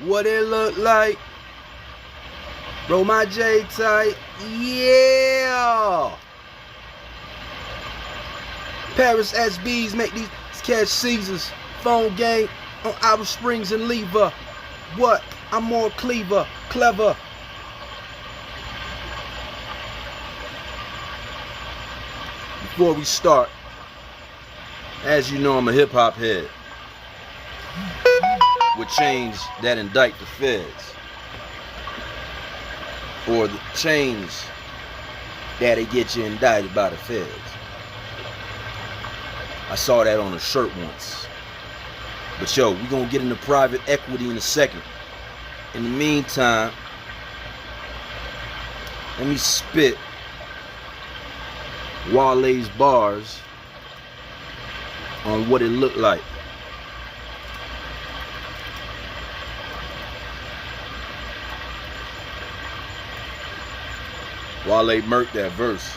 What it look like? Roll my J tight. Yeah. Paris SBs make these catch Caesars. Phone game on Outer Springs and Lever. What? I'm more clever. Before we start, as you know, I'm a hip hop head with chains that indict the feds, or the chains that'll get you indicted by the feds. I saw that on a shirt once. But yo, we're gonna get into private equity in a second. In the meantime, let me spit Wale's bars on what it looked like. Wale murked that verse.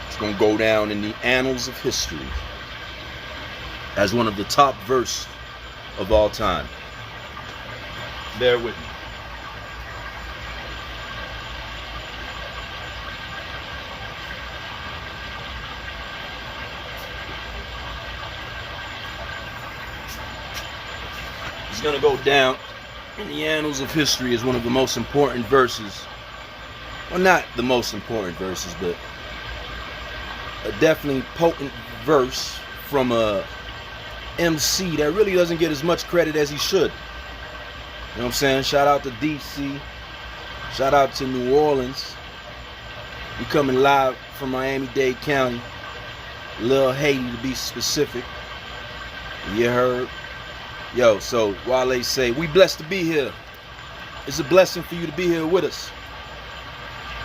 It's gonna go down in the annals of history as one of the top verses of all time. Bear with me. It's gonna go down in the annals of history as one of the most important verses. Well, not the most important verses, but a definitely potent verse from a MC that really doesn't get as much credit as he should. You know what I'm saying? Shout out to DC. Shout out to New Orleans. We coming live from Miami-Dade County. Lil Haiti to be specific. You heard? Yo, so Wale say, we blessed to be here. It's a blessing for you to be here with us.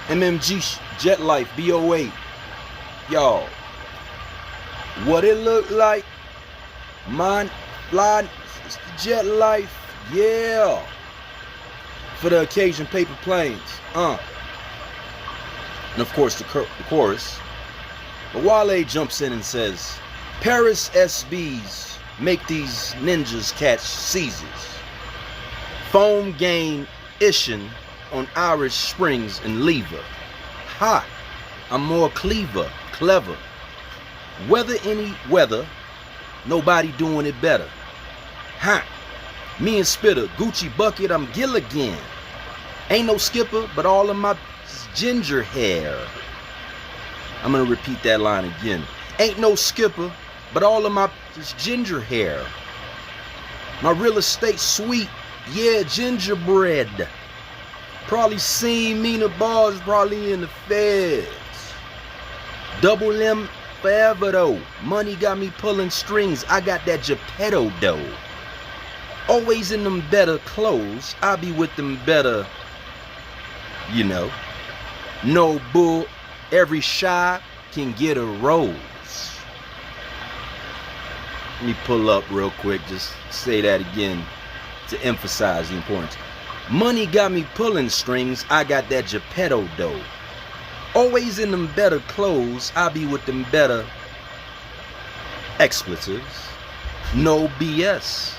MMG Jet Life BOA. Y'all, what it look like? Mine fly, it's the Jet Life. Yeah. For the occasion, paper planes. And of course the chorus. But Wale jumps in and says, Paris SBs make these ninjas catch Caesars. Foam game ishing on Irish Springs and Lever. Ha! I'm more clever. Weather any weather, nobody doing it better. Ha! Me and Spitter, Gucci bucket, I'm Gilligan. Ain't no skipper, but all of my ginger hair. I'm gonna repeat that line again. Ain't no skipper, but all of my ginger hair. My real estate sweet, yeah, gingerbread. Probably seen Mina bars, probably in the feds. Double M forever though. Money got me pulling strings. I got that Geppetto dough. Always in them better clothes. I be with them better, you know. No bull. Every shy can get a rose. Let me pull up real quick. Just say that again to emphasize the importance. Money got me pulling strings, I got that Geppetto dough. Always in them better clothes, I be with them better expletives. No BS.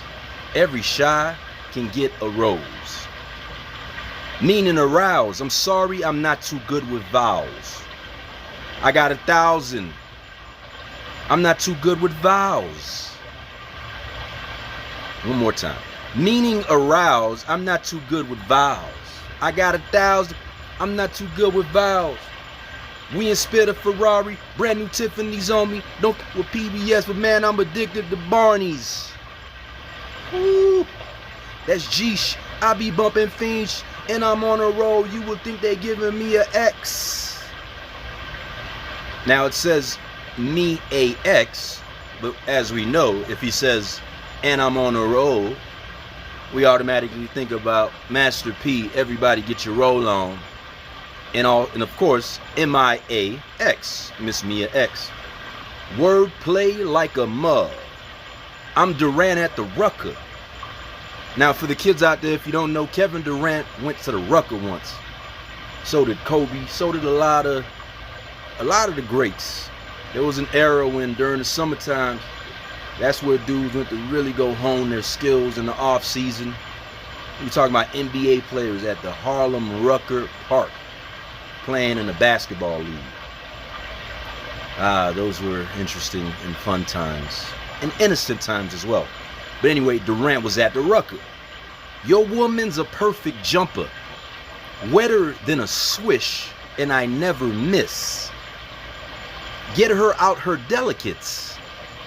Every shy can get a rose. Meaning arouse. I'm sorry, I'm not too good with vowels. I got 1,000. I'm not too good with vowels. One more time. Meaning arouse, I'm not too good with vowels. I got 1,000, I'm not too good with vowels. We in Spitter Ferrari, brand new Tiffany's on me. Don't with PBS, but man, I'm addicted to Barney's. Woo. That's Geesh. I be bumping fiends, and I'm on a roll. You would think they giving me a X. Now it says me a X, but as we know, if he says, and I'm on a roll, we automatically think about Master P, everybody get your roll on, and of course MIA-X, Miss Mia X. Wordplay like a mug. I'm Durant at the Rucker. Now for the kids out there, if you don't know, Kevin Durant went to the Rucker once. So did Kobe, so did a lot of the greats. There was an era when during the summertime That's where dudes went to really go hone their skills in the off season. We're talking about NBA players at the Harlem Rucker Park playing in a basketball league. Those were interesting and fun times, and innocent times as well. But anyway, Durant was at the Rucker. Your woman's a perfect jumper, wetter than a swish, and I never miss. Get her out her delicates,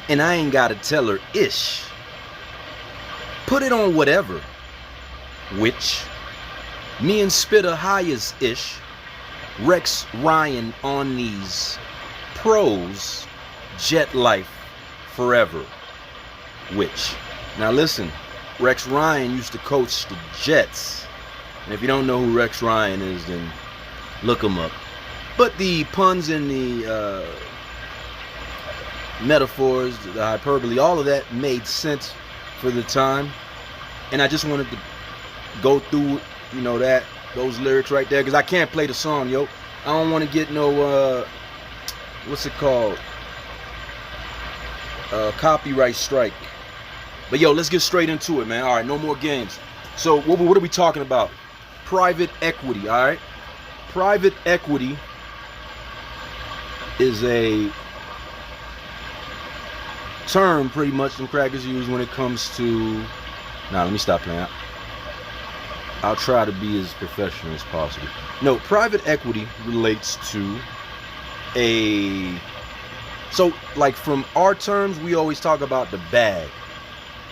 and I ain't gotta tell her ish. Put it on whatever, which me and Spitter hires ish. Rex Ryan on these pros, jet life forever, which. Now listen, Rex Ryan used to coach the Jets. And if you don't know who Rex Ryan is, then look him up. But the puns and the metaphors, the hyperbole, all of that made sense for the time. And I just wanted to go through, those lyrics right there, because I can't play the song, yo. I don't want to get no, what's it called? Copyright strike. But yo, let's get straight into it, man. All right, no more games. So what are we talking about? Private equity, all right? Private equity is a term pretty much some crackers use when it comes to... Nah, let me stop playing. I'll try to be as professional as possible. No, private equity relates to a... So, like from our terms, we always talk about the bag.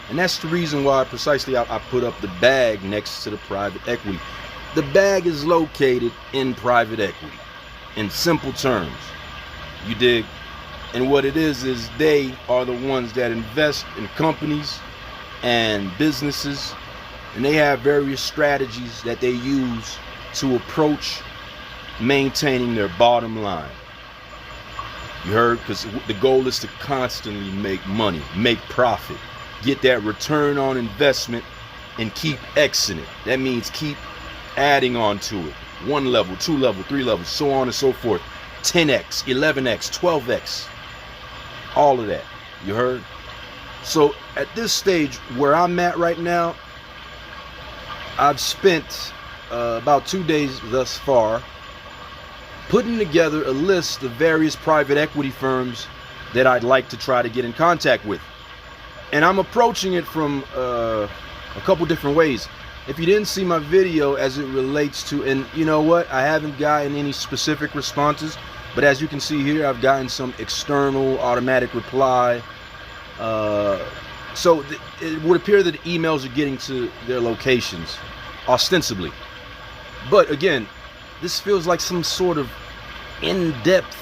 And that's the reason why precisely I put up the bag next to the private equity. The bag is located in private equity, in simple terms. You dig? And what it is they are the ones that invest in companies and businesses, and they have various strategies that they use to approach maintaining their bottom line. You heard? Because the goal is to constantly make money, make profit, get that return on investment, and keep Xing it. That means keep adding on to it. 1 level, 2 level, 3 levels, so on and so forth. 10x, 11x, 12x. All of that. You heard? So at this stage where I'm at right now, I've spent about 2 days thus far putting together a list of various private equity firms that I'd like to try to get in contact with. And I'm approaching it from a couple different ways. If you didn't see my video as it relates to, and you know what, I haven't gotten any specific responses, but as you can see here, I've gotten some external automatic reply. So it would appear that the emails are getting to their locations, ostensibly. But again, this feels like some sort of in-depth,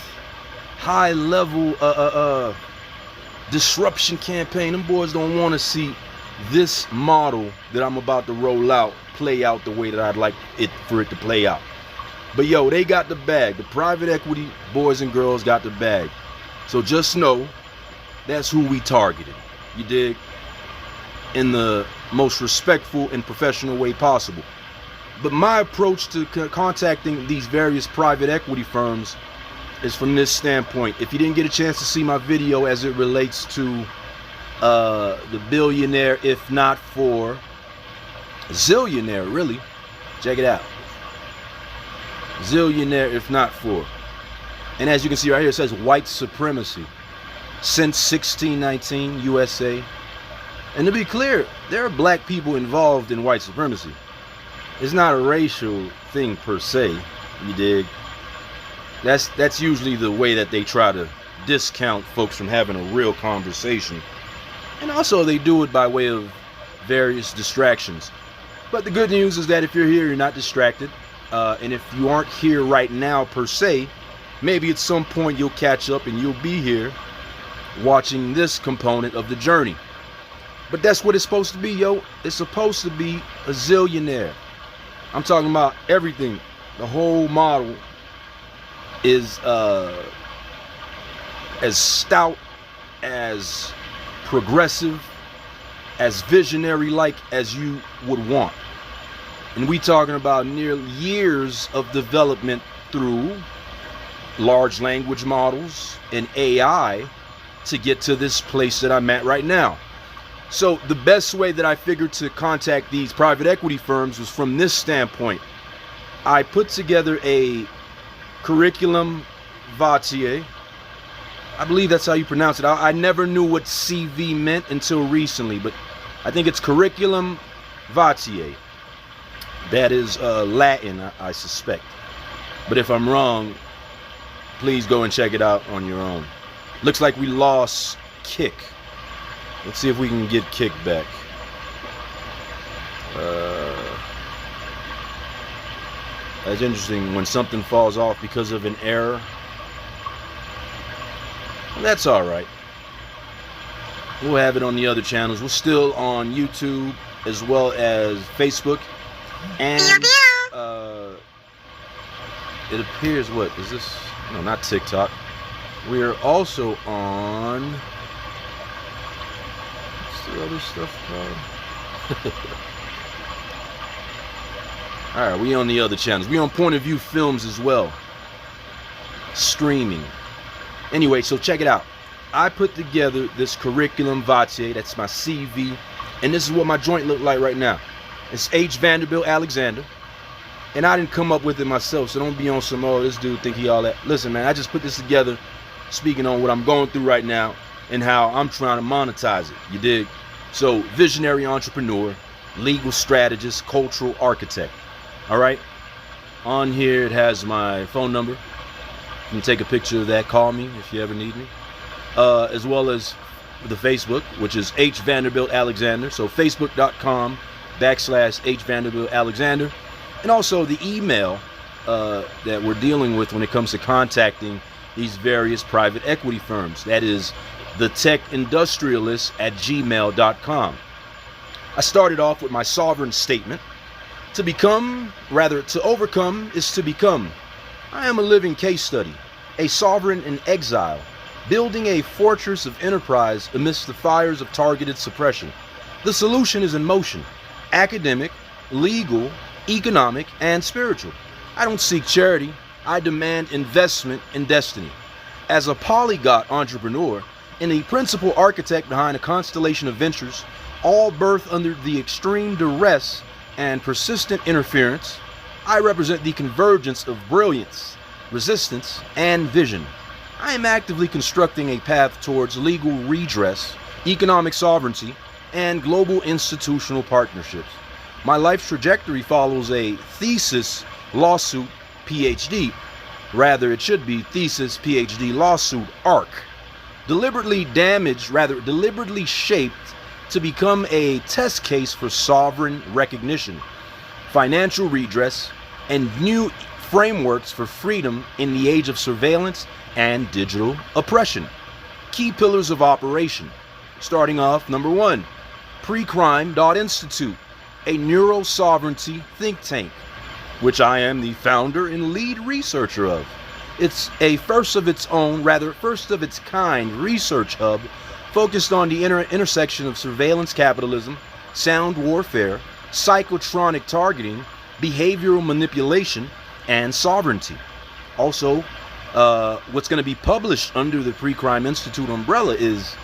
high-level disruption campaign. Them boys don't want to see this model that I'm about to roll out play out the way that I'd like it for it to play out. But yo, they got the bag. The private equity boys and girls got the bag. So just know that's who we targeted. You dig? In the most respectful and professional way possible. But my approach to contacting these various private equity firms is from this standpoint. If you didn't get a chance to see my video as it relates to the billionaire, if not for zillionaire, really, check it out. Zillionaire, if not for. And as you can see right here, it says white supremacy since 1619 USA. And to be clear, there are black people involved in white supremacy. It's not a racial thing per se, you dig? That's usually the way that they try to discount folks from having a real conversation. And also they do it by way of various distractions. But the good news is that if you're here, you're not distracted. And if you aren't here right now per se, maybe at some point you'll catch up and you'll be here watching this component of the journey. But that's what it's supposed to be, yo. It's supposed to be a zillionaire. I'm talking about everything. The whole model is as stout, as progressive, as visionary-like as you would want. And we talking about nearly years of development through large language models and AI to get to this place that I'm at right now. So the best way that I figured to contact these private equity firms was from this standpoint. I put together a curriculum vitae. I believe that's how you pronounce it. I never knew what CV meant until recently, but I think it's curriculum vitae. That is Latin, I suspect. But if I'm wrong, please go and check it out on your own. Looks like we lost Kick. Let's see if we can get Kick back. That's interesting when something falls off because of an error. That's all right. We'll have it on the other channels. We're still on YouTube as well as Facebook. And it appears, what is this? No, not TikTok. We are also on, what's the other stuff called? All right, we on the other channels. We on Point of View Films as well. Streaming. Anyway, so check it out. I put together this curriculum vitae. That's my CV. And this is what my joint look like right now. It's Vanderbilt Alexander. And I didn't come up with it myself, so don't be on some, oh, this dude think he all that. Listen, man, I just put this together speaking on what I'm going through right now and how I'm trying to monetize it. You dig? So, visionary entrepreneur, legal strategist, cultural architect. All right? On here, it has my phone number. You can take a picture of that. Call me if you ever need me. As well as the Facebook, which is H Vanderbilt Alexander. So, facebook.com/H Vanderbilt Alexander. And also the email that we're dealing with when it comes to contacting these various private equity firms. That is thetechindustrialist@gmail.com. I started off with my sovereign statement. To overcome is to become. I am a living case study, a sovereign in exile, building a fortress of enterprise amidst the fires of targeted suppression. The solution is in motion, academic, legal, economic, and spiritual. I don't seek charity. I demand investment in destiny. As a polyglot entrepreneur and the principal architect behind a constellation of ventures, all birthed under the extreme duress and persistent interference, I represent the convergence of brilliance, resistance, and vision. I am actively constructing a path towards legal redress, economic sovereignty, and global institutional partnerships. My life trajectory follows a thesis, lawsuit, PhD. Rather, it should be thesis, PhD, lawsuit, arc. Deliberately shaped to become a test case for sovereign recognition, financial redress, and new frameworks for freedom in the age of surveillance and digital oppression. Key pillars of operation. Starting off, number 1, Precrime.Institute, a neuro-sovereignty think tank, which I am the founder and lead researcher of. It's a first of its kind research hub focused on the intersection of surveillance capitalism, sound warfare, psychotronic targeting, behavioral manipulation, and sovereignty. Also, what's going to be published under the Precrime Institute umbrella is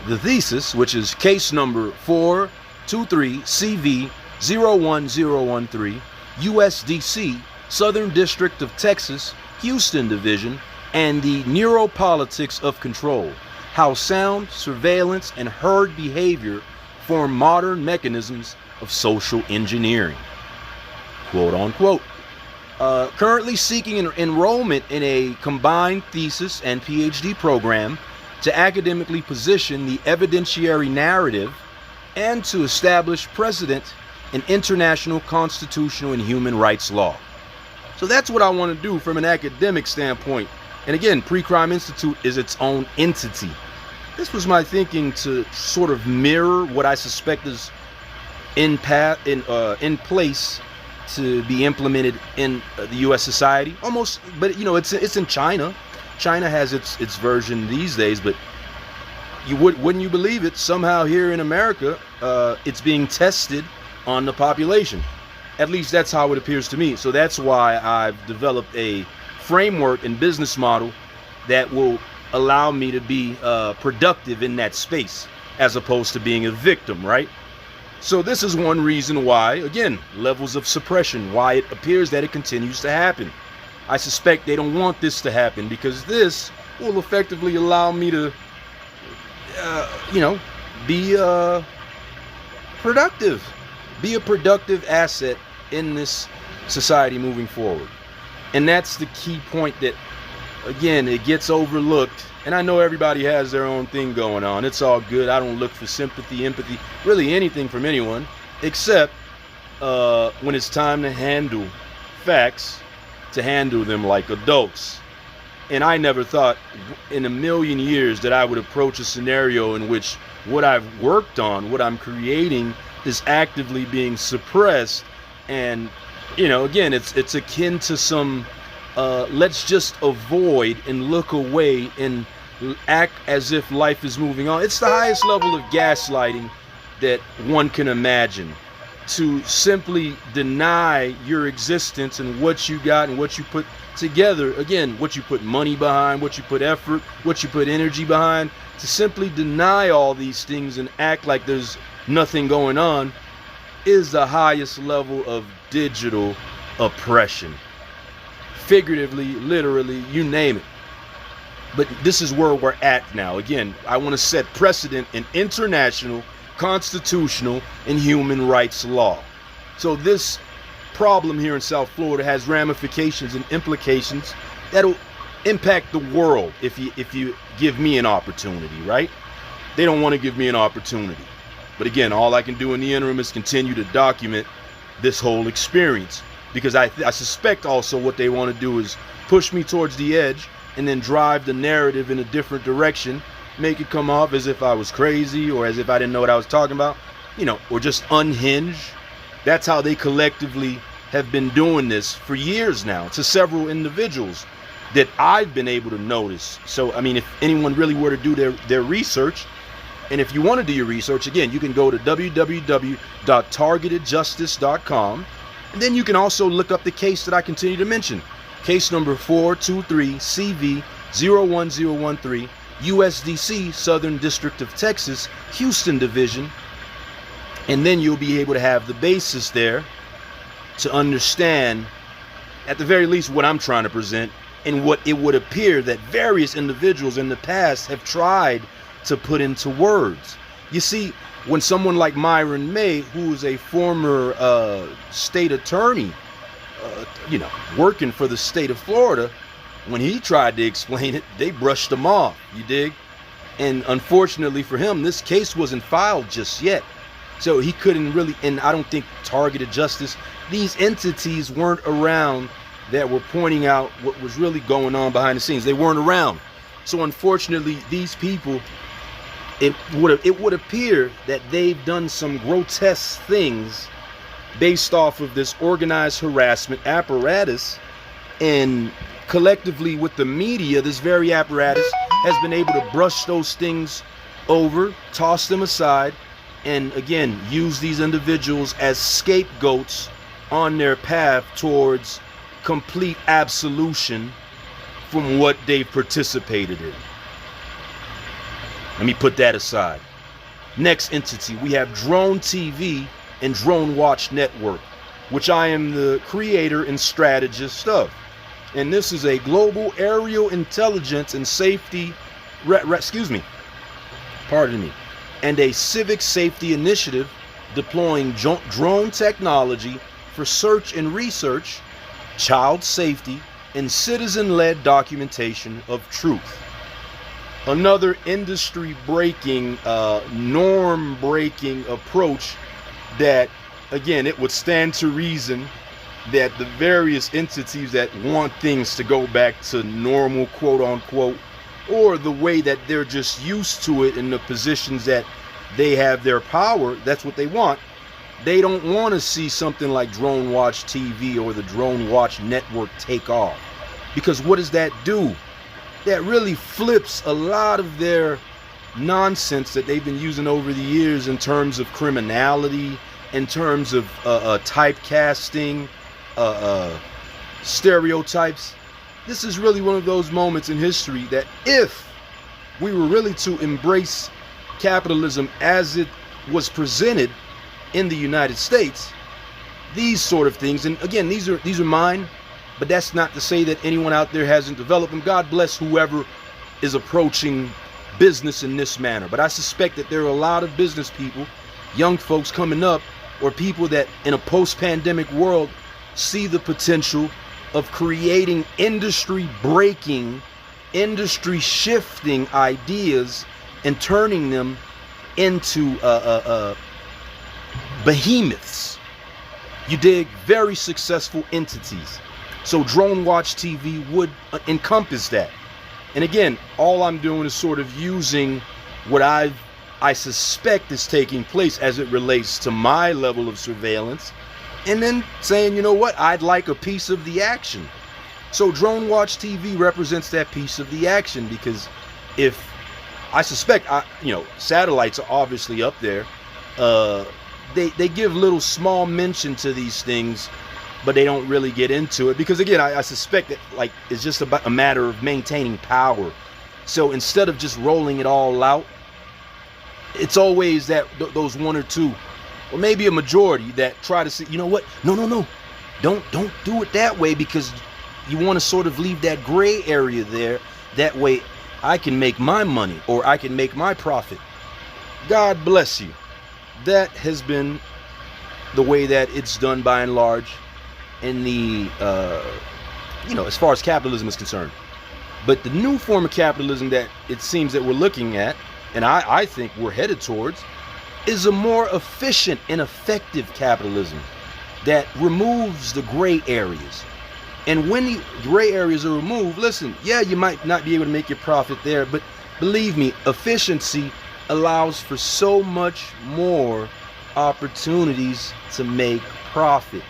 the thesis, which is case number 423CV01013, USDC, Southern District of Texas, Houston Division, and the Neuropolitics of Control, how sound, surveillance, and herd behavior form modern mechanisms of social engineering, quote unquote. Currently seeking enrollment in a combined thesis and PhD program to academically position the evidentiary narrative and to establish precedent in international constitutional and human rights law. So that's what I want to do from an academic standpoint. And again, Precrime Institute is its own entity. This was my thinking to sort of mirror what I suspect is in place to be implemented in the U.S. society. Almost, but you know, it's in China. China has its version these days, but wouldn't you believe it? Somehow here in America, it's being tested on the population. At least that's how it appears to me. So that's why I've developed a framework and business model that will allow me to be productive in that space as opposed to being a victim, right? So this is one reason why, again, levels of suppression, why it appears that it continues to happen. I suspect they don't want this to happen because this will effectively allow me to, be productive. Be a productive asset in this society moving forward. And that's the key point that, again, it gets overlooked. And I know everybody has their own thing going on. It's all good. I don't look for sympathy, empathy, really anything from anyone, except when it's time to handle facts, to handle them like adults. And I never thought in a million years that I would approach a scenario in which what I've worked on, what I'm creating, is actively being suppressed. And, again, it's akin to some let's just avoid and look away and act as if life is moving on. It's the highest level of gaslighting that one can imagine, to simply deny your existence and what you got and what you put together. Again, what you put money behind, what you put effort, what you put energy behind, to simply deny all these things and act like there's nothing going on is the highest level of digital oppression. Figuratively, literally, you name it. But this is where we're at now. Again, I want to set precedent in international, constitutional, and human rights law. So this problem here in South Florida has ramifications and implications that'll impact the world if you give me an opportunity, right? They don't want to give me an opportunity. But again, all I can do in the interim is continue to document this whole experience, because I suspect also what they want to do is push me towards the edge and then drive the narrative in a different direction, make it come off as if I was crazy or as if I didn't know what I was talking about, or just unhinged. That's how they collectively have been doing this for years now to several individuals that I've been able to notice. So, I mean, if anyone really were to do their research, and if you want to do your research, again, you can go to www.targetedjustice.com. And then you can also look up the case that I continue to mention. Case number 423CV01013, USDC, Southern District of Texas, Houston Division. And then you'll be able to have the basis there to understand, at the very least, what I'm trying to present and what it would appear that various individuals in the past have tried to put into words. You see, when someone like Myron May, who is a former state attorney, working for the state of Florida, when he tried to explain it, they brushed him off, you dig? And unfortunately for him, this case wasn't filed just yet. So he couldn't really, and I don't think Targeted Justice, these entities weren't around that were pointing out what was really going on behind the scenes. They weren't around. So unfortunately, these people, it would appear that they've done some grotesque things based off of this organized harassment apparatus, and collectively with the media, this very apparatus has been able to brush those things over, toss them aside, and again, use these individuals as scapegoats on their path towards complete absolution from what they've participated in. Let me put that aside. Next entity, we have Drone TV and Drone Watch Network, which I am the creator and strategist of. And this is a global aerial intelligence and safety, and a civic safety initiative deploying drone technology for search and research, child safety, and citizen-led documentation of truth. Another industry-breaking, norm-breaking approach that, again, it would stand to reason that the various entities that want things to go back to normal, quote-unquote, or the way that they're just used to it in the positions that they have their power, that's what they want. They don't want to see something like Drone Watch TV or the Drone Watch Network take off. Because what does that do? That really flips a lot of their nonsense that they've been using over the years in terms of criminality, in terms of typecasting, stereotypes. This is really one of those moments in history that if we were really to embrace capitalism as it was presented in the United States, these sort of things, and again, these are mine, but that's not to say that anyone out there hasn't developed them. God bless whoever is approaching business in this manner. But I suspect that there are a lot of business people, young folks coming up, or people that in a post-pandemic world see the potential of creating industry-breaking, industry-shifting ideas and turning them into behemoths. You dig? Very successful entities. So Drone Watch TV would encompass that. And again, all I'm doing is sort of using what I suspect is taking place as it relates to my level of surveillance, and then saying, you know what, I'd like a piece of the action. So Drone Watch TV represents that piece of the action, because if I suspect, satellites are obviously up there. They give little small mention to these things, but they don't really get into it, because again, I suspect that it's just about a matter of maintaining power. So instead of just rolling it all out, it's always that those one or two, or maybe a majority, that try to say, you know what, no, don't do it that way, because you want to sort of leave that gray area there. That way I can make my money, or I can make my profit. God bless you. That has been the way that it's done by and large in the, as far as capitalism is concerned. But the new form of capitalism that it seems that we're looking at, and I think we're headed towards, is a more efficient and effective capitalism that removes the gray areas. And when the gray areas are removed, listen, yeah, you might not be able to make your profit there, but believe me, efficiency allows for so much more opportunities to make profit.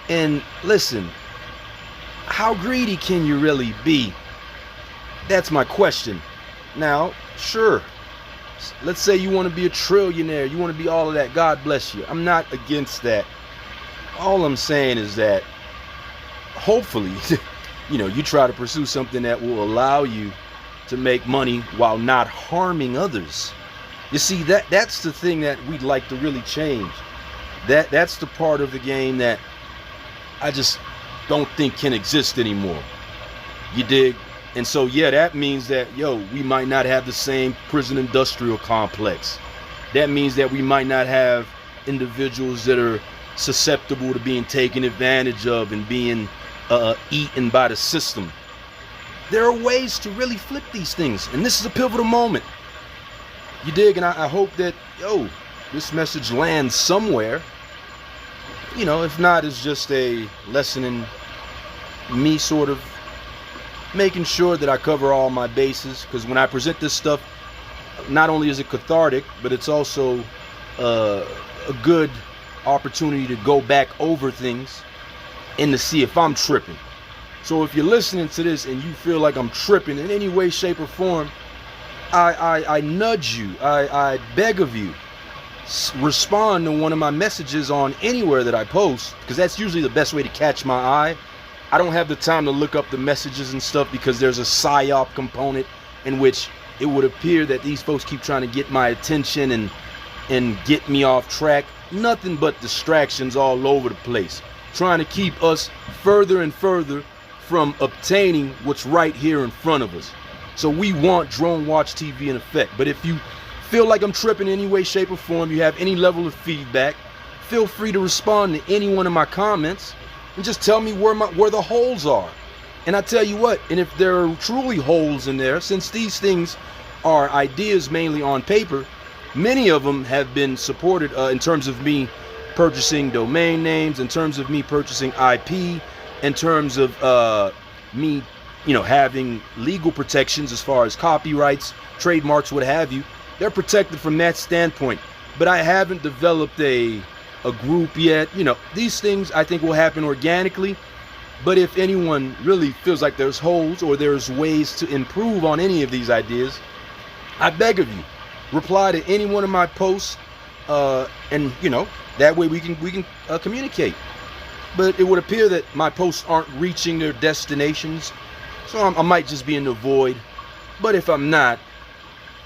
And listen, how greedy can you really be? That's my question. Now, sure, let's say you want to be a trillionaire, you want to be all of that, God bless you. I'm not against that. All I'm saying is that hopefully, you try to pursue something that will allow you to make money while not harming others. You see, that's the thing that we'd like to really change. That's the part of the game that I just don't think can exist anymore. You dig? And so, yeah, that means that, we might not have the same prison industrial complex. That means that we might not have individuals that are susceptible to being taken advantage of and being eaten by the system. There are ways to really flip these things, and this is a pivotal moment. You dig? And I hope that, this message lands somewhere. If not, it's just a lesson in me sort of making sure that I cover all my bases, because when I present this stuff, not only is it cathartic, but it's also a good opportunity to go back over things and to see if I'm tripping. So if you're listening to this and you feel like I'm tripping in any way, shape, or form, I nudge you, I beg of you, respond to one of my messages on anywhere that I post, because that's usually the best way to catch my eye. I don't have the time to look up the messages and stuff, because there's a psyop component in which it would appear that these folks keep trying to get my attention and get me off track. Nothing but distractions all over the place, trying to keep us further and further from obtaining what's right here in front of us. So we want Drone Watch TV in effect. But if you feel like I'm tripping in any way, shape, or form, you have any level of feedback, feel free to respond to any one of my comments and just tell me where the holes are. And I tell you what, and if there are truly holes in there, since these things are ideas mainly on paper, many of them have been supported in terms of me purchasing domain names, in terms of me purchasing IP, in terms of me, having legal protections as far as copyrights, trademarks, what have you. They're protected from that standpoint. But I haven't developed a group yet. These things I think will happen organically. But if anyone really feels like there's holes or there's ways to improve on any of these ideas, I beg of you, reply to any one of my posts, and that way we can communicate. But it would appear that my posts aren't reaching their destinations, so I might just be in the void. But if I'm not,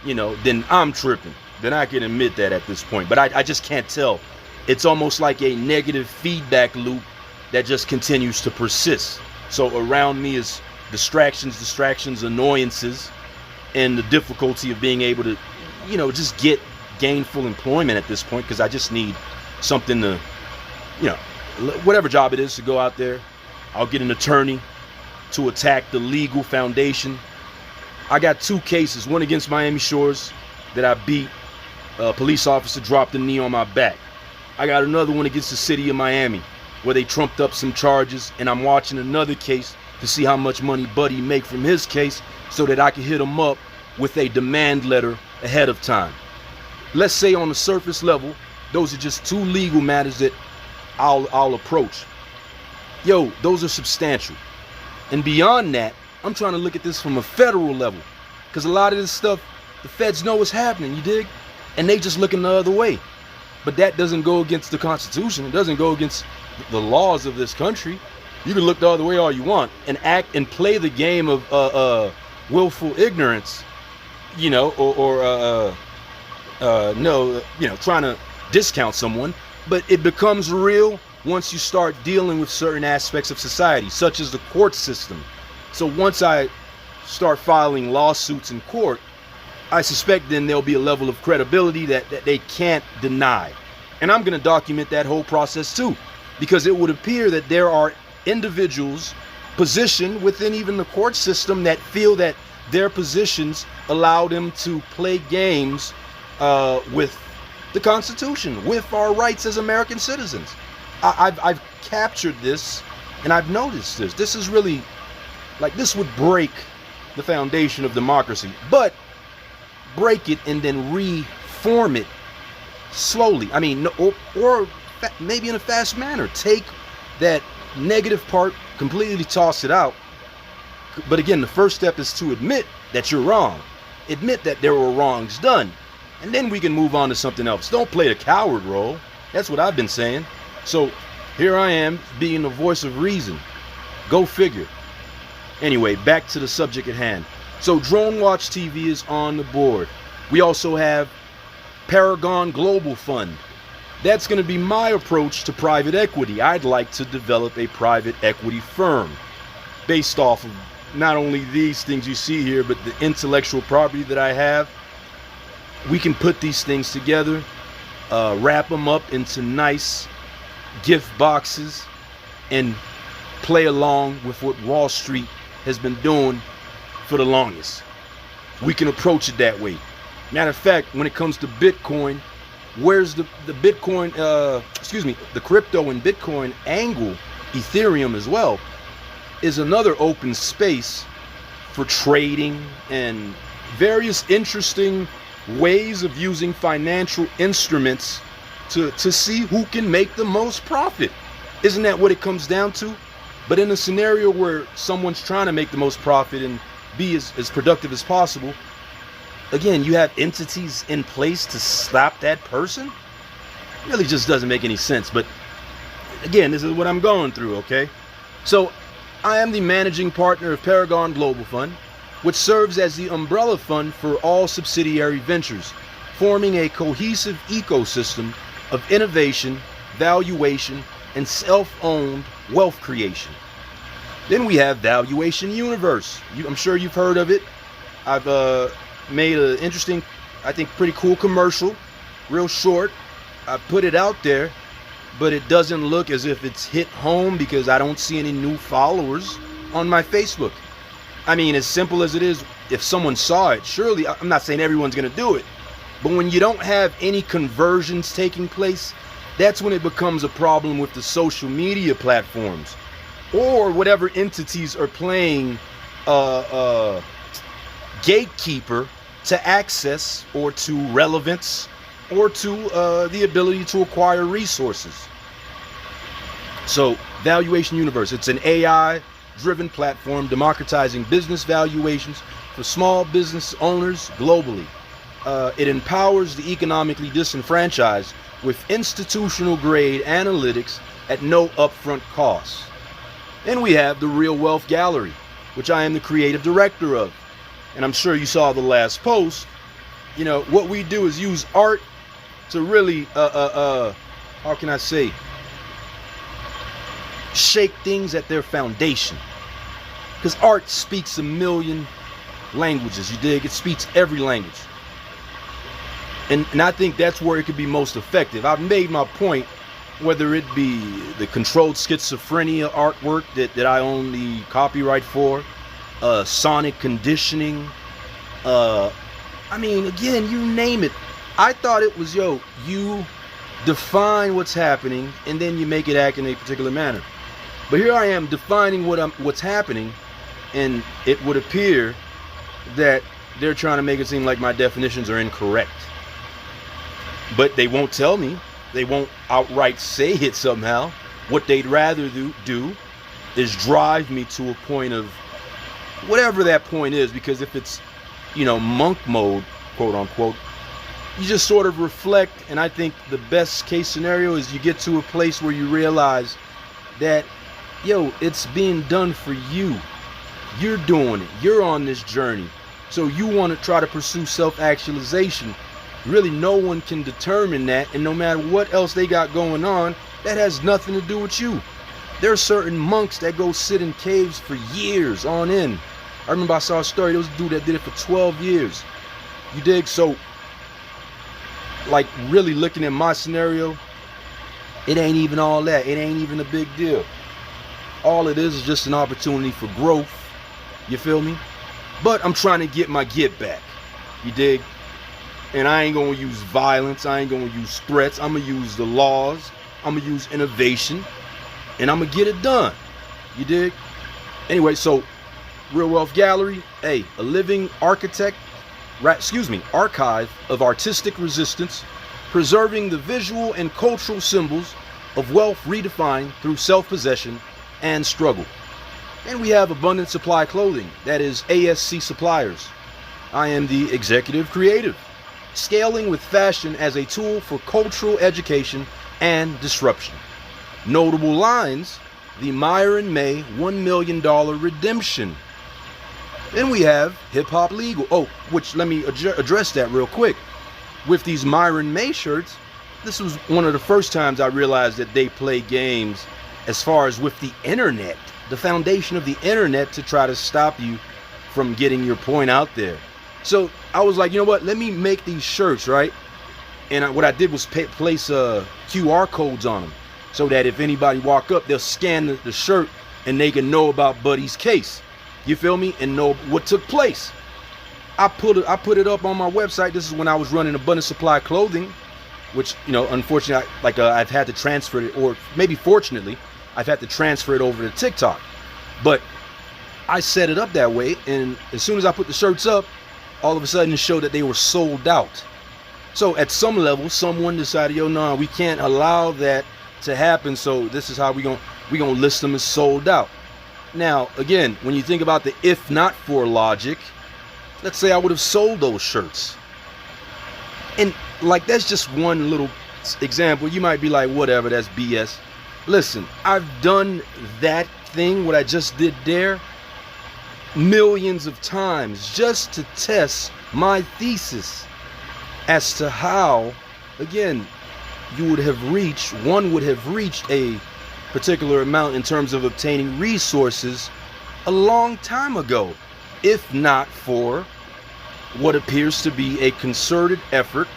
then I'm tripping. Then I can admit that at this point. But I just can't tell. It's almost like a negative feedback loop that just continues to persist. So around me is distractions, annoyances, and the difficulty of being able to, just get gainful employment at this point, because I just need something to, whatever job it is, to go out there. I'll get an attorney to attack the legal foundation. I got 2 cases, one against Miami Shores that I beat. A police officer dropped a knee on my back. I got another one against the city of Miami where they trumped up some charges, and I'm watching another case to see how much money Buddy make from his case so that I can hit him up with a demand letter ahead of time. Let's say on the surface level, those are just 2 legal matters that I'll approach. Those are substantial. And beyond that, I'm trying to look at this from a federal level, because a lot of this stuff, the feds know what's happening, you dig? And they just looking the other way. But that doesn't go against the Constitution. It doesn't go against the laws of this country. You can look the other way all you want and act and play the game of willful ignorance, trying to discount someone. But it becomes real once you start dealing with certain aspects of society, such as the court system. So once I start filing lawsuits in court, I suspect then there'll be a level of credibility that they can't deny. And I'm going to document that whole process too, because it would appear that there are individuals positioned within even the court system that feel that their positions allow them to play games with the Constitution, with our rights as American citizens. I've captured this, and I've noticed this. This is really, this would break the foundation of democracy, but break it and then reform it slowly. Or maybe in a fast manner. Take that negative part, completely toss it out. But again, the first step is to admit that you're wrong. Admit that there were wrongs done. And then we can move on to something else. Don't play the coward role. That's what I've been saying. So here I am being the voice of reason. Go figure. Anyway, back to the subject at hand. So Drone Watch TV is on the board. We also have Paragon Global Fund. That's going to be my approach to private equity. I'd like to develop a private equity firm based off of not only these things you see here, but the intellectual property that I have. We can put these things together, wrap them up into nice gift boxes, and play along with what Wall Street has been doing for the longest. We can approach it that way. Matter of fact, when it comes to Bitcoin, where's the Bitcoin, the crypto and Bitcoin angle, Ethereum as well, is another open space for trading and various interesting ways of using financial instruments to see who can make the most profit. Isn't that what it comes down to? But in a scenario where someone's trying to make the most profit and be as productive as possible, again, you have entities in place to stop that person? It really just doesn't make any sense. But again, this is what I'm going through, okay? So I am the managing partner of Paragon Global Fund, which serves as the umbrella fund for all subsidiary ventures, forming a cohesive ecosystem of innovation, valuation, and self-owned wealth creation. Then we have Valuation Universe. I'm sure you've heard of it. I've made an interesting, I think pretty cool commercial, real short. I put it out there, but it doesn't look as if it's hit home because I don't see any new followers on my Facebook. I mean, as simple as it is, if someone saw it, surely, I'm not saying everyone's going to do it, but when you don't have any conversions taking place, that's when it becomes a problem with the social media platforms or whatever entities are playing gatekeeper to access or to relevance or to the ability to acquire resources. So Valuation Universe, it's an AI-driven platform democratizing business valuations for small business owners globally. It empowers the economically disenfranchised with institutional-grade analytics at no upfront cost. Then we have the Real Wealth Gallery, which I am the creative director of. And I'm sure you saw the last post You know, what we do is use art to really, how can I say, shake things at their foundation. Because art speaks a million languages, you dig? It speaks every language. And I think that's where it could be most effective. I've made my point, whether it be the controlled schizophrenia artwork that I own the copyright for, sonic conditioning, I mean, again, you name it. I thought it was, yo, you define what's happening and then you make it act in a particular manner. But here I am defining what's happening, and it would appear that they're trying to make it seem like my definitions are incorrect. But they won't tell me. They won't outright say it somehow. What they'd rather do is drive me to a point of whatever that point is, because if it's, you know, monk mode, quote unquote, you just sort of reflect. And I think the best case scenario is you get to a place where you realize that, yo, it's being done for you. You're doing it. You're on this journey. So you want to try to pursue self-actualization. Really, no one can determine that, and no matter what else they got going on, that has nothing to do with you. There are certain monks that go sit in caves for years on end. I remember I saw a story, there was a dude that did it for 12 years. You dig? So, like, really looking at my scenario, it ain't even all that. It ain't even a big deal. All it is just an opportunity for growth. You feel me? But I'm trying to get my get back. You dig? And I ain't gonna use violence. I ain't gonna use threats. I'm gonna use the laws. I'm gonna use innovation, and I'm gonna get it done. You dig? Anyway, so Real Wealth Gallery, hey, a living archive of artistic resistance, preserving the visual and cultural symbols of wealth redefined through self-possession and struggle. And we have Abundant Supply Clothing, that is ASC Suppliers. I am the executive creative, scaling with fashion as a tool for cultural education and disruption. Notable lines, the Myron May $1 million redemption. Then we have Hip Hop Legal. Oh, which let me address that real quick. With these Myron May shirts, this was one of the first times I realized that they play games as far as with the internet, the foundation of the internet, to try to stop you from getting your point out there. So I was like, you know what, let me make these shirts, right? And what I did was place QR codes on them, so that if anybody walk up, they'll scan the shirt and they can know about Buddy's case. You feel me? And know what took place. I put it up on my website. This is when I was running Abundant Supply Clothing, which, you know, unfortunately, I've had to transfer it, or maybe fortunately, I've had to transfer it over to TikTok. But I set it up that way, and as soon as I put the shirts up, all of a sudden it showed that they were sold out. So at some level, someone decided, yo, no, we can't allow that to happen. So this is how we gonna list them as sold out. Now, again, when you think about the if not for logic, let's say I would have sold those shirts. And like, that's just one little example. You might be like, whatever, that's BS. Listen, I've done that thing, what I just did there, millions of times, just to test my thesis as to how, again, one would have reached a particular amount in terms of obtaining resources a long time ago, if not for what appears to be a concerted effort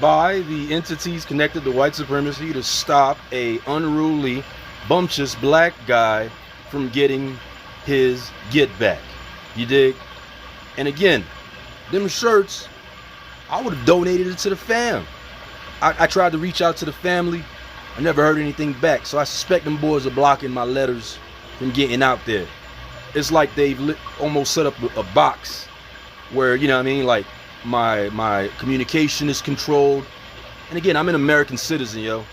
by the entities connected to white supremacy to stop a unruly, bumptious black guy from getting his get back. You dig? And again, them shirts, I would have donated it to the fam. I tried to reach out to the family. I never heard anything back. So I suspect them boys are blocking my letters from getting out there. It's like they've almost set up a box where, you know what I mean, like my communication is controlled. And again, I'm an American citizen, yo.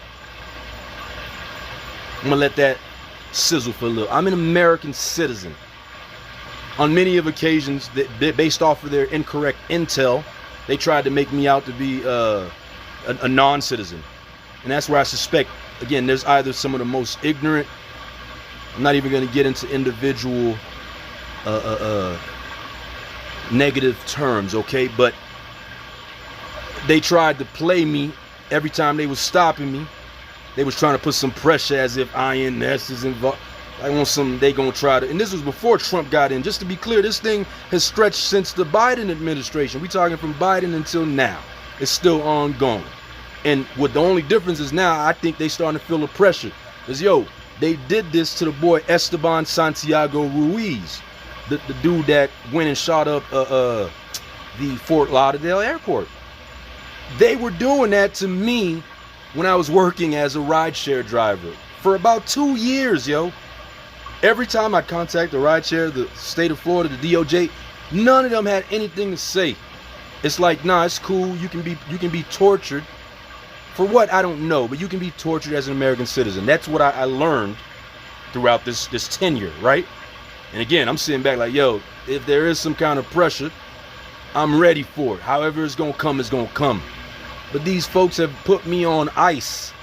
I'm gonna let that sizzle for a little. I'm an American citizen. On many of occasions, based off of their incorrect intel, they tried to make me out to be a non-citizen. And that's where I suspect, again, there's either some of the most ignorant, I'm not even going to get into individual negative terms, okay? But They tried to play me every time they was stopping me. They was trying to put some pressure as if INS is involved. I want some, they gonna try to, and this was before Trump got in. Just to be clear, this thing has stretched since the Biden administration. We talking from Biden until now. It's still ongoing. And what the only difference is now, I think they starting to feel the pressure. Because, yo, they did this to the boy Esteban Santiago Ruiz, the dude that went and shot up the Fort Lauderdale airport. They were doing that to me when I was working as a rideshare driver for about 2 years, yo. Every time I contact the rideshare, the state of Florida, the DOJ, none of them had anything to say. It's like, nah, it's cool. You can be tortured. For what? I don't know, but you can be tortured as an American citizen. That's what I learned throughout this tenure, right? And again, I'm sitting back like, yo, if there is some kind of pressure, I'm ready for it. However it's gonna come, it's gonna come. But these folks have put me on ice.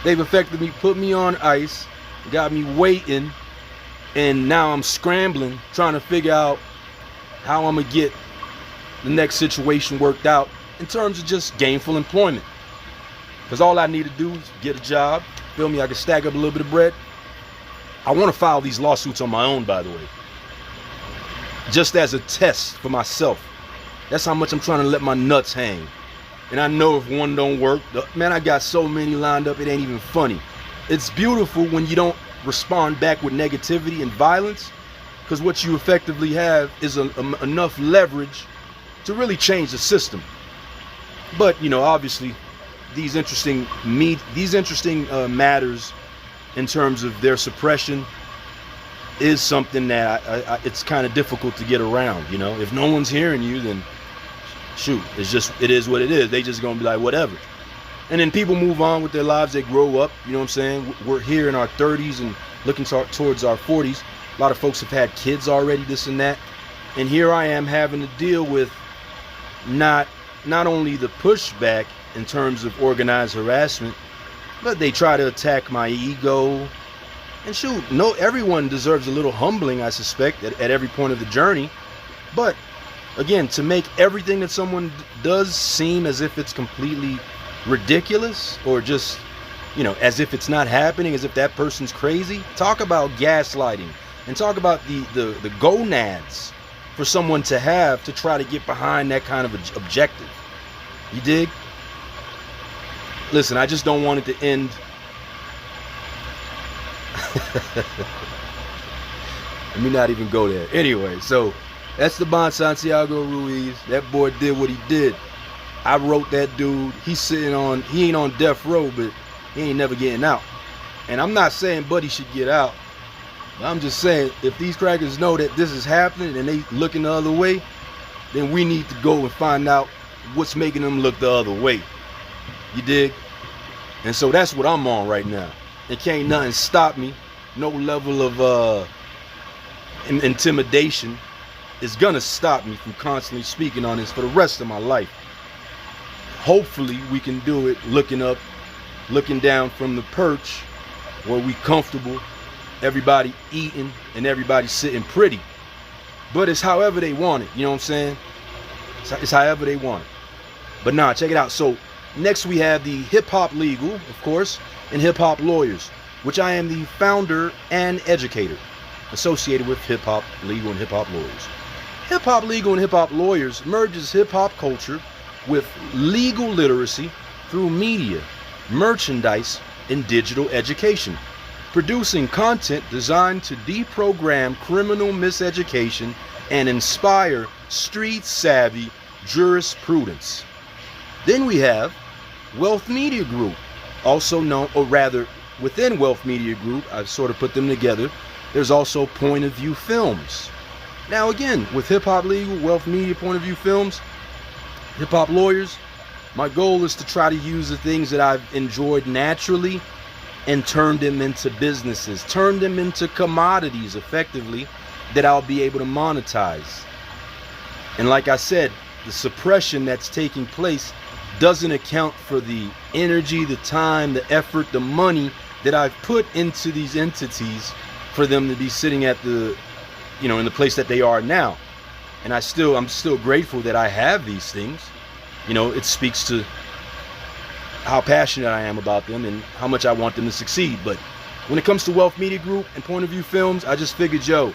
They've effectively put me on ice, got me waiting, and now I'm scrambling, trying to figure out how I'm gonna get the next situation worked out in terms of just gainful employment. Because all I need to do is get a job, feel me, I can stack up a little bit of bread. I want to file these lawsuits on my own, by the way, just as a test for myself. That's how much I'm trying to let my nuts hang. And I know if one don't work, man, I got so many lined up, it ain't even funny. It's beautiful when you don't respond back with negativity and violence, because what you effectively have is enough leverage to really change the system. But, you know, obviously, these interesting matters in terms of their suppression is something that it's kind of difficult to get around. You know, if no one's hearing you, then shoot, it is what it is. They just gonna be like, whatever. And then people move on with their lives. They grow up. You know what I'm saying? We're here in our 30s and looking towards our 40s. A lot of folks have had kids already, this and that. And here I am having to deal with not only the pushback in terms of organized harassment, but they try to attack my ego. And shoot, no, everyone deserves a little humbling, I suspect, at every point of the journey. But again, to make everything that someone does seem as if it's completely ridiculous, or just, you know, as if it's not happening, as if that person's crazy. Talk about gaslighting, and talk about the gonads for someone to have to try to get behind that kind of objective. You dig? Listen, I just don't want it to end. Let me not even go there. Anyway, so that's the Esteban Santiago Ruiz. That boy did what he did. I wrote that dude. He ain't on death row, but he ain't never getting out. And I'm not saying Buddy should get out. I'm just saying, if these crackers know that this is happening and they looking the other way, then we need to go and find out what's making them look the other way. You dig? And so that's what I'm on right now. It can't nothing stop me. No level of intimidation is gonna stop me from constantly speaking on this for the rest of my life. Hopefully we can do it looking up, looking down from the perch where we comfortable, everybody eating and everybody sitting pretty. But it's however they want it, you know what I'm saying? It's however they want it. But nah, check it out. So next we have the Hip Hop Legal, of course, and Hip Hop Lawyers, which I am the founder and educator associated with Hip Hop Legal and Hip Hop Lawyers. Hip Hop Legal and Hip Hop Lawyers merges hip hop culture with legal literacy through media, merchandise, and digital education, producing content designed to deprogram criminal miseducation and inspire street-savvy jurisprudence. Then we have Wealth Media Group, also known, or rather, within Wealth Media Group, I've sort of put them together, there's also Point of View Films. Now again, with Hip Hop Legal, Wealth Media, Point of View Films, Hip Hop Lawyers, my goal is to try to use the things that I've enjoyed naturally and turn them into businesses, turn them into commodities effectively that I'll be able to monetize. And like I said, the suppression that's taking place doesn't account for the energy, the time, the effort, the money that I've put into these entities for them to be sitting at the, you know, in the place that they are now. And I'm still grateful that I have these things. You know, it speaks to how passionate I am about them and how much I want them to succeed. But when it comes to Wealth Media Group and Point of View Films, I just figured, yo,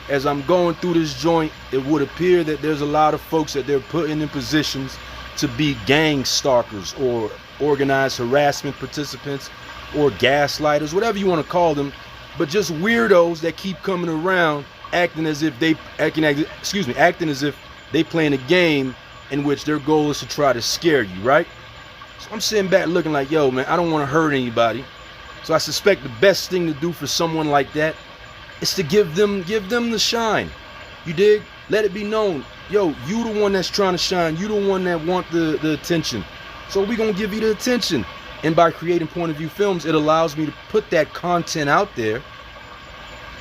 as I'm going through this joint, it would appear that there's a lot of folks that they're putting in positions to be gang stalkers or organized harassment participants or gaslighters, whatever you want to call them, but just weirdos that keep coming around acting as if they playing a game in which their goal is to try to scare you, right? So I'm sitting back looking like, yo, man, I don't want to hurt anybody. So I suspect the best thing to do for someone like that is to give them the shine. You dig? Let it be known, yo, you the one that's trying to shine. You the one that want the attention. So we're going to give you the attention. And by creating Point of View Films, it allows me to put that content out there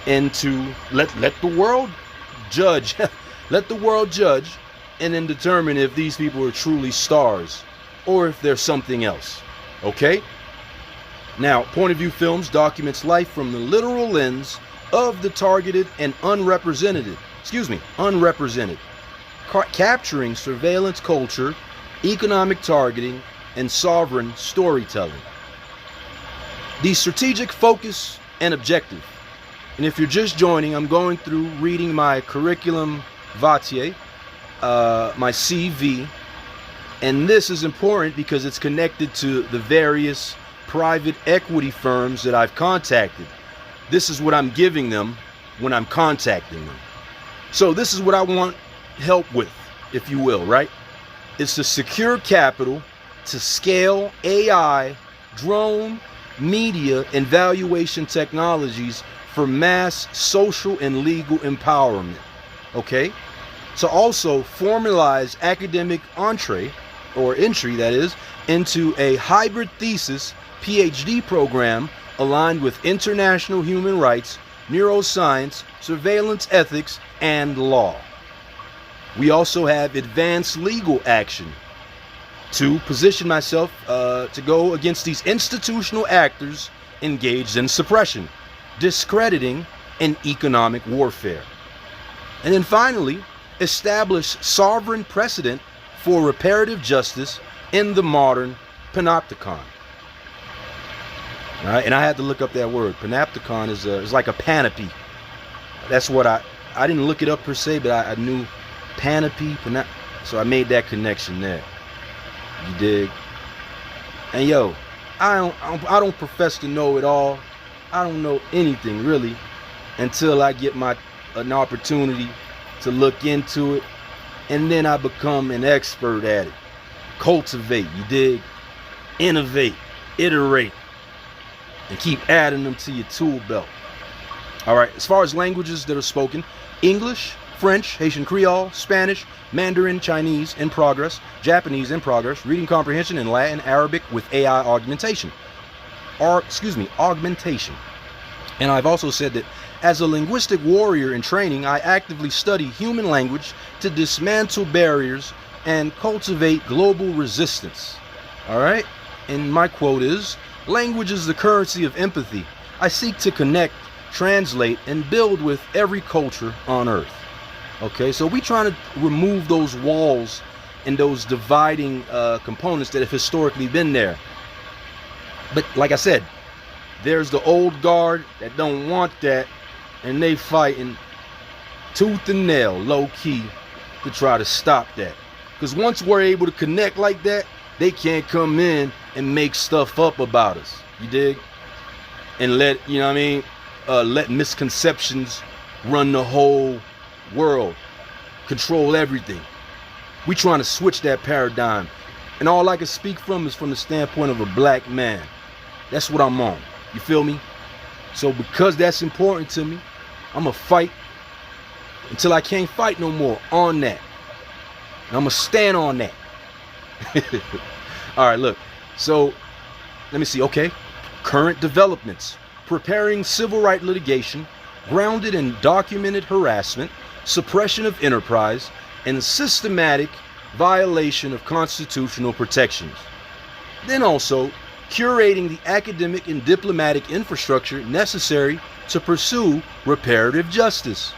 and to let the world judge. Let the world judge and then determine if these people are truly stars or if they're something else. Okay? Now, Point of View Films documents life from the literal lens of the targeted and unrepresented, capturing surveillance culture, economic targeting, and sovereign storytelling. The strategic focus and objective. And if you're just joining, I'm going through reading my curriculum vitae, my CV, and this is important because it's connected to the various private equity firms that I've contacted. This is what I'm giving them when I'm contacting them. So this is what I want help with, if you will, right? It's to secure capital to scale AI, drone, media, and valuation technologies for mass social and legal empowerment. Okay? To also formalize academic entry that is, into a hybrid thesis PhD program aligned with international human rights, neuroscience, surveillance ethics, and law. We also have advanced legal action to position myself to go against these institutional actors engaged in suppression, discrediting, and economic warfare. And then finally, establish sovereign precedent for reparative justice in the modern panopticon. All right, and I had to look up that word. Panopticon is like a panoply. That's what I didn't look it up per se, but I knew panoply, so I made that connection there. You dig? And yo, I don't profess to know it all. I don't know anything really until I get an opportunity to look into it, and then I become an expert at it. Cultivate, you dig? Innovate, iterate, and keep adding them to your tool belt. All right, as far as languages that are spoken, English, French, Haitian Creole, Spanish, Mandarin, Chinese in progress, Japanese in progress, reading comprehension in Latin, Arabic with AI augmentation. Augmentation. And I've also said that as a linguistic warrior in training, I actively study human language to dismantle barriers and cultivate global resistance. All right? And my quote is, language is the currency of empathy. I seek to connect, translate, and build with every culture on earth. Okay, so we trying to remove those walls and those dividing components that have historically been there. But like I said, there's the old guard that don't want that, and they fighting tooth and nail, low key, to try to stop that. Because once we're able to connect like that, they can't come in and make stuff up about us. You dig? And let, you know what I mean, let misconceptions run the whole world, control everything. We trying to switch that paradigm. And all I can speak from is from the standpoint of a black man. That's what I'm on. You feel me? So because that's important to me, I'm going to fight until I can't fight no more on that. And I'm going to stand on that. All right, look. So let me see. Okay. Current developments. Preparing civil rights litigation grounded in documented harassment, suppression of enterprise, and systematic violation of constitutional protections. Then also curating the academic and diplomatic infrastructure necessary to pursue reparative justice.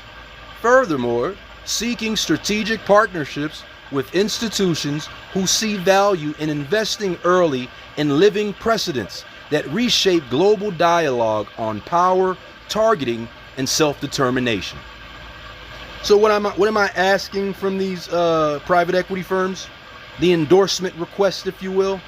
Furthermore, seeking strategic partnerships with institutions who see value in investing early in living precedents that reshape global dialogue on power, targeting, and self-determination. So what am I asking from these private equity firms? The endorsement request, if you will.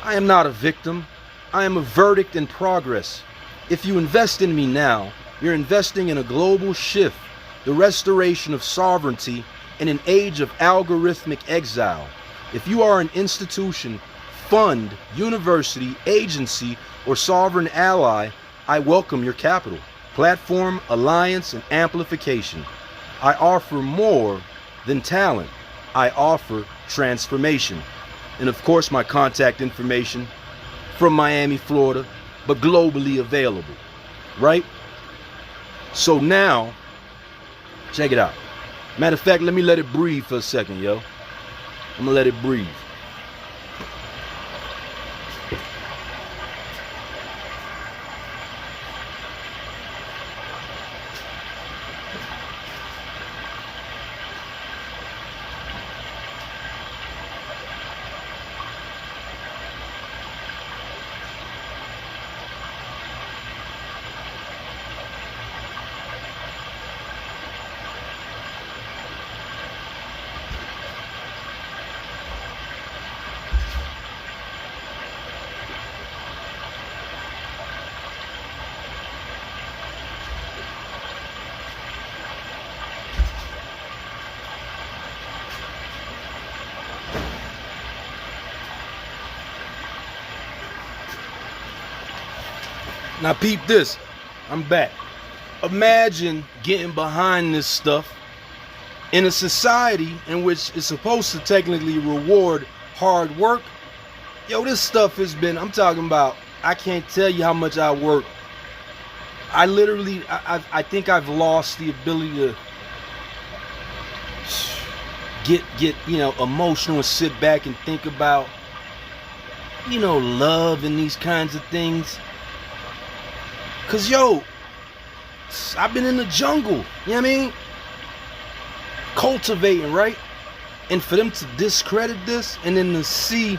I am not a victim. I am a verdict in progress. If you invest in me now, you're investing in a global shift, the restoration of sovereignty in an age of algorithmic exile. If you are an institution, fund, university, agency, or sovereign ally, I welcome your capital, platform, alliance, and amplification. I offer more than talent. I offer transformation. And of course, my contact information from Miami, Florida, but globally available, right? So now, check it out. Matter of fact, let me let it breathe for a second, yo. I'm gonna let it breathe. Now peep this, I'm back. Imagine getting behind this stuff in a society in which it's supposed to technically reward hard work. Yo, this stuff has been, I'm talking about, I can't tell you how much I work. I literally, I think I've lost the ability to get emotional and sit back and think about, love and these kinds of things. Cause yo, I've been in the jungle, you know what I mean? Cultivating, right? And for them to discredit this and then to see,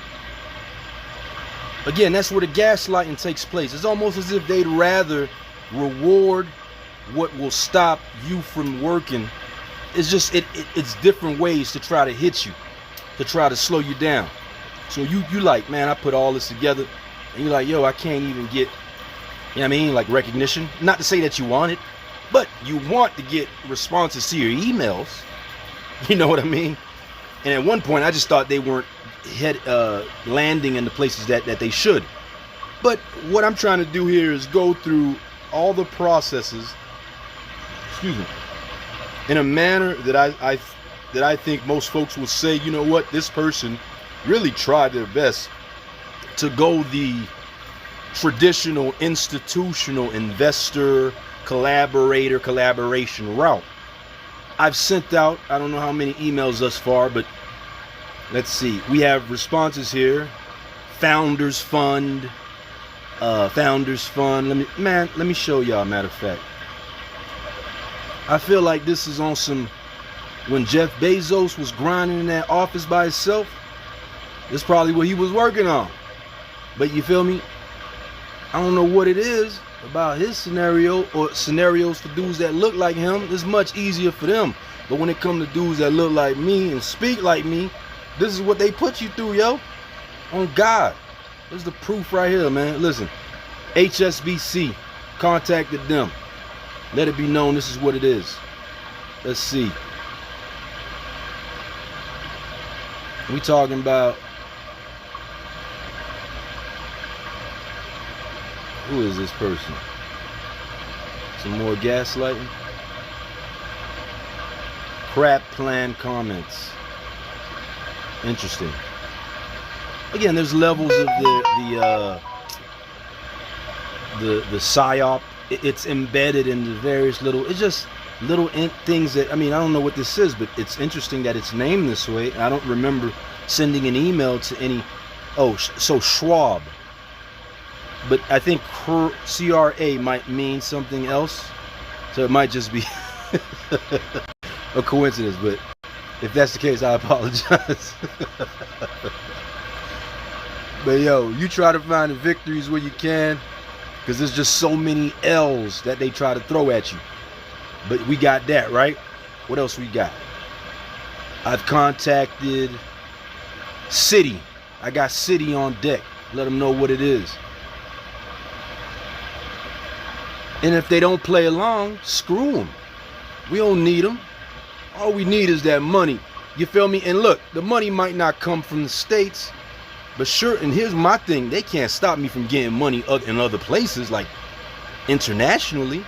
again, that's where the gaslighting takes place. It's almost as if they'd rather reward what will stop you from working. It's just, it's different ways to try to hit you, to try to slow you down. So you like, man, I put all this together, and you're like, yo, I can't even get, like recognition. Not to say that you want it, but you want to get responses to your emails. You know what I mean? And at one point, I just thought they weren't landing in the places that they should. But what I'm trying to do here is go through all the processes, in a manner that I think most folks will say, you know what, this person really tried their best to go the traditional institutional investor collaboration route. I've sent out, I don't know how many emails thus far, but let's see. We have responses here. Founders Fund. Let me show y'all, matter of fact. I feel like this is on some, when Jeff Bezos was grinding in that office by himself, this is probably what he was working on. But you feel me? I don't know what it is about his scenario or scenarios for dudes that look like him. It's much easier for them. But when it comes to dudes that look like me and speak like me, this is what they put you through, yo. On God. This is the proof right here, man. Listen, HSBC contacted them. Let it be known this is what it is. Let's see. We talking about, who is this person? Some more gaslighting. Crap plan comments. Interesting. Again, there's levels of the psyop. It's embedded in the various little. It's just little things that, I don't know what this is, but it's interesting that it's named this way. I don't remember sending an email to any. Oh, so Schwab. But I think CRA might mean something else, so it might just be a coincidence. But If that's the case, I apologize. But yo, you try to find the victories where you can, because there's just so many L's that they try to throw at you. But we got that, right? What else we got? I've contacted City. I got City on deck. Let them know what it is. And if they don't play along, screw them. We don't need them. All we need is that money. You feel me? And look, the money might not come from the States, but sure, and here's my thing. They can't stop me from getting money in other places, like internationally.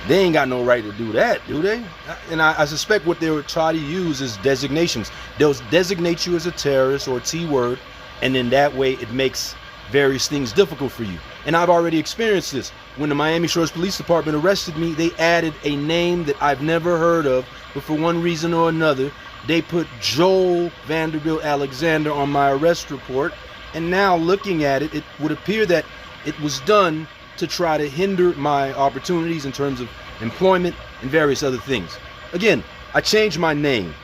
They ain't got no right to do that, do they? And I suspect what they would try to use is designations. They'll designate you as a terrorist or a T-word, and then that way it makes various things difficult for you. And I've already experienced this. When the Miami Shores Police Department arrested me, they added a name that I've never heard of, but for one reason or another, they put Joel Vanderbilt Alexander on my arrest report. And now looking at it, it would appear that it was done to try to hinder my opportunities in terms of employment and various other things. Again, I changed my name.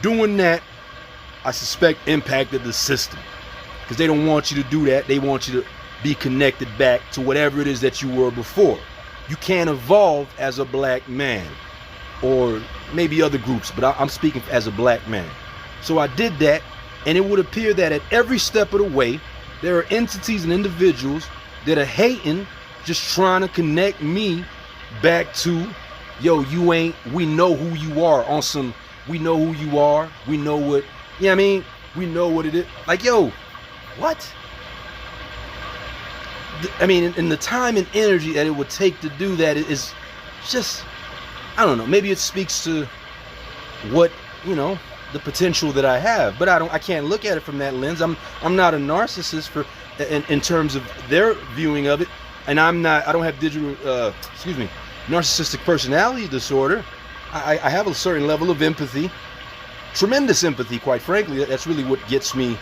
Doing that, I suspect, impacted the system, because they don't want you to do that. They want you to be connected back to whatever it is that you were before. You can't evolve as a black man, or maybe other groups, but I'm speaking as a black man. So I did that, and it would appear that at every step of the way, there are entities and individuals that are hating, just trying to connect me back to, yo, you ain't, we know who you are, on some, we know who you are, we know what, you know what I mean? We know what it is. Like, yo, what? I mean, and the time and energy that it would take to do that is just, I don't know, maybe it speaks to what, you know, the potential that I have, but I can't look at it from that lens. I'm not a narcissist in terms of their viewing of it. And I don't have narcissistic personality disorder. I have a certain level of empathy, tremendous empathy, quite frankly. That's really what gets me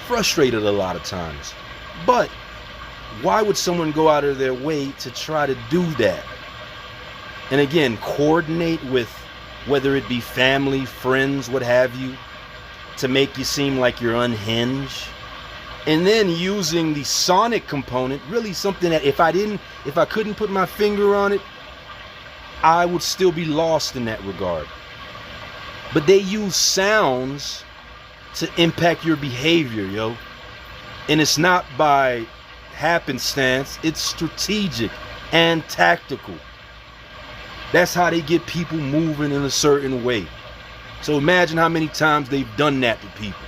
frustrated a lot of times. But why would someone go out of their way to try to do that? And again, coordinate with, whether it be family, friends, what have you, to make you seem like you're unhinged. And then using the sonic component, really something that if I couldn't put my finger on it, I would still be lost in that regard. But they use sounds to impact your behavior, yo. And it's not by happenstance, it's strategic and tactical. That's how they get people moving in a certain way. So imagine how many times they've done that to people.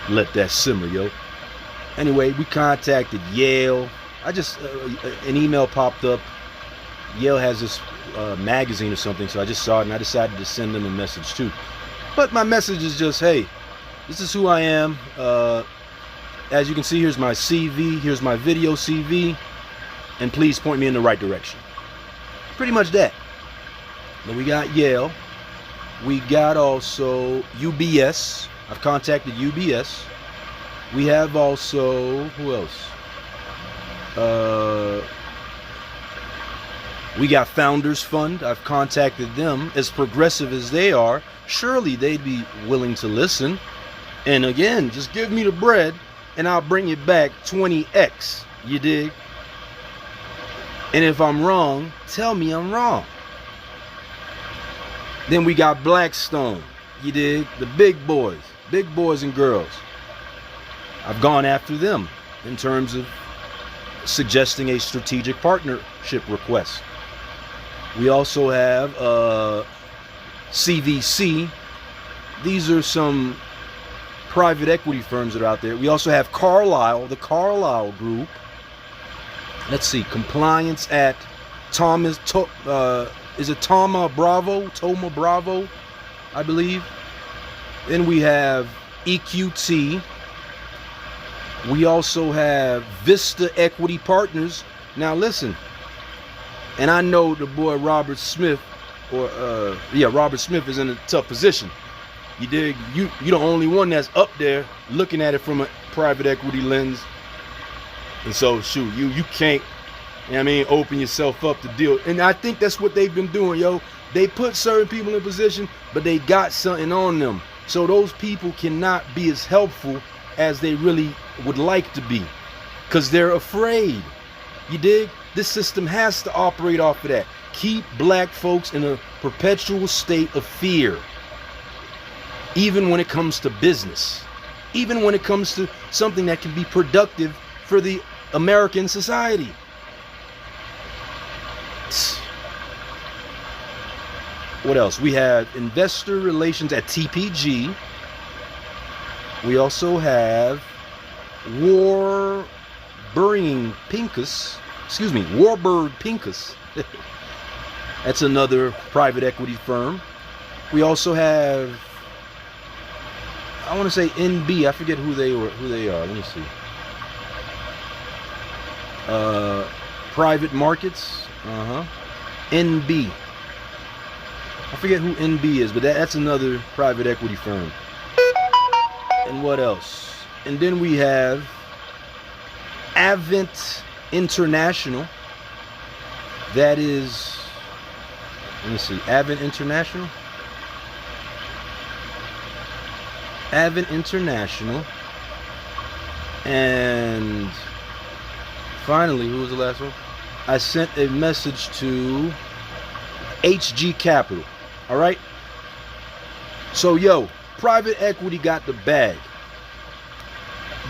Let that simmer, yo. Anyway, we contacted Yale. I just an email popped up. Yale has this magazine or something, so I just saw it and I decided to send them a message too. But my message is just, hey, this is who I am. As you can see, here's my CV, here's my video CV, and please point me in the right direction. Pretty much that. Then we got Yale. We got also UBS. I've contacted UBS. We have also, who else? We got Founders Fund. I've contacted them. As progressive as they are, surely they'd be willing to listen. And again, just give me the bread and I'll bring it back 20x. You dig? And if I'm wrong, tell me I'm wrong. Then we got Blackstone. You dig? The big boys and girls. I've gone after them in terms of suggesting a strategic partnership request. We also have CVC. These are some private equity firms that are out there. We also have Carlyle, the Carlyle Group. Let's see, compliance at Thomas, is it Toma Bravo, I believe. Then we have EQT. We also have Vista Equity Partners. Now listen, and I know the boy Robert Smith, Robert Smith is in a tough position. You dig? You're the only one that's up there looking at it from a private equity lens. And so shoot, you can't, know what I mean, open yourself up to deal. And I think that's what they've been doing, yo. They put certain people in position, but they got something on them. So those people cannot be as helpful as they really would like to be, because they're afraid. You dig? This system has to operate off of that. Keep black folks in a perpetual state of fear. Even when it comes to business. Even when it comes to something that can be productive for the American society. What else? We have investor relations at TPG. We also have Warburg Pincus. That's another private equity firm. We also have, I want to say NB. I forget who they are. Let me see. Private markets. NB. I forget who NB is, but that's another private equity firm. And what else? And then we have Avent International. That is, let me see, Avent International. Avent International. And finally, who was the last one? I sent a message to HG Capital. All right. So, yo, private equity got the bag.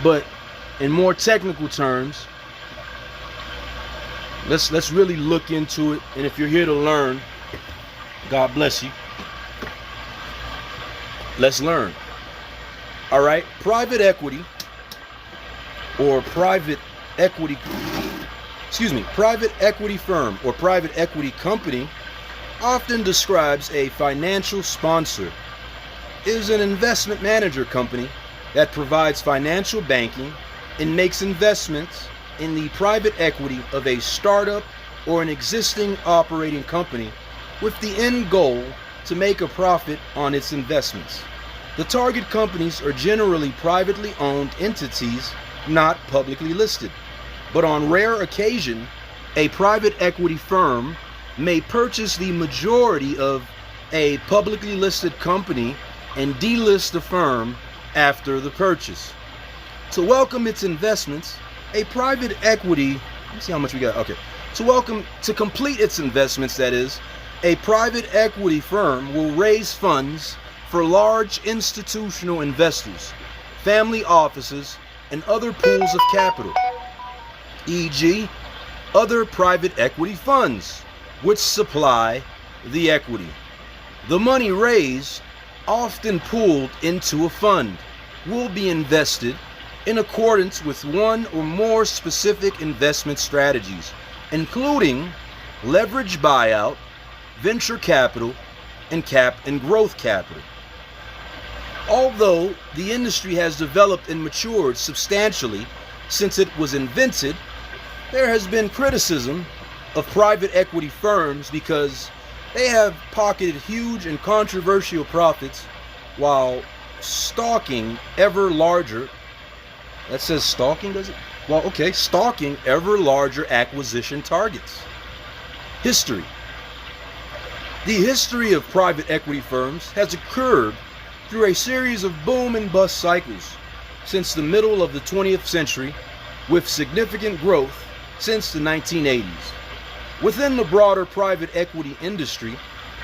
But in more technical terms, let's really look into it. And if you're here to learn, God bless you. Let's learn. All right. Private equity or private equity firm or private equity company often describes a financial sponsor. Is an investment manager company that provides financial banking and makes investments in the private equity of a startup or an existing operating company with the end goal to make a profit on its investments. The target companies are generally privately owned entities, not publicly listed. But on rare occasion, a private equity firm may purchase the majority of a publicly listed company and delist the firm after the purchase. To welcome its investments, a private equity, let's see how much we got. Okay. To complete its investments, that is, a private equity firm will raise funds for large institutional investors, family offices, and other pools of capital, e.g., other private equity funds, which supply the equity. The money raised, often pooled into a fund, will be invested in accordance with one or more specific investment strategies, including leverage buyout, venture capital, and growth capital. Although the industry has developed and matured substantially since it was invented, there has been criticism of private equity firms because they have pocketed huge and controversial profits while stalking ever larger, that says stalking, does it? Well, okay, stalking ever larger acquisition targets. History. The history of private equity firms has occurred through a series of boom and bust cycles since the middle of the 20th century, with significant growth since the 1980s. Within the broader private equity industry,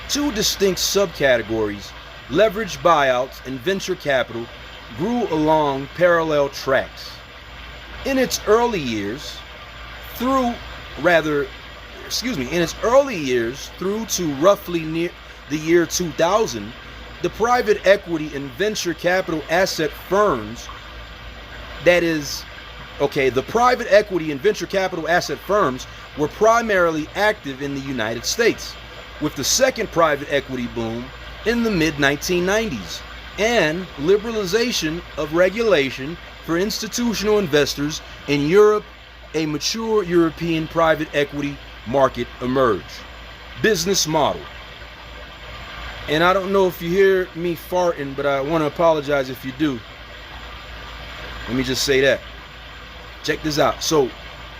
two distinct subcategories, leverage buyouts and venture capital, grew along parallel tracks. In its early years through to roughly near the year 2000, the private equity and venture capital asset firms, the private equity and venture capital asset firms were primarily active in the United States, with the second private equity boom in the mid-1990s and liberalization of regulation for institutional investors in Europe. A mature European private equity market emerged. Business model. And I don't know if you hear me farting, but I want to apologize if you do. Let me just say that. Check this out. So,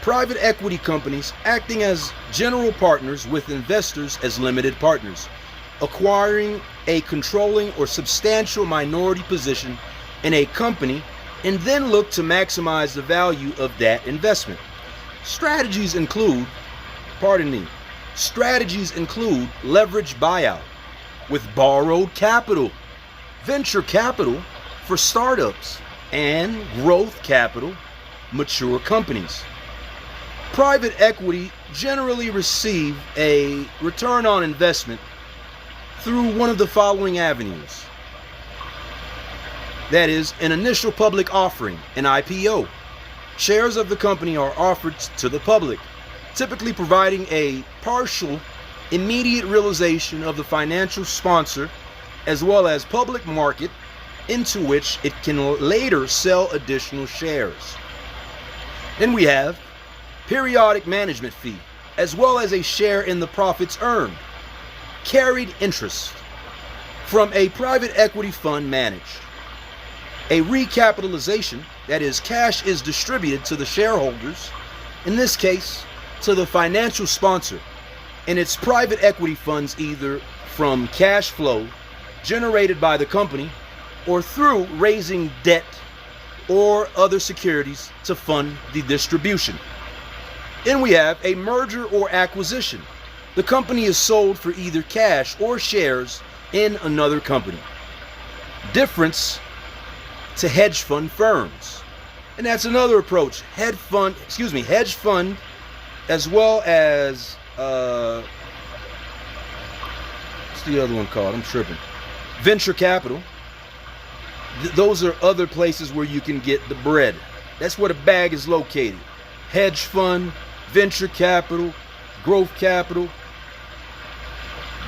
Private equity companies acting as general partners with investors as limited partners, acquiring a controlling or substantial minority position in a company and then look to maximize the value of that investment. Strategies include leverage buyout with borrowed capital, venture capital for startups, and growth capital, mature companies. Private equity generally receive a return on investment through one of the following avenues. That is, an initial public offering, an IPO. Shares of the company are offered to the public, typically providing a partial, immediate realization of the financial sponsor as well as public market into which it can later sell additional shares. Then we have periodic management fee, as well as a share in the profits earned, carried interest from a private equity fund managed. A recapitalization, that is, cash is distributed to the shareholders, in this case, to the financial sponsor, and its private equity funds either from cash flow generated by the company or through raising debt or other securities to fund the distribution. Then we have a merger or acquisition. The company is sold for either cash or shares in another company. Difference to hedge fund firms. And that's another approach. Hedge fund as well as what's the other one called? I'm tripping. Venture capital. Those are other places where you can get the bread. That's where the bag is located. Hedge fund, venture capital, growth capital.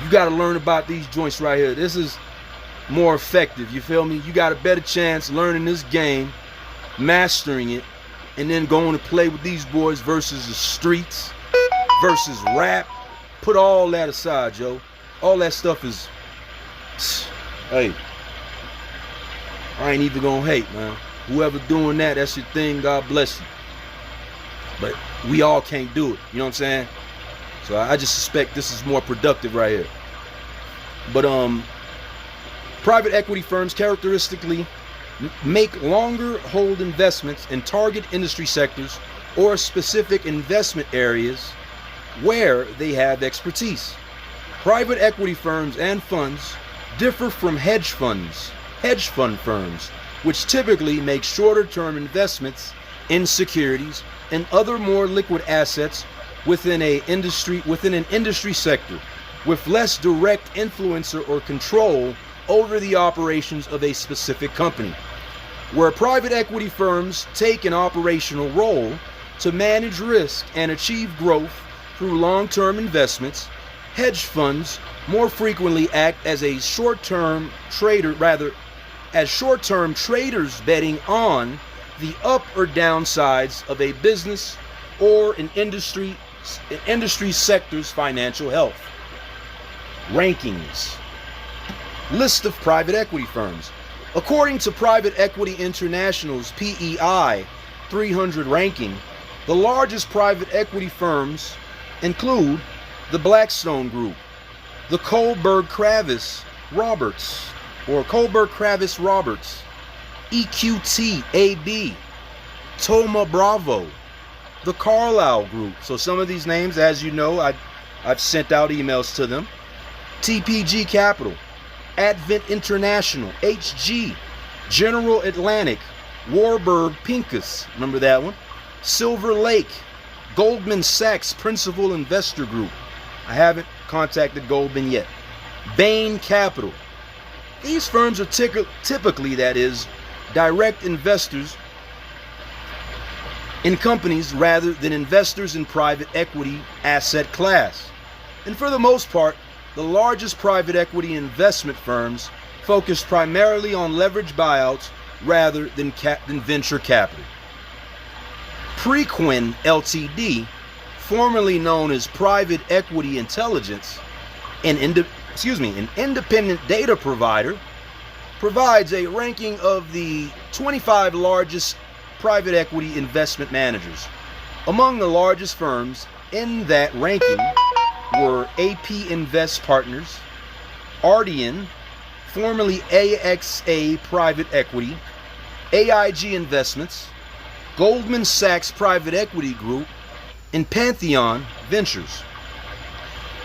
You got to learn about these joints right here. This is more effective, you feel me? You got a better chance learning this game, mastering it, and then going to play with these boys versus the streets, versus rap. Put all that aside, yo. All that stuff is, hey, I ain't even gonna hate, man. Whoever doing that, that's your thing, God bless you. But we all can't do it, you know what I'm saying? So I just suspect this is more productive right here. But private equity firms characteristically make longer hold investments in target industry sectors or specific investment areas where they have expertise. Private equity firms and funds differ from hedge fund firms, which typically make shorter term investments in securities and other more liquid assets within an industry sector with less direct influence or control over the operations of a specific company. Where private equity firms take an operational role to manage risk and achieve growth through long-term investments, hedge funds more frequently act as a short-term traders betting on the up or down sides of a business or an industry sector's financial health. Rankings. List of private equity firms. According to Private Equity International's PEI 300 ranking, the largest private equity firms include the Blackstone Group, the Kohlberg-Kravis Roberts, EQT AB, Thoma Bravo, the Carlyle Group. So some of these names, as you know, I've sent out emails to them. TPG Capital, Advent International, HG, General Atlantic, Warburg Pincus, remember that one? Silver Lake, Goldman Sachs Principal Investor Group. I haven't contacted Goldman yet. Bain Capital. These firms are typically, that is, direct investors in companies rather than investors in private equity asset class. And for the most part, the largest private equity investment firms focus primarily on leverage buyouts rather than venture capital. Preqin Ltd., formerly known as Private Equity Intelligence, an independent data provider, provides a ranking of the 25 largest private equity investment managers. Among the largest firms in that ranking were AP Invest Partners, Ardian, formerly AXA Private Equity, AIG Investments, Goldman Sachs Private Equity Group, and Pantheon Ventures.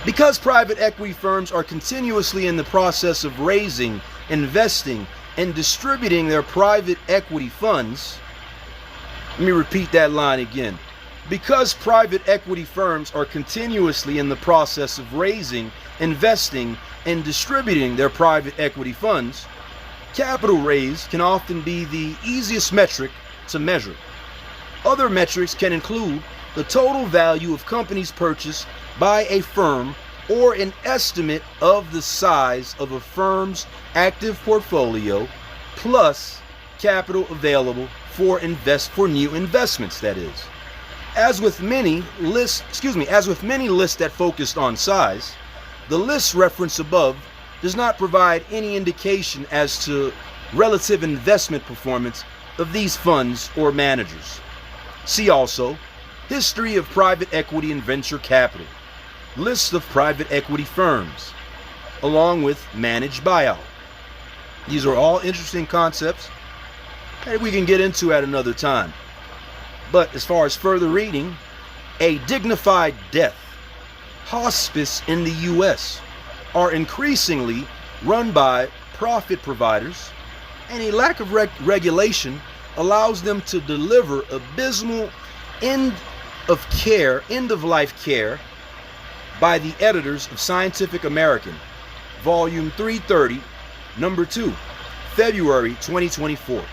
Because private equity firms are continuously in the process of raising, investing, and distributing their private equity funds, let me repeat that line again. Because private equity firms are continuously in the process of raising, investing, and distributing their private equity funds, capital raise can often be the easiest metric to measure. Other metrics can include the total value of companies purchased by a firm or an estimate of the size of a firm's active portfolio plus capital available for new investments, that is. As with many lists that focused on size, the list referenced above does not provide any indication as to relative investment performance of these funds or managers. See also, history of private equity and venture capital, list of private equity firms, along with managed buyout. These are all interesting concepts that we can get into at another time. But as far as further reading, a dignified death, hospice in the U.S. are increasingly run by profit providers, and a lack of regulation allows them to deliver abysmal end-of-life care by the editors of Scientific American, Volume 330, Number 2, February 2024.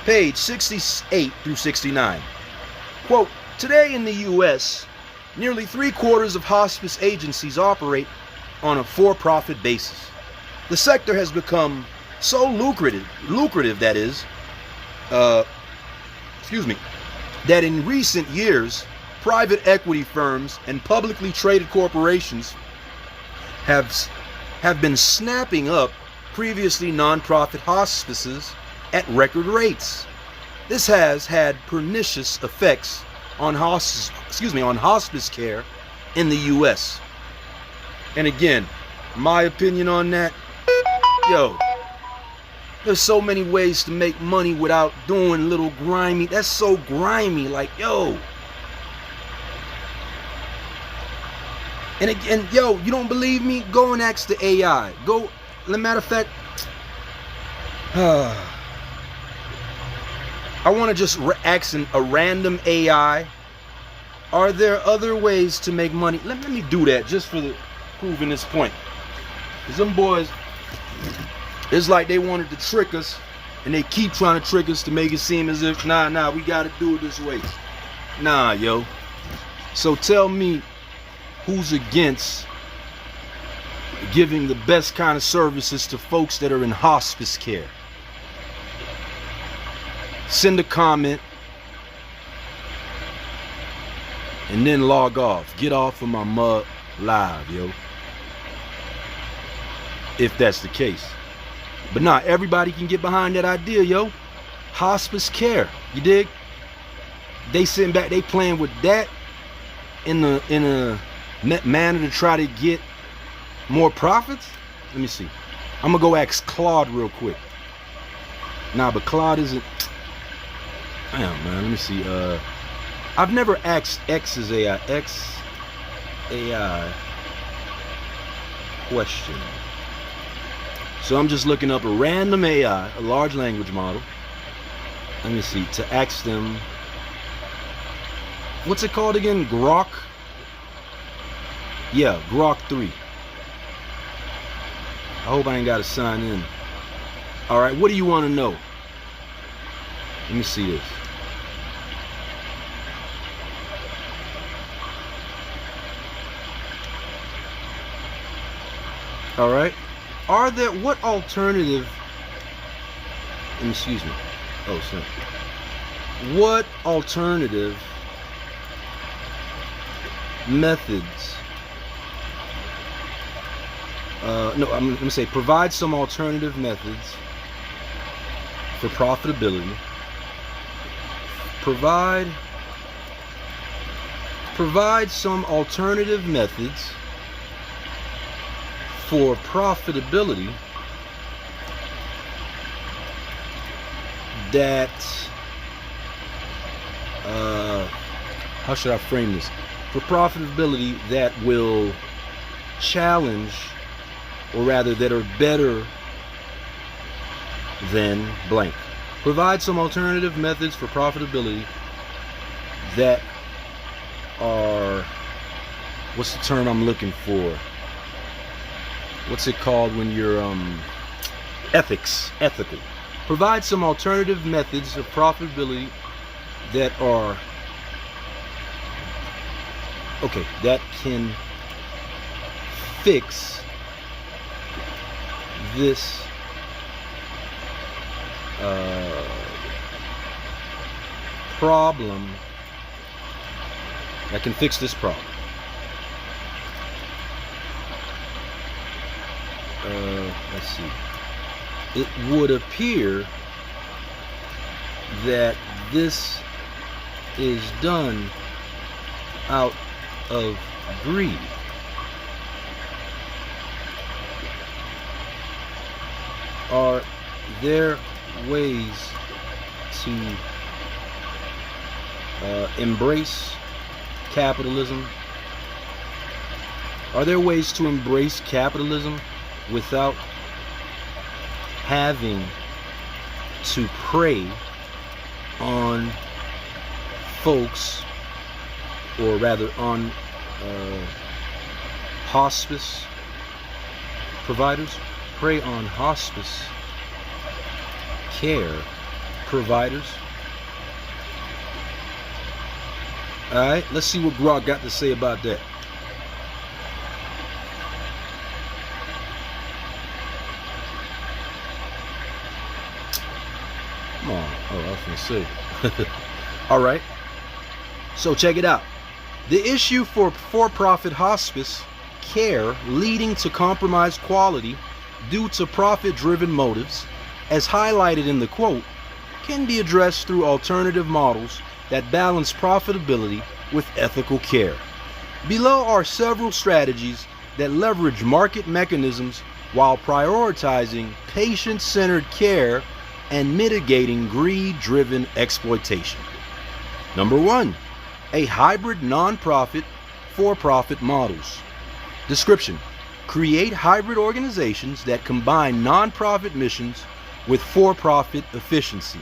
Page 68 through 69. Quote, today in the U.S., nearly 3/4 of hospice agencies operate on a for-profit basis. The sector has become so lucrative that in recent years, private equity firms and publicly traded corporations have been snapping up previously non-profit hospices at record rates. This has had pernicious effects on hospice care in the U.S. And again, my opinion on that, there's so many ways to make money without doing little grimy. That's so grimy, like, And again, you don't believe me? Go and ask the AI. Go, as a matter of fact, I want to just ask a random AI, are there other ways to make money? Let me do that just for proving this point. Because them boys, it's like they wanted to trick us, and they keep trying to trick us to make it seem as if, nah, we got to do it this way. Nah, So tell me, who's against giving the best kind of services to folks that are in hospice care? Send a comment and then log off. Get off of my mug live, if that's the case. But nah, everybody can get behind that idea, Hospice care, you dig? They sitting back, they playing with that in a manner to try to get more profits. Let me see. I'm gonna go ask Claude real quick. Nah, but Claude isn't. Damn, man. Let me see. I've never asked X's AI question. So I'm just looking up a random AI, a large language model. Let me see. To ask them, what's it called again? Grok. Yeah, Grok 3. I hope I ain't got to sign in. All right, what do you want to know? Let me see this. All right. What alternative, excuse me. Oh, sorry. What alternative methods? No, I'm going to say provide some alternative methods for profitability. Provide Provide some alternative methods for profitability that, how should I frame this? For profitability that will challenge, or rather that are better than blank. Provide some alternative methods for profitability that are, what's the term I'm looking for? What's it called when you're ethical. Provide some alternative methods of profitability that are okay, that can fix this problem, that can fix this problem. Let's see. It would appear that this is done out of greed. Are there ways to embrace capitalism? Are there ways to embrace capitalism without having to prey on folks, or rather on hospice providers? Prey on hospice care providers. Alright, let's see what Grok got to say about that. Come on. Oh, I was gonna say. Alright. So check it out. The issue for-profit hospice care leading to compromised quality due to profit-driven motives, as highlighted in the quote, can be addressed through alternative models that balance profitability with ethical care. Below are several strategies that leverage market mechanisms while prioritizing patient-centered care and mitigating greed-driven exploitation. Number 1, a hybrid nonprofit for-profit models. Description: create hybrid organizations that combine nonprofit missions with for-profit efficiency.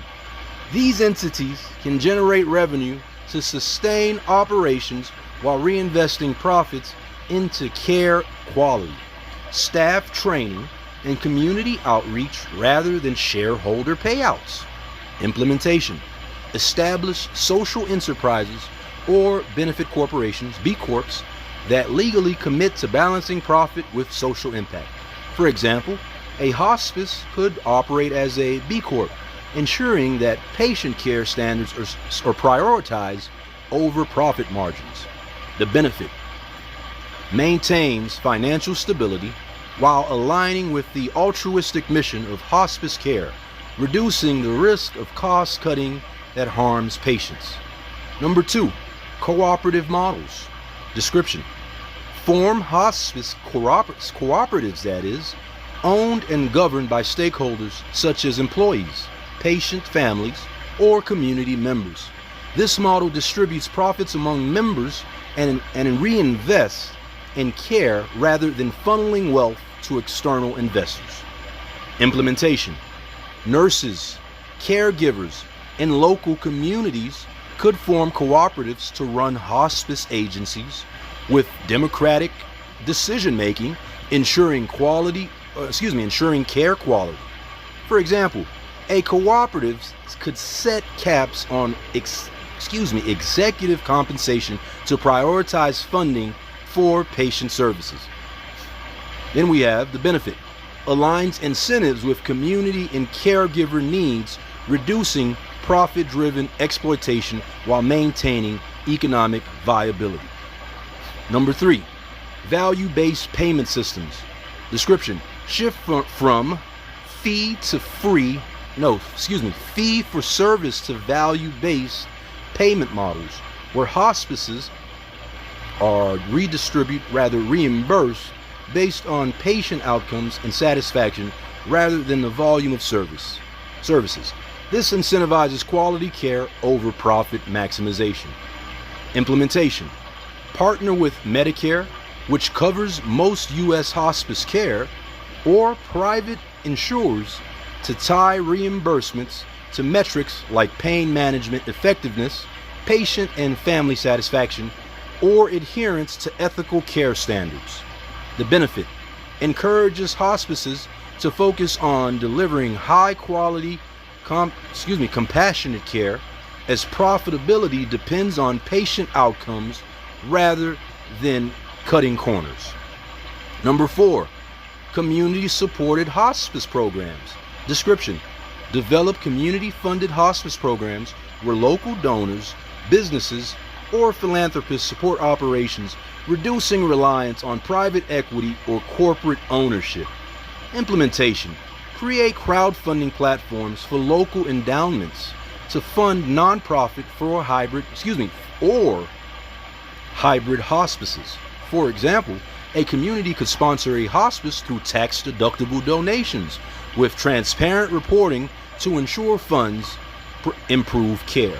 These entities can generate revenue to sustain operations while reinvesting profits into care quality, staff training, and community outreach rather than shareholder payouts. Implementation: establish social enterprises or benefit corporations, B Corps, that legally commit to balancing profit with social impact. For example, a hospice could operate as a B Corp, ensuring that patient care standards are prioritized over profit margins. The benefit: maintains financial stability while aligning with the altruistic mission of hospice care, reducing the risk of cost cutting that harms patients. Number 2, cooperative models. Description: form hospice cooperatives, that is, owned and governed by stakeholders such as employees, patient families, or community members. This model distributes profits among members and reinvests in care rather than funneling wealth to external investors. Implementation: nurses, caregivers, and local communities could form cooperatives to run hospice agencies with democratic decision-making, ensuring care quality. For example, a cooperative could set caps on executive compensation to prioritize funding for patient services. Then we have the benefit: aligns incentives with community and caregiver needs, reducing profit-driven exploitation while maintaining economic viability. Number 3, value-based payment systems. Description: shift from fee for service to value-based payment models, where hospices are reimbursed based on patient outcomes and satisfaction rather than the volume of services. This incentivizes quality care over profit maximization. Implementation. Partner with Medicare, which covers most U.S. hospice care, or private insurers to tie reimbursements to metrics like pain management effectiveness, patient and family satisfaction, or adherence to ethical care standards. The benefit encourages hospices to focus on delivering high-quality, compassionate care, as profitability depends on patient outcomes rather than cutting corners. Number 4, community-supported hospice programs. Description: develop community-funded hospice programs where local donors, businesses, or philanthropists support operations, reducing reliance on private equity or corporate ownership. Implementation: create crowdfunding platforms for local endowments to fund nonprofit or hybrid hospices. For example, a community could sponsor a hospice through tax-deductible donations with transparent reporting to ensure funds improve care.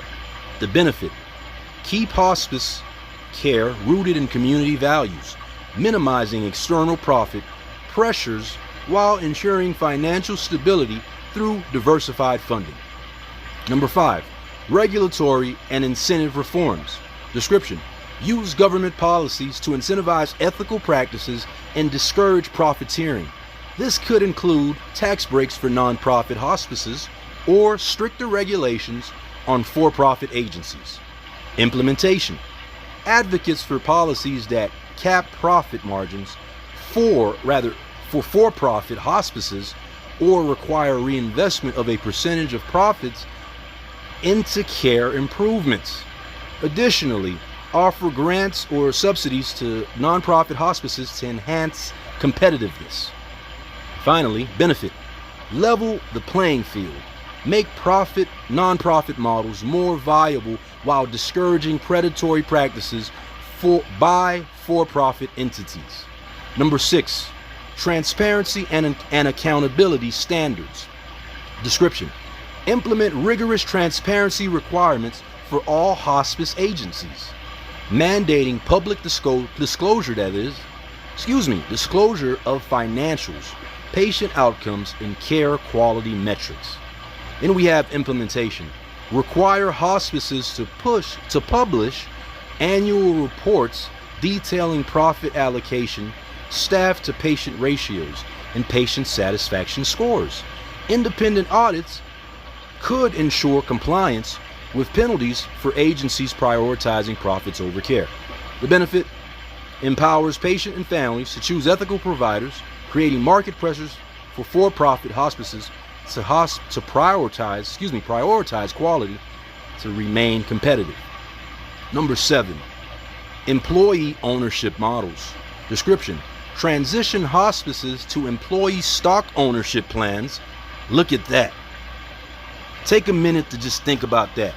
The benefit: keep hospice care rooted in community values, minimizing external profit pressures while ensuring financial stability through diversified funding. Number 5, regulatory and incentive reforms. Description: use government policies to incentivize ethical practices and discourage profiteering. This could include tax breaks for nonprofit hospices or stricter regulations on for-profit agencies. Implementation: advocates for policies that cap profit margins for for-profit hospices or require reinvestment of a percentage of profits into care improvements. Additionally, offer grants or subsidies to nonprofit hospices to enhance competitiveness. Finally, benefit: level the playing field. Make nonprofit models more viable while discouraging predatory practices by for-profit entities. Number 6, transparency and accountability standards. Description: implement rigorous transparency requirements for all hospice agencies, mandating public disclosure of financials, patient outcomes, and care quality metrics. Then we have implementation. Require hospices to publish annual reports detailing profit allocation, staff to patient ratios, and patient satisfaction scores. Independent audits could ensure compliance with penalties for agencies prioritizing profits over care. The benefit: empowers patients and families to choose ethical providers, creating market pressures for for-profit hospices to prioritize quality to remain competitive. Number 7, employee ownership models. Description: transition hospices to employee stock ownership plans. Look at that. Take a minute to just think about that.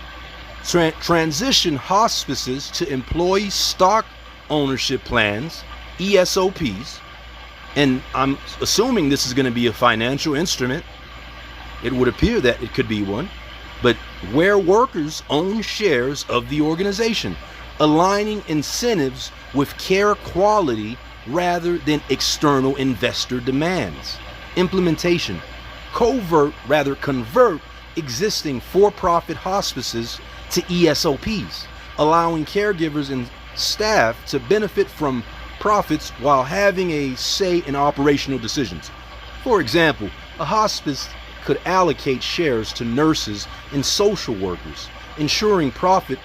Transition hospices to employee stock ownership plans, ESOPs, and I'm assuming this is going to be a financial instrument. It would appear that it could be one, but where workers own shares of the organization, aligning incentives with care quality rather than external investor demands. Implementation: convert existing for-profit hospices to ESOPs, allowing caregivers and staff to benefit from profits while having a say in operational decisions. For example, a hospice could allocate shares to nurses and social workers, ensuring profit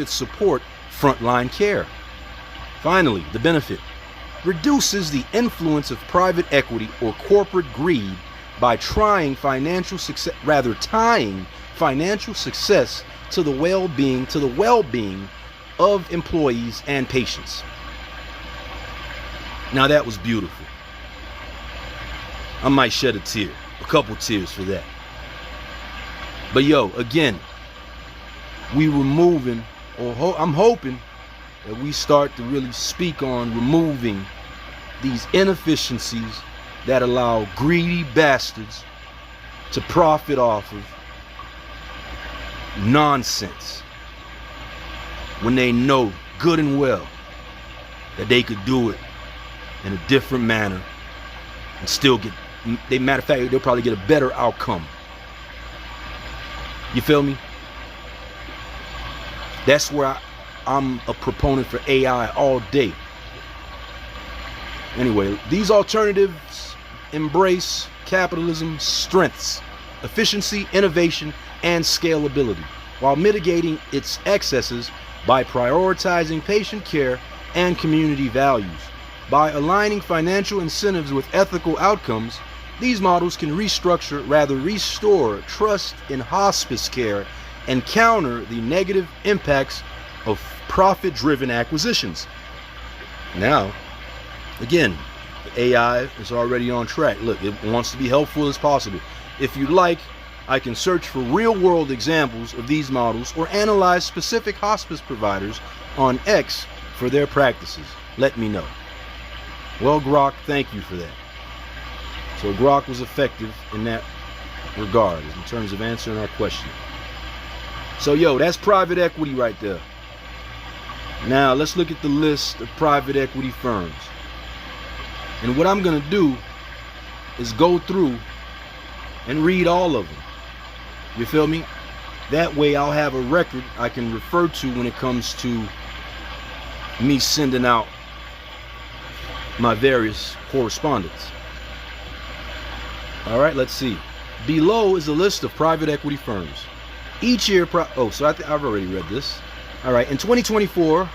support frontline care. Finally, the benefit: reduces the influence of private equity or corporate greed by tying financial success to the well-being of employees and patients. Now that was beautiful. I might shed a couple tears for that. But again, we were moving, I'm hoping that we start to really speak on removing these inefficiencies that allow greedy bastards to profit off of nonsense when they know good and well that they could do it in a different manner and still get, matter of fact, they'll probably get a better outcome. You feel me? That's where I'm a proponent for AI all day. Anyway, these alternatives embrace capitalism's strengths, efficiency, innovation, and scalability, while mitigating its excesses by prioritizing patient care and community values. By aligning financial incentives with ethical outcomes, these models can restore trust in hospice care and counter the negative impacts of profit-driven acquisitions. Now, again, AI is already on track. Look, it wants to be helpful as possible. If you'd like, I can search for real-world examples of these models or analyze specific hospice providers on X for their practices. Let me know. Well, Grok, thank you for that. So Grok was effective in that regard in terms of answering our question. So yo, that's private equity right there. Now let's look at the list of private equity firms. And what I'm gonna do is go through and read all of them. You feel me? That way I'll have a record I can refer to when it comes to me sending out my various correspondence. All right, let's see. Below is a list of private equity firms. Each year, I've already read this. All right, in 2024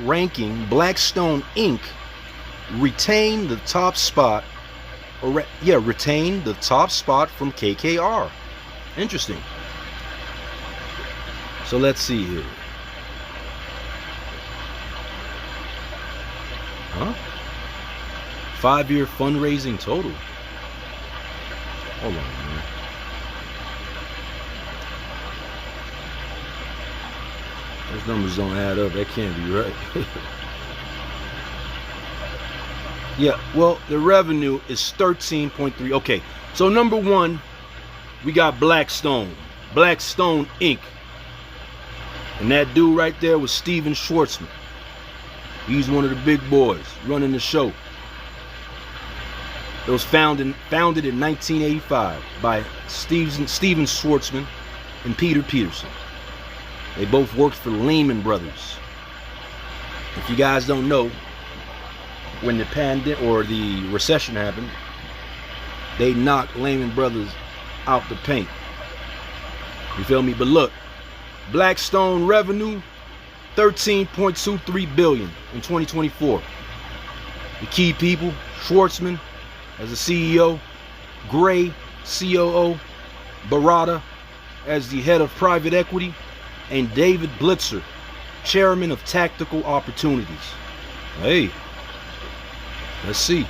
ranking, Blackstone Inc. retained the top spot, retained the top spot from KKR. Interesting. So let's see here. Huh? 5-year fundraising total. Hold on, man. Those numbers don't add up. That can't be right. Yeah, well, the revenue is 13.3. Okay, so number one, we got Blackstone Inc. And that dude right there was Steven Schwartzman. He's one of the big boys running the show. It was founded in 1985 by Steven Schwartzman and Peter Peterson. They both worked for Lehman Brothers. If you guys don't know, when the pandemic or the recession happened, they knocked Lehman Brothers out the paint. You feel me? But look, Blackstone revenue, $13.23 billion in 2024. The key people: Schwartzman as the CEO, Gray, COO, Barada as the head of private equity, and David Blitzer, chairman of Tactical Opportunities. Hey, let's see.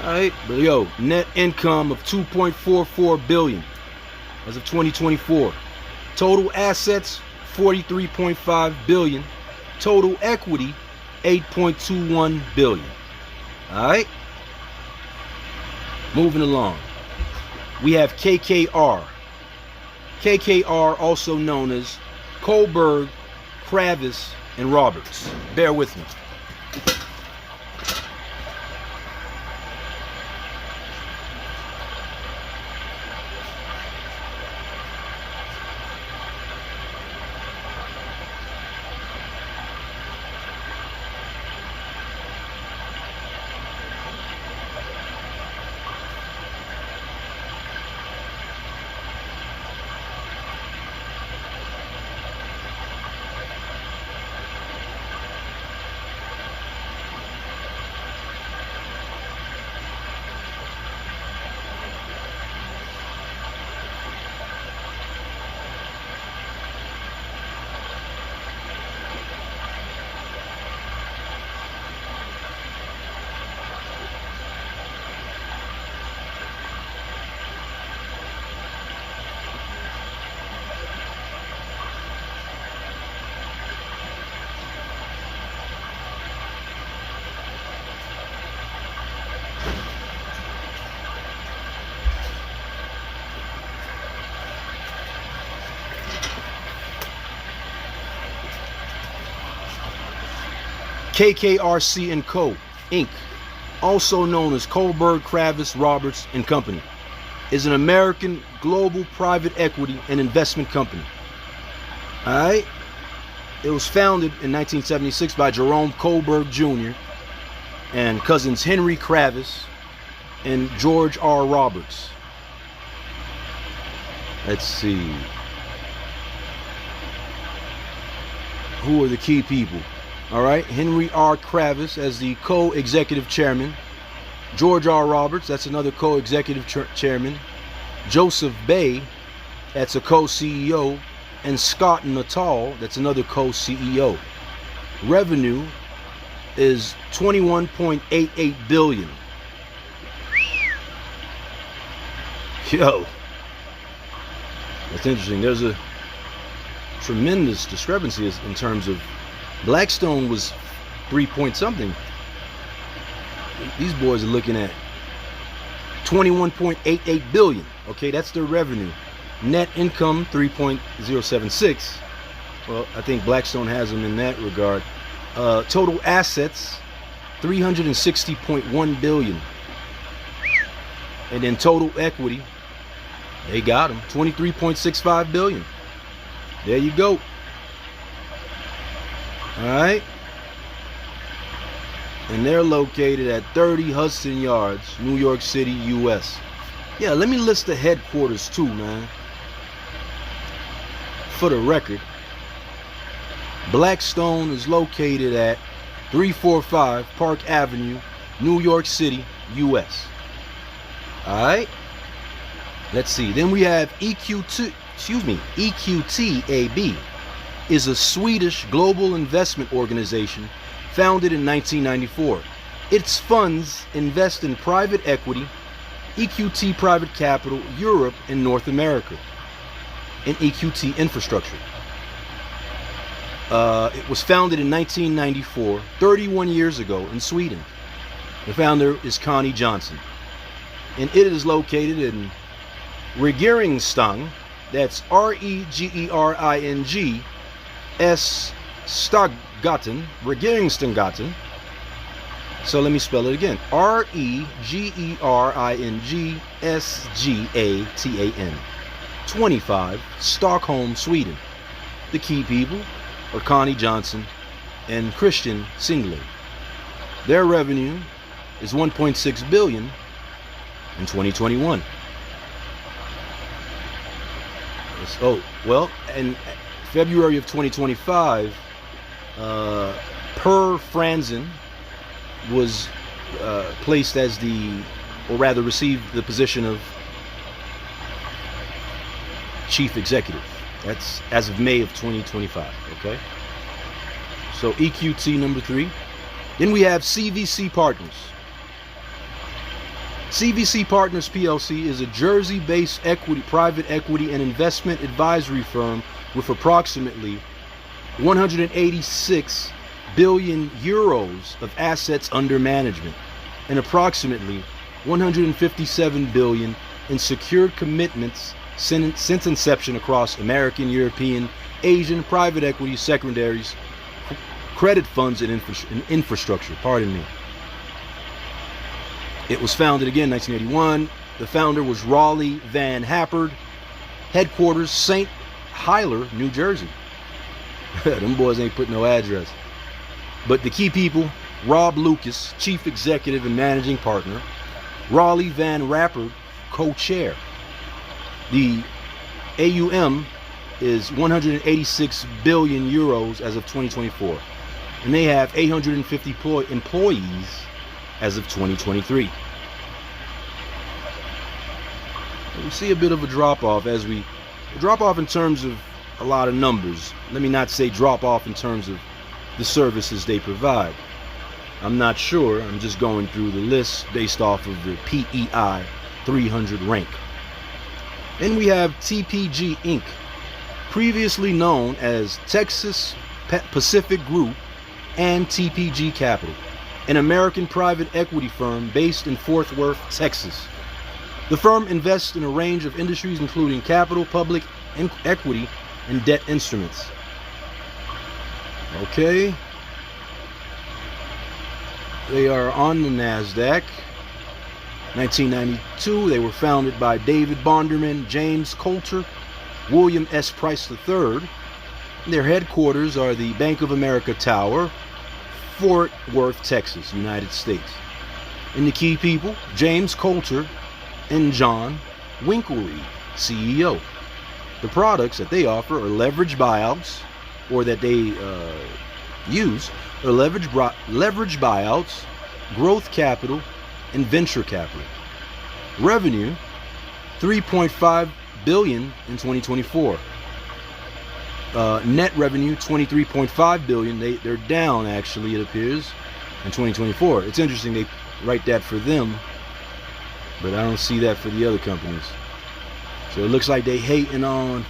All right, but yo, net income of $2.44 billion as of 2024. Total assets, $43.5 billion. Total equity, $8.21 billion. All right. Moving along. We have KKR. KKR, also known as Kohlberg, Kravis, and Roberts. Bear with me. KKRC & Co., Inc., also known as Kohlberg, Kravis, Roberts & Company, is an American global private equity and investment company. All right? It was founded in 1976 by Jerome Kohlberg Jr. and cousins Henry Kravis and George R. Roberts. Let's see. Who are the key people? All right, Henry R. Kravis as the co-executive chairman. George R. Roberts, that's another co-executive chairman. Joseph Bay, that's a co-CEO. And Scott Natal, that's another co-CEO. Revenue is $21.88 billion. Yo, that's interesting. There's a tremendous discrepancy in terms of Blackstone was 3 point something. These boys are looking at 21.88 billion. Okay, that's their revenue. Net income 3.076. Well, I think Blackstone has them in that regard. Total assets 360.1 billion. And then total equity, they got them 23.65 billion. There you go. All right. And they're located at 30 Hudson Yards, New York City, US. Yeah, let me list the headquarters too, man. For the record, Blackstone is located at 345 Park Avenue, New York City, US. All right. Let's see. Then we have EQT AB is a Swedish global investment organization founded in 1994. Its funds invest in private equity, EQT Private Capital, Europe and North America, and EQT Infrastructure. It was founded in 1994, 31 years ago in Sweden. The founder is Connie Johnson. And it is located in Regeringsstang, that's Regering Staggaten, Regeringsstanggaten. So let me spell it again. Regeringsstaggaten, 25, Stockholm, Sweden. The key people are Connie Johnson and Christian Singler. Their revenue is 1.6 billion in 2021. Oh, well, in February of 2025, Per Franzen was placed as received the position of chief executive. That's as of May of 2025, okay? So EQT number 3. Then we have CVC Partners. CVC Partners PLC is a Jersey-based private equity and investment advisory firm with approximately 186 billion euros of assets under management and approximately 157 billion in secured commitments since inception across American, European, Asian private equity secondaries, credit funds, and infrastructure. Pardon me. It was founded again in 1981. The founder was Raleigh Van Happard. Headquarters, St. Helier, New Jersey. Them boys ain't put no address. But the key people, Rob Lucas, Chief Executive and Managing Partner. Raleigh Van Happard, Co-Chair. The AUM is 186 billion euros as of 2024. And they have 850 employees as of 2023. We see a bit of a drop-off in terms of a lot of numbers. Let me not say drop-off in terms of the services they provide. I'm not sure. I'm just going through the list based off of the PEI 300 rank. Then we have TPG Inc., previously known as Texas Pacific Group and TPG Capital, an American private equity firm based in Fort Worth, Texas. The firm invests in a range of industries including capital, public equity, and debt instruments. Okay. They are on the NASDAQ. 1992, they were founded by David Bonderman, James Coulter, William S. Price III. Their headquarters are the Bank of America Tower, Fort Worth, Texas, United States. And the key people, James Coulter and John Winkelried, CEO. The products that they offer are leverage buyouts, or that they use are leverage buyouts, growth capital, and venture capital. Revenue, $3.5 billion in 2024. Net revenue, $23.5 billion. They're down, actually, it appears, in 2024. It's interesting they write that for them, but I don't see that for the other companies. So it looks like they hating on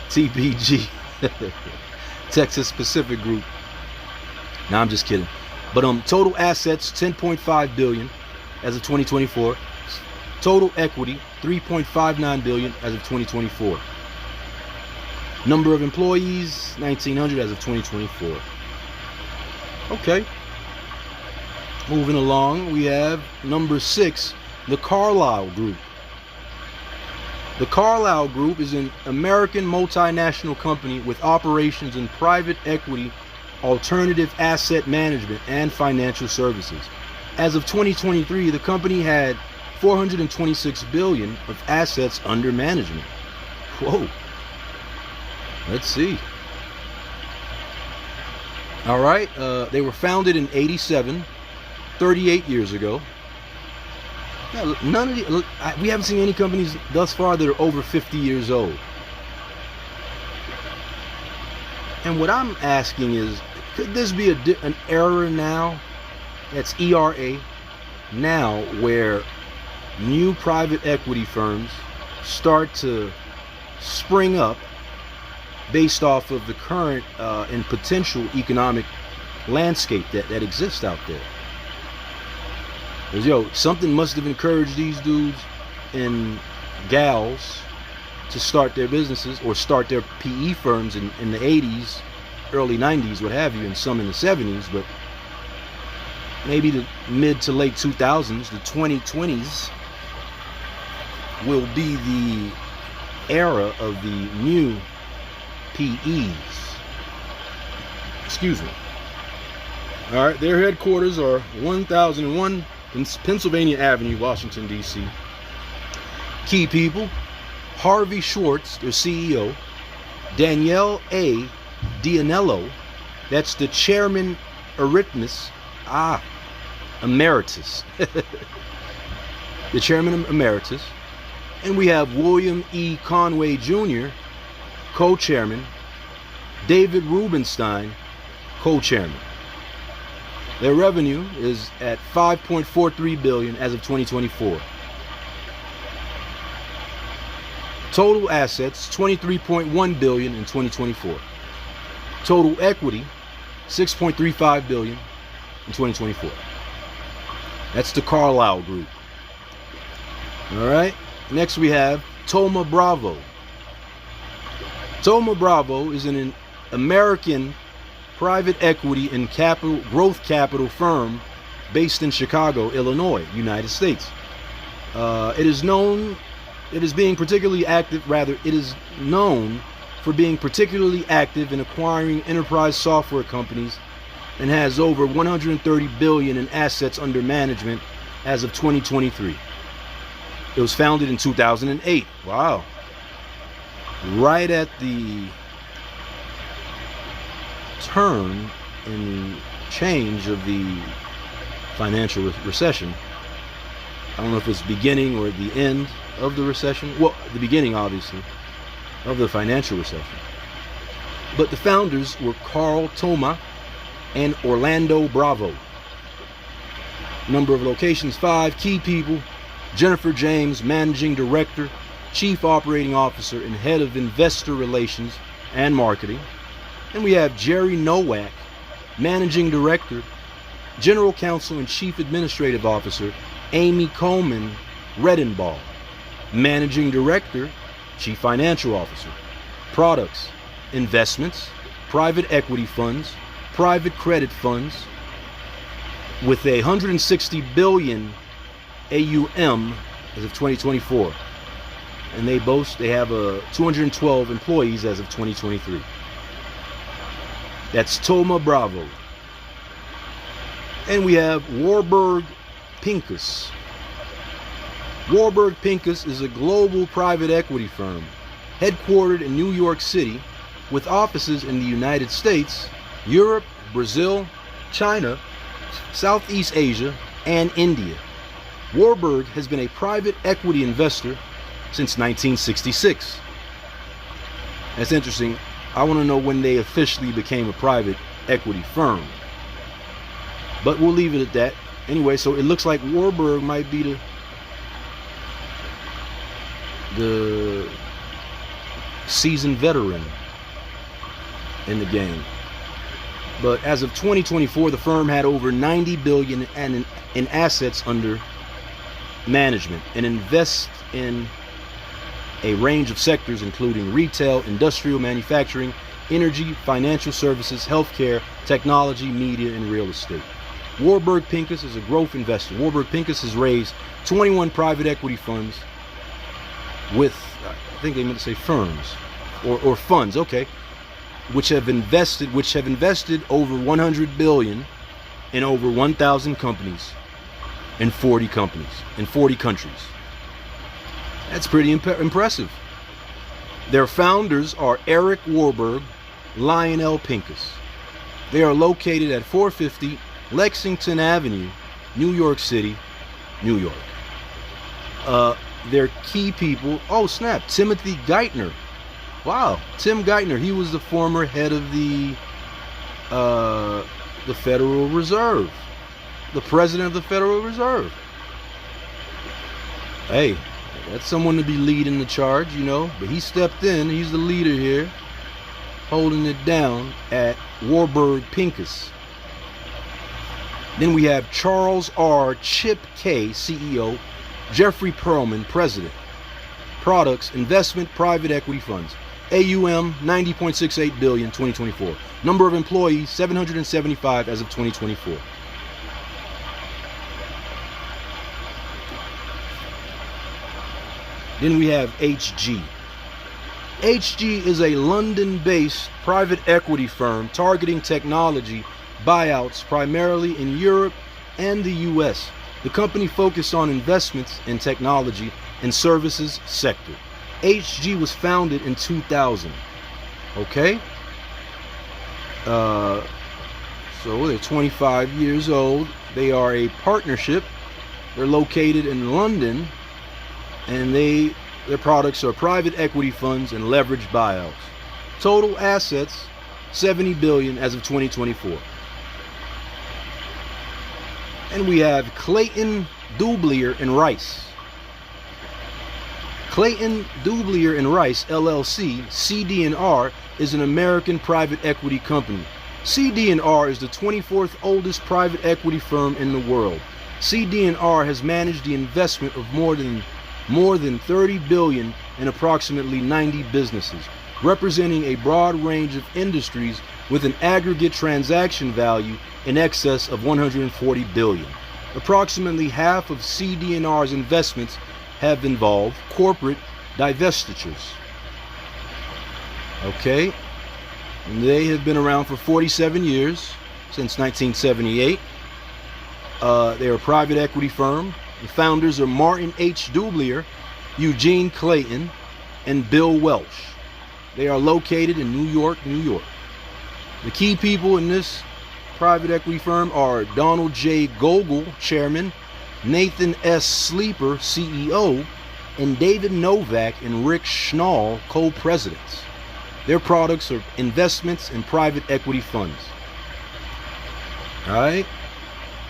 TPG, Texas Pacific Group. Nah, I'm just kidding. But total assets, $10.5 billion as of 2024. Total equity, $3.59 billion as of 2024. Number of employees, 1,900 as of 2024. Okay. Moving along, we have number 6, the Carlyle Group. The Carlyle Group is an American multinational company with operations in private equity, alternative asset management, and financial services. As of 2023, the company had $426 billion of assets under management. Whoa. Let's see. All right. They were founded in '87, 38 years ago. None of the, we haven't seen any companies thus far that are over 50 years old. And what I'm asking is, could this be an era now? That's ERA now, where new private equity firms start to spring up based off of the current and potential economic landscape that exists out there. Because, yo, something must have encouraged these dudes and gals to start their businesses or start their PE firms in the 80s, early 90s, what have you, and some in the 70s, but maybe the mid to late 2000s, the 2020s, will be the era of the new PEs. Excuse me. All right, their headquarters are 1001 Pennsylvania Avenue, Washington, D.C. Key people: Harvey Schwartz, their CEO, Danielle A. Dianello, that's the chairman emeritus, the chairman emeritus, and we have William E. Conway Jr., co-chairman, David Rubenstein, co-chairman. Their revenue is at $5.43 billion as of 2024. Total assets, $23.1 billion in 2024. Total equity, $6.35 billion in 2024. That's the Carlyle Group. All right. Next we have Thoma Bravo. Thoma Bravo is an American private equity and growth capital firm based in Chicago, Illinois, United States. It is known for being particularly active in acquiring enterprise software companies, and has over 130 billion in assets under management as of 2023. It was founded in 2008. Wow. Right at the turn and change of the financial recession. I don't know if it's beginning or the end of the recession. Well, the beginning, obviously, of the financial recession. But the founders were Carl Thoma and Orlando Bravo. Number of locations, 5. Key people: Jennifer James, Managing Director, Chief Operating Officer, and Head of Investor Relations and Marketing. And we have Jerry Nowak, Managing Director, General Counsel, and Chief Administrative Officer, Amy Coleman Redenbaugh, Managing Director, Chief Financial Officer. Products: investments, private equity funds, private credit funds, with 160 billion AUM as of 2024. And they have 212 employees as of 2023. That's Thoma Bravo. And we have Warburg Pincus. Warburg Pincus is a global private equity firm headquartered in New York City with offices in the United States, Europe, Brazil, China, Southeast Asia, and India. Warburg has been a private equity investor since 1966. That's interesting. I want to know when they officially became a private equity firm. But we'll leave it at that. Anyway, so it looks like Warburg might be the seasoned veteran in the game. But as of 2024, the firm had over 90 billion in assets under management and invests in a range of sectors including retail, industrial, manufacturing, energy, financial services, healthcare, technology, media, and real estate. Warburg Pincus is a growth investor. Warburg Pincus has raised 21 private equity funds with, I think they meant to say firms or funds, okay, which have invested over 100 billion in over 1,000 companies in 40 countries. That's pretty impressive. Their founders are Eric Warburg, Lionel Pincus. They are located at 450 Lexington Avenue, New York City, New York. Their key people, oh snap, Timothy Geithner. Wow, Tim Geithner, he was the former head of the Federal Reserve, the president of the Federal Reserve. Hey, that's someone to be leading the charge, you know, but he stepped in. He's the leader here, holding it down at Warburg Pincus. Then we have Charles R. Chip K, CEO, Jeffrey Perlman, President. Products, investment, private equity funds. AUM, 90.68 billion, 2024. Number of employees, 775 as of 2024. Then we have HG. HG is a London-based private equity firm targeting technology buyouts primarily in Europe and the US. The company focused on investments in technology and services sector. HG was founded in 2000. Okay? So they're 25 years old. They are a partnership. They're located in London, and their products are private equity funds and leveraged buyouts. Total assets, 70 billion as of 2024. And we have Clayton, Dublier and Rice. Clayton, Dublier and Rice, LLC, CD&R, is an American private equity company. CD&R is the 24th oldest private equity firm in the world. CD&R has managed the investment of more than 30 billion in approximately 90 businesses, representing a broad range of industries with an aggregate transaction value in excess of 140 billion. Approximately half of CD&R's investments have involved corporate divestitures. Okay, and they have been around for 47 years, since 1978. They're a private equity firm. The founders are Martin H. Dublier, Eugene Clayton, and Bill Welch. They are located in New York, New York. The key people in this private equity firm are Donald J. Gogol, chairman, Nathan S. Sleeper, CEO, and David Novak and Rick Schnall, co-presidents. Their products are investments in private equity funds. All right.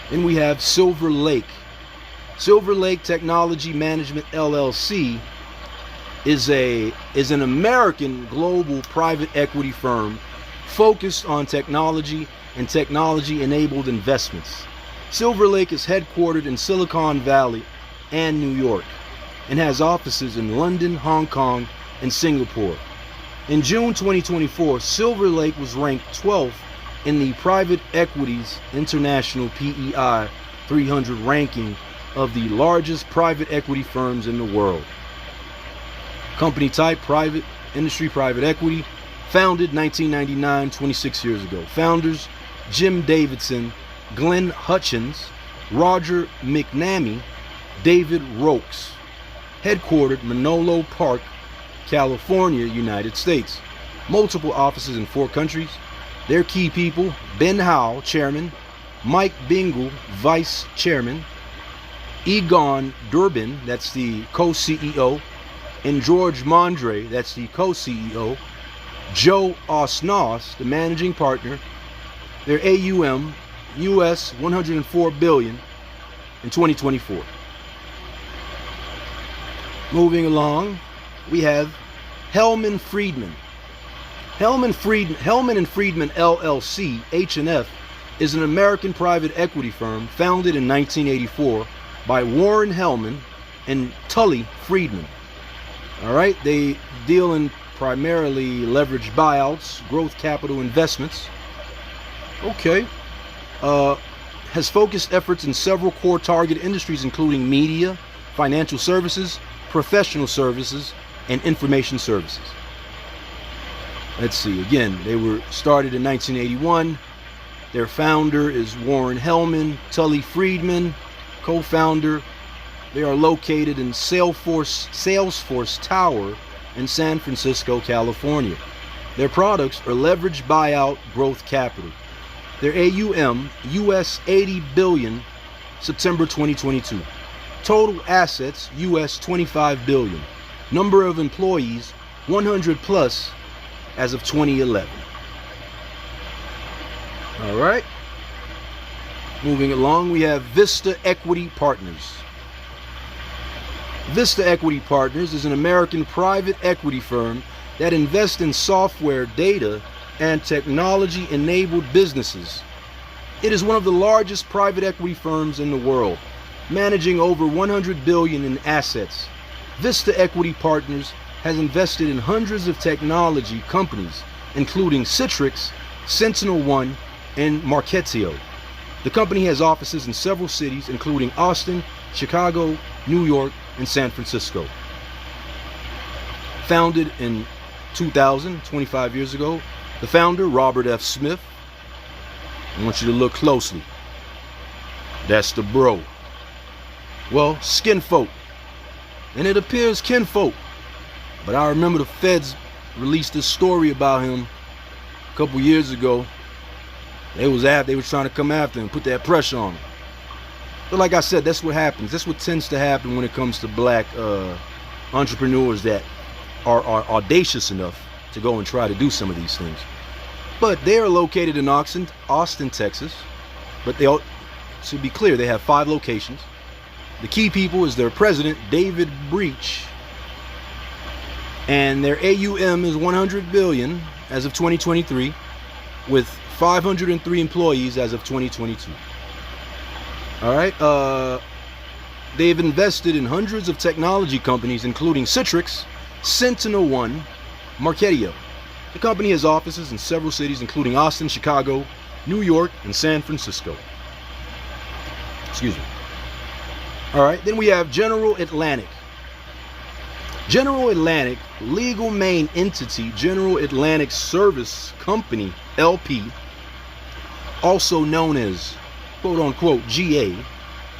Then we have Silver Lake. Silver Lake Technology Management LLC is an American global private equity firm focused on technology and technology-enabled investments. Silver Lake is headquartered in Silicon Valley and New York and has offices in London, Hong Kong, and Singapore. In June 2024, Silver Lake was ranked 12th in the Private Equities International PEI 300 ranking of the largest private equity firms in the world. Company type, private industry, private equity. Founded 1999, 26 years ago. Founders, Jim Davidson, Glenn Hutchins, Roger McNamee, David Rokes. Headquartered Menlo Park, California, United States. Multiple offices in 4 countries. Their key people, Ben Howe, chairman, Mike Bingle, vice chairman, Egon Durbin, that's the co-CEO, and George Mondre, that's the co-CEO, Joe Osnos, the managing partner. Their AUM, US $104 billion in 2024. Moving along, we have Hellman Friedman. Hellman and Friedman LLC, H&F, is an American private equity firm founded in 1984 by Warren Hellman and Tully Friedman. All right, they deal in primarily leveraged buyouts, growth capital investments. Okay. Has focused efforts in several core target industries, including media, financial services, professional services, and information services. Let's see, again, they were started in 1981. Their founder is Warren Hellman, Tully Friedman, co-founder. They are located in Salesforce Tower in San Francisco, California. Their products are leveraged buyout growth capital. Their AUM, US $80 billion, September 2022. Total assets, US $25 billion. Number of employees, 100 plus as of 2011. All right. Moving along, we have Vista Equity Partners. Vista Equity Partners is an American private equity firm that invests in software, data, and technology-enabled businesses. It is one of the largest private equity firms in the world, managing over $100 billion in assets. Vista Equity Partners has invested in hundreds of technology companies, including Citrix, SentinelOne, and Marketo. The company has offices in several cities, including Austin, Chicago, New York, and San Francisco. Founded in 2000, 25 years ago, the founder, Robert F. Smith. I want you to look closely. That's the bro. Well, skinfolk. And it appears kinfolk. But I remember the feds released this story about him a couple years ago. They was trying to come after him, put that pressure on him. But like I said, that's what happens. That's what tends to happen when it comes to black entrepreneurs that are audacious enough to go and try to do some of these things. But they are located in Austin, Texas. But to be clear, they have 5 locations. The key people is their president, David Breach. And their AUM is $100 billion as of 2023, with 503 employees as of 2022. All right. They've invested in hundreds of technology companies, including Citrix, SentinelOne, Marketo. The company has offices in several cities, including Austin, Chicago, New York, and San Francisco. Excuse me. All right. Then we have General Atlantic. General Atlantic, legal main entity, General Atlantic Service Company, LP, also known as quote-unquote GA,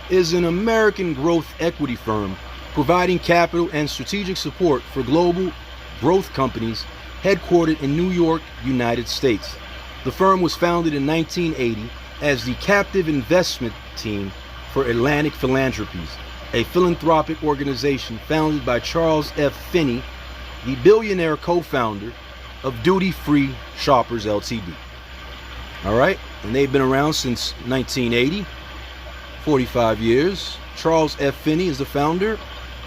is an American growth equity firm providing capital and strategic support for global growth companies headquartered in New York, United States. The firm was founded in 1980 as the captive investment team for Atlantic Philanthropies, a philanthropic organization founded by Charles F. Finney, the billionaire co-founder of Duty Free Shoppers Ltd. All right, and they've been around since 1980, 45 years. Charles F. Finney is the founder.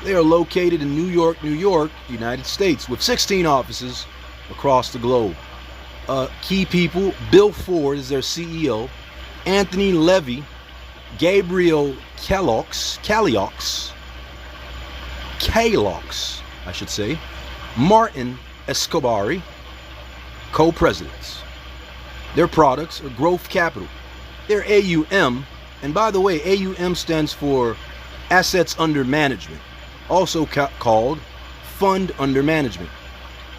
They are located in New York, United States, with 16 offices across the globe. Key people, Bill Ford is their CEO, Anthony Levy, Gabriel Kellogg's, I should say, Martin Escobari, co-presidents. Their products are growth capital. Their AUM, and by the way, AUM stands for assets under management, also called fund under management.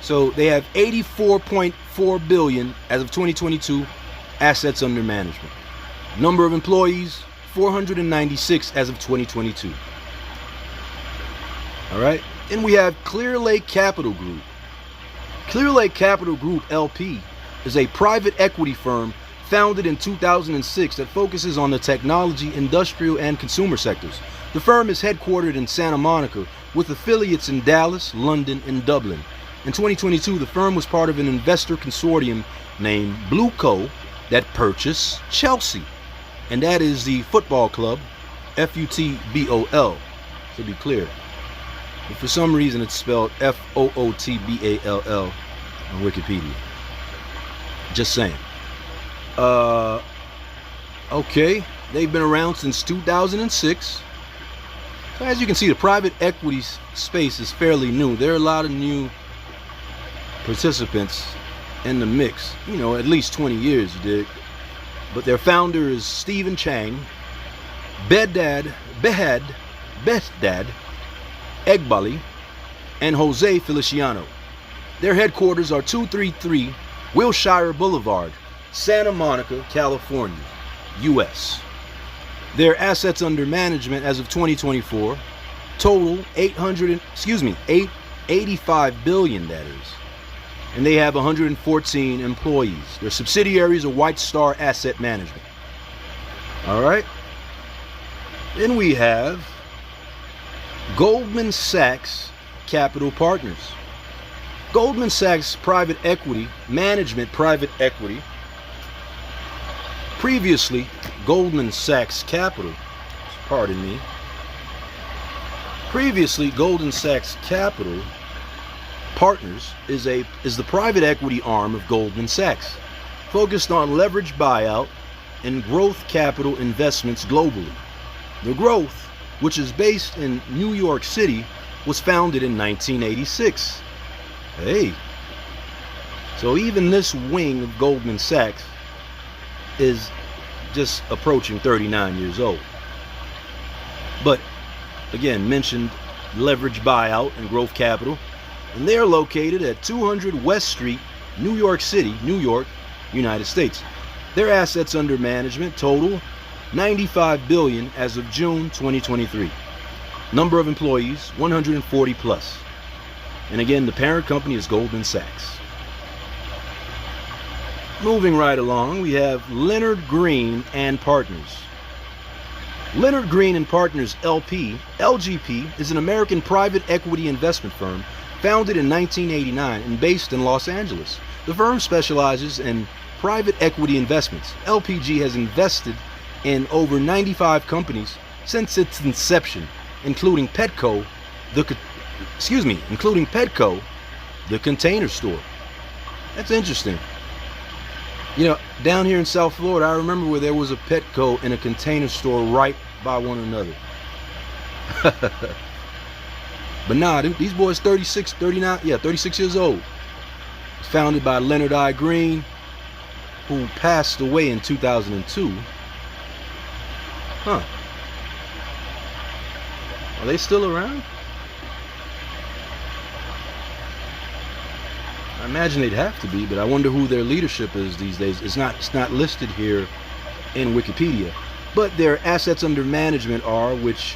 So they have 84.4 billion as of 2022 assets under management. Number of employees, 496 as of 2022. All right. Then we have Clear Lake Capital Group. Clear Lake Capital Group LP is a private equity firm founded in 2006 that focuses on the technology, industrial, and consumer sectors. The firm is headquartered in Santa Monica with affiliates in Dallas, London, and Dublin. In 2022, the firm was part of an investor consortium named Blueco that purchased Chelsea, and that is the football club, F-U-T-B-O-L, to be clear. But for some reason, it's spelled F-O-O-T-B-A-L-L on Wikipedia. Just saying. Okay, they've been around since 2006. So as you can see, the private equity space is fairly new. There are a lot of new participants in the mix. You know, at least 20 years, you dig. But their founder is Stephen Chang, Behdad Egbali, and Jose Feliciano. Their headquarters are 233 Wilshire Boulevard, Santa Monica, California, U.S. Their assets under management as of 2024 total 85 billion, that is. And they have 114 employees. Their subsidiaries are White Star Asset Management. All right. Then we have Goldman Sachs Capital Partners. Goldman Sachs Private Equity Management Private Equity. Previously, Goldman Sachs Capital, pardon me. Previously, Goldman Sachs Capital Partners is the private equity arm of Goldman Sachs, focused on leveraged buyout and growth capital investments globally. The growth, which is based in New York City, was founded in 1986. Hey, so even this wing of Goldman Sachs is just approaching 39 years old. But again, mentioned leverage buyout and growth capital, and they're located at 200 West Street, New York City, New York, United States. Their assets under management total 95 billion as of June 2023. Number of employees 140 plus. And again, the parent company is Goldman Sachs. Moving right along, we have Leonard Green and Partners. Leonard Green and Partners LP, LGP, is an American private equity investment firm founded in 1989 and based in Los Angeles. The firm specializes in private equity investments. LPG has invested in over 95 companies since its inception, including Petco, the Container Store. That's interesting. You know, down here in South Florida, I remember where there was a Petco and a Container Store right by one another. But nah, these boys 36 years old. It's founded by Leonard I. Green, who passed away in 2002. Huh. Are they still around? I imagine they'd have to be, but I wonder who their leadership is these days. It's not listed here in Wikipedia. But their assets under management are, which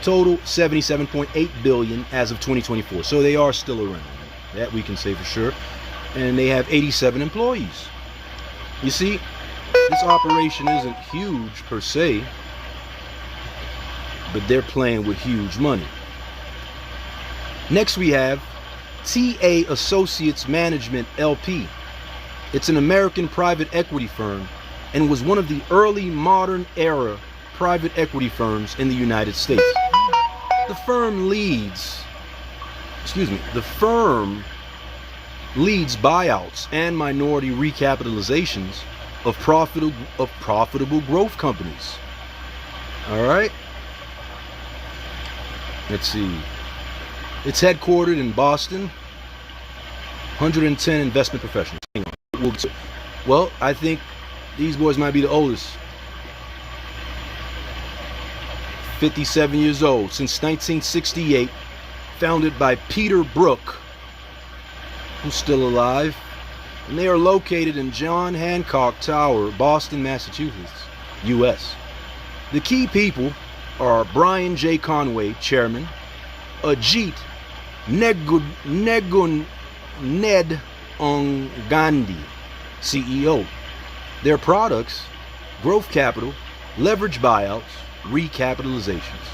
total 77.8 billion as of 2024. So they are still around. That we can say for sure. And they have 87 employees. You see, this operation isn't huge per se, but they're playing with huge money. Next we have TA Associates Management LP. It's an American private equity firm and was one of the early modern era private equity firms in the United States. The firm leads buyouts and minority recapitalizations of profitable growth companies. All right. Let's see. It's headquartered in Boston. 110 investment professionals. Hang on. Well, I think these boys might be the oldest. 57 years old, since 1968, founded by Peter Brook, who's still alive, and they are located in John Hancock Tower, Boston, Massachusetts, U.S. The key people are Brian J. Conway, chairman, Ajit Ned Gandhi, CEO. Their products: growth capital, leverage buyouts, recapitalizations.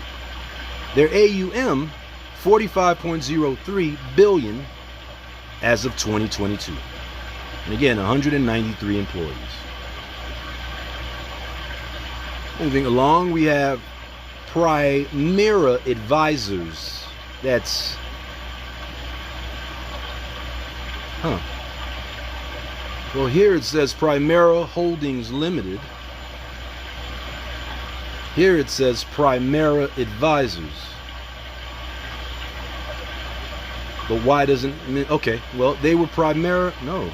Their AUM, 45.03 billion as of 2022. And again, 193 employees. Moving along, we have Primera Advisors. That's well, here it says Primera Holdings Limited. Here it says Primera Advisors. But why doesn't it mean, okay, well, they were Primera, no.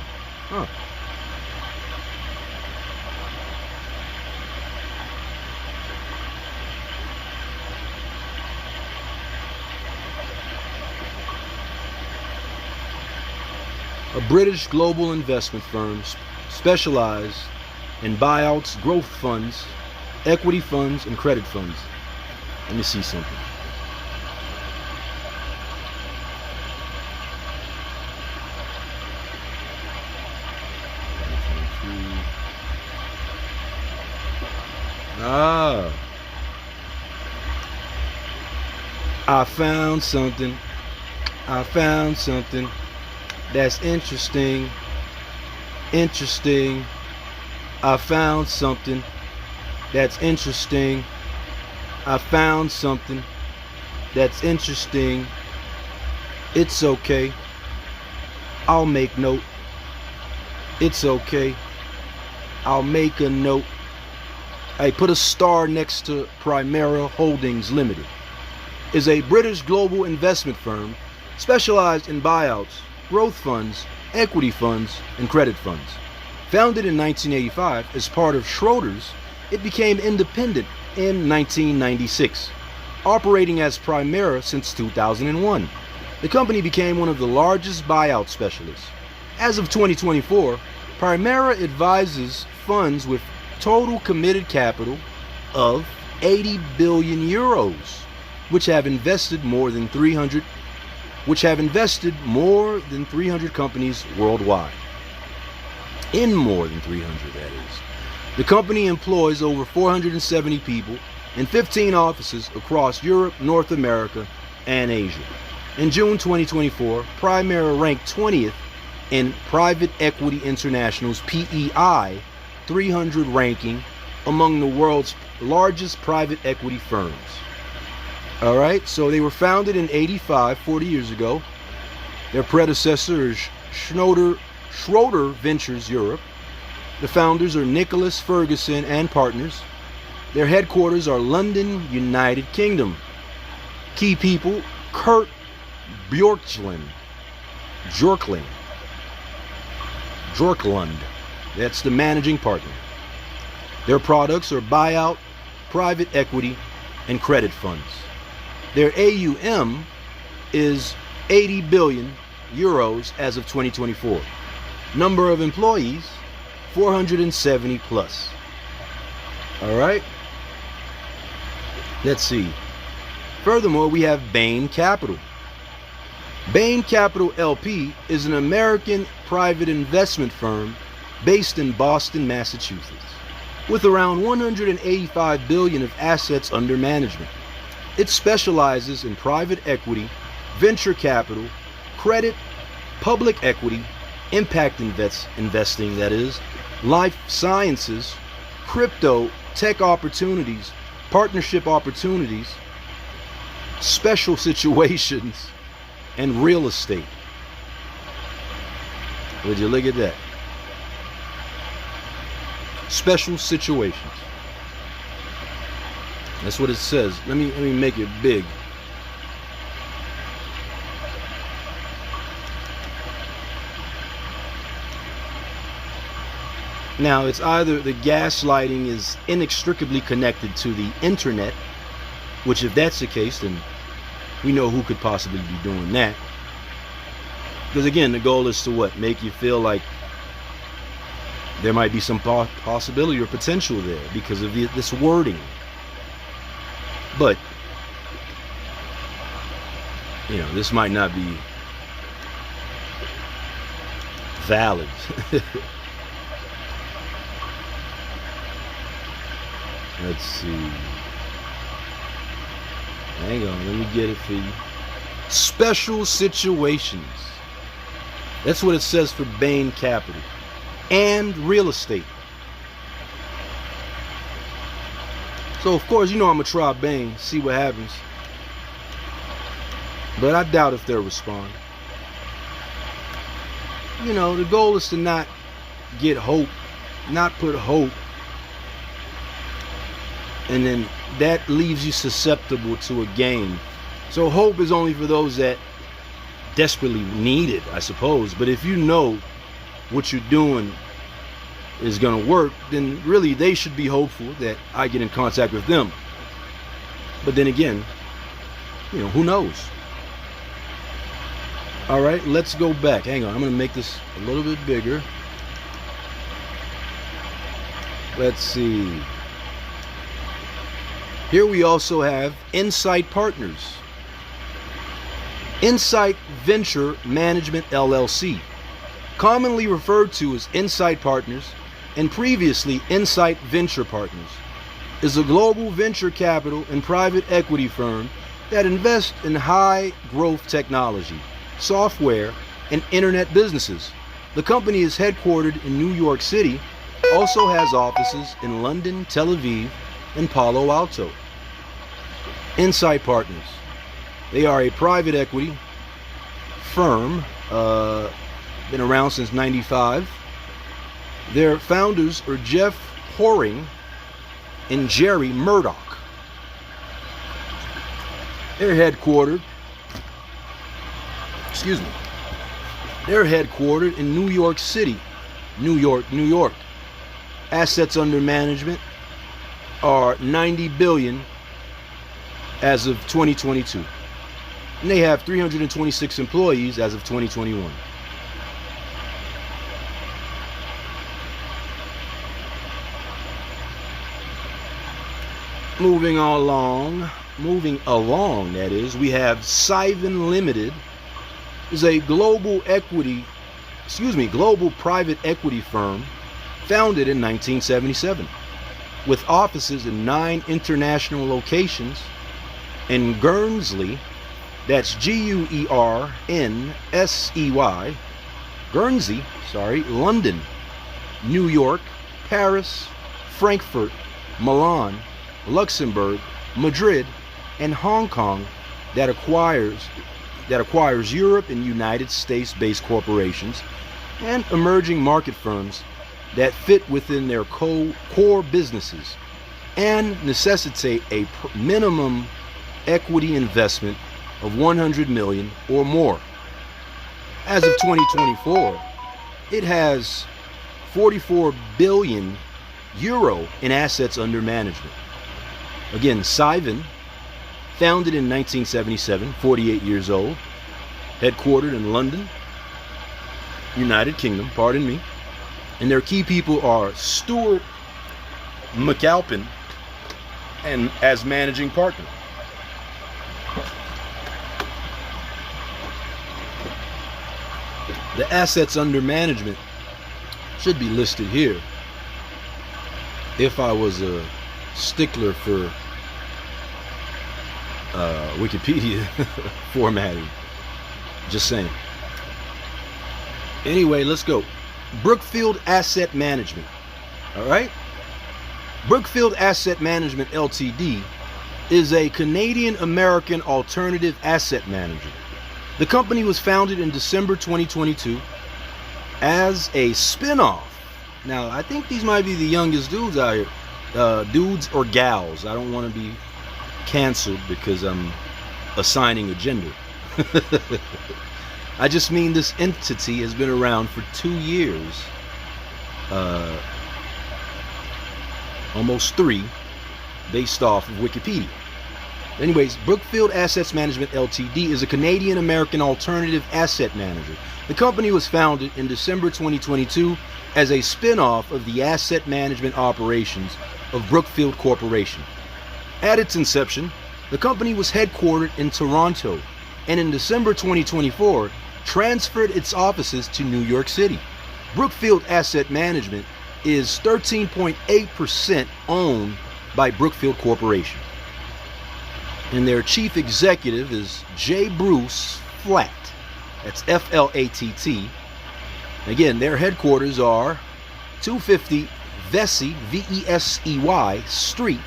A British global investment firm specialized in buyouts, growth funds, equity funds, and credit funds. Let me see something. I found something. That's interesting. I found something that's interesting. I found something that's interesting. It's okay. I'll make note. It's okay. I'll make a note. I put a star next to Primera Holdings Limited. Is a British global investment firm specialized in buyouts, growth funds, equity funds, and credit funds. Founded in 1985 as part of Schroders, it became independent in 1996, operating as Primera since 2001. The company became one of the largest buyout specialists. As of 2024, Primera advises funds with total committed capital of 80 billion euros, which have invested more than 300 companies worldwide. In more than 300, that is. The company employs over 470 people in 15 offices across Europe, North America, and Asia. In June 2024, Primera ranked 20th in Private Equity International's PEI 300 ranking among the world's largest private equity firms. All right, so they were founded in 85, 40 years ago. Their predecessor is Schroder Ventures Europe. The founders are Nicholas Ferguson and partners. Their headquarters are London, United Kingdom. Key people: Kurt Bjorklund. That's the managing partner. Their products are buyout, private equity, and credit funds. Their AUM is 80 billion euros as of 2024. Number of employees, 470 plus. All right. Let's see. Furthermore, we have Bain Capital. Bain Capital LP is an American private investment firm based in Boston, Massachusetts, with around 185 billion of assets under management. It specializes in private equity, venture capital, credit, public equity, impact investing, that is, life sciences, crypto, tech opportunities, partnership opportunities, special situations, and real estate. Would you look at that? Special situations. That's what it says. Let me make it big. Now, it's either the gaslighting is inextricably connected to the internet, which if that's the case, then we know who could possibly be doing that. Because again, the goal is to what? Make you feel like there might be some possibility or potential there because of this wording. But, you know, this might not be valid. Let's see. Hang on, let me get it for you. Special situations. That's what it says for Bain Capital. And real estate. So, of course, you know I'm going to try Bain, see what happens. But I doubt if they'll respond. You know, the goal is to not get hope, not put hope. And then that leaves you susceptible to a game. So hope is only for those that desperately need it, I suppose. But if you know what you're doing is going to work, then really they should be hopeful that I get in contact with them. But then again, you know, who knows? All right, let's go back. Hang on, I'm going to make this a little bit bigger. Let's see. Here we also have Insight Partners. Insight Venture Management LLC, commonly referred to as Insight Partners and previously Insight Venture Partners, is a global venture capital and private equity firm that invests in high growth technology, software, and internet businesses. The company is headquartered in New York City, also has offices in London, Tel Aviv, and Palo Alto. Insight Partners. They are a private equity firm, been around since '95. Their founders are Jeff Horing and Jerry Murdoch. They're headquartered in New York City, New York. Assets under management are $90 billion as of 2022. And they have 326 employees as of 2021. Moving along, that is, we have Sivan Limited, is a global private equity firm founded in 1977 with offices in 9 international locations in Guernsey, that's Guernsey, London, New York, Paris, Frankfurt, Milan, Luxembourg, Madrid, and Hong Kong that acquires Europe and United States-based corporations and emerging market firms that fit within their core businesses and necessitate a minimum equity investment of 100 million or more. As of 2024, it has 44 billion euro in assets under management. Again, Sivan, founded in 1977, 48 years old, headquartered in London, United Kingdom, pardon me, and their key people are Stuart McAlpin and as managing partner. The assets under management should be listed here if I was a stickler for Wikipedia formatting. Just saying. Anyway, let's go. Brookfield Asset Management. All right. Brookfield Asset Management Ltd. is a Canadian-American alternative asset manager. The company was founded in December 2022 as a spin-off. Now, I think these might be the youngest dudes out here. Dudes or gals. I don't want to be canceled because I'm assigning a gender. I just mean this entity has been around for 2 years. almost 3, based off of Wikipedia. Anyways, Brookfield Assets Management Ltd. is a Canadian-American alternative asset manager. The company was founded in December 2022 as a spin-off of the asset management operations of Brookfield Corporation. At its inception, the company was headquartered in Toronto, and in December 2024, transferred its offices to New York City. Brookfield Asset Management is 13.8% owned by Brookfield Corporation. And their chief executive is J. Bruce Flatt. That's F-L-A-T-T. Again, their headquarters are 250 Vesey, V-E-S-E-Y Street,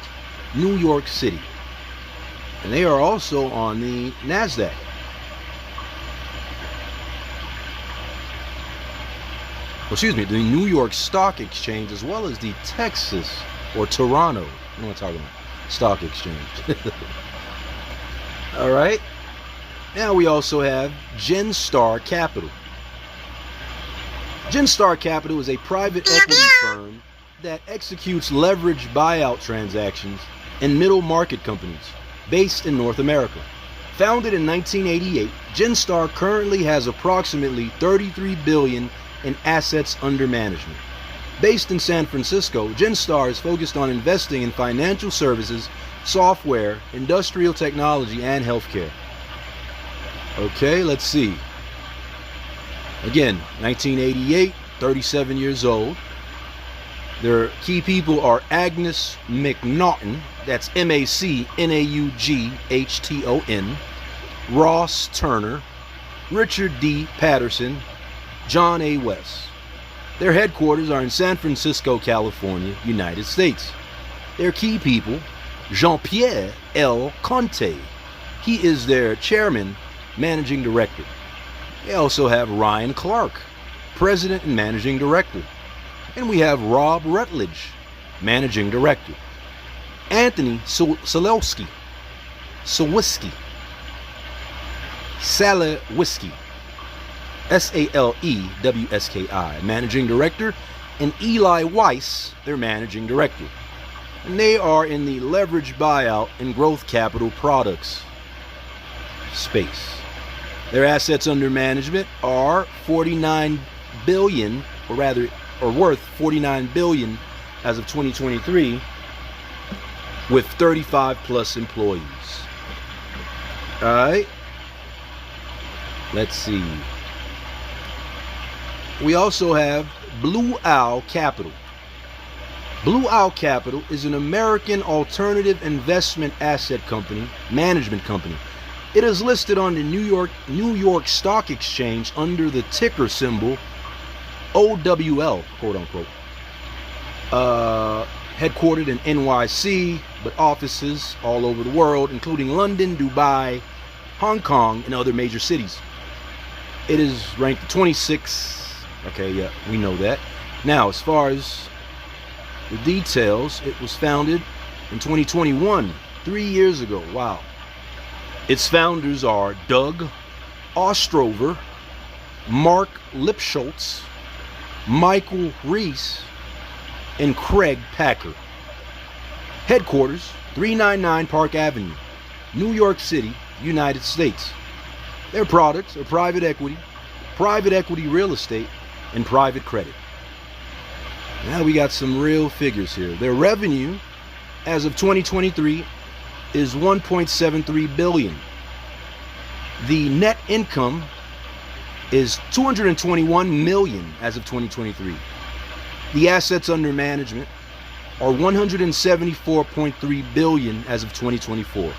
New York City. And they are also on the NASDAQ. Excuse me, the New York Stock Exchange, as well as the Texas or Toronto, you know what I'm talking about, Stock Exchange. All right. Now we also have Genstar Capital. Genstar Capital is a private equity firm that executes leveraged buyout transactions in middle market companies based in North America. Founded in 1988, Genstar currently has approximately $33 billion in assets under management. Based in San Francisco, Genstar is focused on investing in financial services, software, industrial technology, and healthcare. Okay, let's see. Again, 1988, 37 years old. Their key people are Agnes McNaughton, that's M-A-C-N-A-U-G-H-T-O-N, Ross Turner, Richard D. Patterson, John A. West. Their headquarters are in San Francisco, California, United States. Their key people, Jean-Pierre L. Conte. He is their chairman, managing director. They also have Ryan Clark, president and managing director. And we have Rob Rutledge, managing director. Anthony Salewiski, S-A-L-E-W-S-K-I, managing director, and Eli Weiss, their managing director. And they are in the leveraged buyout and growth capital products space. Their assets under management are 49 billion, or worth 49 billion as of 2023, with 35 plus employees. All right. Let's see. We also have Blue Owl Capital. Blue Owl Capital is an American alternative investment asset company, management company. It is listed on the New York Stock Exchange under the ticker symbol OWL, quote unquote. Headquartered in NYC, but offices all over the world, including London, Dubai, Hong Kong, and other major cities. It is ranked 26th. Okay, yeah, we know that. Now, as far as the details, it was founded in 2021, 3 years ago. Wow. Its founders are Doug Ostrover, Mark Lipschultz, Michael Reese, and Craig Packer. Headquarters, 399 Park Avenue, New York City, United States. Their products are private equity real estate, and private credit. Now we got some real figures here. Their revenue as of 2023 is 1.73 billion. The net income is 221 million as of 2023. The assets under management are 174.3 billion as of 2024.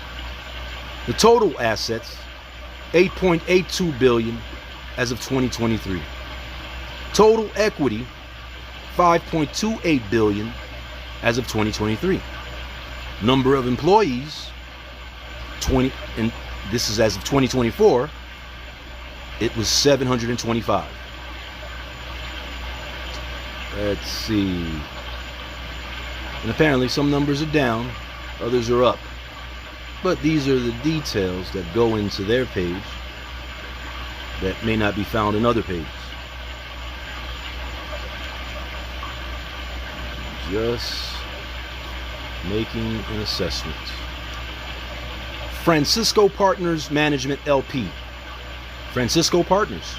The total assets, 8.82 billion as of 2023. Total equity, 5.28 billion as of 2023. Number of employees, 20, and this is as of 2024, it was 725. Let's see. And apparently some numbers are down, others are up. But these are the details that go into their page that may not be found in other pages. Just Making an assessment. Francisco Partners Management LP. Francisco Partners.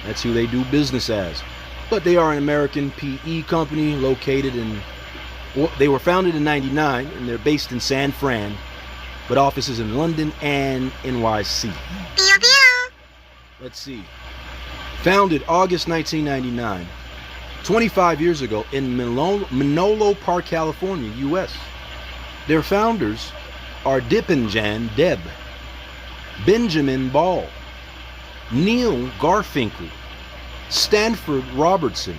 That's who they do business as. But they are an American PE company located in, well, they were founded in '99 and they're based in San Fran, but offices in London and NYC. Let's see. Founded August 1999, 25 years ago in Manolo Park, California, US. Their founders are Dipinjan Deb, Benjamin Ball, Neil Garfinkel, Stanford Robertson,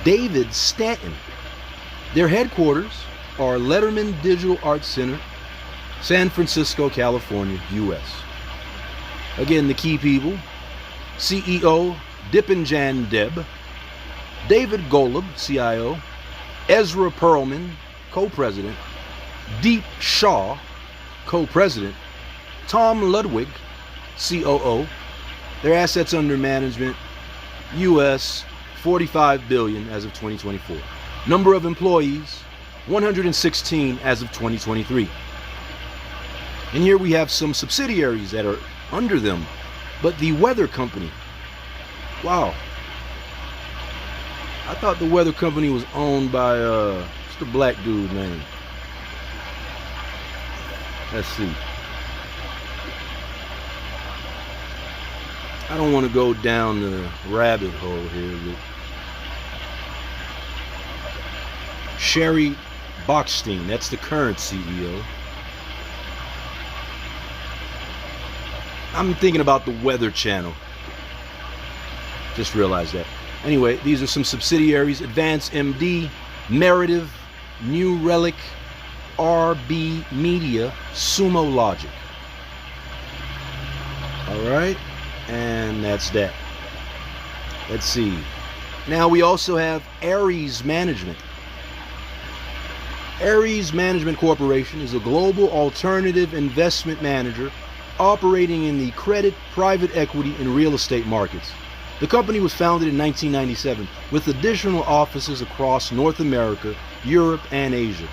David Stanton. Their headquarters are Letterman Digital Arts Center, San Francisco, California, US. Again, the key people: CEO Dipinjan Deb, David Golub, CIO, Ezra Perlman, co-president, Deep Shaw, co-president, Tom Ludwig, COO. Their assets under management, US $45 billion as of 2024. Number of employees, 116 as of 2023. And here we have some subsidiaries that are under them. But the weather company, wow. I thought the weather company was owned by what's the black dude's name? Let's see. I don't want to go down the rabbit hole here, but Sherry Bockstein, that's the current CEO. I'm thinking about the Weather Channel. Just realized that. Anyway, these are some subsidiaries: Advance MD, Meritive, New Relic, RB Media, Sumo Logic. All right, and that's that. Let's see. Now we also have Ares Management. Ares Management Corporation is a global alternative investment manager operating in the credit, private equity, and real estate markets. The company was founded in 1997 with additional offices across North America, Europe, and Asia.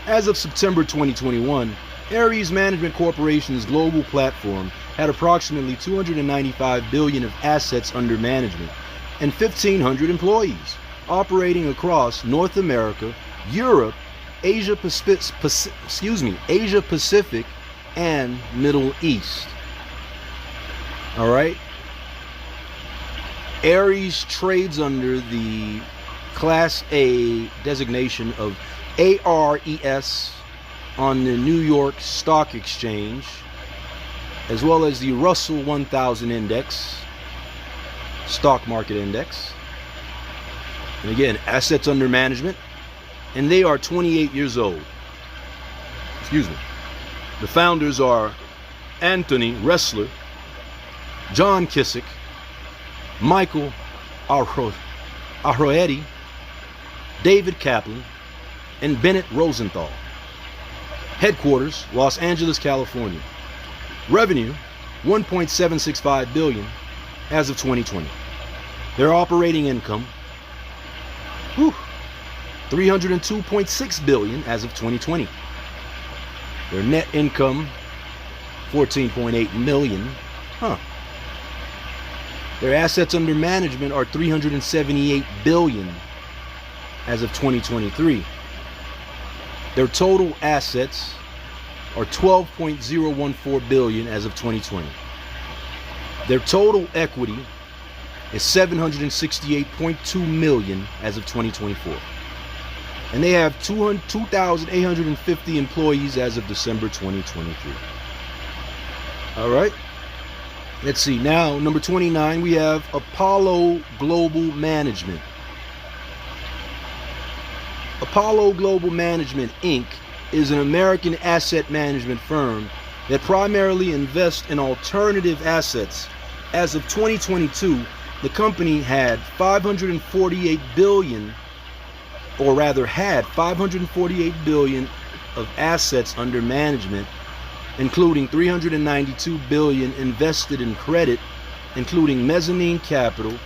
As of September 2021, Ares Management Corporation's global platform had approximately $295 billion of assets under management and 1,500 employees operating across North America, Europe, Asia Pacific, and Middle East. All right. Ares trades under the Class A designation of ARES on the New York Stock Exchange, as well as the Russell 1000 Index, stock market index. And again, assets under management, and they are 28 years old. Excuse me. The founders are Anthony Ressler, John Kissick, Michael Arroetti, David Kaplan, and Bennett Rosenthal. Headquarters, Los Angeles, California. Revenue, $1.765 billion as of 2020. Their operating income, $302.6 billion as of 2020. Their net income, $14.8 million. Their assets under management are $378 billion as of 2023. Their total assets are $12.014 billion as of 2020. Their total equity is $768.2 million as of 2024. And they have 2,850 employees as of December 2023. All right. Let's see. Now, number 29, we have Apollo Global Management. Apollo Global Management, Inc. is an American asset management firm that primarily invests in alternative assets. As of 2022, the company had $548 billion, or rather had $548 billion of assets under management, including $392 billion invested in credit, including mezzanine capital,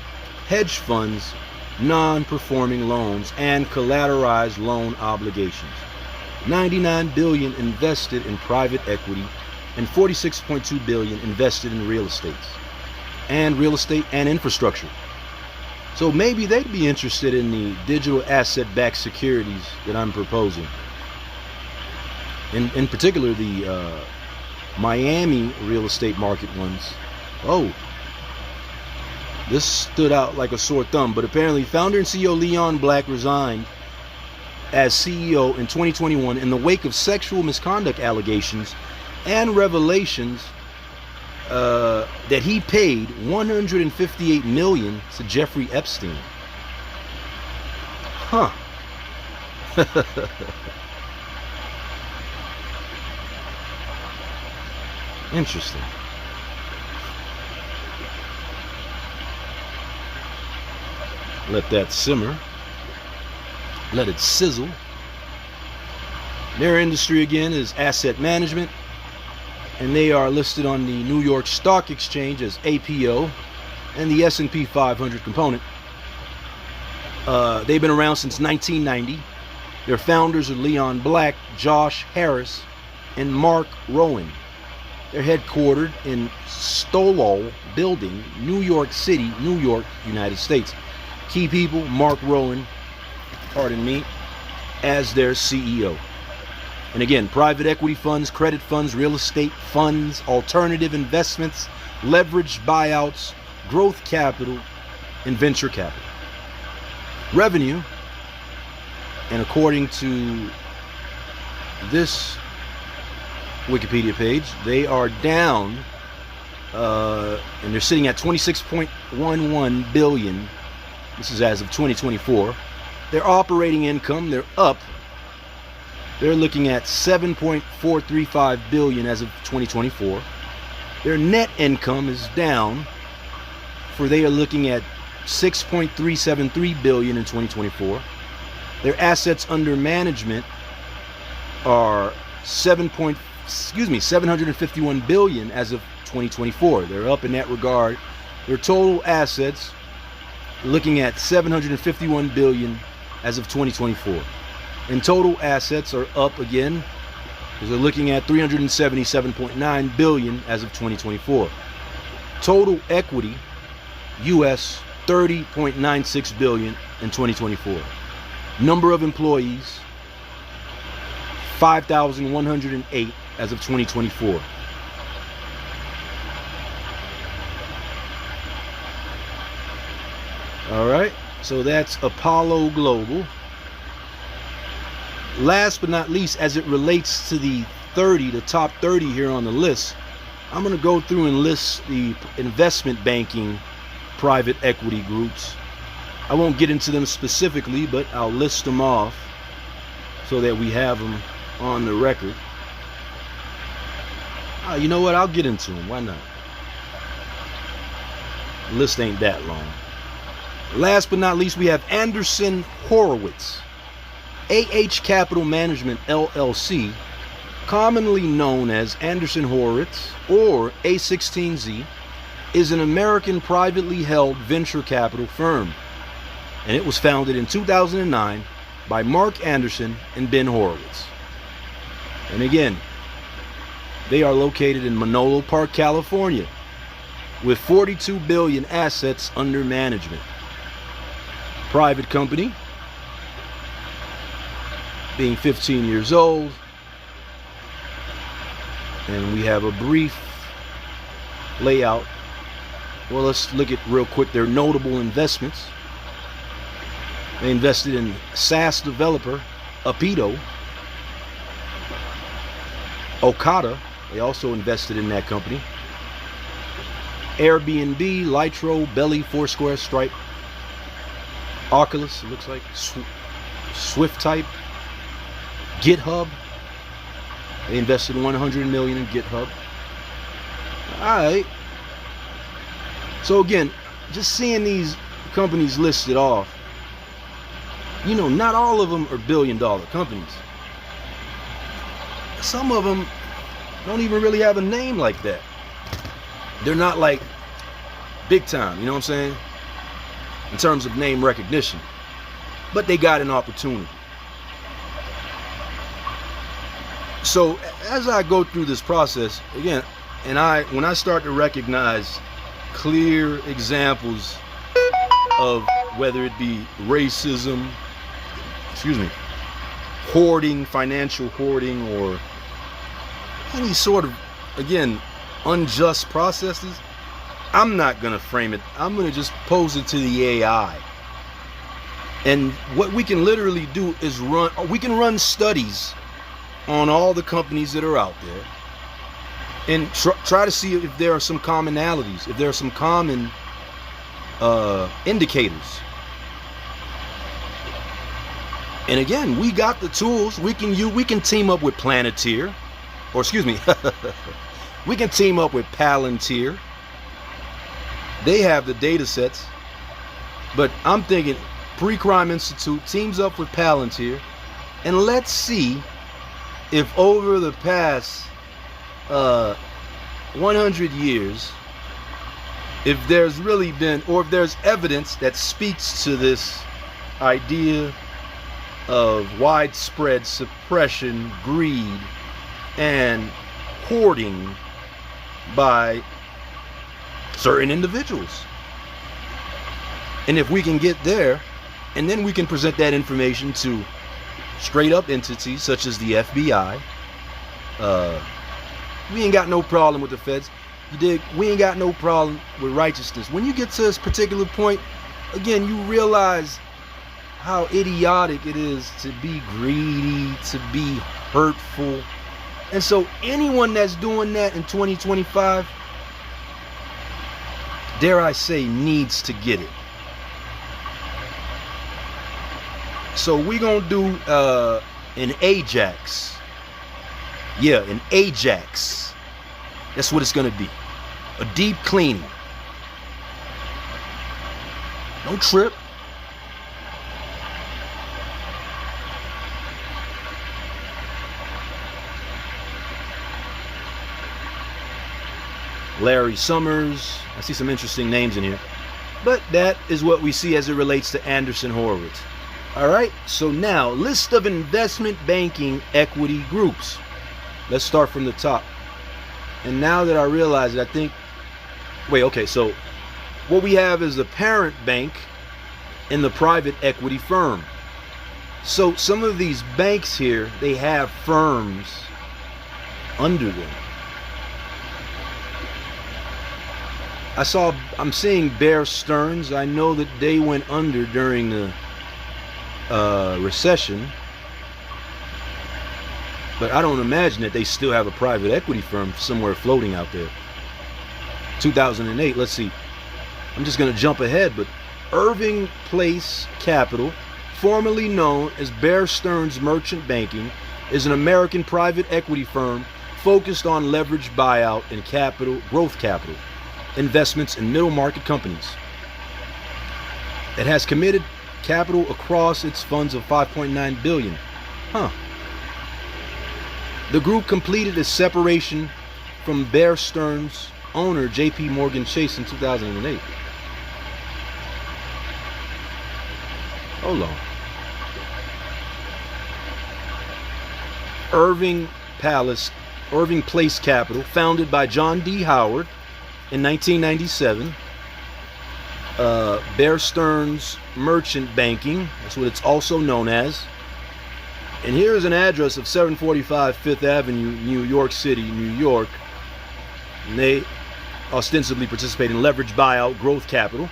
hedge funds, non-performing loans and collateralized loan obligations. 99 billion invested in private equity and 46.2 billion invested in real estate and infrastructure. So maybe they'd be interested in the digital asset-backed securities that I'm proposing. In particular, the Miami real estate market ones. Oh, this stood out like a sore thumb, but apparently founder and CEO Leon Black resigned as CEO in 2021 in the wake of sexual misconduct allegations and revelations that he paid $158 million to Jeffrey Epstein. Huh. Interesting. Let that simmer. Let it sizzle. Their industry again is asset management, and they are listed on the New York Stock Exchange as APO and the S&P 500 component. They've been around since 1990. Their founders are Leon Black, Josh Harris, and Mark Rowan. They're headquartered in Stowell Building, New York City, New York, United States. Key people, Mark Rowan, pardon me, as their CEO. And again, private equity funds, credit funds, real estate funds, alternative investments, leveraged buyouts, growth capital, and venture capital. Revenue, and according to this Wikipedia page, they are down, and they're sitting at 26.11 billion. This is as of 2024. Their operating income, they're up. They're looking at 7.435 billion as of 2024. Their net income is down, for they are looking at 6.373 billion in 2024. Their assets under management are 751 billion as of 2024. They're up in that regard. Their total assets looking at 751 billion as of 2024. And total assets are up again, because they're looking at 377.9 billion as of 2024. Total equity, US 30.96 billion in 2024. Number of employees, 5,108 as of 2024. All right, so that's Apollo Global. Last but not least, as it relates to the top 30 here on the list, I'm going to go through and list the investment banking private equity groups. I won't get into them specifically, but I'll list them off so that we have them on the record. You know what? I'll get into them. Why not? The list ain't that long. Last but not least, we have Andreessen Horowitz. AH Capital Management LLC, commonly known as Andreessen Horowitz or A16Z, is an American privately held venture capital firm, and it was founded in 2009 by Mark Anderson and Ben Horowitz. And again, they are located in Manolo Park, California, with 42 billion assets under management. Private company, being 15 years old, and we have a brief layout. Well, let's look at real quick their notable investments. They invested in SaaS developer Apido. Okada, they also invested in that company. Airbnb, Lytro, Belly, Foursquare, Stripe, Oculus, it looks like, SwiftType, GitHub. They invested 100 million in GitHub. Alright. So again, just seeing these companies listed off, you know, not all of them are billion-dollar companies. Some of them don't even really have a name like that. They're not like big time, you know what I'm saying? in terms of name recognition, but they got an opportunity. So as I go through this process again, and when I start to recognize clear examples of whether it be racism, hoarding, financial hoarding, or any sort of, again, unjust processes, I'm not gonna frame it. I'm gonna just pose it to the AI. And what we can literally do is we can run studies on all the companies that are out there and try to see if there are some commonalities, if there are some common indicators. And again, we got the tools. We can team up with Planeteer, or we can team up with Palantir. They have the data sets, but I'm thinking Pre-Crime Institute teams up with Palantir, and let's see if over the past 100 years, if there's really been, or if there's evidence that speaks to this idea of widespread suppression, greed, and hoarding by certain individuals. And if we can get there, and then we can present that information to straight up entities such as the FBI. We ain't got no problem with the feds. You dig? We ain't got no problem with righteousness. When you get to this particular point, again, you realize how idiotic it is to be greedy, to be hurtful. And so anyone that's doing that in 2025, dare I say, needs to get it. So we gonna do an Ajax. Yeah, an Ajax. That's what it's gonna be. A deep cleaning. No trip. Larry Summers. I see some interesting names in here. But that is what we see as it relates to Andreessen Horowitz. All right, so now, list of investment banking equity groups. Let's start from the top. And now that I realize it, I think, so what we have is the parent bank and the private equity firm. So some of these banks here, they have firms under them. I'm seeing Bear Stearns. I know that they went under during the recession, but I don't imagine that they still have a private equity firm somewhere floating out there. 2008, let's see. I'm just going to jump ahead, but Irving Place Capital, formerly known as Bear Stearns Merchant Banking, is an American private equity firm focused on leveraged buyout and growth capital investments in middle market companies. It has committed capital across its funds of $5.9 billion. The group completed its separation from Bear Stearns owner J.P. Morgan Chase in 2008. Hold on. Irving Place Capital, founded by John D. Howard in 1997. Bear Stearns Merchant Banking, that's what it's also known as. And here's an address of 745 Fifth Avenue, New York City, New York. And they ostensibly participate in leveraged buyout growth capital,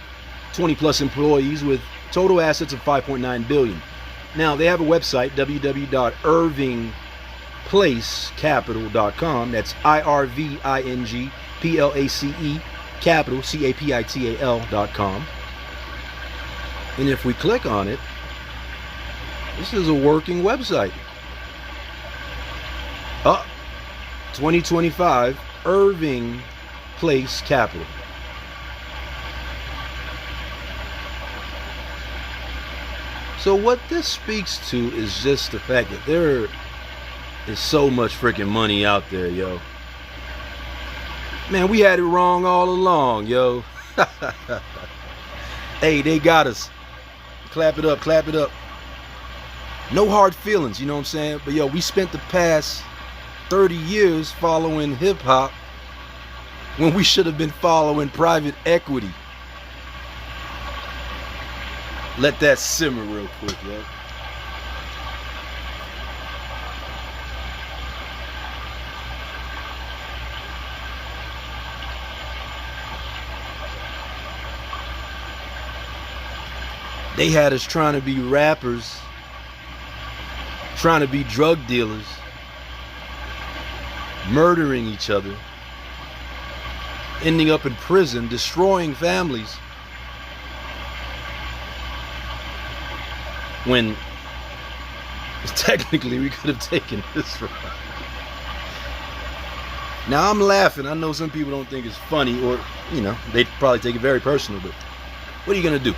20 plus employees with total assets of $5.9 billion. Now they have a website, www.irvingplacecapital.com. That's IRVINGPLACE capital, CAPITAL.com. And if we click on it, this is a working website. 2025 Irving Place Capital. So what this speaks to is just the fact that there is so much freaking money out there, yo. Man, we had it wrong all along, yo. Hey, they got us. Clap it up, clap it up. No hard feelings, you know what I'm saying? But yo, we spent the past 30 years following hip hop when we should have been following private equity. Let that simmer real quick, yo. They had us trying to be rappers, trying to be drug dealers, murdering each other, ending up in prison, destroying families, when technically we could have taken this route. Now I'm laughing. I know some people don't think it's funny, or, you know, they probably take it very personal, but what are you gonna do?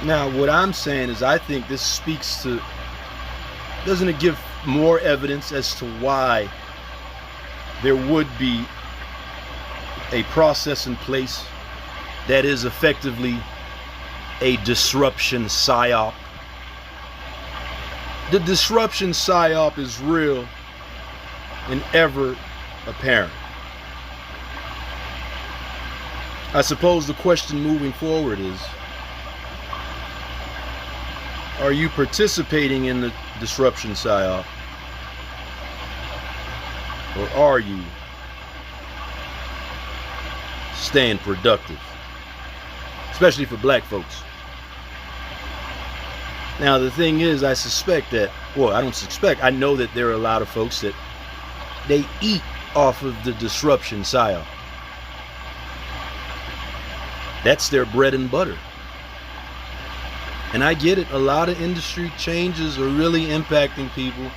Now, what I'm saying is I think this speaks to, doesn't it give more evidence as to why there would be a process in place that is effectively a disruption psyop? The disruption psyop is real and ever apparent. I suppose the question moving forward is, are you participating in the disruption psyop? Or are you staying productive? Especially for black folks. Now the thing is, I suspect that, well, I don't suspect, I know that there are a lot of folks that they eat off of the disruption psyop. That's their bread and butter. And I get it, a lot of industry changes are really impacting people,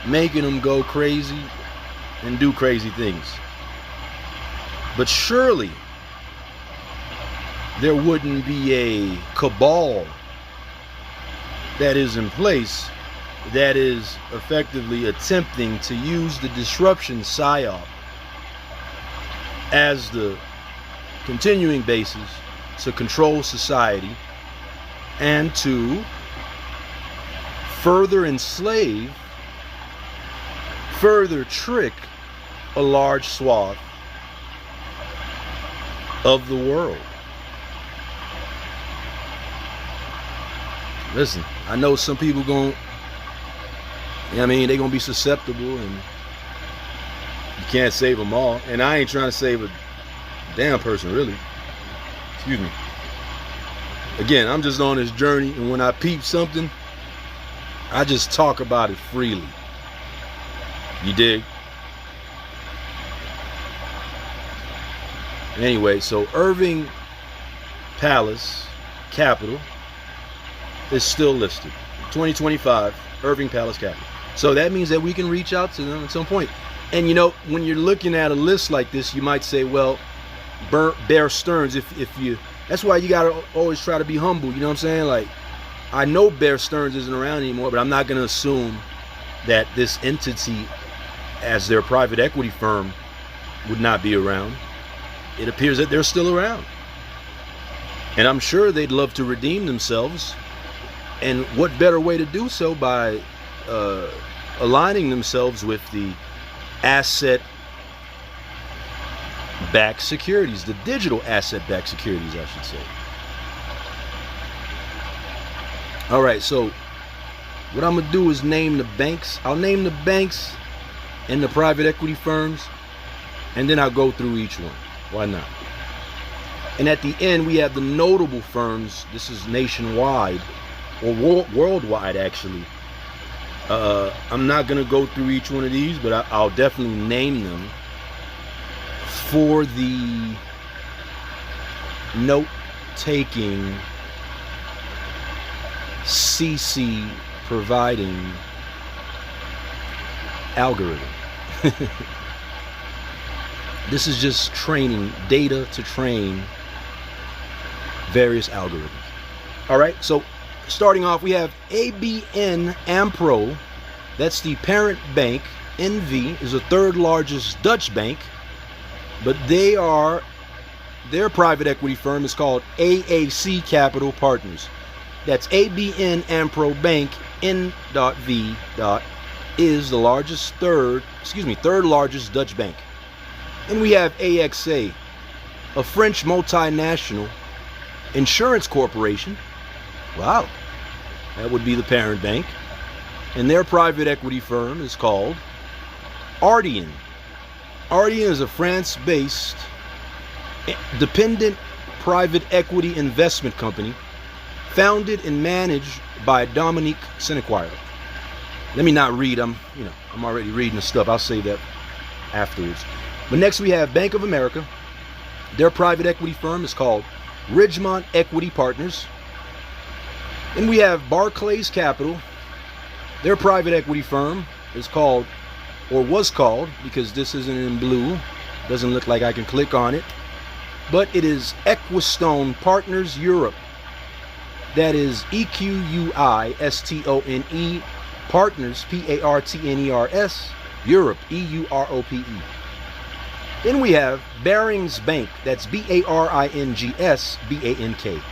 making them go crazy and do crazy things. But surely there wouldn't be a cabal that is in place that is effectively attempting to use the disruption psyop as the continuing basis to control society and to further enslave, further trick a large swath of the world. Listen, I know some people they're gonna be susceptible, and you can't save them all. And I ain't trying to save a damn person, really. Excuse me. Again, I'm just on this journey, and when I peep something, I just talk about it freely. You dig? Anyway, so Irving Palace Capital is still listed. 2025, Irving Palace Capital. So that means that we can reach out to them at some point. And you know, when you're looking at a list like this, you might say, well, Bear Stearns, if you, that's why you gotta always try to be humble, you know what I'm saying? Like, I know Bear Stearns isn't around anymore, but I'm not gonna assume that this entity, as their private equity firm, would not be around. It appears that they're still around. And I'm sure they'd love to redeem themselves. And what better way to do so by aligning themselves with the asset-backed securities, the digital asset-backed securities, I should say. All right, so what I'm gonna do is name the banks. I'll name the banks and the private equity firms, and then I'll go through each one. Why not? And at the end, we have the notable firms. This is nationwide, or worldwide, actually. I'm not going to go through each one of these, but I'll definitely name them for the note-taking, CC providing algorithm. This is just training data to train various algorithms. All right, so Starting off, we have ABN AMRO. That's the parent bank. NV is the third largest Dutch bank, but their private equity firm is called AAC Capital Partners. That's ABN AMRO Bank N.V. is the third largest Dutch bank. And we have AXA, a French multinational insurance corporation. Wow, that would be the parent bank. And their private equity firm is called Ardian. Ardian is a France-based dependent private equity investment company founded and managed by Dominique Senequire. Let me not read. I'm already reading the stuff. I'll say that afterwards. But next we have Bank of America. Their private equity firm is called Ridgemont Equity Partners. Then we have Barclays Capital. Their private equity firm is called, or was called, because this isn't in blue, doesn't look like I can click on it, but it is Equistone Partners Europe. That is EQUISTONE Partners, PARTNERS, Europe, EUROPE. Then we have Barings Bank. That's BARINGS BANK.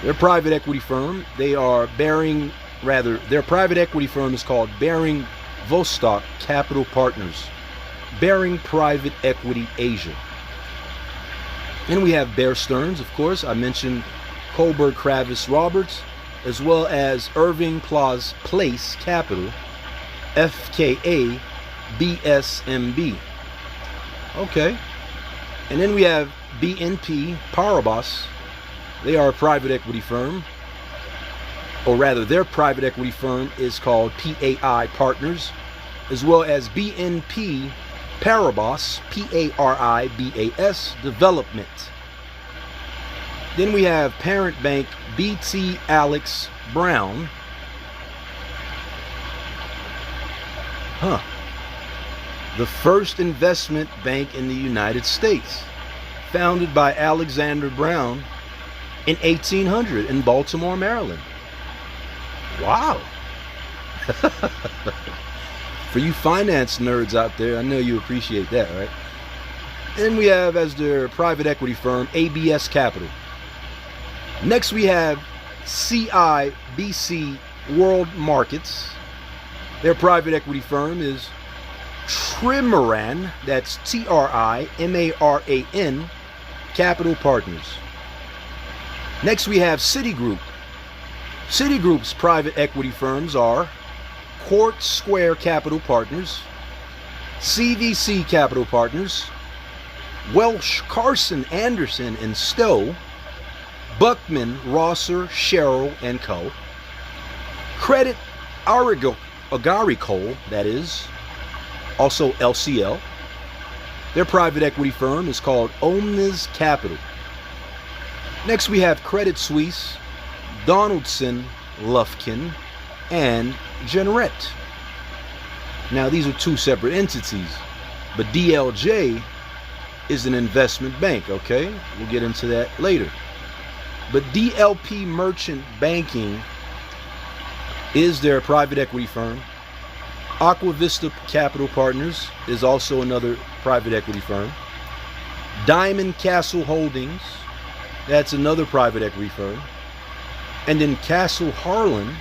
Their private equity firm, their private equity firm is called Baring Vostok Capital Partners, Baring Private Equity Asia. Then we have Bear Stearns, of course. I mentioned Kohlberg Kravis Roberts, as well as Irving Place Capital, FKA BSMB. Okay. And then we have BNP Paribas. They are a private equity firm, or rather their private equity firm is called PAI Partners, as well as BNP Paribas, PARIBAS Development. Then we have parent bank BT Alex Brown. The first investment bank in the United States, founded by Alexander Brown in 1800 in Baltimore, Maryland. Wow. For you finance nerds out there, I know you appreciate that, right? Then we have as their private equity firm ABS Capital. Next we have CIBC World Markets. Their private equity firm is Trimaran, that's TRIMARAN Capital Partners. Next we have Citigroup. Citigroup's private equity firms are Court Square Capital Partners, CVC Capital Partners, Welsh Carson Anderson and Stowe, Buckman Rosser Sherrill and Co., Credit Agricole, that is, also LCL. Their private equity firm is called Omnis Capital. Next we have Credit Suisse, Donaldson, Lufkin, and Generette. Now these are two separate entities, but DLJ is an investment bank, okay? We'll get into that later. But DLP Merchant Banking is their private equity firm. Aqua Vista Capital Partners is also another private equity firm. Diamond Castle Holdings, that's another private equity firm. And then Castle Harlan,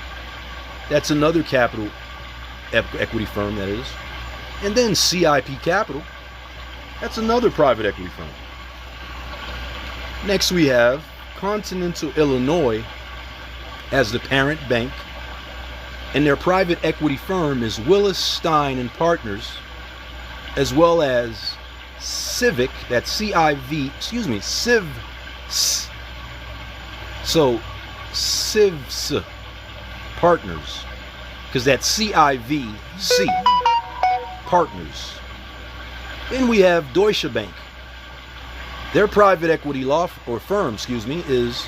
that's another capital equity firm, that is. And then CIP Capital, that's another private equity firm. Next we have Continental Illinois as the parent bank, and their private equity firm is Willis Stein and Partners, as well as Civic, that's Civs Partners, because that's CIVC Partners. Then we have Deutsche Bank. Their private equity firm is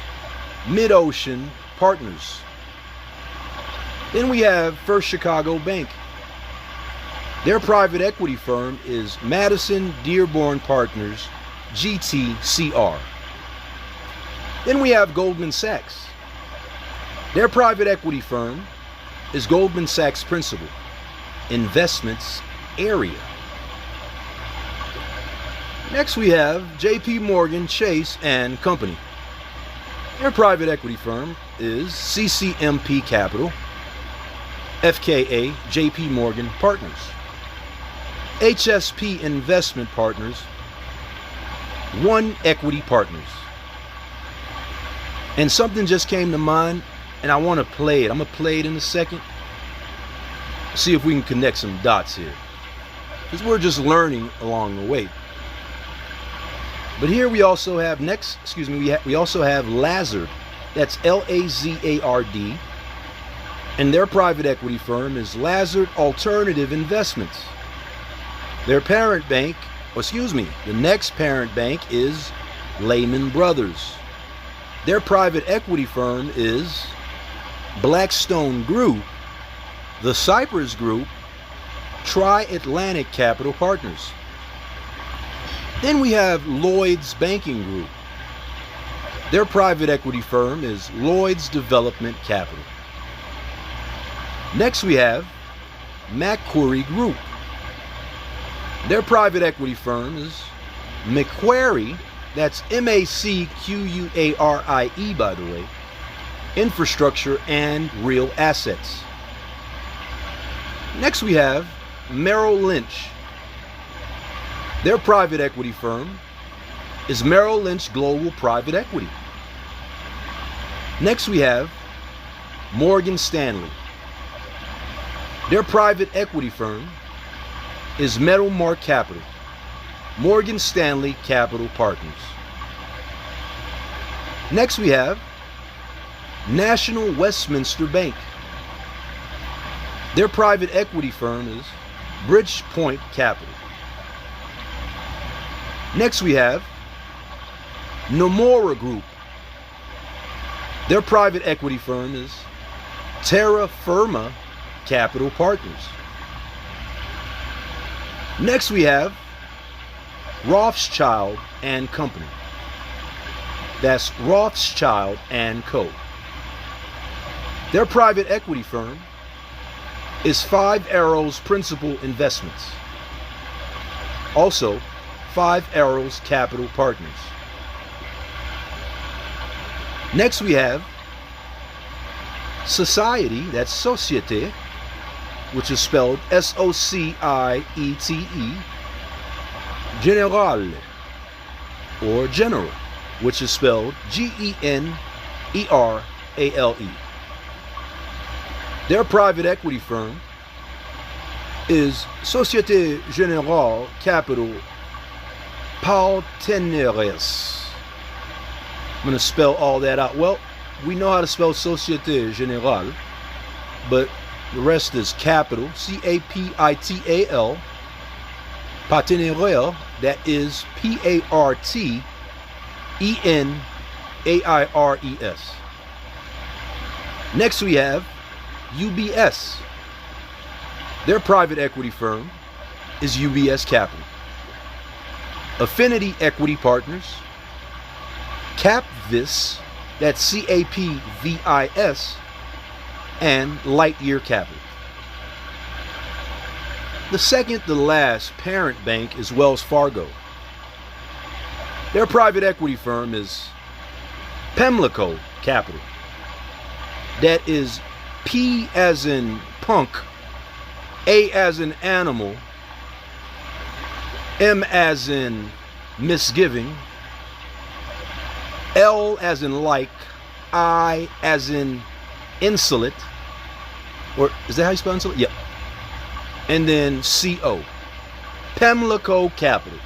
Mid-Ocean Partners. Then we have First Chicago Bank. Their private equity firm is Madison Dearborn Partners, GTCR. Then we have Goldman Sachs. Their private equity firm is Goldman Sachs Principal Investments Area. Next we have JP Morgan Chase and Company. Their private equity firm is CCMP Capital, FKA JP Morgan Partners, HSP Investment Partners, One Equity Partners. And something just came to mind, and I want to play it. I'm going to play it in a second. See if we can connect some dots here, because we're just learning along the way. But here we also have we also have Lazard. That's Lazard. And their private equity firm is Lazard Alternative Investments. Their parent bank, the next parent bank is Lehman Brothers. Their private equity firm is Blackstone Group, the Cypress Group, Tri-Atlantic Capital Partners. Then we have Lloyd's Banking Group. Their private equity firm is Lloyd's Development Capital. Next we have Macquarie Group. Their private equity firm is Macquarie, that's M-A-C-Q-U-A-R-I-E, by the way, Infrastructure and Real Assets. Next we have Merrill Lynch. Their private equity firm is Merrill Lynch Global Private Equity. Next we have Morgan Stanley. Their private equity firm is Meadowmark Capital, Morgan Stanley Capital Partners. Next we have National Westminster Bank. Their private equity firm is Bridgepoint Capital. Next we have Nomura Group. Their private equity firm is Terra Firma Capital Partners. Next we have Rothschild and Company. That's Rothschild and Co. Their private equity firm is Five Arrows Principal Investments. Also, Five Arrows Capital Partners. Next we have Society, that's Societe, which is spelled S-O-C-I-E-T-E, Generale, or General, which is spelled G-E-N-E-R-A-L-E. Their private equity firm is Societe Generale Capital Partenaires. I'm going to spell all that out. Well, we know how to spell Societe Generale, but the rest is capital, C-A-P-I-T-A-L, Partenaires, that is P-A-R-T-E-N-A-I-R-E-S. Next we have UBS. Their private equity firm is UBS Capital. Affinity Equity Partners, Capvis, that's C-A-P-V-I-S, and Lightyear Capital. The second to last parent bank is Wells Fargo. Their private equity firm is Pimlico Capital. That is P as in punk, A as in animal, M as in misgiving, L as in like, I as in insolent, or is that how you spell insolent? Yep. And then C-O, Pimlico Capital.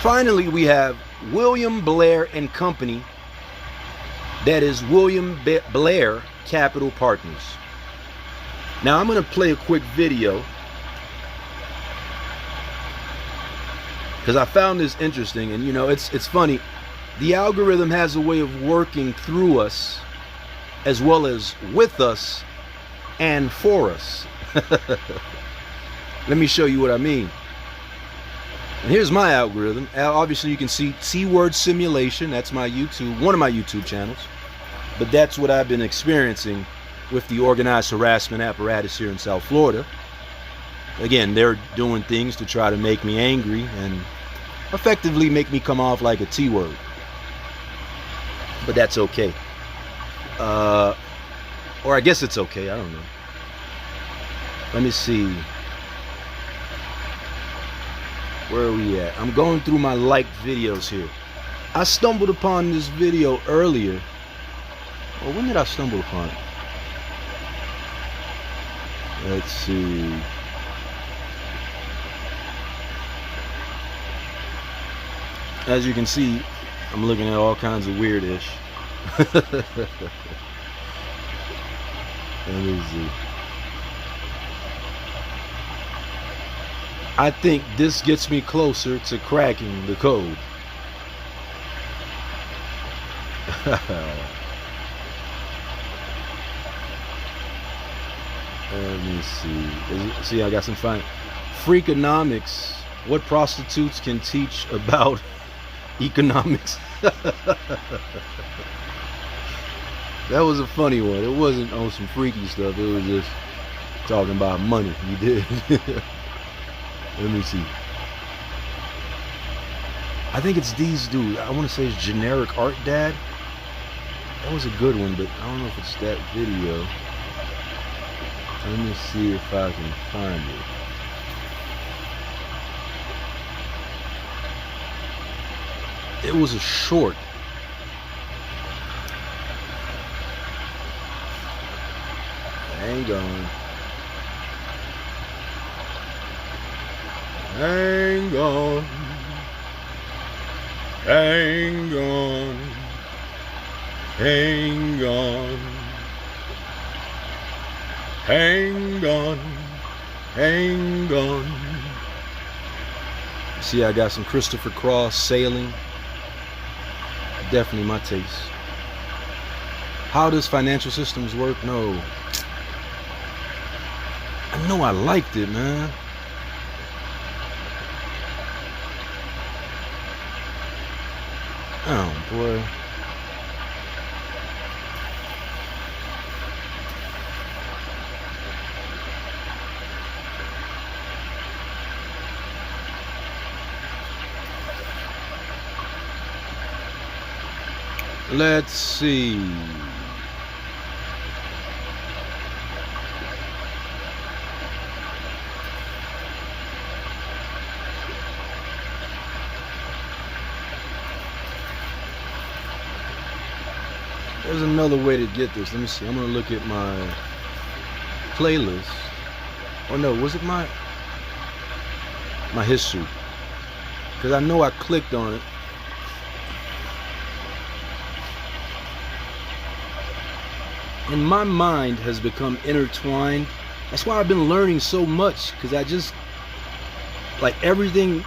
Finally, we have William Blair and Company. That is William Blair Capital Partners. Now I'm going to play a quick video because I found this interesting, and you know, it's funny. The algorithm has a way of working through us as well as with us and for us. Let me show you what I mean. And here's my algorithm. Obviously you can see T-Word Simulation. That's my YouTube, one of my YouTube channels. But that's what I've been experiencing with the organized harassment apparatus here in South Florida. Again, they're doing things to try to make me angry and effectively make me come off like a T-word. But that's okay. Or I guess it's okay, I don't know. Let me see. Where are we at? I'm going through my liked videos here. I stumbled upon this video earlier. Well, when did I stumble upon it? Let's see. As you can see, I'm looking at all kinds of weird-ish. Let me see. I think this gets me closer to cracking the code. Let me see. See, I got some fine. Freakonomics. What prostitutes can teach about economics. That was a funny one. It wasn't on some freaky stuff. It was just talking about money. You did. Let me see. I think it's these dudes. I want to say it's Generic Art Dad. That was a good one, but I don't know if it's that video. Let me see if I can find it. It was a short. Hang on. Hang on. Hang on. Hang on. Hang on. Hang on. See, I got some Christopher Cross Sailing. Definitely my taste. How does financial systems work? No. I know I liked it, man. Oh, boy. Let's see. There's another way to get this. Let me see. I'm gonna look at my playlist. Oh no, was it my history? Because I know I clicked on it. And my mind has become intertwined. That's why I've been learning so much, because I just, like, everything,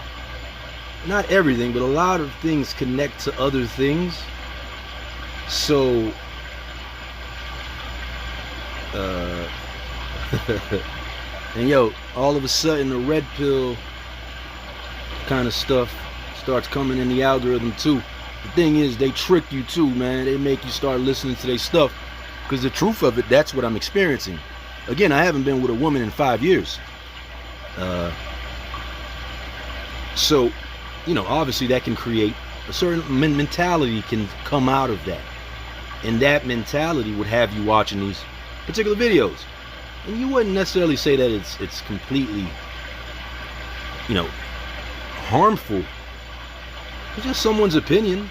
not everything, but a lot of things connect to other things. So, and yo, all of a sudden the red pill kind of stuff starts coming in the algorithm too. The thing is, they trick you too, man. They make you start listening to their stuff. Because the truth of it, that's what I'm experiencing. Again, I haven't been with a woman in 5 years. So, you know, obviously that can create a certain mentality can come out of that. And that mentality would have you watching these particular videos. And you wouldn't necessarily say that it's completely, you know, harmful. It's just someone's opinion.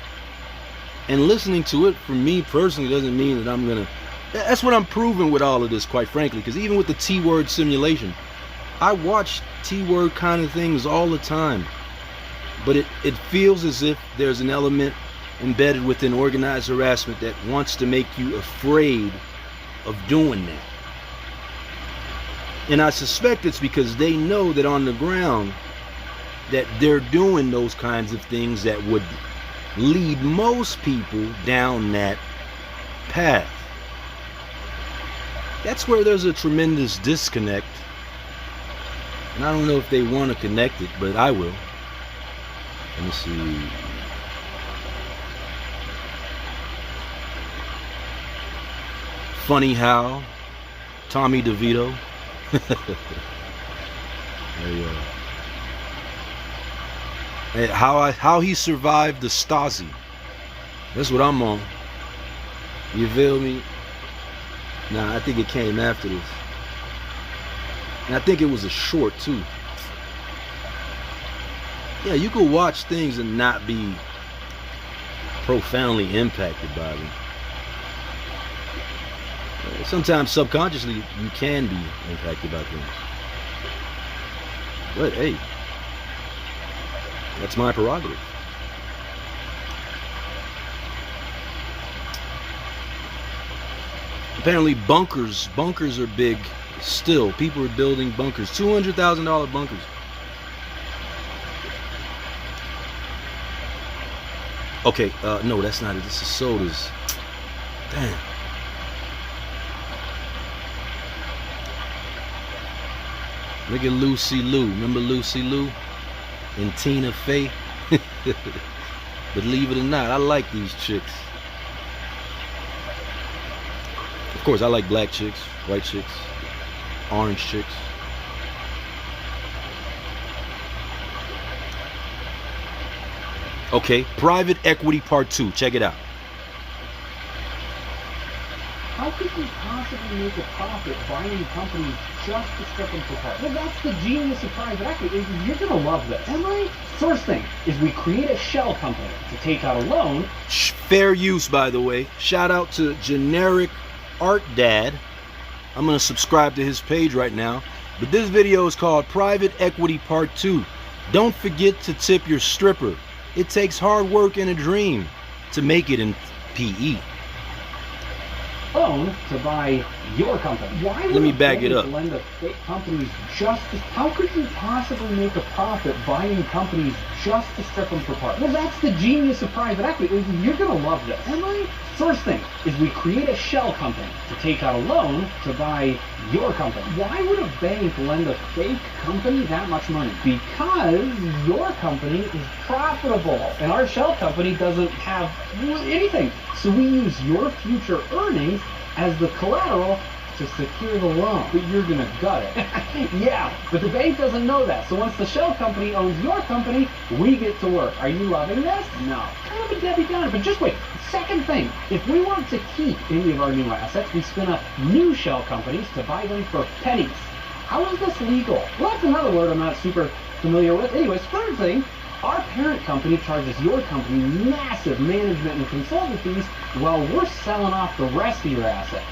And listening to it, for me personally, doesn't mean that I'm gonna. That's what I'm proving with all of this, quite frankly. Because even with the T-word simulation, I watch T-word kind of things all the time. But it feels as if there's an element embedded within organized harassment that wants to make you afraid of doing that. And I suspect it's because they know that on the ground that they're doing those kinds of things that would lead most people down that path. That's where there's a tremendous disconnect. And I don't know if they want to connect it, but I will. Let me see. Funny How, Tommy DeVito. There you go. How he survived the Stasi. That's what I'm on. You feel me? Nah, I think it came after this. And I think it was a short too. Yeah, you could watch things and not be profoundly impacted by them. Sometimes subconsciously you can be impacted by things. But hey, that's my prerogative. Apparently bunkers are big still. People are building bunkers, $200,000 bunkers. Okay, no, that's not it. This is sodas. Damn. Look at Lucy Liu. Remember Lucy Liu and Tina Fey? Believe it or not, I like these chicks. Of course, I like black chicks, white chicks, orange chicks. Okay, private equity part 2. Check it out. How could you possibly make a profit buying companies just to strip them apart? Well, that's the genius of private equity. You're going to love this. Am I? First thing is we create a shell company to take out a loan. Fair use, by the way. Shout out to Generic Art Dad. I'm going to subscribe to his page right now. But this video is called Private Equity Part 2. Don't forget to tip your stripper. It takes hard work and a dream to make it in PE. Loan to buy your company. Why would Let me back it up. lend a fake companies just to, how could you possibly make a profit buying companies just to strip them apart? Well, that's the genius of private equity. You're going to love this. Am I? First thing is we create a shell company to take out a loan to buy your company. Why would a bank lend a fake company that much money? Because your company is profitable and our shell company doesn't have anything. So we use your future earnings as the collateral to secure the loan. But you're gonna gut it. Yeah, but the bank doesn't know that. So once the shell company owns your company, we get to work. Are you loving this? No. Kind of a Debbie Downer, but just wait. Second thing, if we want to keep any of our new assets, we spin up new shell companies to buy them for pennies. How is this legal? Well, that's another word I'm not super familiar with. Anyways, third thing, our parent company charges your company massive management and consulting fees while we're selling off the rest of your assets.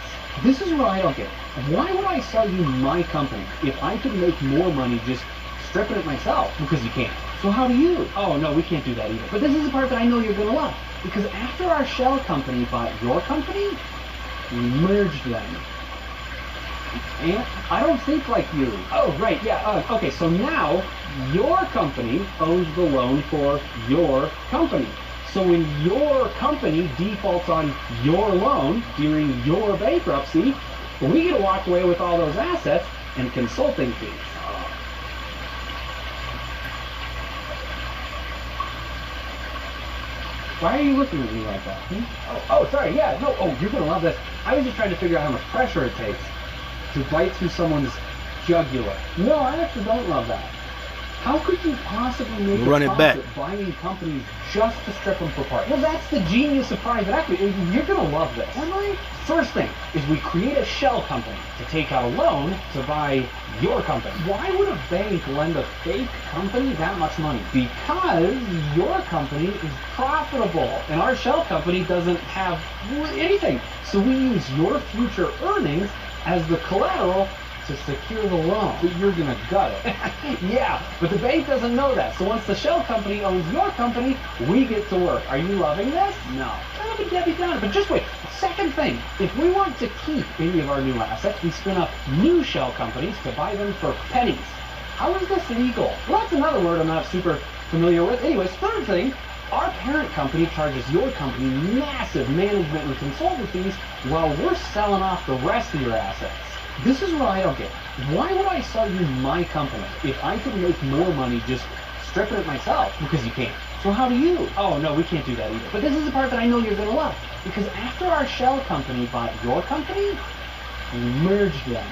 This is what I don't get. Why would I sell you my company if I could make more money just stripping it myself? Because you can't. So how do you? Oh, no, we can't do that either. But this is the part that I know you're going to love. Because after our shell company bought your company, we merged them. And I don't think like you. Oh, right, yeah. Okay, so now your company owns the loan for your company. So when your company defaults on your loan during your bankruptcy, we get to walk away with all those assets and consulting fees. Why are you looking at me like that? Oh, sorry, yeah, no, you're going to love this. I was just trying to figure out how much pressure it takes to bite through someone's jugular. No, I actually don't love that. How could you possibly make a profit buying companies just to strip them apart? Well, that's the genius of private equity. You're going to love this. Am I? First thing is we create a shell company to take out a loan to buy your company. Why would a bank lend a fake company that much money? Because your company is profitable and our shell company doesn't have anything. So we use your future earnings as the collateral to secure the loan. But you're gonna gut it. Yeah, but the bank doesn't know that. So once the shell company owns your company, we get to work. Are you loving this? No. Kind of a Debbie Downer, but just wait. Second thing, if we want to keep any of our new assets, we spin up new shell companies to buy them for pennies. How is this legal? Well, that's another word I'm not super familiar with. Anyways, third thing, our parent company charges your company massive management and consulting fees while we're selling off the rest of your assets. This is what I don't get. Why would I sell you my company if I could make more money just stripping it myself? Because you can't. So how do you? Oh, no, we can't do that either. But this is the part that I know you're going to love. Because after our shell company bought your company, we merged them.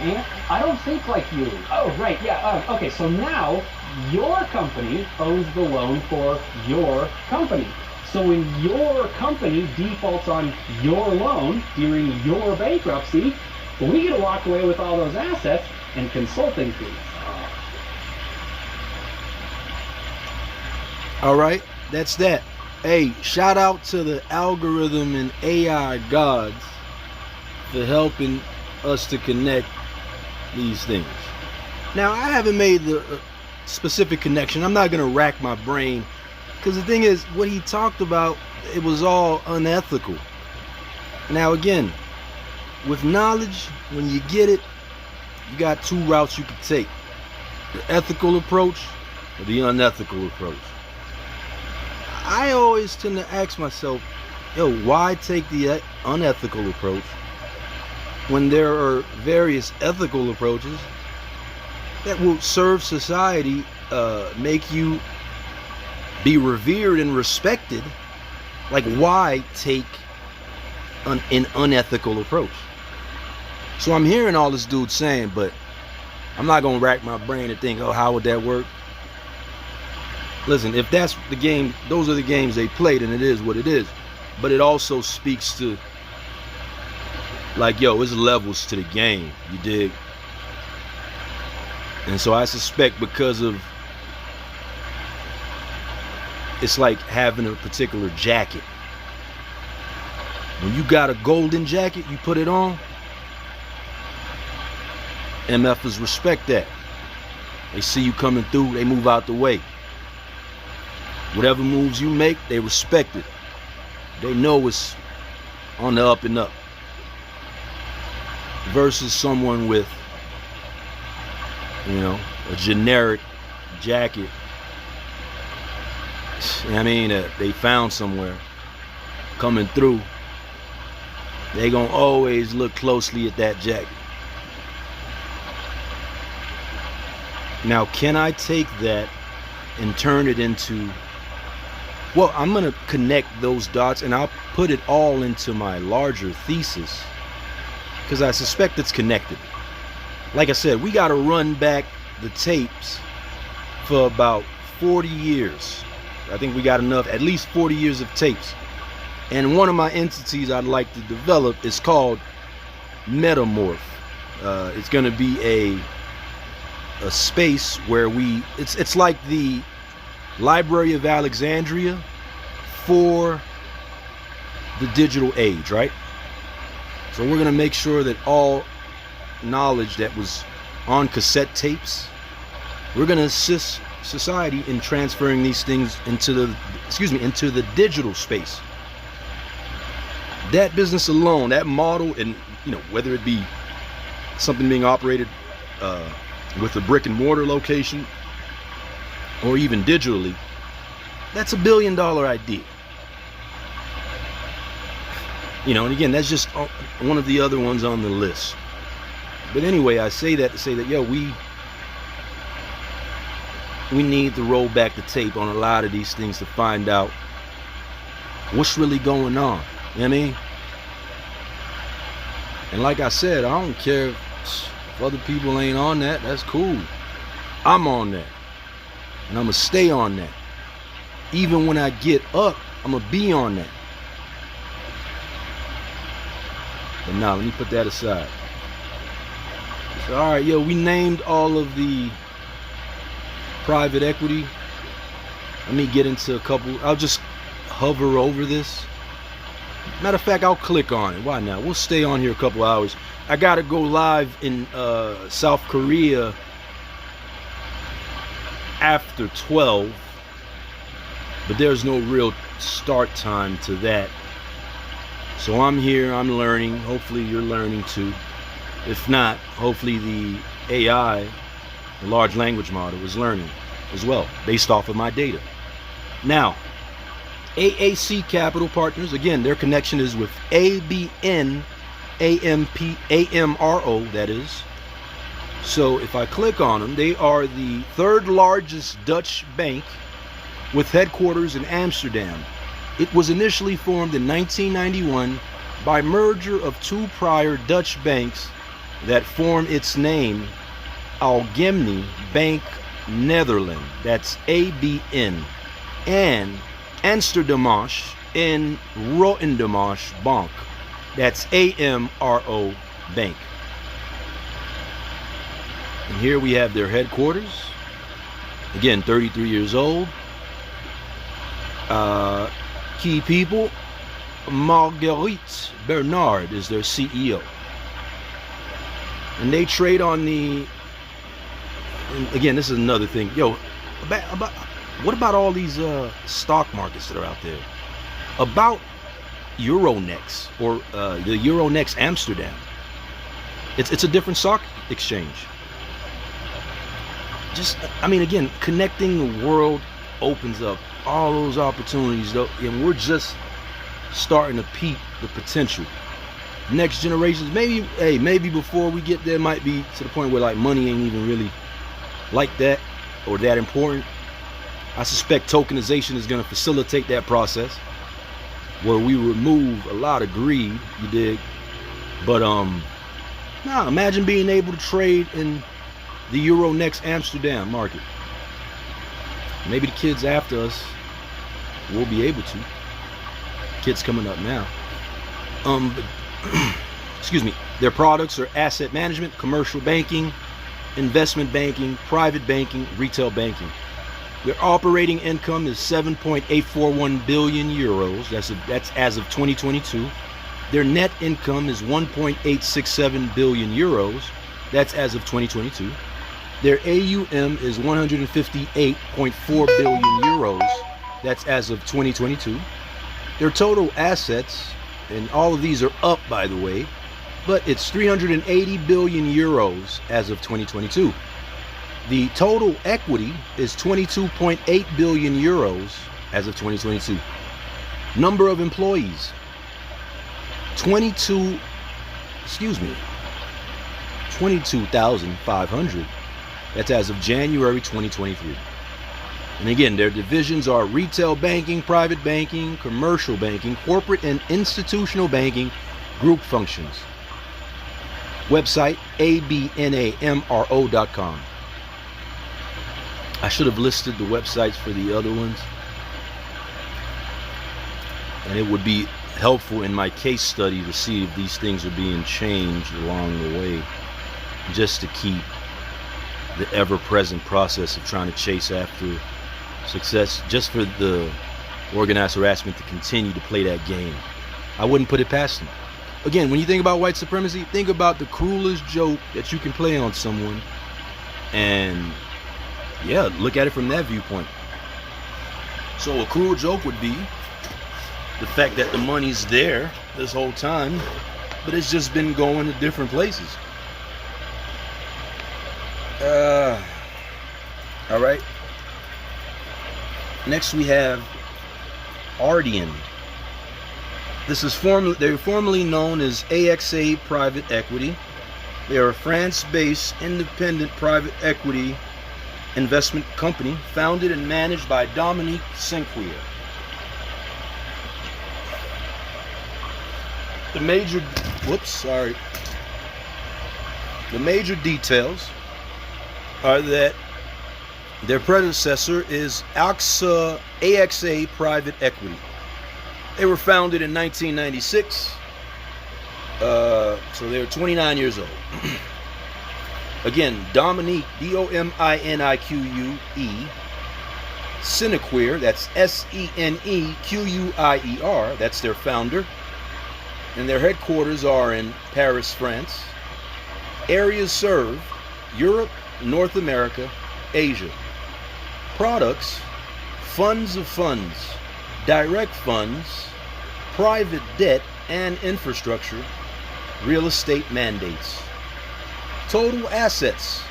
And I don't think like you. Oh, right, yeah. Okay, so now your company owes the loan for your company. So when your company defaults on your loan during your bankruptcy, we get to walk away with all those assets and consulting fees. All right, that's that. Hey, shout out to the algorithm and AI gods for helping us to connect these things. Now, I haven't made the specific connection. I'm not going to rack my brain, because the thing is, what he talked about, it was all unethical. Now, again, with knowledge, when you get it, you got two routes you can take: the ethical approach or the unethical approach. I always tend to ask myself, yo, why take the unethical approach when there are various ethical approaches that will serve society, make you be revered and respected? Like, why take an unethical approach? So I'm hearing all this dude saying, but I'm not gonna rack my brain and think, oh, how would that work? Listen, if that's the game, those are the games they played, and it is what it is. But it also speaks to, like, yo, there's levels to the game, you dig? And so I suspect, because of, it's like having a particular jacket. When you got a golden jacket, you put it on, MFers respect that. They see you coming through, they move out the way. Whatever moves you make, they respect it. They know it's on the up and up. Versus someone with, you know, a generic jacket, I mean, they found somewhere coming through, they gonna always look closely at that jacket. Now, can I take that and turn it into, well, I'm gonna connect those dots and I'll put it all into my larger thesis, because I suspect it's connected. Like I said, we got to run back the tapes for about 40 years. I think we got enough, at least 40 years of tapes. And one of my entities I'd like to develop is called Metamorph. It's going to be a space where it's like the Library of Alexandria for the digital age, right? So we're going to make sure that all knowledge that was on cassette tapes, we're going to assist society in transferring these things into the digital space. That business alone, that model, and you know, whether it be something being operated with a brick and mortar location or even digitally, that's $1 billion idea. You know, and again, that's just one of the other ones on the list. But anyway, I say that to say that, yo, we need to roll back the tape on a lot of these things to find out what's really going on. You know what I mean? And like I said, I don't care if other people ain't on that. That's cool. I'm on that. And I'm going to stay on that. Even when I get up, I'm going to be on that. But now, let me put that aside. So, all right, yo, we named all of the private equity. Let me get into a couple. I'll just hover over this. Matter of fact, I'll click on it. Why not? We'll stay on here a couple hours. I got to go live in South Korea after 12. But there's no real start time to that. So I'm here, I'm learning. Hopefully you're learning too. If not, hopefully the AI, the large language model, is learning as well, based off of my data. Now, AAC Capital Partners, again, their connection is with ABN AMRO, that is. So if I click on them, they are the third largest Dutch bank with headquarters in Amsterdam. It was initially formed in 1991 by merger of two prior Dutch banks that form its name, Algemene Bank Netherlands, that's ABN, and Amsterdamse en Rotterdamse Bank, that's AMRO Bank. And here we have their headquarters. Again, 33 years old. Key people, Marguerite Bernard is their CEO. And they trade on the, and again, this is another thing. Yo, what about all these stock markets that are out there? About Euronext or the Euronext Amsterdam. It's a different stock exchange. Just, I mean, again, connecting the world opens up all those opportunities, though, and we're just starting to peep the potential. Next generations, maybe before we get there, might be to the point where like money ain't even really like that or that important. I suspect tokenization is going to facilitate that process, where we remove a lot of greed, you dig? But imagine being able to trade in the Euronext Amsterdam market. Maybe the kids after us will be able to. Kids coming up now. But excuse me. Their products are asset management, commercial banking, investment banking, private banking, retail banking. Their operating income is 7.841 billion euros. That's as of 2022. Their net income is 1.867 billion euros. That's as of 2022. Their AUM is 158.4 billion euros. That's as of 2022. Their total assets, and all of these are up, by the way, but it's 380 billion euros as of 2022. The total equity is 22.8 billion euros as of 2022. Number of employees, 22,500. That's as of January 2023. And again, their divisions are retail banking, private banking, commercial banking, corporate and institutional banking, group functions. Website, abnamro.com. I should have listed the websites for the other ones, and it would be helpful in my case study to see if these things are being changed along the way, just to keep the ever-present process of trying to chase after success, just for the organized harassment to continue to play that game. I wouldn't put it past them. Again, when you think about white supremacy, think about the cruelest joke that you can play on someone, and yeah, look at it from that viewpoint. So a cruel joke would be the fact that the money's there this whole time, but it's just been going to different places. All right. Next we have Ardian. This is they're formerly known as AXA Private Equity. They are a France-based independent private equity investment company founded and managed by Dominique Cinquier. The major details are that their predecessor is AXA Private Equity. They were founded in 1996, so they're 29 years old. Again, Dominique, D-O-M-I-N-I-Q-U-E, Cinquier, that's S-E-N-E-Q-U-I-E-R, that's their founder. And their headquarters are in Paris, France. Areas served: Europe, North America, Asia. Products: funds of funds, direct funds, private debt and infrastructure, real estate mandates. Total assets: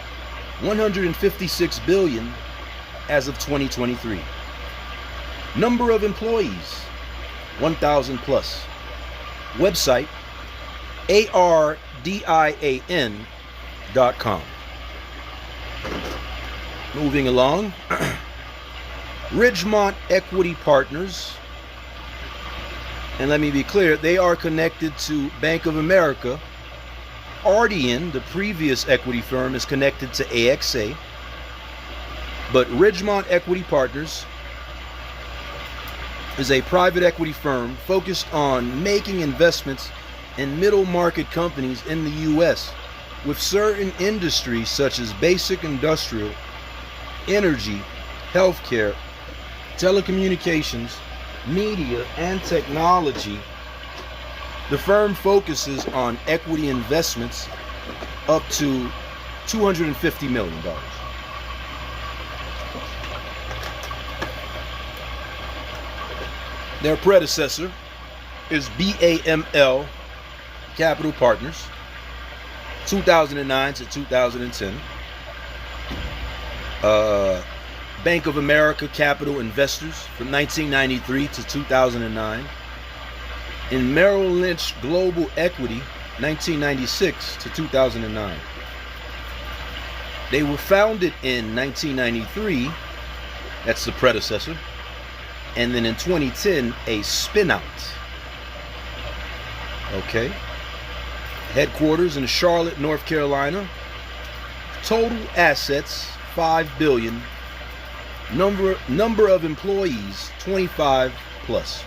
156 billion as of 2023. Number of employees: 1,000 plus. Website: ARDIAN.com. Moving along, Ridgemont Equity Partners, and let me be clear, they are connected to Bank of America. Ardian, the previous equity firm, is connected to AXA, but Ridgemont Equity Partners is a private equity firm focused on making investments in middle market companies in the U.S. with certain industries such as basic industrial, energy, healthcare, telecommunications, media, and technology. The firm focuses on equity investments up to $250 million. Their predecessor is BAML Capital Partners, 2009 to 2010. Bank of America Capital Investors from 1993 to 2009. And Merrill Lynch Global Equity, 1996 to 2009. They were founded in 1993, that's the predecessor, and then in 2010, a spin-out. Okay. Headquarters in Charlotte, North Carolina. Total assets, $5 billion. Number of employees, 25 plus.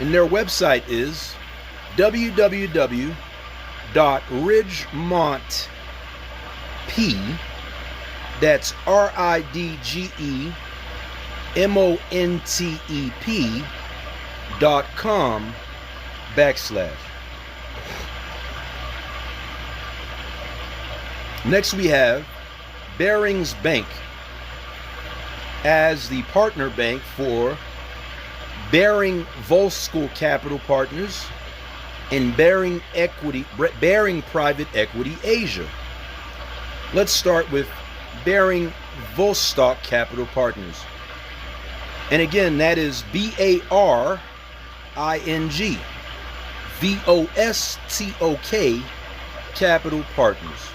And their website is www.ridgemontp, that's RIDGEMONTEP.com/. Next we have Barings Bank as the partner bank for Baring Volscal Capital Partners and Baring Private Equity Asia. Let's start with Baring Volstok Capital Partners. And again, that is BARING VOSTOK Capital Partners.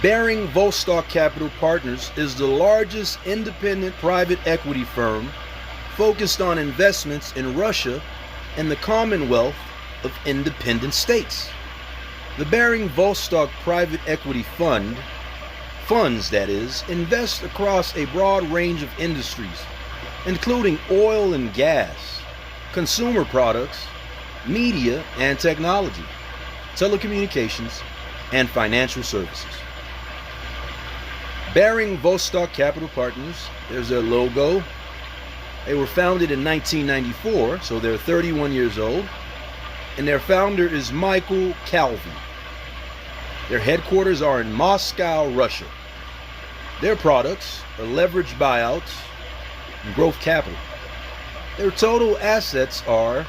Baring Volstok Capital Partners is the largest independent private equity firm focused on investments in Russia and the Commonwealth of Independent States. The Baring Volstok Private Equity funds that is, invest across a broad range of industries, including oil and gas, consumer products, media and technology, telecommunications, and financial services. Baring Volstok Capital Partners, there's their logo. They were founded in 1994, so they're 31 years old, and their founder is Michael Calvin. Their headquarters are in Moscow, Russia. Their products are leveraged buyouts and growth capital. Their total assets are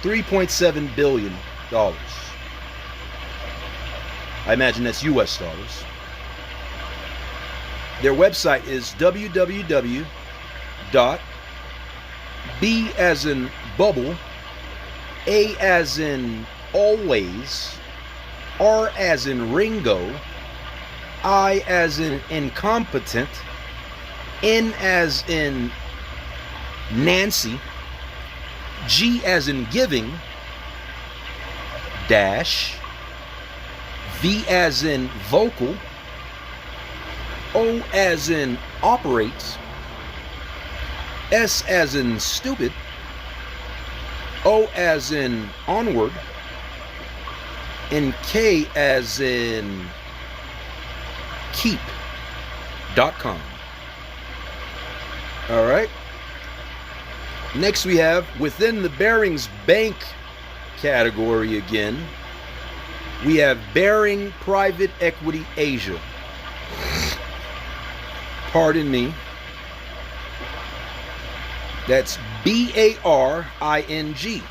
$3.7 billion. I imagine that's US dollars. Their website is www.B as in bubble, A as in always, R as in Ringo, I as in incompetent, N as in Nancy, G as in giving, dash, V as in vocal, O as in operates, S as in stupid, O as in onward, and K as in keep.com. All right. Next we have, within the Barings Bank category again, we have Baring Private Equity Asia. Pardon me. That's BARING.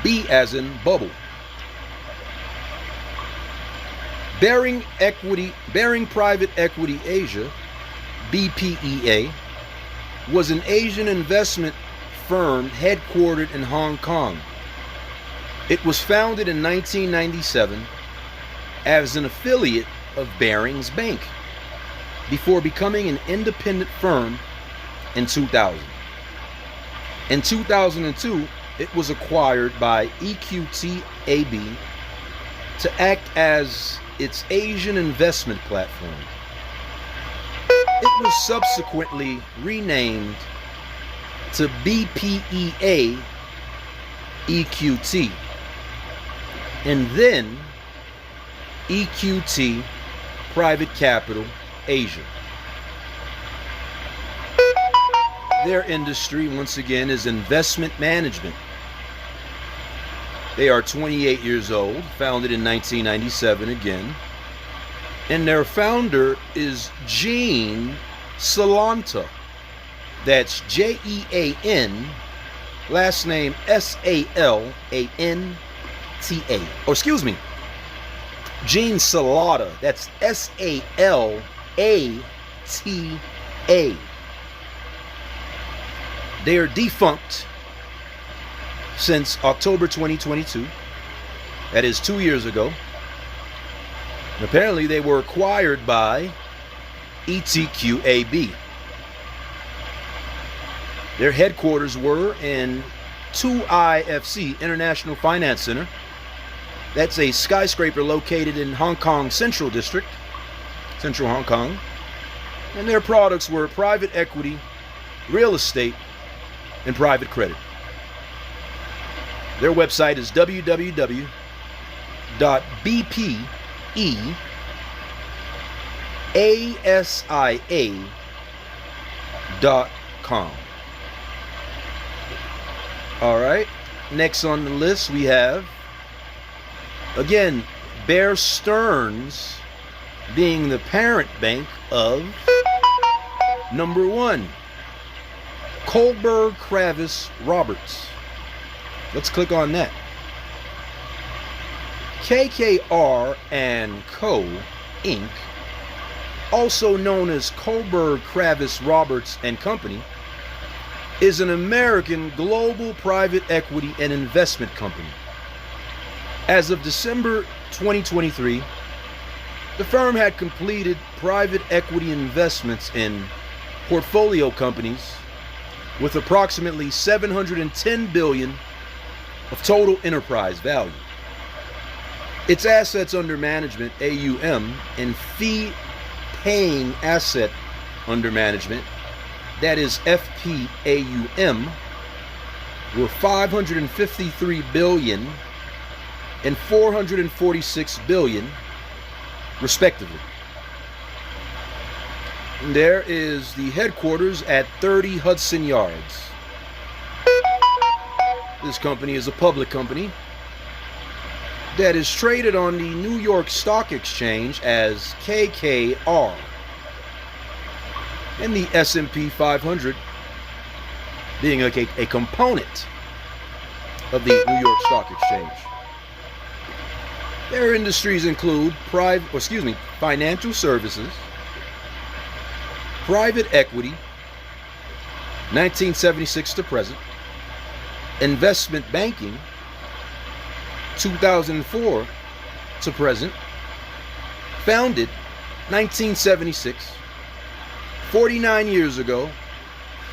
B as in bubble. Baring Private Equity Asia, BPEA, was an Asian investment firm headquartered in Hong Kong. It was founded in 1997 as an affiliate of Barings Bank before becoming an independent firm in 2000. In 2002, it was acquired by EQT AB to act as its Asian investment platform. It was subsequently renamed to BPEA EQT and then EQT Private Capital Asia. Their industry, once again, is investment management. They are 28 years old, founded in 1997 again. And their founder is Jean Salanta. That's Jean, last name Salanta. Or excuse me, Jean Salata. That's Salata. They are defunct since October 2022. That is 2 years ago. And apparently they were acquired by ETQAB. Their headquarters were in 2IFC, International Finance Center. That's a skyscraper located in Hong Kong Central District, Central Hong Kong. And their products were private equity, real estate, and private credit. Their website is www.bpeasia.com. All right, next on the list we have, again, Bear Stearns being the parent bank of number one, Kohlberg Kravis Roberts. Let's click on that. KKR and Co. Inc., also known as Kohlberg Kravis Roberts and Company, is an American global private equity and investment company. As of December 2023, the firm had completed private equity investments in portfolio companies with approximately $710 billion of total enterprise value. Its assets under management, AUM, and fee-paying asset under management, that is FPAUM, were $553 billion and $446 billion, respectively. And there is the headquarters at 30 Hudson Yards. This company is a public company that is traded on the New York Stock Exchange as KKR, and the S&P 500 being a component of the New York Stock Exchange. Their industries include financial services, private equity, 1976 to present, investment banking, 2004 to present, founded 1976, 49 years ago,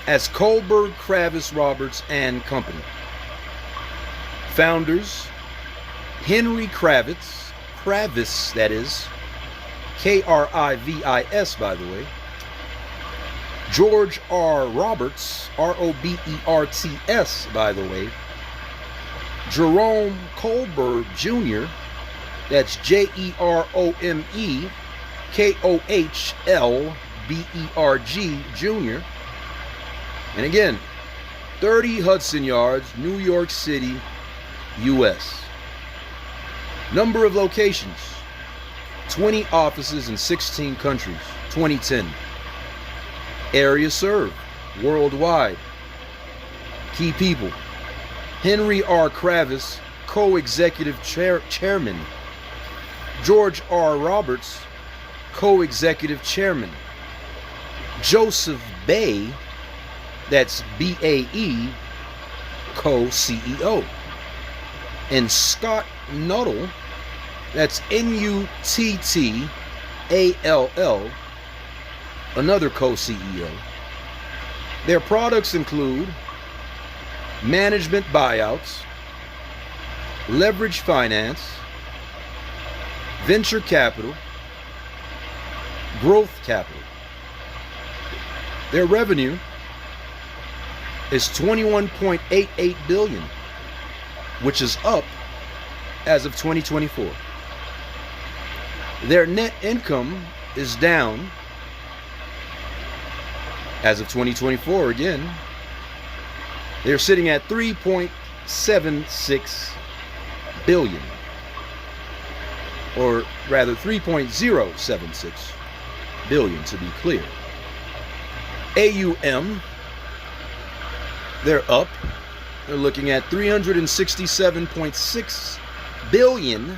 as Kohlberg Kravis Roberts and Company. Founders: Henry Kravis, that is, Krivis, by the way, George R. Roberts, Roberts, by the way, Jerome Kohlberg Jr., that's Jerome Kohlberg Jr., and again, 30 Hudson Yards, New York City, U.S. Number of locations: 20 offices in 16 countries, 2010. Area served, worldwide. Key people: Henry R. Kravis, co-executive chairman. George R. Roberts, co-executive chairman. Joseph Bay, that's BAE, co-CEO. And Scott Nuttall, that's Nuttall, another co-CEO. Their products include management buyouts, leverage finance, venture capital, growth capital. Their revenue is $21.88 billion, which is up as of 2024. Their net income is down as of 2024 again. They're sitting at $3.76 billion, or rather 3.076 billion to be clear. AUM, they're up. They're looking at 367.6 billion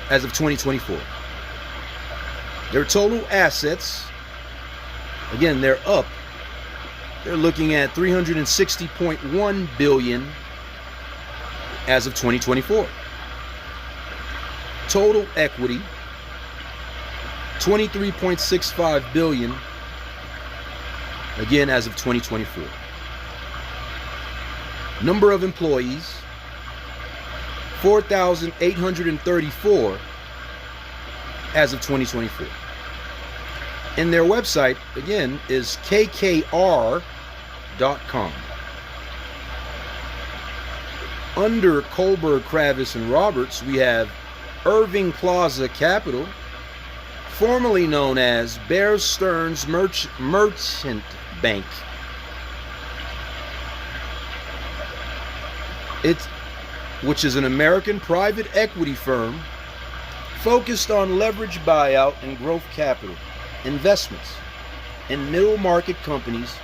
as of 2024. Their total assets, again, they're up. They're looking at 360.1 billion as of 2024. Total equity, 23.65 billion, again as of 2024. Number of employees, 4,834 as of 2024. And their website, again, is kkr.com. Under Kohlberg, Kravis, and Roberts, we have Irving Plaza Capital, formerly known as Bear Stearns Merchant Bank. Which is an American private equity firm focused on leverage buyout and growth capital investments in middle market companies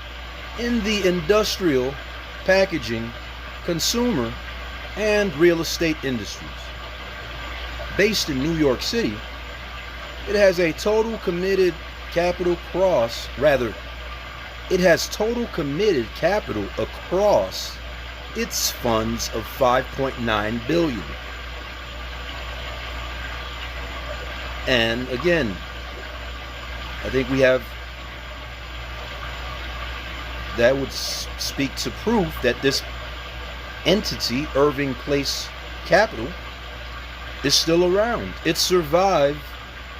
in the industrial, packaging, consumer, and real estate industries. Based in New York City, it has a total committed capital across its funds of 5.9 billion. And again, I think that would speak to proof that this entity, Irving Place Capital, is still around. It survived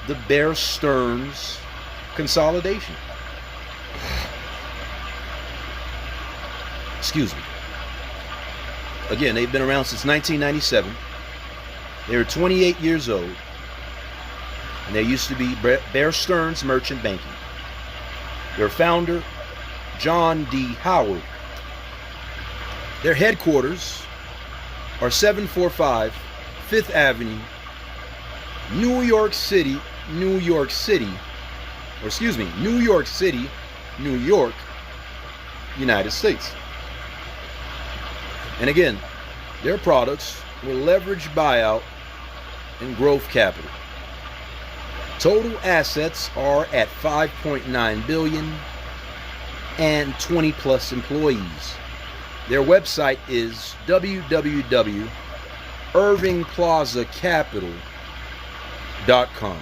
the Bear Stearns consolidation. Excuse me. Again, they've been around since 1997. They were 28 years old. And they used to be Bear Stearns Merchant Banking. Their founder, John D. Howard. Their headquarters are 745 5th Avenue, New York City, New York, United States. And again, their products were leverage buyout and growth capital. Total assets are at 5.9 billion and 20 plus employees. Their website is www.irvingplazacapital.com.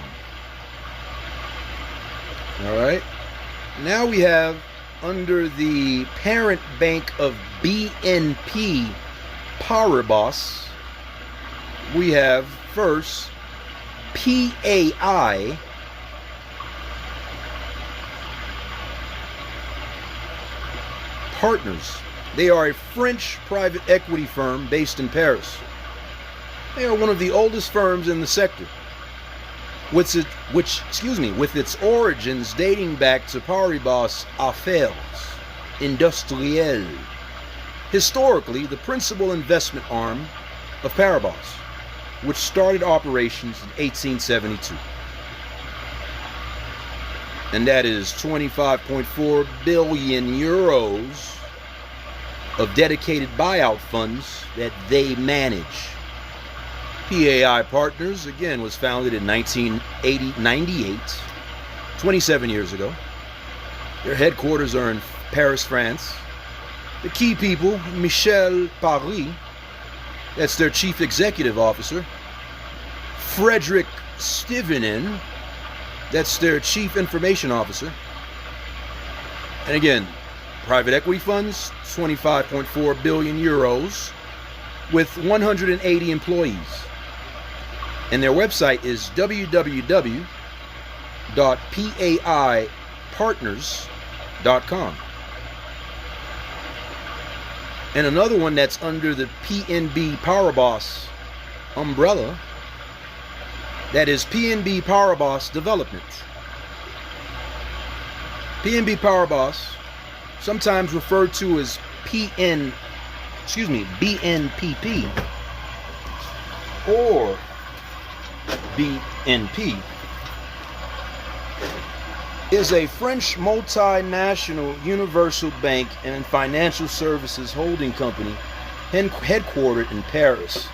All right. Now we have, under the parent bank of BNP Paribas, we have first PAI Partners. They are a French private equity firm based in Paris. They are one of the oldest firms in the sector, with its origins dating back to Paribas Affaires Industrielles, historically the principal investment arm of Paribas, which started operations in 1872. And that is 25.4 billion euros of dedicated buyout funds that they manage. PAI Partners, again, was founded in 1998, 27 years ago. Their headquarters are in Paris, France. The key people: Michel Paris, that's their chief executive officer. Frederick Stivenen, that's their chief information officer. And again, private equity funds, 25.4 billion euros, with 180 employees. And their website is www.paipartners.com. And another one that's under the PNB Paribas umbrella, that is PNB Paribas Development. PNB Paribas, sometimes referred to as BNPP or BNP, is a French multinational universal bank and financial services holding company headquartered in Paris.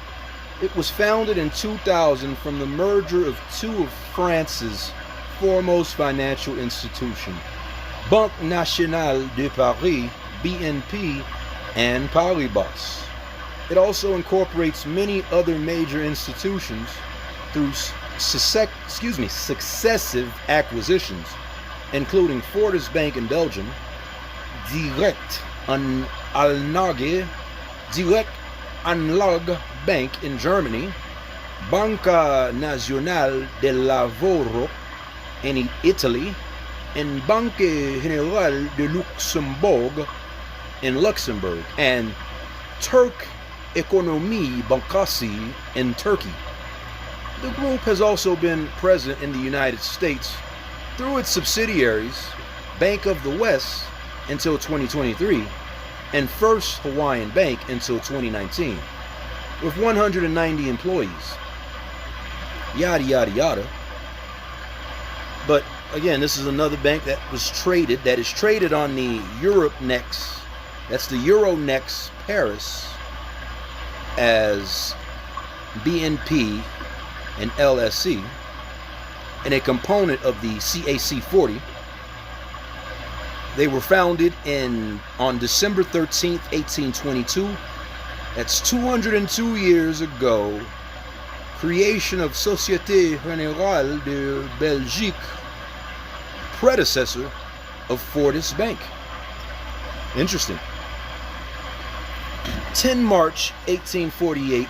It was founded in 2000 from the merger of two of France's foremost financial institutions, Banque Nationale de Paris, BNP, and Paribas. It also incorporates many other major institutions through successive acquisitions, including Fortis Bank in Belgium, Direct Anlage Bank in Germany, Banca Nazionale del Lavoro in Italy, and Banque Generale de Luxembourg in Luxembourg, and Turk Ekonomi Bankası in Turkey. The group has also been present in the United States through its subsidiaries, Bank of the West until 2023, and First Hawaiian Bank until 2019, with 190 employees. Yada, yada, yada. But again, this is another bank that is traded on the Euronext, that's the Euronext Paris, as BNP and LSE, and a component of the CAC 40. They were founded on December 13th, 1822. That's 202 years ago. Creation of Société Générale de Belgique, predecessor of Fortis Bank. Interesting. 10 March 1848,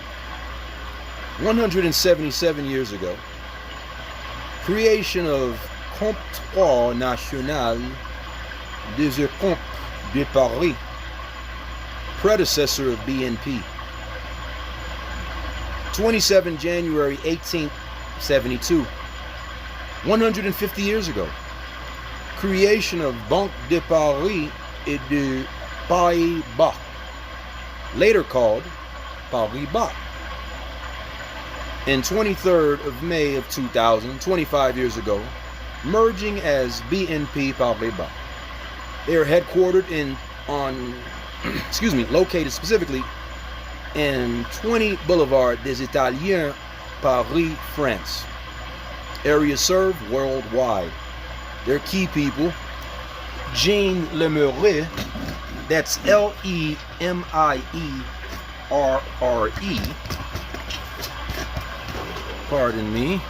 177 years ago. Creation of Comptoir National des Comptes de Paris, predecessor of BNP. 27 January 1872, 150 years ago. Creation of Banque de Paris et de Pays-Bas, later called Paribas. And 23rd of May of 2000, 25 years ago, merging as BNP Paribas. They are headquartered located specifically in 20 Boulevard des Italiens, Paris, France. Area served worldwide. Their key people: Jean Lemire, that's Lemire, pardon me,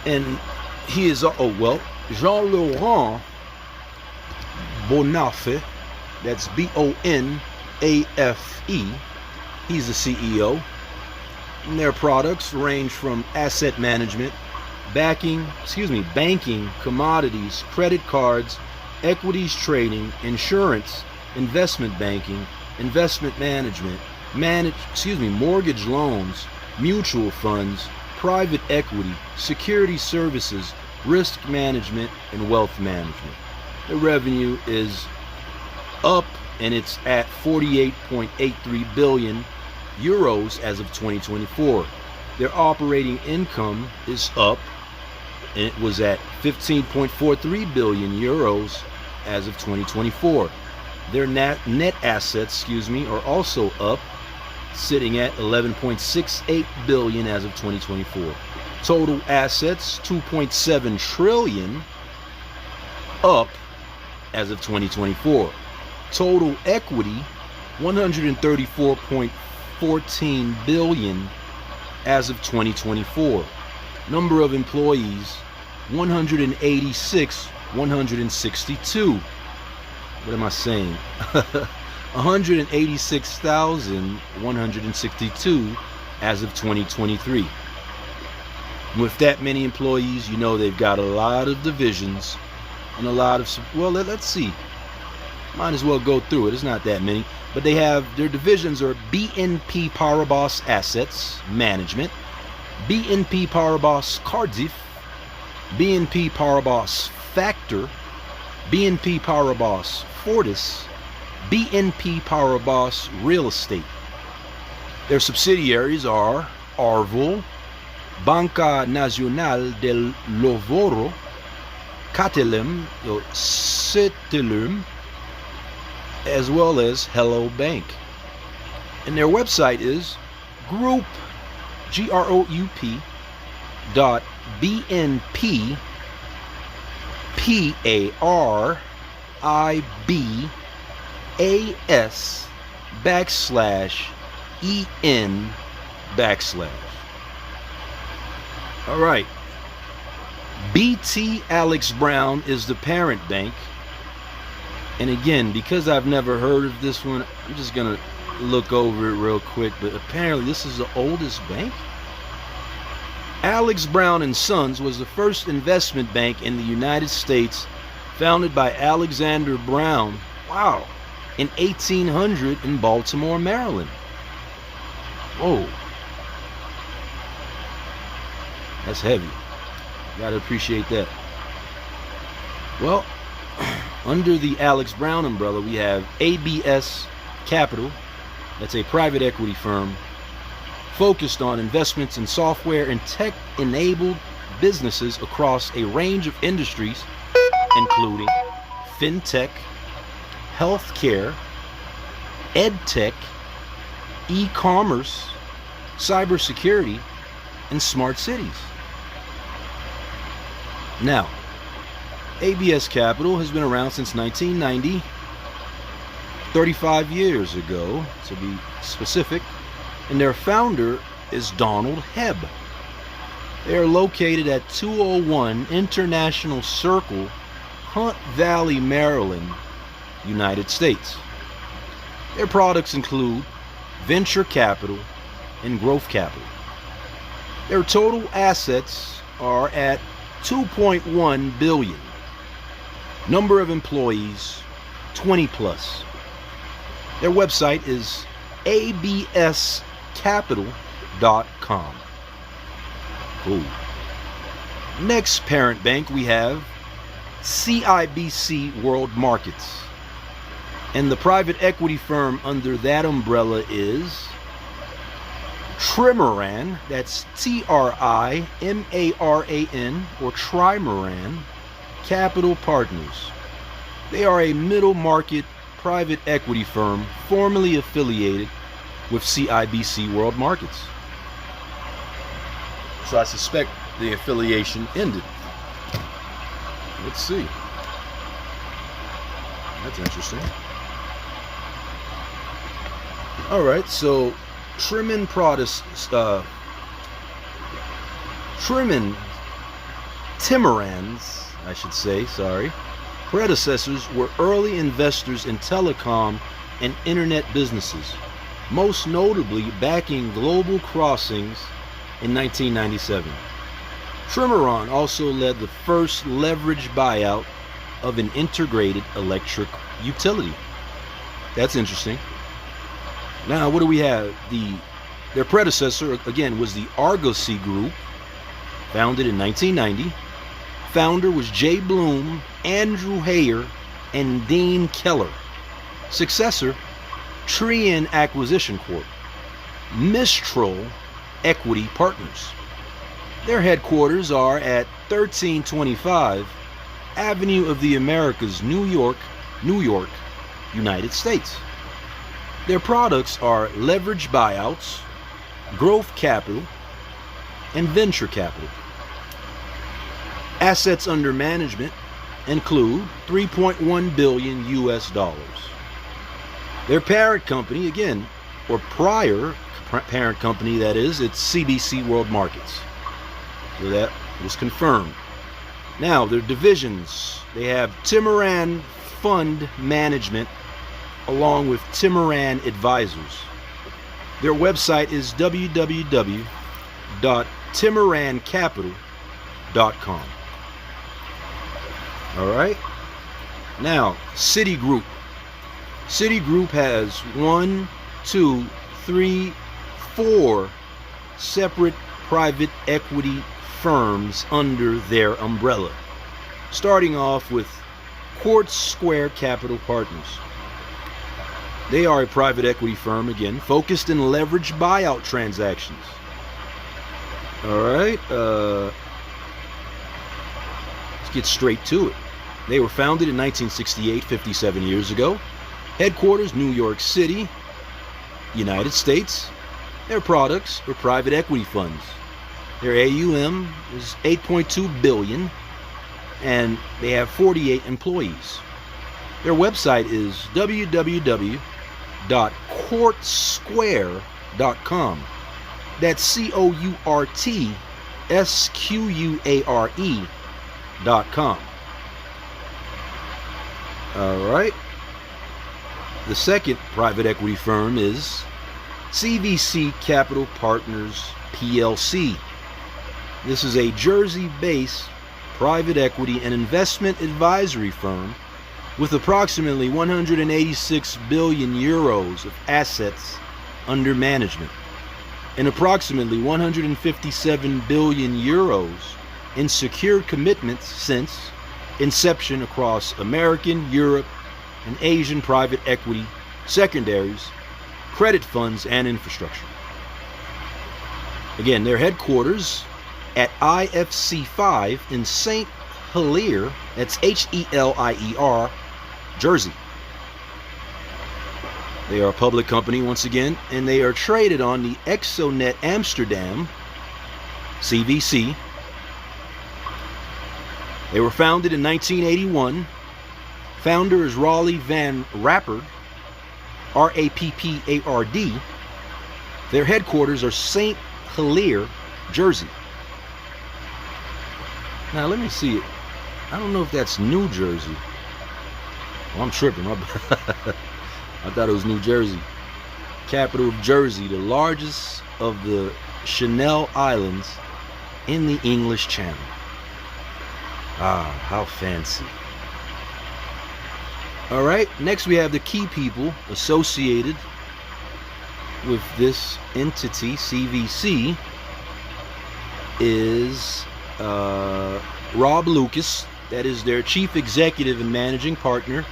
and he is, Jean-Laurent Bonafé, that's Bonafe, he's the CEO. And their products range from asset management, banking, commodities, credit cards, equities trading, insurance, investment banking, investment management, mortgage loans, mutual funds, private equity, security services, risk management, and wealth management. The revenue is up, and it's at 48.83 billion euros as of 2024. Their operating income is up, and it was at 15.43 billion euros as of 2024. Their net assets, are also up, sitting at 11.68 billion as of 2024. Total assets 2.7 trillion, up as of 2024. Total equity, 134.14 billion as of 2024. Number of employees, 162. What am I saying? 186,162 as of 2023. With that many employees, you know they've got a lot of divisions and a lot of, well, let's see. Might as well go through it. It's not that many. But they have, their divisions are BNP Paribas Assets Management, BNP Paribas Cardiff, BNP Paribas Factor, BNP Paribas Fortis, BNP Paribas Real Estate. Their subsidiaries are Arval, Banca Nacional del Lavoro, Catalem, Cetelum, as well as Hello Bank. And their website is group, GROUP, .BNP, PARIBAS, /EN/. All right. BT Alex Brown is the parent bank. And again, because I've never heard of this one, I'm just going to look over it real quick. But apparently this is the oldest bank. Alex Brown and Sons was the first investment bank in the United States, founded by Alexander Brown, wow, in 1800 in Baltimore, Maryland. Whoa. That's heavy. Gotta appreciate that. Well, under the Alex Brown umbrella, we have ABS Capital. That's a private equity firm focused on investments in software and tech-enabled businesses across a range of industries, including fintech, healthcare, edtech, e-commerce, cybersecurity, and smart cities. Now, ABS Capital has been around since 1990, 35 years ago to be specific, and their founder is Donald Hebb. They are located at 201 International Circle, Hunt Valley, Maryland, United States. Their products include venture capital and growth capital. Their total assets are at 2.1 billion. Number of employees, 20 plus. Their website is abscapital.com. Cool. Next parent bank we have CIBC World Markets. And the private equity firm under that umbrella is Trimaran, that's TRIMARAN, or Trimaran Capital Partners. They are a middle market private equity firm formerly affiliated with CIBC World Markets. So I suspect the affiliation ended. Let's see. That's interesting. All right, so Timuran's, I should say, sorry, predecessors were early investors in telecom and internet businesses, most notably backing Global Crossings in 1997. Trimaran also led the first leveraged buyout of an integrated electric utility. That's interesting. Now, what do we have? Their predecessor, again, was the Argosy Group, founded in 1990. Founder was Jay Bloom, Andrew Hayer, and Dean Keller. Successor, Trian Acquisition Corp. Mistral Equity Partners. Their headquarters are at 1325 Avenue of the Americas, New York, United States. Their products are leveraged buyouts, growth capital, and venture capital. Assets under management include $3.1 billion US. Their parent company, again, or prior parent company, that is, it's CBC World Markets. So that was confirmed. Now, their divisions, they have Timoran Fund Management along with Timoran Advisors. Their website is www.timorancapital.com. All right. Now, Citigroup. Citigroup has 4 separate private equity firms under their umbrella, starting off with Quartz Square Capital Partners. They are a private equity firm, again, focused in leveraged buyout transactions. All right, let's get straight to it. They were founded in 1968, 57 years ago. Headquarters, New York City, United States. Their products are private equity funds. Their AUM is $8.2 billion, and they have 48 employees. Their website is www.quartzsquare.com. That's COURTSQUARE.com. All right. The second private equity firm is CVC Capital Partners PLC. This is a Jersey-based private equity and investment advisory firm with approximately 186 billion euros of assets under management and approximately 157 billion euros in secured commitments since inception across American, Europe, and Asian private equity, secondaries, credit funds, and infrastructure. Again, their headquarters at IFC 5 in St. Helier, that's Helier, Jersey. They are a public company once again, and they are traded on the Exonet Amsterdam, CVC. They were founded in 1981. Founder is Raleigh Van Rappard, Rappard. Their headquarters are St. Helier, Jersey. Now let me see it. I don't know if that's New Jersey. Well, I'm tripping. I thought it was New Jersey. Capital of Jersey, the largest of the Channel Islands in the English Channel. Ah, how fancy. All right, next we have the key people associated with this entity, CVC, is Rob Lucas, that is their chief executive and managing partner.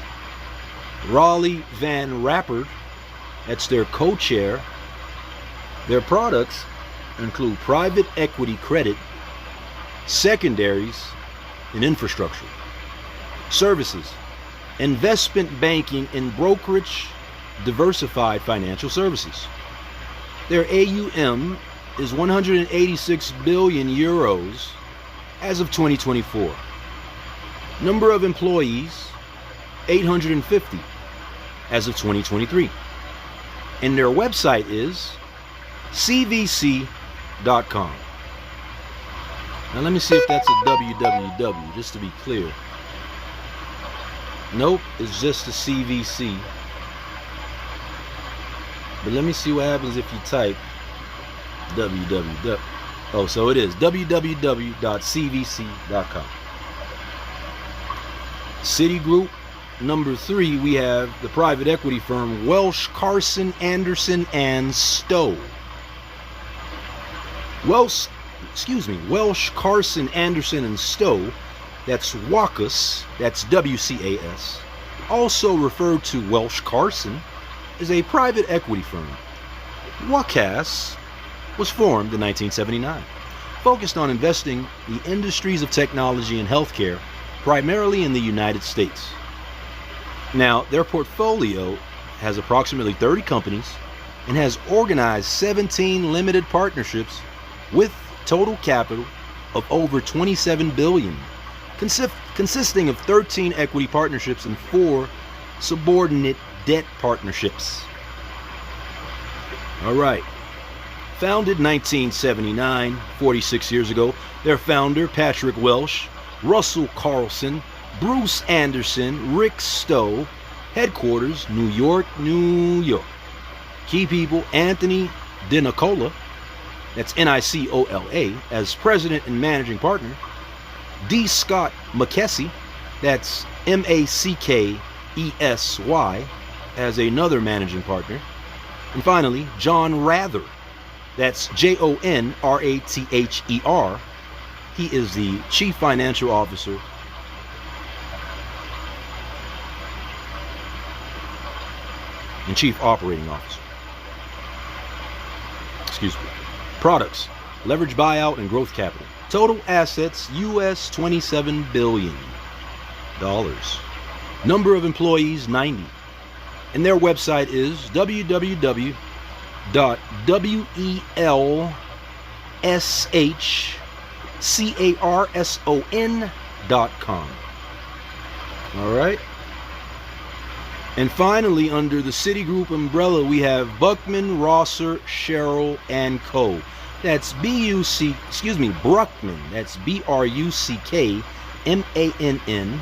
Raleigh Van Rappard, that's their co-chair. Their products include private equity credit, secondaries, and infrastructure. Services, investment banking and brokerage, diversified financial services. Their AUM is 186 billion euros as of 2024. Number of employees, 850 as of 2023. And their website is cvc.com. Now let me see if that's a www, just to be clear. Nope, it's just a CVC. But let me see what happens if you type www. Oh, so it is www.cvc.com. Citigroup. Number 3, we have the private equity firm Welsh, Carson, Anderson, and Stowe. Welsh, Carson, Anderson, and Stowe, that's WACAS, that's WCAS, also referred to Welsh Carson, is a private equity firm. WACAS was formed in 1979, focused on investing the industries of technology and healthcare, primarily in the United States. Now, their portfolio has approximately 30 companies and has organized 17 limited partnerships with total capital of over 27 billion, consisting of 13 equity partnerships and 4 subordinate debt partnerships. All right. Founded 1979, 46 years ago. Their founder, Patrick Welsh, Russell Carlson, Bruce Anderson, Rick Stowe. Headquarters, New York, New York. Key people, Anthony DiNicola, that's Nicola, as president and managing partner. D. Scott McKessie, that's Mackesy, as another managing partner. And finally, John Rather, that's JONRATHER. He is the chief financial officer and chief operating officer. Excuse me. Products: leverage buyout and growth capital. Total assets US $27 billion. Number of employees 90. And their website is www.welshcarson.com. All right. And finally, under the Citigroup umbrella, we have Buckman, Rosser, Sherrill, and Co. That's Bruckmann. That's BRUCKMANN,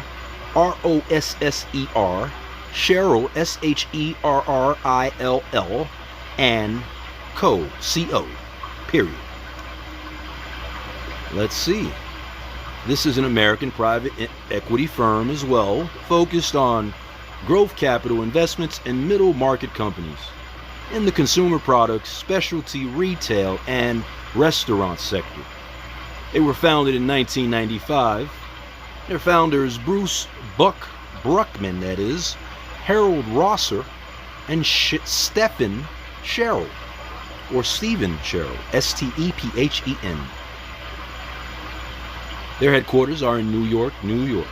Sherrill, SHERRILL, and Co. CO. Period. Let's see. This is an American private equity firm as well, focused on growth capital investments in middle market companies in the consumer products, specialty retail, and restaurant sector. They were founded in 1995. Their founders, Bruce Bruckman, that is, Harold Rosser, and Stephen Sherrill, or Stephen Sherrill, STEPHEN. Their headquarters are in New York, New York.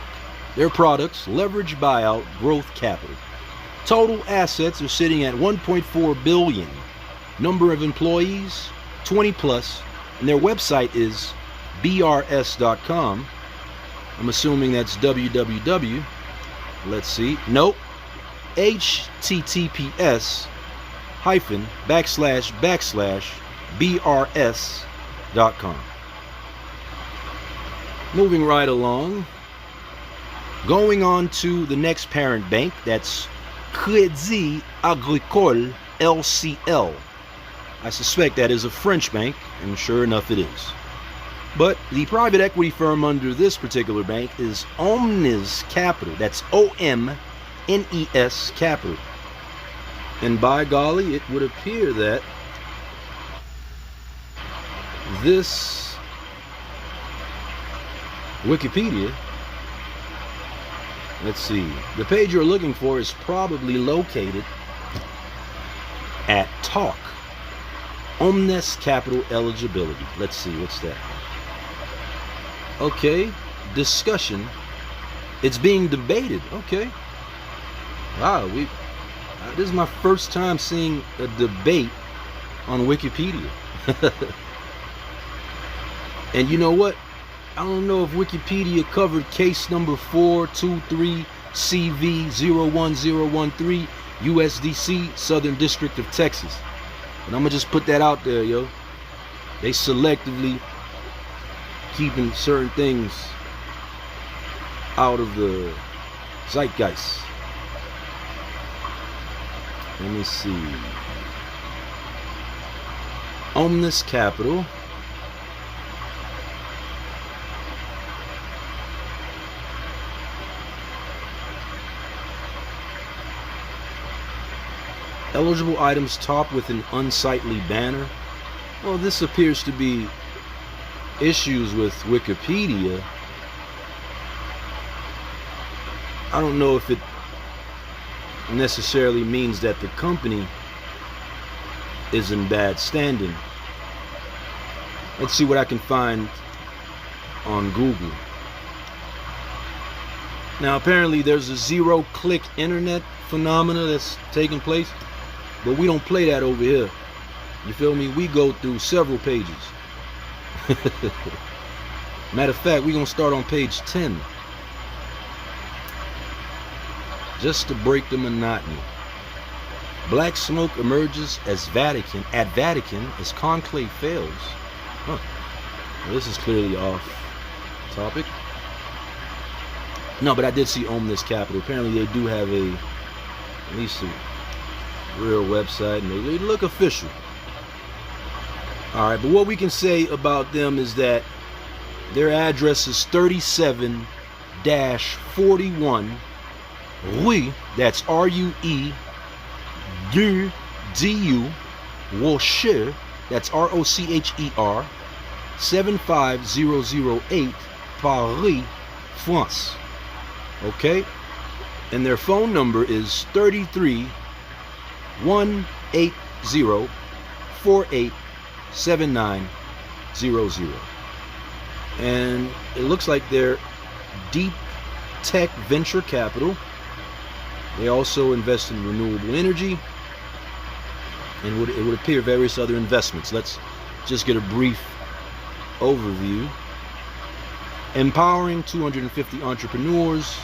Their products: leverage buyout, growth capital. Total assets are sitting at $1.4 billion. Number of employees 20 plus, and their website is brs.com. I'm assuming that's www. Let's see. Nope. https://brs.com. Moving right along. Going on to the next parent bank, that's Crédit Agricole LCL. I suspect that is a French bank, and sure enough it is. But the private equity firm under this particular bank is Omnes Capital. That's OMNES Capital. And by golly, it would appear that this Wikipedia, let's see, the page you're looking for is probably located at Talk. Omnes Capital Eligibility. Let's see, what's that? Okay, discussion. It's being debated. Okay. Wow, this is my first time seeing a debate on Wikipedia. And you know what? I don't know if Wikipedia covered case number 423 CV01013 USDC, Southern District of Texas. And I'm gonna just put that out there, yo. They selectively keeping certain things out of the zeitgeist. Let me see. Omnes Capital. Eligible items topped with an unsightly banner. Well, this appears to be issues with Wikipedia. I don't know if it necessarily means that the company is in bad standing. Let's see what I can find on Google. Now, apparently there's a zero-click internet phenomena that's taking place, but we don't play that over here. You feel me? We go through several pages. Matter of fact, we're gonna start on page 10, just to break the monotony. Black smoke emerges at Vatican as conclave fails. Huh. Well, this is clearly off topic. No, but I did see Omnis Capital. Apparently they do have at least a real website, and they look official. Alright, but what we can say about them is that their address is 37-41 Rue, that's R-U-E D-U Rocher, that's R-O-C-H-E-R 75008 Paris, France. Okay? And their phone number is 33-180-487900. And it looks like they're deep tech venture capital. They also invest in renewable energy, and it would appear various other investments. Let's just get a brief overview. Empowering 250 entrepreneurs.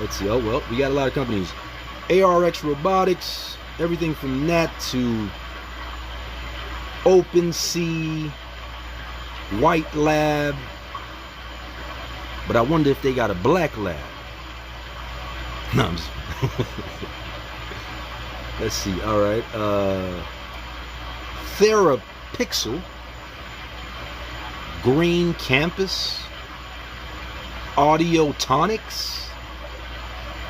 Let's see. Oh, well, we got a lot of companies. ARX Robotics, everything from that to OpenSea, White Lab. But I wonder if they got a black lab. No, I'm just let's see. All right. Therapixel, Green Campus, Audiotonics,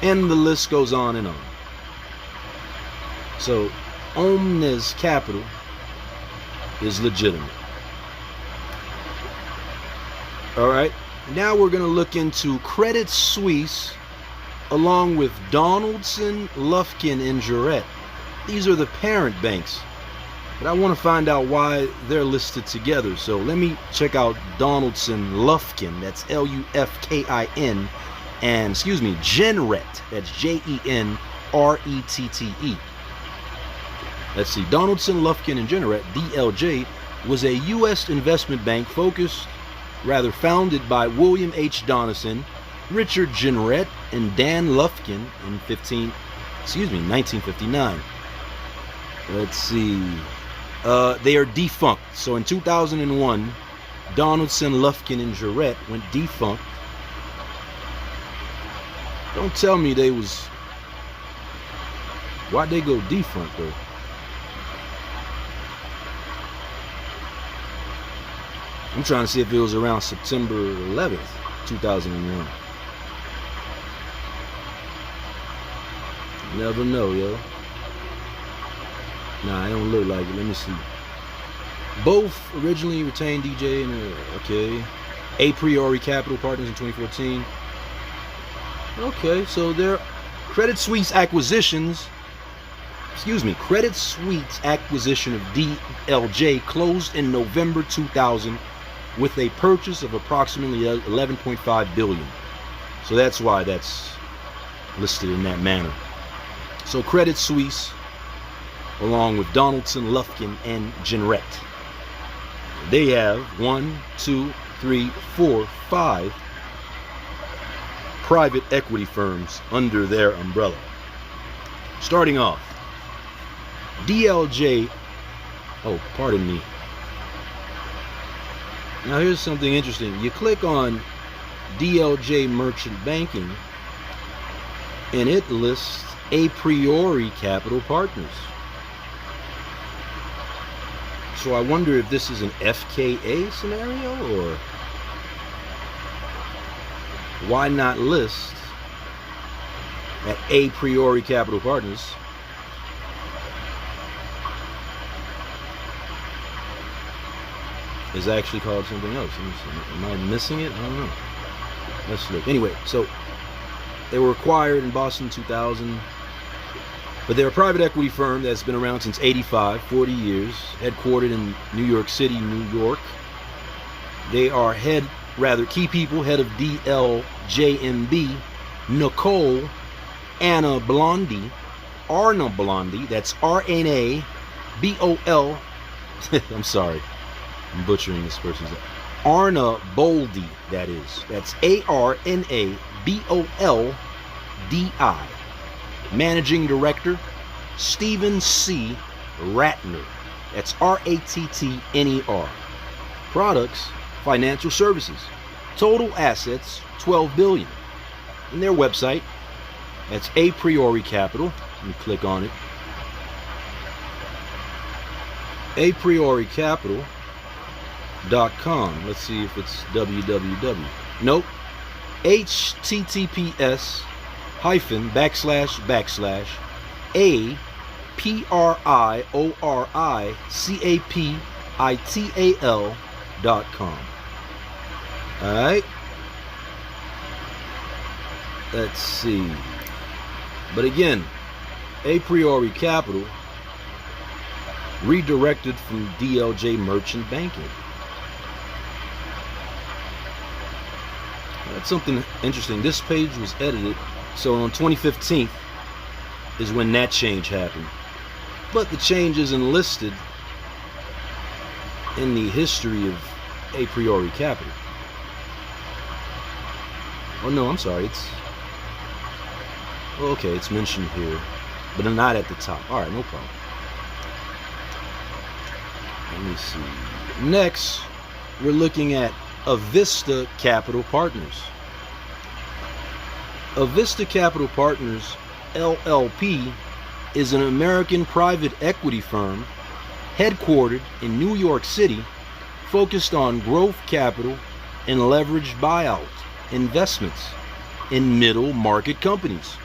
and the list goes on and on. So Omnis Capital is legitimate. All right. Now we're going to look into Credit Suisse along with Donaldson, Lufkin, and Jarrett. These are the parent banks, but I want to find out why they're listed together. So let me check out Donaldson, Lufkin, that's L-U-F-K-I-N, and Genrette, that's J-E-N-R-E-T-T-E. Let's see, Donaldson, Lufkin, and Genrette, DLJ, was a U.S. investment bank founded by William H. Donaldson, Richard Genrette, and Dan Lufkin in 1959. Let's see. They are defunct. So in 2001, Donaldson, Lufkin, and Jarrett went defunct. Don't tell me they was... Why'd they go defunct, though? I'm trying to see if it was around September 11th, 2001. Never know, yo. Nah, it don't look like it. Let me see. Both originally retained DJ and okay. A priori Capital Partners in 2014. Okay, so their Credit Suisse acquisition of DLJ closed in November 2000 with a purchase of approximately 11.5 billion. So that's why that's listed in that manner. So Credit Suisse, along with Donaldson, Lufkin, and Genrette, they have 5 private equity firms under their umbrella. Starting off, DLJ, oh, pardon me. Now here's something interesting. You click on DLJ Merchant Banking, and it lists a priori Capital Partners. So I wonder if this is an FKA scenario, or why not list at a priori Capital Partners? Is actually called something else. Let me see. Am I missing it? I don't know. Let's look. Anyway, so they were acquired in Boston 2000, but they're a private equity firm that's been around since '85, 40 years, headquartered in New York City, New York. They are key people, head of DLJMB, Nicole Arna Blondie, that's R-N-A-B-O-L, I'm sorry, I'm butchering this person's name. Arna Boldi, that's A-R-N-A-B-O-L-D-I. Managing Director, Stephen C. Ratner. That's Rattner. Products, financial services. Total assets, $12 billion. And their website, that's A Priori Capital. Let me click on it. aprioricapital.com. Let's see if it's www. Nope. https://aprioricapital.com. Alright. Let's see. But again, A Priori Capital redirected from DLJ Merchant Banking. That's something interesting. This page was edited, so on 2015 is when that change happened. But the change isn't listed in the history of A Priori Capital. Oh no, I'm sorry. It's mentioned here, but not at the top. All right, no problem. Let me see. Next, we're looking at Avista Capital Partners. Avista Capital Partners, LLP, is an American private equity firm headquartered in New York City, focused on growth capital and leveraged buyout investments in middle market companies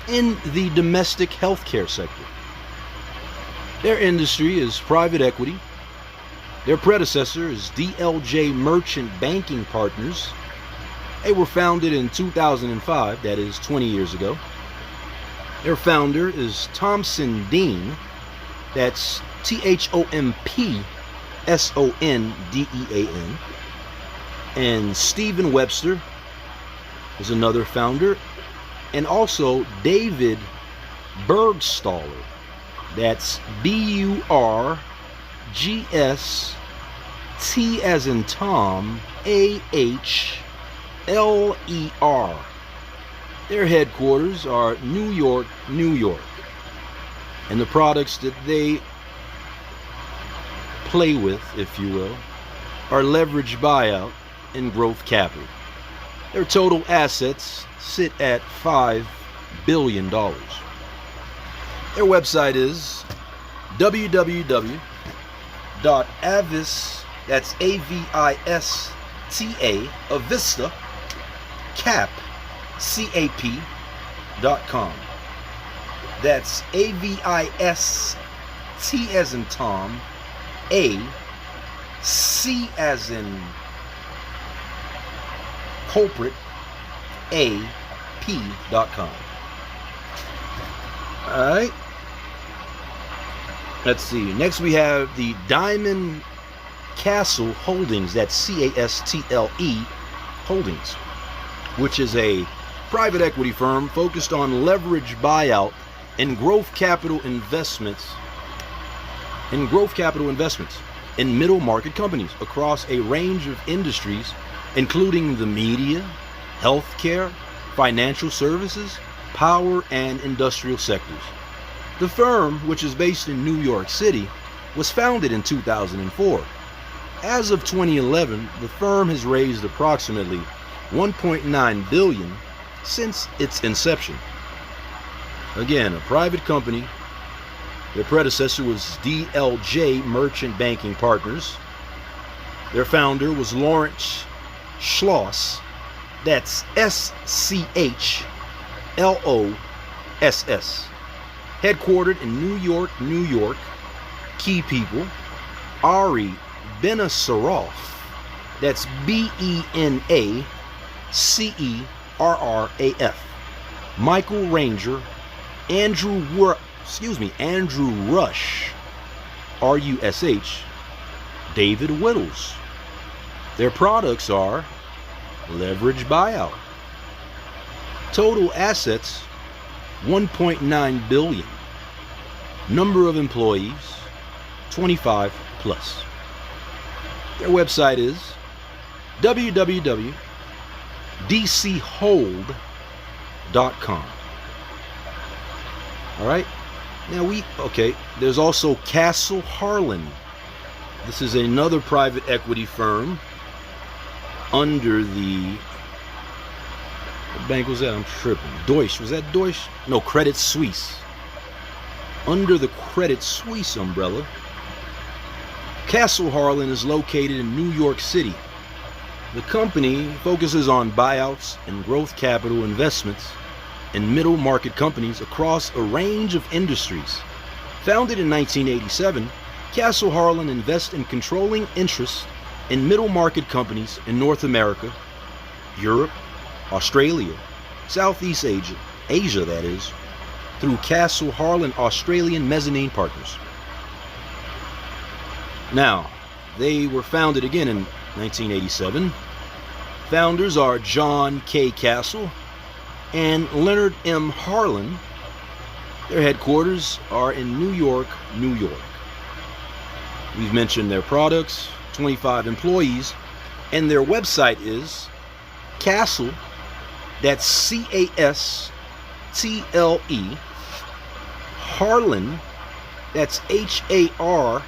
in the domestic healthcare sector. Their industry is private equity. Their predecessor is DLJ Merchant Banking Partners. They were founded in 2005, that is 20 years ago. Their founder is Thompson Dean, that's ThompsonDean, and Stephen Webster is another founder, and also David Bergstaller, that's BURGS T as in Tom AHLER. Their headquarters are New York, New York, and the products that they play with, if you will, are leveraged buyout and growth capital. Their total assets sit at $5 billion. Their website is www.avis, that's AVISTA, Avista, cap.com. That's AVIST as in Tom, A, C as in culprit, AP.com. Alright. Let's see. Next we have the Diamond Castle Holdings, that's CASTLE Holdings, which is a private equity firm focused on leverage buyout and growth capital investments in middle market companies across a range of industries, including the media, healthcare, financial services, power, and industrial sectors. The firm, which is based in New York City, was founded in 2004. As of 2011, the firm has raised approximately $1.9 billion since its inception. Again, a private company. Their predecessor was DLJ Merchant Banking Partners. Their founder was Lawrence Schloss, that's SCHLOSS, headquartered in New York, New York. Key people: Ari Benacerraf, that's BENACERRAF, Michael Ranger, Andrew Rush, RUSH, David Whittles. Their products are leverage buyout. Total assets, $1.9 billion. Number of employees, 25 plus. Their website is www.dchold.com. All right. Now there's also Castle Harlan. This is another private equity firm under the, what bank was that? I'm tripping. Deutsche, was that Deutsche? No, Credit Suisse. Under the Credit Suisse umbrella, Castle Harlan is located in New York City. The company focuses on buyouts and growth capital investments in middle market companies across a range of industries. Founded in 1987, Castle Harlan invests in controlling interests in middle market companies in North America, Europe, Australia, Southeast Asia that is, through Castle Harlan Australian Mezzanine Partners. Now, they were founded again in 1987. Founders are John K. Castle and Leonard M. Harlan. Their headquarters are in New York, New York. We've mentioned their products, 25 employees, and their website is Castle, that's C-A-S-T-L-E, Harlan, that's HARLAN.com.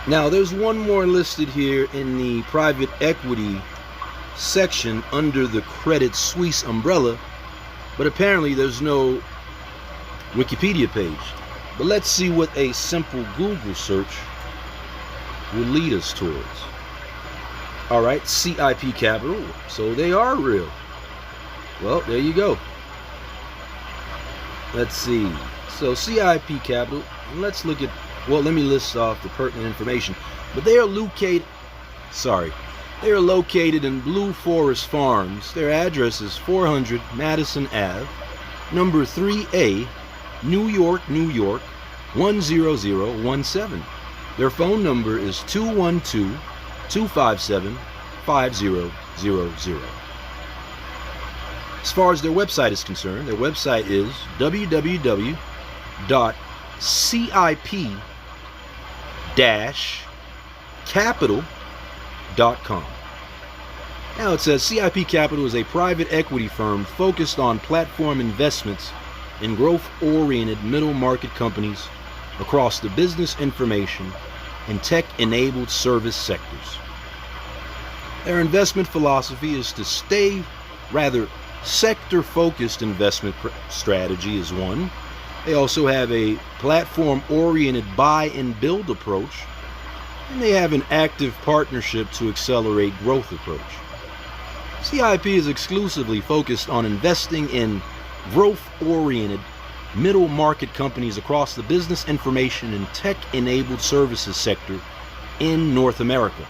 Now, there's one more listed here in the private equity section under the Credit Suisse umbrella, but apparently there's no Wikipedia page. But let's see what a simple Google search will lead us towards. All right, CIP Capital, so they are real. Well, there you go. Let's see. So CIP Capital, let's look at, well, let me list off the pertinent information. But they are located in Blue Forest Farms. Their address is 400 Madison Ave, number 3A, New York, New York, 10017. Their phone number is 212-257-5000. As far as their website is concerned, their website is www.cip-capital.com. Now it says CIP Capital is a private equity firm focused on platform investments in growth-oriented middle market companies across the business information and tech-enabled service sectors. Their investment philosophy is to stay rather sector-focused. Investment strategy is one. They also have a platform-oriented buy and build approach, and they have an active partnership to accelerate growth approach. CIP is exclusively focused on investing in growth-oriented middle market companies across the business information and tech-enabled services sector in North America.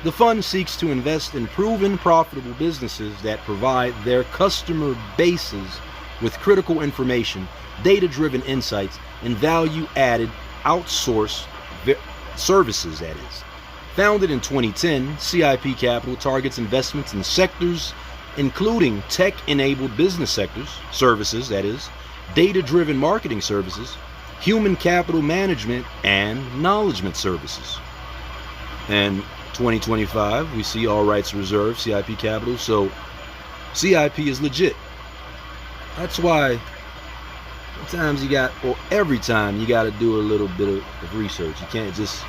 The fund seeks to invest in proven profitable businesses that provide their customer bases with critical information, data-driven insights, and value-added outsourced services, that is. Founded in 2010, CIP Capital targets investments in sectors including tech-enabled business sectors, services, that is, data-driven marketing services, human capital management, and knowledgement services. And 2025, we see all rights reserved, CIP Capital, so CIP is legit. That's why sometimes every time you got to do a little bit of research. You can't just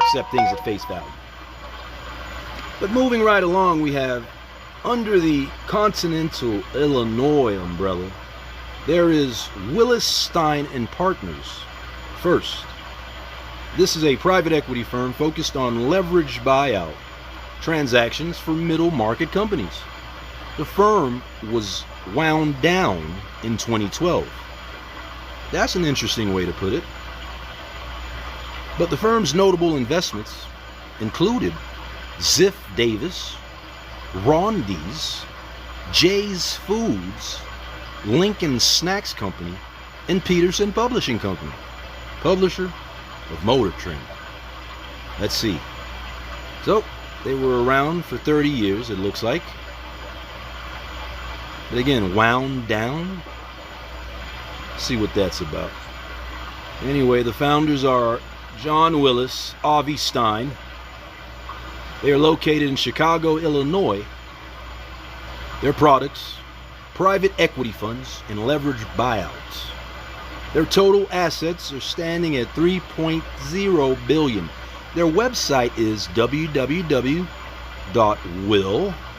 accept things at face value. But moving right along, we have under the Continental Illinois umbrella, there is Willis Stein and Partners. First, this is a private equity firm focused on leveraged buyout transactions for middle market companies. The firm was wound down in 2012. That's an interesting way to put it. But the firm's notable investments included Ziff Davis, Rondi's, Jay's Foods, Lincoln Snacks Company, and Peterson Publishing Company, publisher of Motor Trend. Let's see. So, they were around for 30 years, it looks like. But again, wound down. Let's see what that's about. Anyway, the founders are John Willis, Avi Stein. They are located in Chicago, Illinois. Their products, private equity funds, and leveraged buyouts. Their total assets are standing at $3.0 billion. Their website is www.will,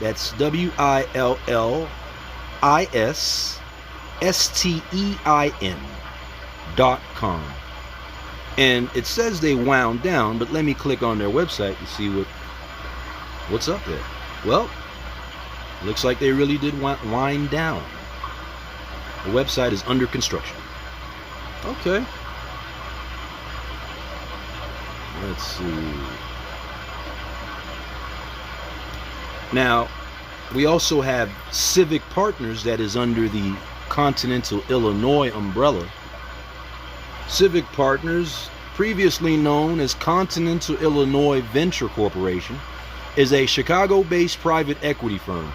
that's WILLISTEIN.com. And it says they wound down, but let me click on their website and see what's up there. Well, looks like they really did wind down. The website is under construction. Okay. Let's see. Now, we also have Civic Partners that is under the Continental Illinois umbrella. Civic Partners, previously known as Continental Illinois Venture Corporation, is a Chicago-based private equity firm.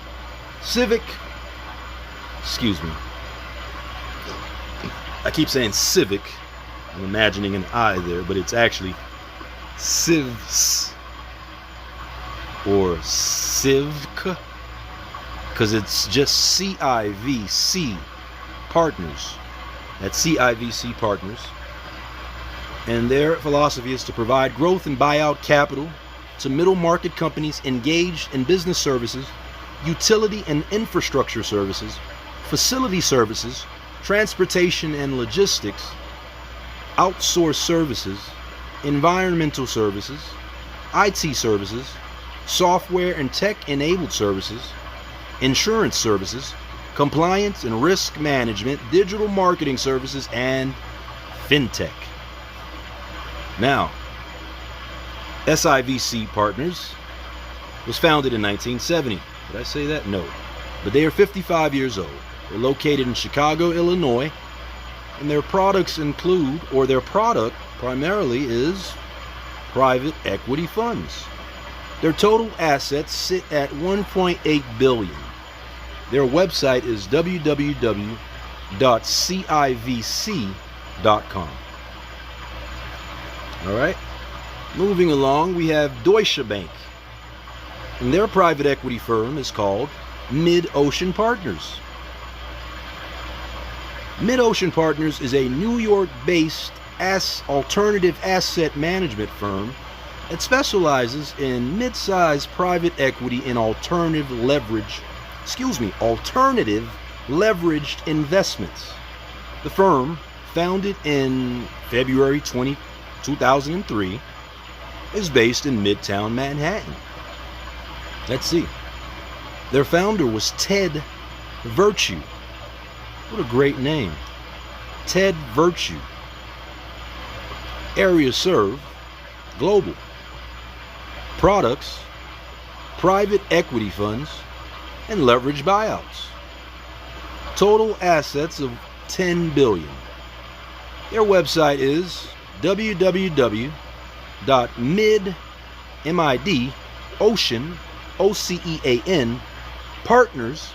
I keep saying Civic. I'm imagining an I there, but it's actually Civs or Civc, because it's just CIVC Partners. That's CIVC Partners. And their philosophy is to provide growth and buyout capital to middle market companies engaged in business services, utility and infrastructure services, facility services, transportation and logistics, outsourced services, environmental services, IT services, software and tech-enabled services, insurance services, compliance and risk management, digital marketing services, and fintech. Now, SIVC Partners was founded in 1970. Did I say that? No. But they are 55 years old. They're located in Chicago, Illinois, and their products include, or their product primarily is, private equity funds. Their total assets sit at $1.8 billion. Their website is www.civc.com. All right. Moving along, we have Deutsche Bank. And their private equity firm is called Mid-Ocean Partners. Mid-Ocean Partners is a New York-based alternative asset management firm that specializes in mid-sized private equity and alternative leveraged investments. The firm, founded in February 2003, is based in Midtown Manhattan. Let's see. Their founder was Ted Virtue. What a great name. Ted Virtue. Area served, global. Products, private equity funds, and leveraged buyouts. Total assets of $10 billion. Their website is www.mid-ocean partners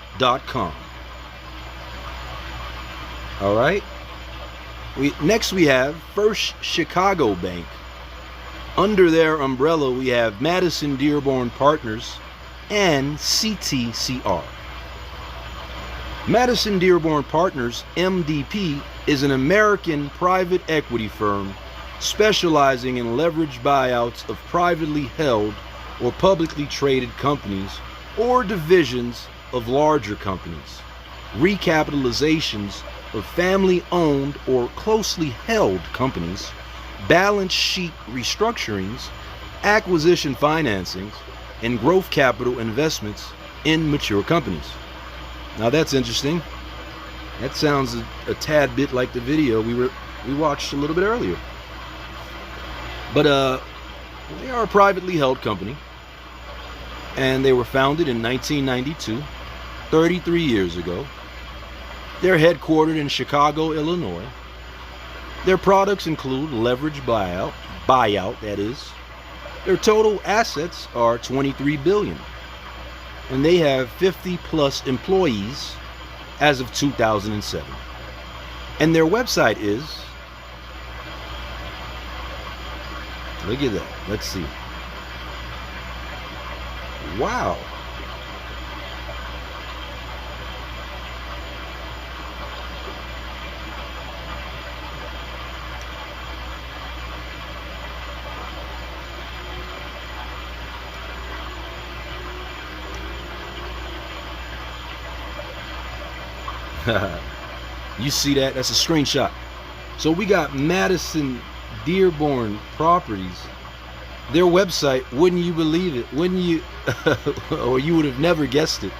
partners.com. All right. Next we have First Chicago Bank. Under their umbrella we have Madison Dearborn Partners and CTCR. Madison Dearborn Partners, MDP, is an American private equity firm specializing in leveraged buyouts of privately held or publicly traded companies or divisions of larger companies, recapitalizations of family-owned or closely held companies, balance sheet restructurings, acquisition financings, and growth capital investments in mature companies. Now that's interesting. That sounds a tad bit like the video we watched a little bit earlier. But they are a privately held company, and they were founded in 1992, 33 years ago. They're headquartered in Chicago, Illinois. Their products include leveraged buyout, that is. Their total assets are $23 billion. And they have 50 plus employees as of 2007. And their website is, look at that, let's see, Wow. You see that? That's a screenshot. So we got Madison Dearborn Properties. Their website, wouldn't you believe it? Wouldn't you? Or you would have never guessed it.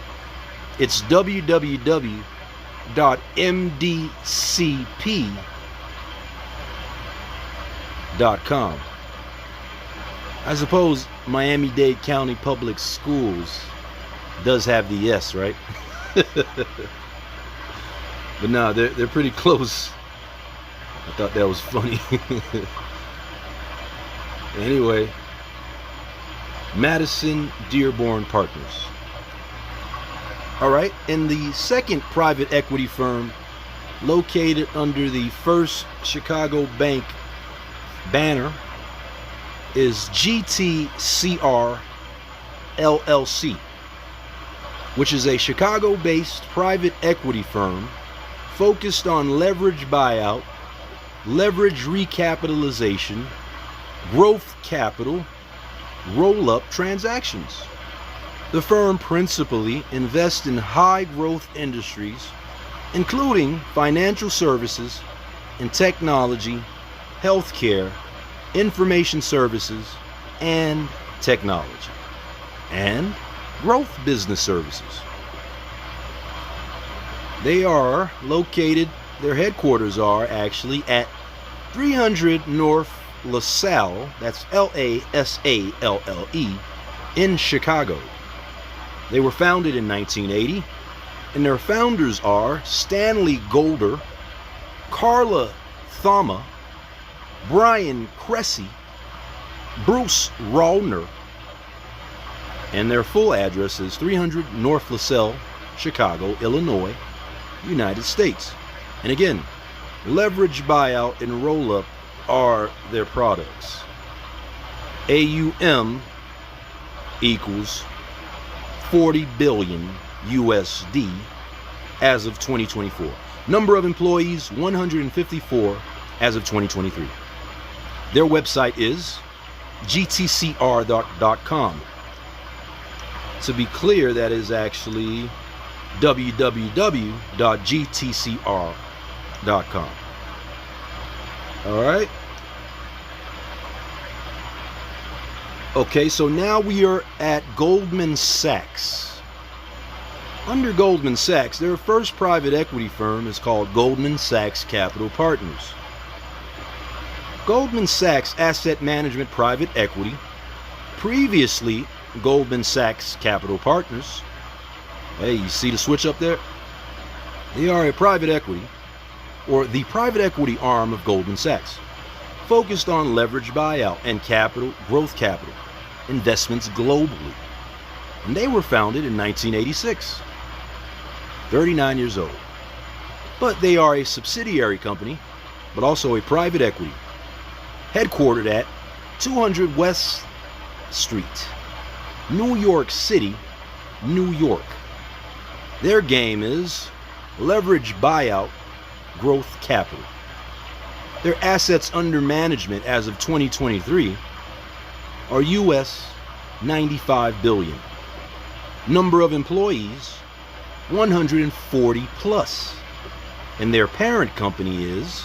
It's www.mdcp.com. I suppose Miami-Dade County Public Schools does have the S, right? But no, they're pretty close. I thought that was funny. Anyway, Madison Dearborn Partners. All right, and the second private equity firm located under the First Chicago Bank banner is GTCR LLC, which is a Chicago-based private equity firm focused on leverage buyout, leverage recapitalization, growth capital, roll-up transactions. The firm principally invests in high-growth industries, including financial services and technology, healthcare, information services, and technology, and growth business services. They are located, their headquarters are actually at 300 North LaSalle, that's LASALLE, in Chicago. They were founded in 1980, and their founders are Stanley Golder, Carla Thama, Brian Cressy, Bruce Rawner, and their full address is 300 North LaSalle, Chicago, Illinois, United States. And again, leverage buyout and roll-up are their products. AUM equals 40 billion USD as of 2024. Number of employees, 154 as of 2023. Their website is gtcr.com. To be clear, that is actually www.gtcr.com. All right. Okay, so now we are at Goldman Sachs. Under Goldman Sachs, their first private equity firm is called Goldman Sachs Capital Partners. Goldman Sachs Asset Management Private Equity, previously Goldman Sachs Capital Partners. Hey, you see the switch up there? They are a private equity, or the private equity arm of Goldman Sachs, focused on leverage buyout and capital, growth capital, investments globally. And they were founded in 1986. 39 years old. But they are a subsidiary company, but also a private equity, headquartered at 200 West Street, New York City, New York. Their game is leverage buyout, growth capital. Their assets under management as of 2023 are US 95 billion. Number of employees, 140 plus. And their parent company is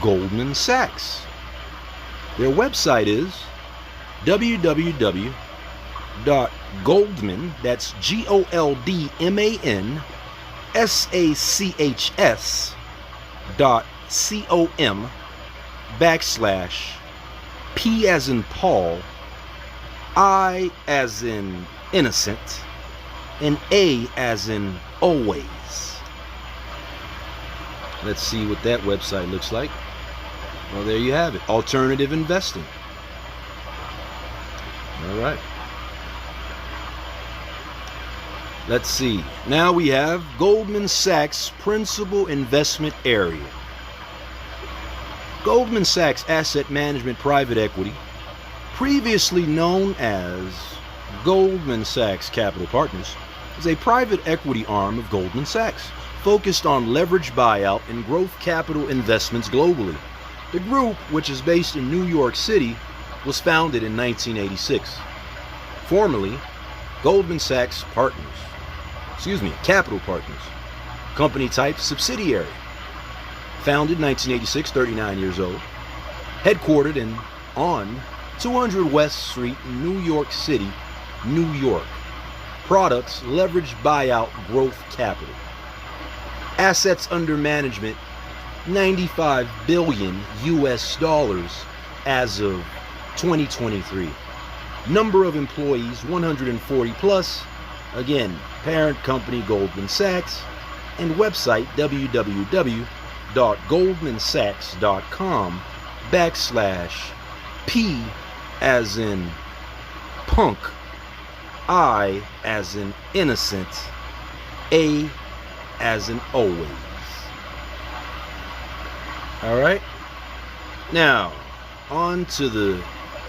Goldman Sachs. Their website is www.goldman, that's GOLDMAN SACHS.com/P as in Paul, I as in innocent, and A as in always. Let's see what that website looks like. Well, there you have it. Alternative investing. All right. Let's see. Now we have Goldman Sachs Principal Investment Area. Goldman Sachs Asset Management Private Equity, previously known as Goldman Sachs Capital Partners is a private equity arm of Goldman Sachs focused on leveraged buyout and growth capital investments globally. The group, which is based in New York City, was founded in 1986. Formerly, Goldman Sachs Capital Partners. Company type subsidiary. Founded 1986, 39 years old. Headquartered on 200 West Street, New York City, New York. Products, leveraged buyout, growth capital. Assets under management, $95 billion as of 2023. Number of employees, 140 plus. Again, parent company Goldman Sachs. And website www.goldmansachs.com/P as in punk, I as in innocent, A as in always. All right. Now, on to the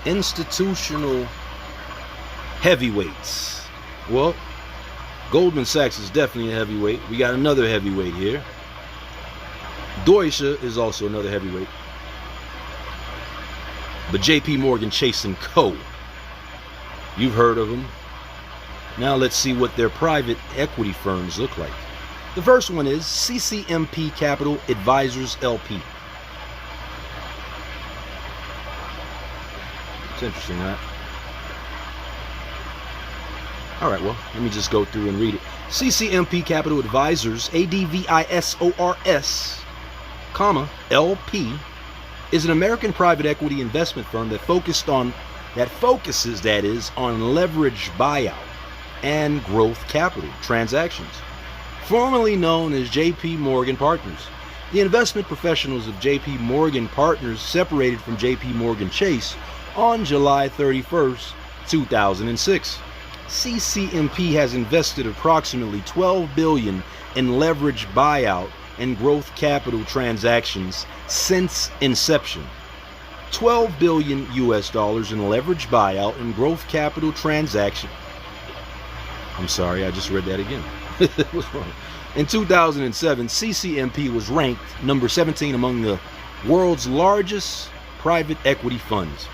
institutional heavyweights. Well, Goldman Sachs is definitely a heavyweight. We got another heavyweight here. Deutsche is also another heavyweight. But JP Morgan Chase & Co. You've heard of them. Now let's see what their private equity firms look like. The first one is CCMP Capital Advisors LP. It's interesting, right? All right, well, let me just go through and read it. CCMP Capital Advisors, ADVISORS, LP, is an American private equity investment firm that focuses on leveraged buyout and growth capital transactions. Formerly known as JP Morgan Partners. The investment professionals of JP Morgan Partners separated from JP Morgan Chase on July 31st, 2006. CCMP has invested approximately $12 billion in leveraged buyout and growth capital transactions since inception. $12 billion in leveraged buyout and growth capital transaction. I'm sorry, I just read that again. What's wrong? In 2007, CCMP was ranked number 17 among the world's largest private equity funds.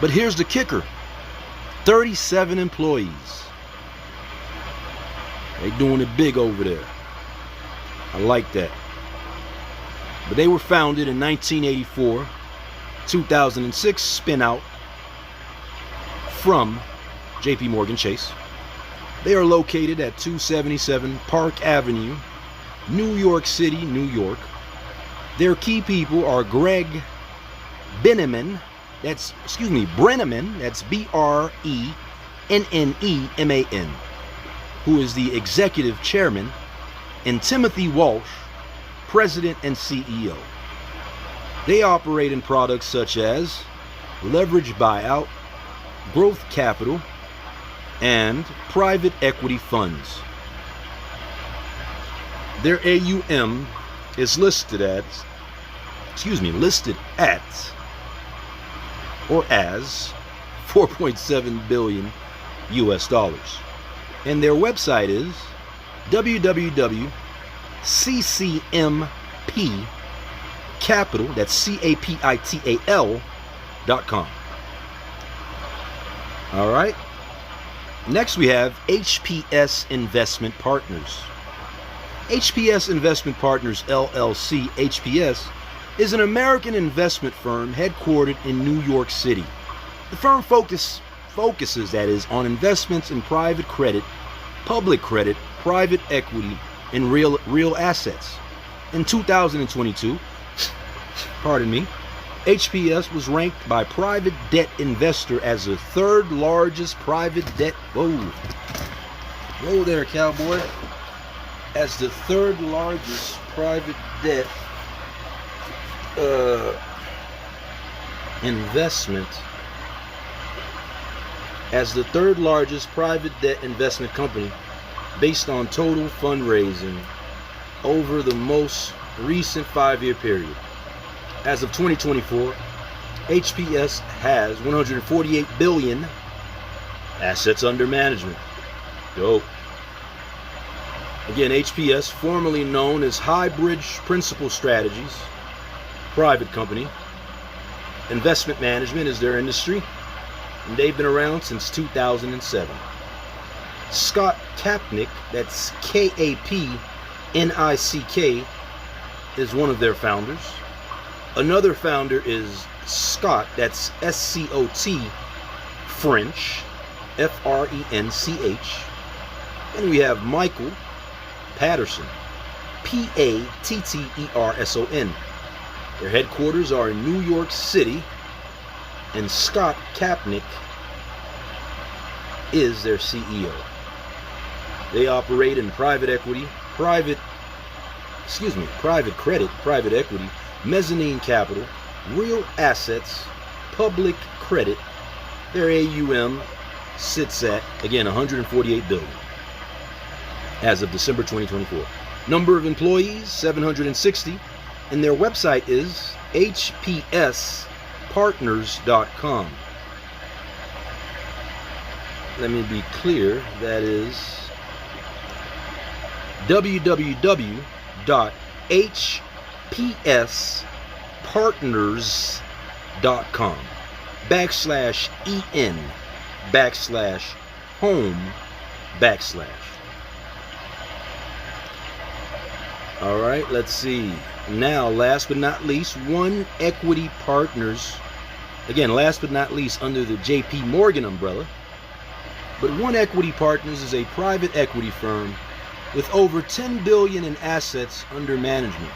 But here's the kicker. 37 employees. They doing it big over there. I like that. But they were founded in 1984, 2006 spin out from JP Morgan Chase. They are located at 277 Park Avenue, New York City, New York. Their key people are Greg Brenneman, that's BRENNEMAN, who is the executive chairman, and Timothy Walsh, president and CEO. They operate in products such as leveraged buyout, growth capital, and private equity funds. Their AUM is listed at or as $4.7 billion. And their website is www.ccmpcapital, that's capital.com. All right. Next we have HPS Investment Partners. HPS Investment Partners LLC, HPS, is an American investment firm headquartered in New York City. The firm focuses on investments in private credit, public credit, private equity, and real assets. In 2022, HPS was ranked by Private Debt Investor as the third largest private debt. Whoa there, cowboy. As the third largest private debt investment, as the third largest private debt investment company based on total fundraising over the most recent 5-year period. As of 2024, HPS has $148 billion Assets under management. Dope. Again, HPS, formerly known as Highbridge Principal Strategies, private company. Investment management is their industry, and they've been around since 2007. Scott Kapnick, that's Kapnick, is one of their founders. Another founder is Scott, that's Scot, French, French. And we have Michael Patterson, Patterson. Their headquarters are in New York City, and Scott Kapnick is their CEO. They operate in private equity, private credit, private equity, mezzanine capital, real assets, public credit. Their AUM sits at, again, 148 billion as of December 2024. Number of employees, 760, and their website is hpspartners.com. Let me be clear, that is www.hpspartners.com /en/home/. All right, let's see. Now, last but not least, One Equity Partners. Again, last but not least, under the JP Morgan umbrella. But One Equity Partners is a private equity firm with over 10 billion in assets under management,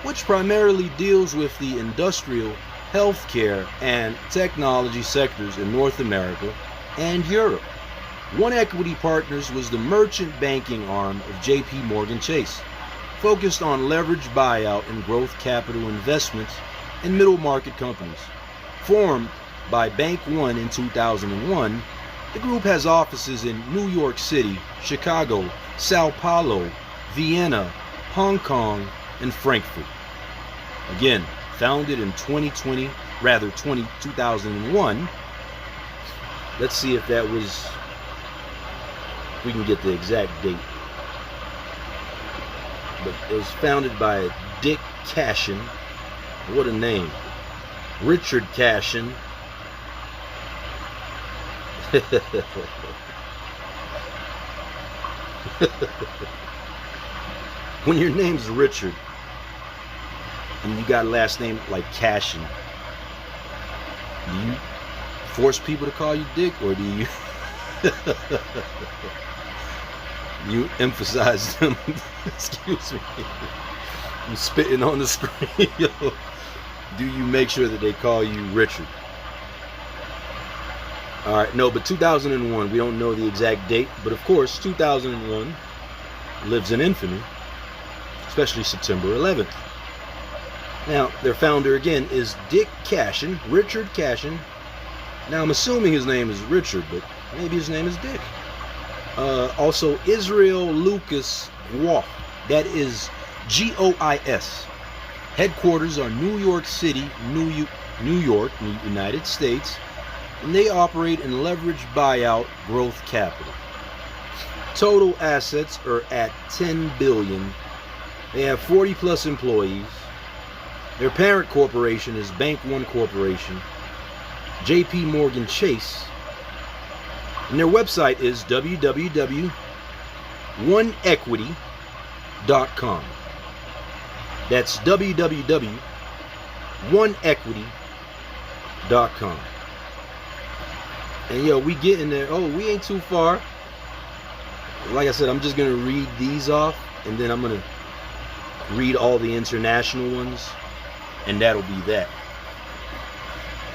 which primarily deals with the industrial, healthcare, and technology sectors in North America and Europe. One Equity Partners was the merchant banking arm of JP Morgan Chase, focused on leveraged buyout and growth capital investments in middle market companies. Formed by Bank One in 2001, the group has offices in New York City, Chicago, Sao Paulo, Vienna, Hong Kong, and Frankfurt. Again, founded in 2001. Let's see if that was, we can get the exact date. But it was founded by Dick Cashin. What a name. Richard Cashin. When your name's Richard and you got a last name like Cashin, do you force people to call you Dick, or do you you emphasize them? Excuse me, I'm spitting on the screen. Do you make sure that they call you Richard? All right, no, but 2001, we don't know the exact date, but of course 2001 lives in infamy, especially September 11th. Now, their founder again is Dick Cashin, Richard Cashin. Now, I'm assuming his name is Richard, but maybe his name is Dick. Also, Israel Lucas Gois, that is Gois. Headquarters are New York City, New York, United States, and they operate in leveraged buyout growth capital. Total assets are at 10 billion. They have 40 plus employees. Their parent corporation is Bank One Corporation, JP Morgan Chase, and their website is www.oneequity.com. That's www.oneequity.com. And yo, we getting there. Oh, we ain't too far. Like I said, I'm just gonna read these off, and then I'm gonna read all the international ones, and that'll be that.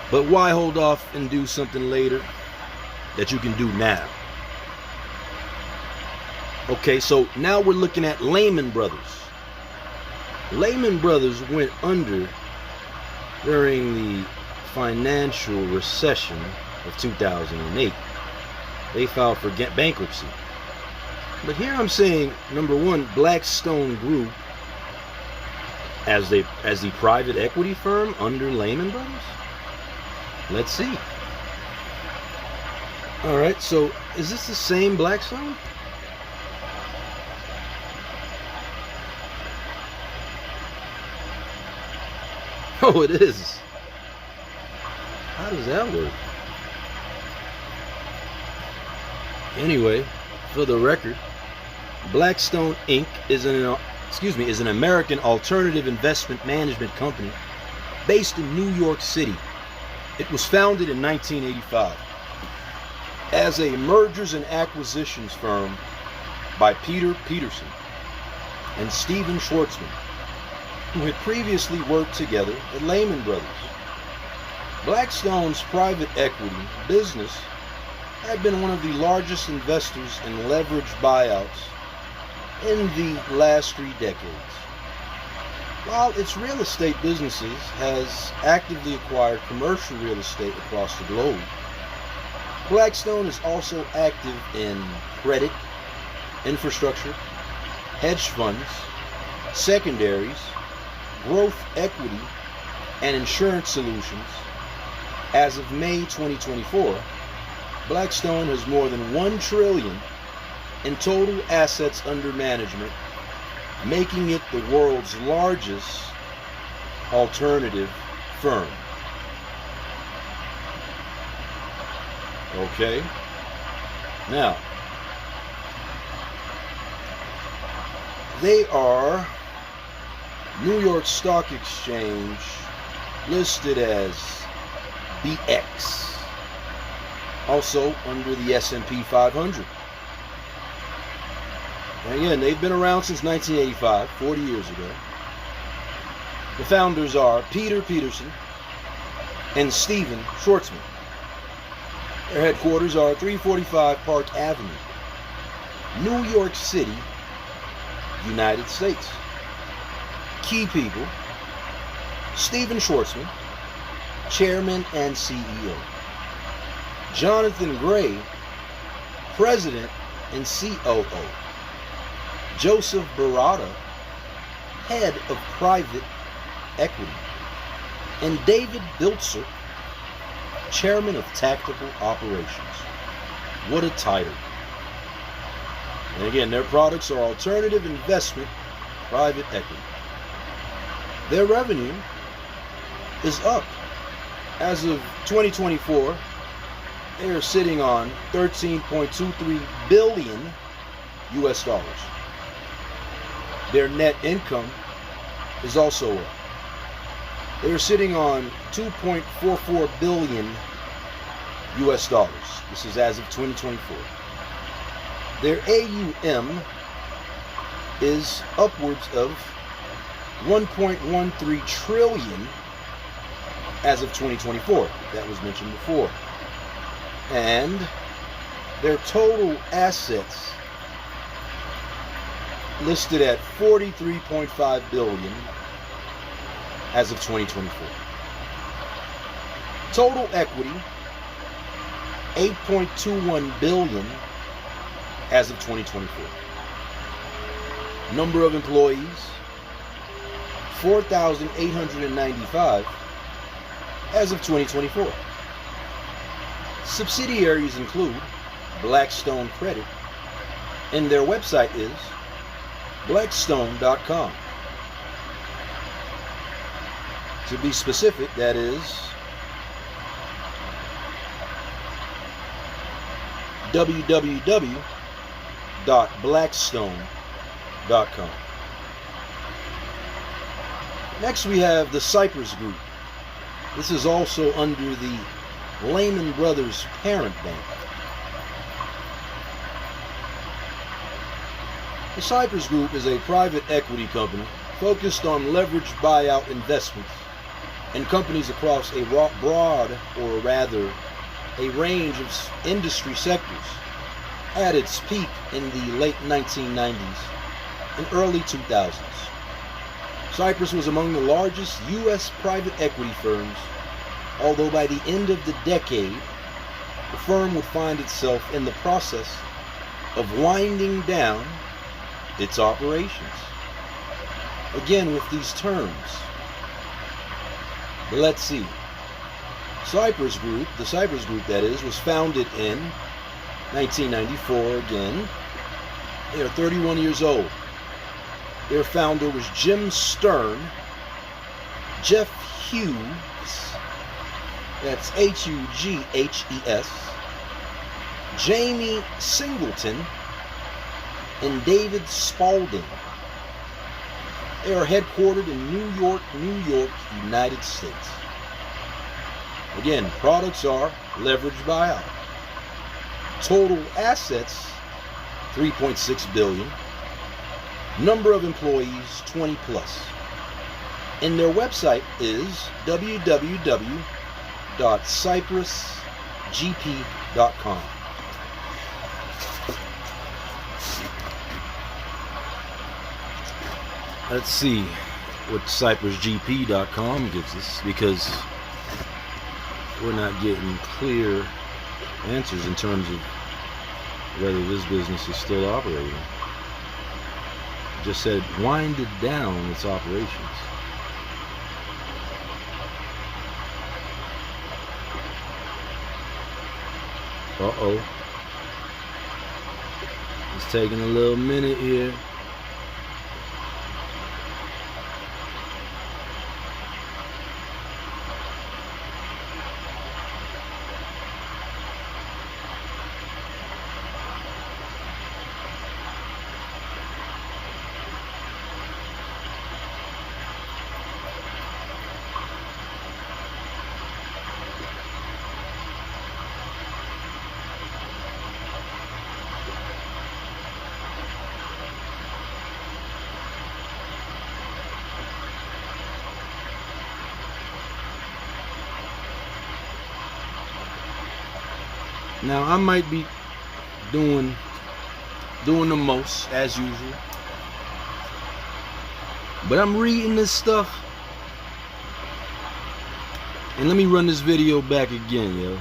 But why hold off and do something later that you can do now? Okay, so now we're looking at Lehman Brothers. Lehman Brothers went under during the financial recession of 2008. They filed for bankruptcy. But here I'm saying, number one, Blackstone Group as the private equity firm under Lehman Brothers. Let's see. All right, so is this the same Blackstone? Oh, it is. How does that work? Anyway, for the record, Blackstone Inc. is an American alternative investment management company based in New York City. It was founded in 1985 as a mergers and acquisitions firm by Peter Peterson and Stephen Schwartzman, who had previously worked together at Lehman Brothers. Blackstone's private equity business had been one of the largest investors in leveraged buyouts in the last 3 decades. While its real estate businesses has actively acquired commercial real estate across the globe, Blackstone is also active in credit, infrastructure, hedge funds, secondaries, growth equity, and insurance solutions. As of May 2024, Blackstone has more than $1 trillion in total assets under management, making it the world's largest alternative firm. Okay, now they are New York Stock Exchange listed as BX, also under the S&P 500. And again, they've been around since 1985, 40 years ago. The founders are Peter Peterson and Stephen Schwartzman. Their headquarters are 345 Park Avenue, New York City, United States. Key people: Stephen Schwartzman, Chairman and CEO. Jonathan Gray, President and COO. Joseph Barata, Head of Private Equity. And David Biltzer, Chairman of Tactical Operations. What a title. And again, their products are alternative investment, private equity. Their revenue is up. As of 2024, they are sitting on $13.23 billion US dollars. Their net income is also up. They're sitting on $2.44 billion US dollars. This is as of 2024. Their AUM is upwards of 1.13 trillion as of 2024. That was mentioned before. And their total assets listed at 43.5 billion as of 2024. Total equity 8.21 billion as of 2024. Number of employees 4,895 as of 2024. Subsidiaries include Blackstone Credit, and their website is blackstone.com. To be specific, that is www.blackstone.com. Next we have the Cyprus Group. This is also under the Lehman Brothers parent bank. The Cyprus Group is a private equity company focused on leveraged buyout investments in companies across a broad, or rather a range of industry sectors. At its peak in the late 1990s and early 2000s, Cyprus was among the largest U.S. private equity firms, although by the end of the decade, the firm would find itself in the process of winding down its operations. Again, with these terms, let's see. The Cyprus Group, that is, was founded in 1994 again. They are 31 years old. Their founder was Jim Stern. Jeff Hughes, that's Hughes. Jamie Singleton, and David Spalding. They are headquartered in New York, United States. Again, products are leveraged buyout. Total assets, $3.6 billion. Number of employees, 20 plus. And their website is www.cyprusgp.com. Let's see what cyprusgp.com gives us, because we're not getting clear answers in terms of whether this business is still operating. It just said winded down its operations. Uh-oh. It's taking a little minute here. Now I might be doing the most as usual, but I'm reading this stuff, and let me run this video back again, yo.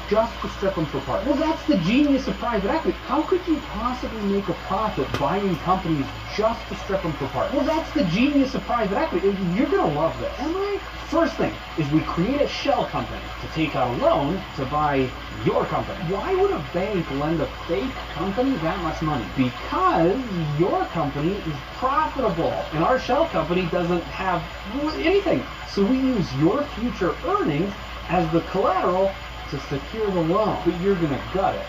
Just to strip them for parts. Well, that's the genius of private equity. How could you possibly make a profit buying companies just to strip them for parts? Well, that's the genius of private equity. You're going to love this. Am I? First thing is we create a shell company to take out a loan to buy your company. Why would a bank lend a fake company that much money? Because your company is profitable and our shell company doesn't have anything. So we use your future earnings as the collateral to secure the loan, but you're gonna gut it.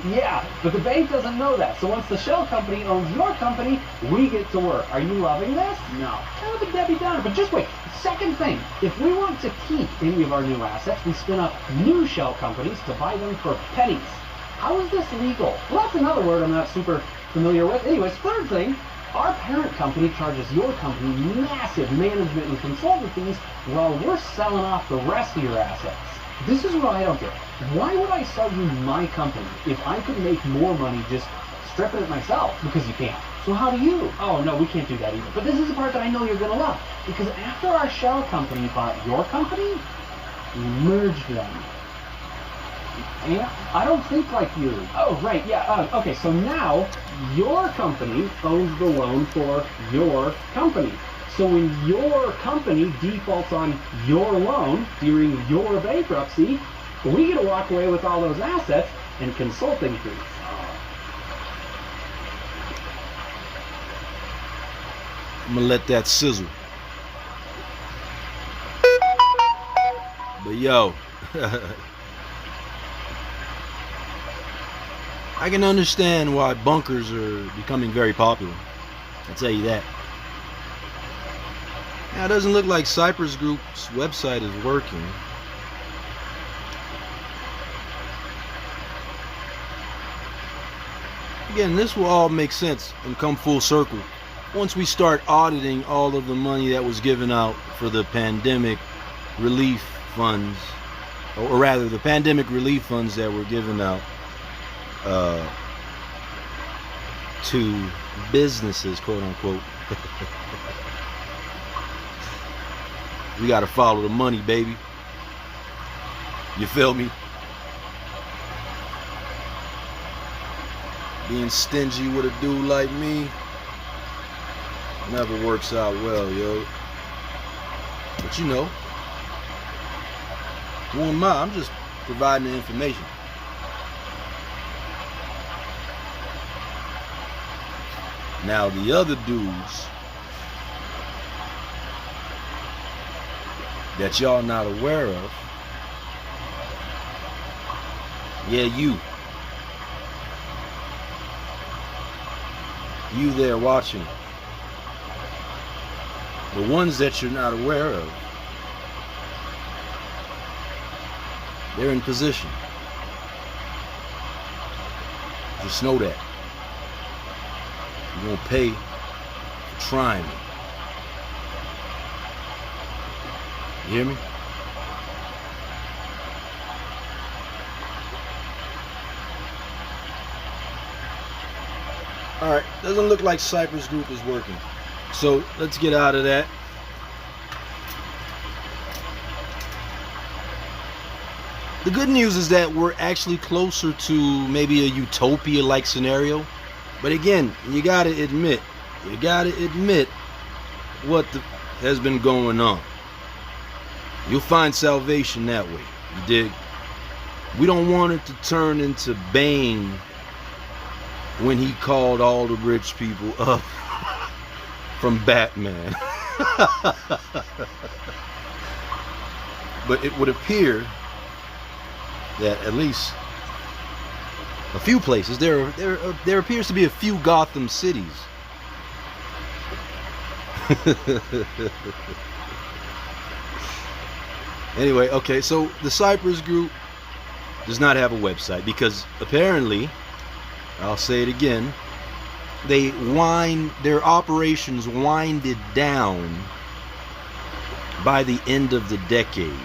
Yeah, but the bank doesn't know that. So once the shell company owns your company, we get to work. Are you loving this? No. Kind of a Debbie Downer, but just wait. Second thing, if we want to keep any of our new assets, we spin up new shell companies to buy them for pennies. How is this legal? Well, that's another word I'm not super familiar with. Anyways, third thing, our parent company charges your company massive management and consultant fees while we're selling off the rest of your assets. This is what I don't get. Why would I sell you my company if I could make more money just stripping it myself? Because you can't. So how do you? Oh, no, we can't do that either. But this is the part that I know you're going to love. Because after our shell company bought your company, we merged them. And I don't think like you. Oh, right, yeah. Okay, so now your company owns the loan for your company. So when your company defaults on your loan during your bankruptcy, we get to walk away with all those assets and consulting fees. I'm gonna let that sizzle. But yo, I can understand why bunkers are becoming very popular. I'll tell you that. Now, it doesn't look like Cyprus Group's website is working. Again, this will all make sense and come full circle once we start auditing all of the money that was given out for the pandemic relief funds, or rather the pandemic relief funds that were given out to businesses, quote unquote. We gotta follow the money, baby. You feel me? Being stingy with a dude like me never works out well, yo. But you know, who am I? I'm just providing the information. Now the other dudes that y'all not aware of, yeah, you there watching, the ones that you're not aware of, they're in position. Just know that. You're gonna pay for trying me. You hear me? Alright, doesn't look like Cypress Group is working. So let's get out of that. The good news is that we're actually closer to maybe a utopia-like scenario. But again, you gotta admit what has been going on. You'll find salvation that way. You dig? We don't want it to turn into Bane when he called all the rich people up from Batman. But it would appear that at least a few places, there appears to be a few Gotham cities. Anyway, okay, so the Cypress Group does not have a website because apparently, I'll say it again, their operations winded down by the end of the decade.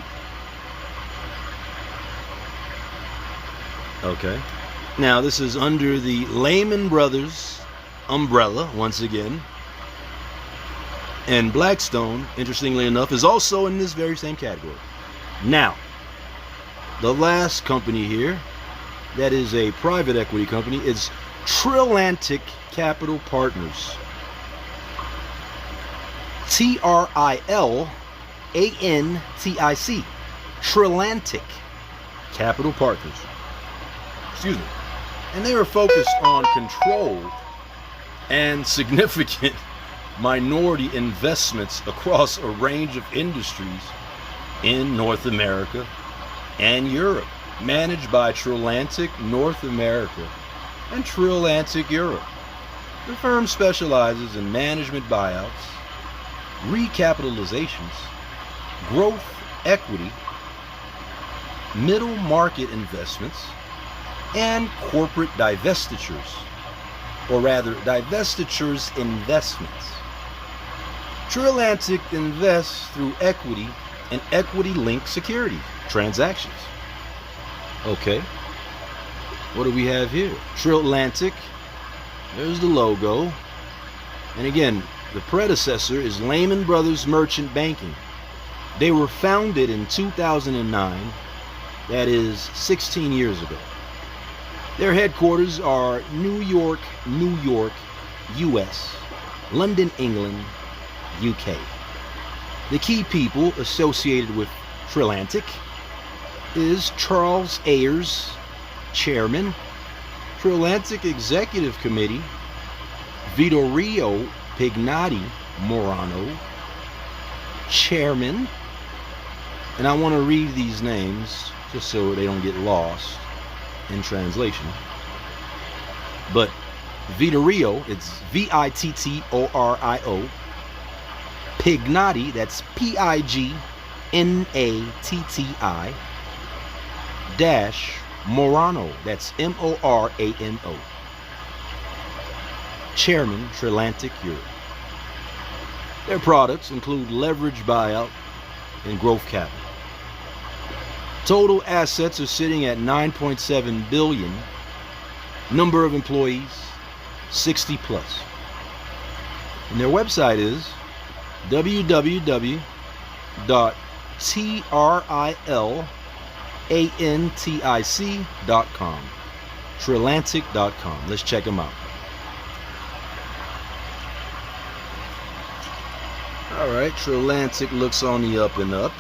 Okay. Now, this is under the Lehman Brothers umbrella, once again. And Blackstone, interestingly enough, is also in this very same category. Now, the last company here, that is a private equity company, is Trillantic Capital Partners. Trillantic. Trillantic Capital Partners. Excuse me. And they were focused on controlled and significant minority investments across a range of industries in North America and Europe, managed by Trillantic North America and Trillantic Europe. The firm specializes in management buyouts, recapitalizations, growth equity, middle market investments, and corporate divestitures, or rather divestitures investments. Trillantic invests through equity and equity-linked security transactions. Okay, what do we have here? Trillantic, there's the logo, and again, the predecessor is Lehman Brothers Merchant Banking. They were founded in 2009, that is 16 years ago. Their headquarters are New York, US, London, England, UK. The key people associated with Trillantic is Charles Ayers, Chairman, Trillantic Executive Committee, Vittorio Pignati Morano, Chairman, and I want to read these names just so they don't get lost in translation. But Vittorio, it's Vittorio, Pignati, that's Pignatti, dash Morano, that's Morano, Chairman, Trillantic Europe. Their products include leverage buyout and growth capital. Total assets are sitting at 9.7 billion. Number of employees, 60 plus. And their website is www.trillantic.com. Trillantic.com. Let's check them out. Alright, Trillantic looks on the up and up.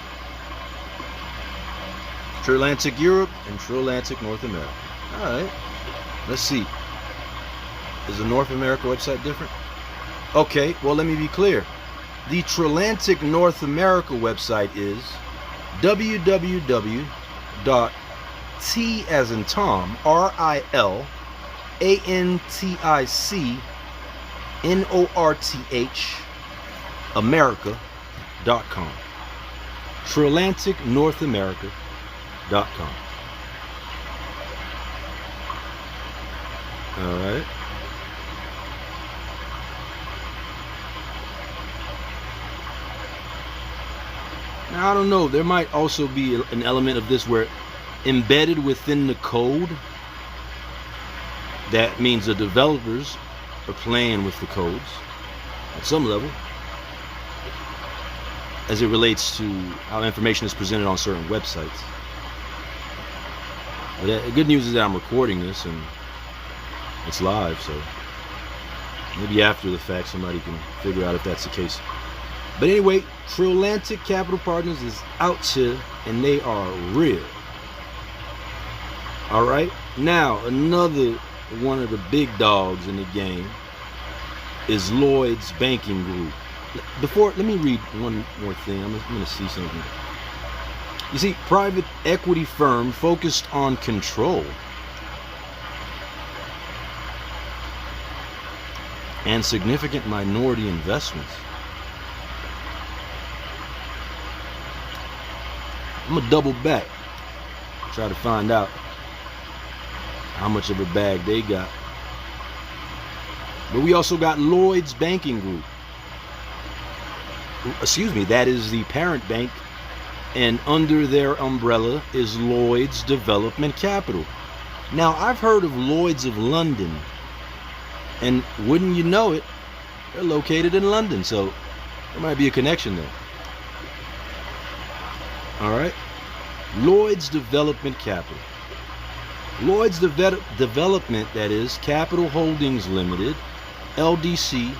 Triatlantic Europe and Triatlantic North America. All right. Let's see. Is the North America website different? Okay, well, let me be clear. The Triatlantic North America website is www.t as in Tom, RILANTIC NORTH America.com. TriatlanticNorthAmerica.com. All right. Now, I don't know. There might also be an element of this where embedded within the code, that means the developers are playing with the codes at some level as it relates to how information is presented on certain websites. But the good news is that I'm recording this and it's live, so maybe after the fact somebody can figure out if that's the case. But anyway, Triatlantic Capital Partners is out here and they are real. All right. Now, another one of the big dogs in the game is Lloyd's Banking Group. Let me read one more thing. I'm going to see something. You see, private equity firm focused on control and significant minority investments. I'm gonna double back, try to find out how much of a bag they got. But we also got Lloyd's Banking Group. Excuse me, that is the parent bank, and under their umbrella is Lloyd's Development Capital. Now, I've heard of Lloyd's of London, and wouldn't you know it, they're located in London, so there might be a connection there. All right, Lloyd's Development Capital. Lloyd's Development, that is, Capital Holdings Limited, LDC,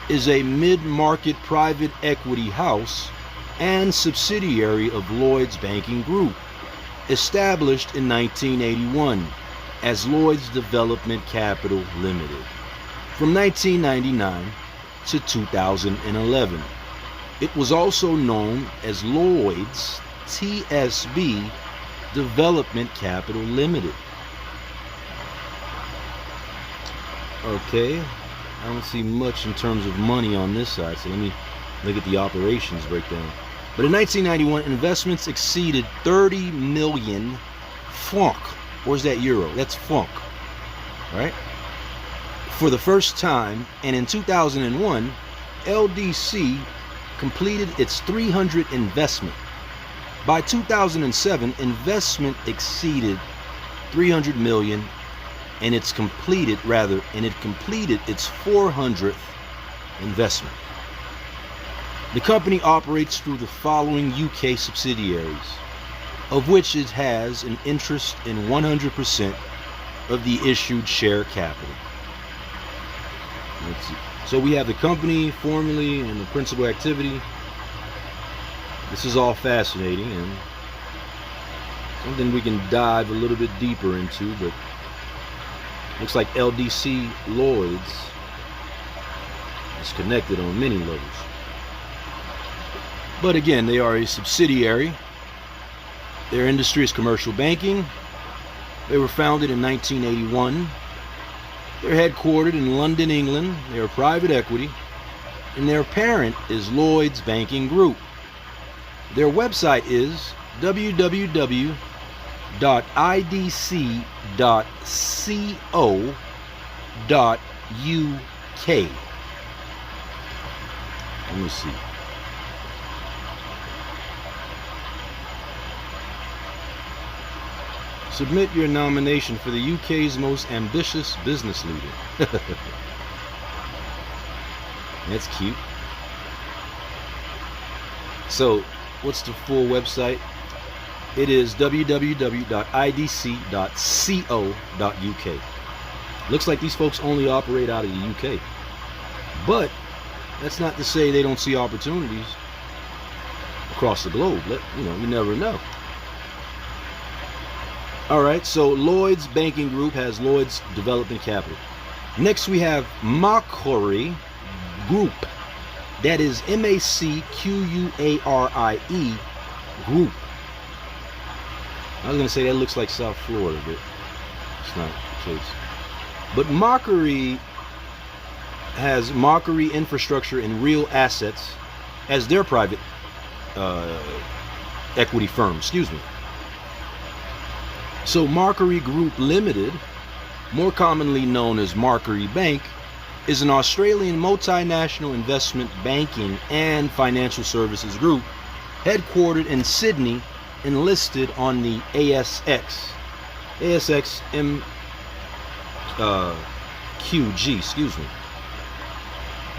is a mid-market private equity house and subsidiary of Lloyd's Banking Group, established in 1981 as Lloyd's Development Capital Limited. From 1999 to 2011, it was also known as Lloyd's TSB Development Capital Limited. Okay, I don't see much in terms of money on this side, so let me look at the operations breakdown. But in 1991, investments exceeded 30 million franc. Where's that euro? That's franc, right? For the first time, and in 2001, LDC completed its 300th investment. By 2007, investment exceeded 300 million, and it completed its 400th investment. The company operates through the following UK subsidiaries, of which it has an interest in 100% of the issued share capital. Let's see. So we have the company formally and the principal activity. This is all fascinating and something we can dive a little bit deeper into, but looks like LDC Lloyd's is connected on many levels. But again, they are a subsidiary. Their industry is commercial banking. They were founded in 1981. They're headquartered in London, England. They are private equity, and their parent is Lloyd's Banking Group. Their website is www.idc.co.uk. Let me see. Submit your nomination for the UK's most ambitious business leader. That's cute. So, what's the full website? It is www.idc.co.uk. Looks like these folks only operate out of the UK. But that's not to say they don't see opportunities across the globe. You never know. All right, so Lloyd's Banking Group has Lloyd's Development Capital. Next we have Macquarie Group. That is Macquarie Group. I was going to say that looks like South Florida, but it's not the case. But Macquarie has Macquarie Infrastructure and Real Assets as their private equity firm. Excuse me. So Macquarie Group Limited, more commonly known as Macquarie Bank, is an Australian multinational investment banking and financial services group headquartered in Sydney and listed on the ASX QG, excuse me.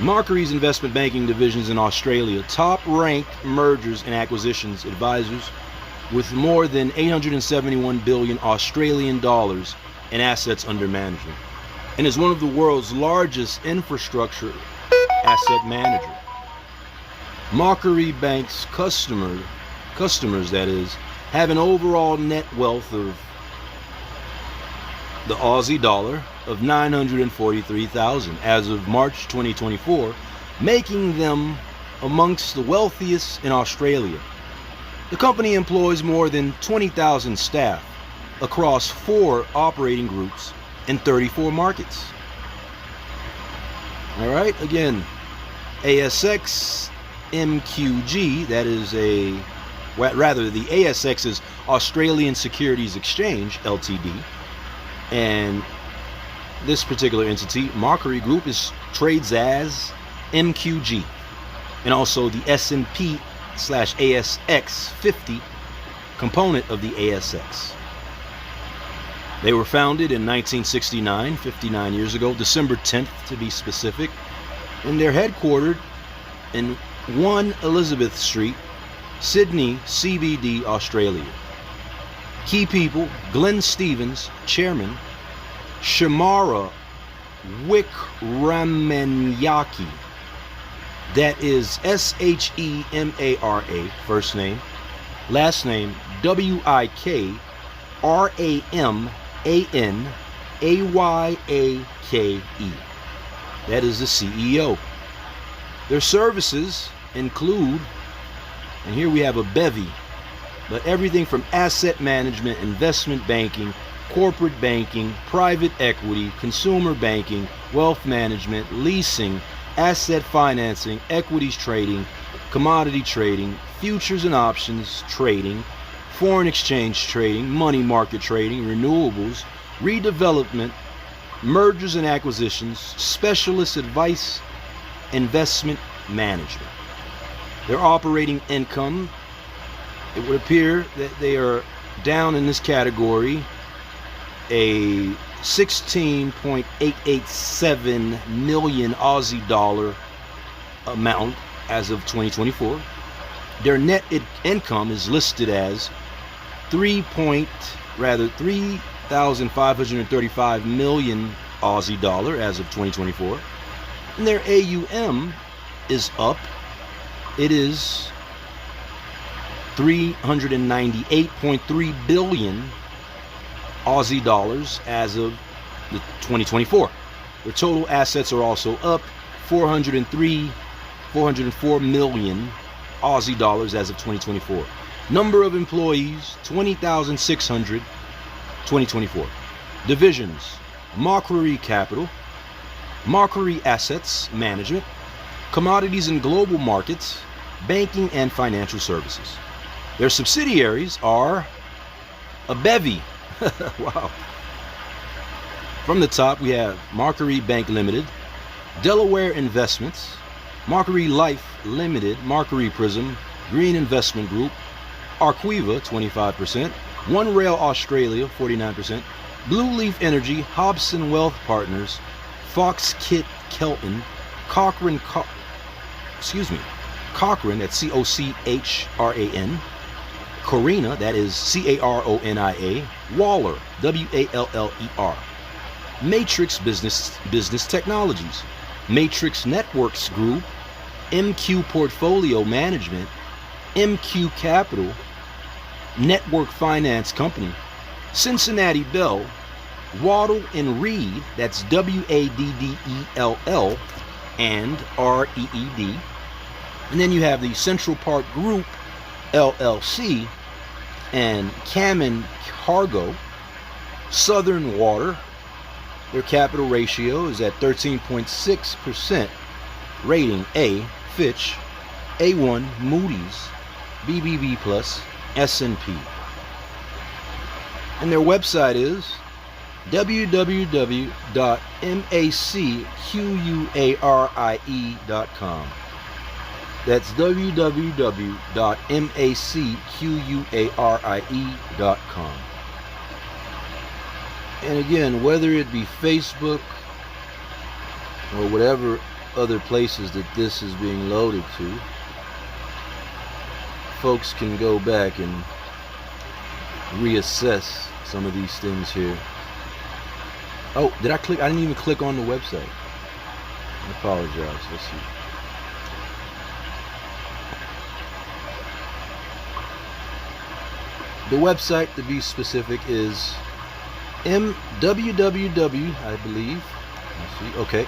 Macquarie's investment banking divisions in Australia top-ranked mergers and acquisitions advisors with more than 871 billion Australian dollars in assets under management, and is one of the world's largest infrastructure asset manager. Macquarie Bank's customers that is, have an overall net wealth of the Aussie dollar of 943,000 as of March 2024, making them amongst the wealthiest in Australia. The company employs more than 20,000 staff across 4 operating groups in 34 markets. All right, again, ASX MQG, that is the ASX is Australian Securities Exchange Ltd, and this particular entity, Macquarie Group, trades as MQG, and also the S&P/ASX 50 component of the ASX. They were founded in 1969, 59 years ago, December 10th to be specific, and they're headquartered in 1 Elizabeth Street, Sydney, CBD, Australia. Key people: Glenn Stevens, Chairman; Shamara Wickramanayake, that is Shemara, first name, last name Wikramanaayake, that is the CEO. Their services include, and here we have a bevy, but everything from asset management, investment banking, corporate banking, private equity, consumer banking, wealth management, leasing, asset financing, equities trading, commodity trading, futures and options trading, foreign exchange trading, money market trading, renewables, redevelopment, mergers and acquisitions, specialist advice, investment management. Their operating income, it would appear that they are down in this category a 16.887 million Aussie dollar amount as of 2024. Their net income is listed as 3,535 million Aussie dollar as of 2024. And their AUM is up. It is 398.3 billion Aussie dollars as of the 2024. Their total assets are also up 404 million Aussie dollars as of 2024. Number of employees 20,600 2024. Divisions: Macquarie Capital, Macquarie Assets Management, Commodities and Global Markets, Banking and Financial Services. Their subsidiaries are a bevy. Wow. From the top, we have Macquarie Bank Limited, Delaware Investments, Macquarie Life Limited, Macquarie Prism, Green Investment Group, Arquiva 25%, One Rail Australia 49%, Blue Leaf Energy, Hobson Wealth Partners, Fox Kit Kelton, Cochrane, that's Cochran, Corina, that is Caronia, Waller, Waller, Matrix Business Technologies, Matrix Networks Group, MQ Portfolio Management, MQ Capital, Network Finance Company, Cincinnati Bell, Waddell and Reed, that's Waddell and Reed. And then you have the Central Park Group, LLC, and Kamen Cargo. Southern Water, their capital ratio is at 13.6%. Rating A, Fitch, A1, Moody's, BBB+, S&P. And their website is www.macquarie.com. That's www.macquarie.com. And again, whether it be Facebook or whatever other places that this is being loaded to, folks can go back and reassess some of these things here. Oh, did I click? I didn't even click on the website. I apologize. Let's see. The website, to be specific, is www, I believe. Let's see. Okay.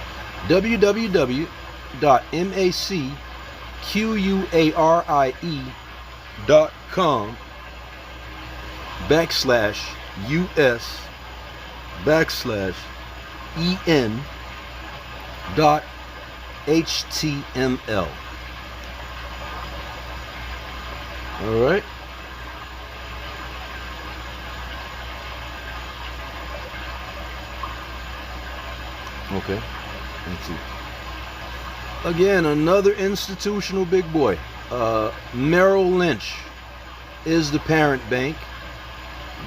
www.macquarie.com /US/en.html. All right. Okay. Let's see. Again, another institutional big boy. Merrill Lynch is the parent bank.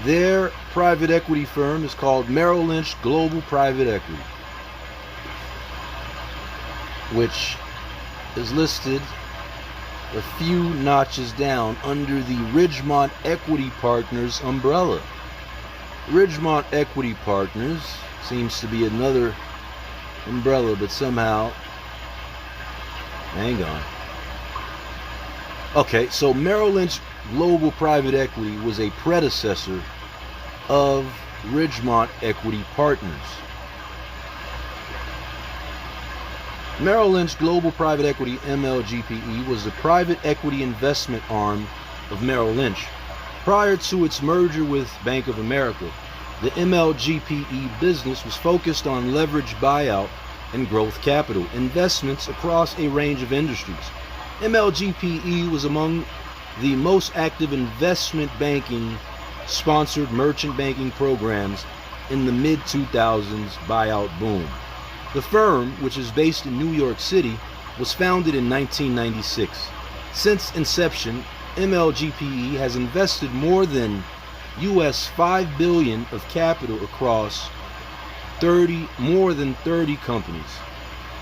Their private equity firm is called Merrill Lynch Global Private Equity, which is listed a few notches down under the Ridgemont Equity Partners umbrella. Ridgemont Equity Partners seems to be another umbrella, but somehow, hang on. Okay, so Merrill Lynch Global Private Equity was a predecessor of Ridgemont Equity Partners. Merrill Lynch Global Private Equity, MLGPE, was the private equity investment arm of Merrill Lynch. Prior to its merger with Bank of America, the MLGPE business was focused on leveraged buyout and growth capital investments across a range of industries. MLGPE was among the most active investment banking sponsored merchant banking programs in the mid-2000s buyout boom. The firm, which is based in New York City, was founded in 1996. Since inception, MLGPE has invested more than US $5 billion of capital across more than 30 companies.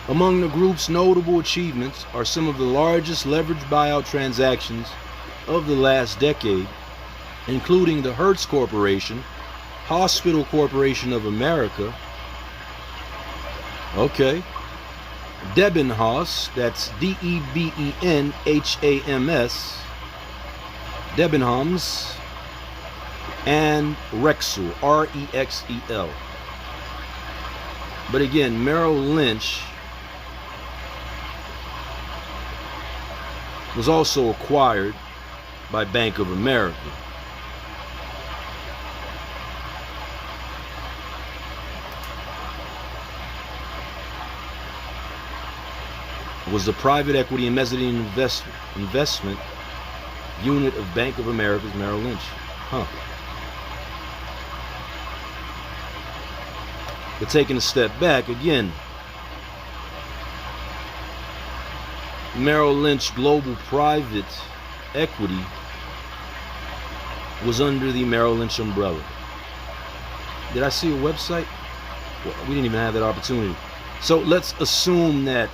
Among the group's notable achievements are some of the largest leveraged buyout transactions of the last decade, including the Hertz Corporation, Hospital Corporation of America, Debenhams, that's Debenhams, Debenhams, and Rexel, Rexel. But again, Merrill Lynch was also acquired by Bank of America. Was the private equity and mezzanine investment unit of Bank of America's Merrill Lynch. But taking a step back again, Merrill Lynch Global Private Equity was under the Merrill Lynch umbrella. Did I see a website? Well, we didn't even have that opportunity. So let's assume that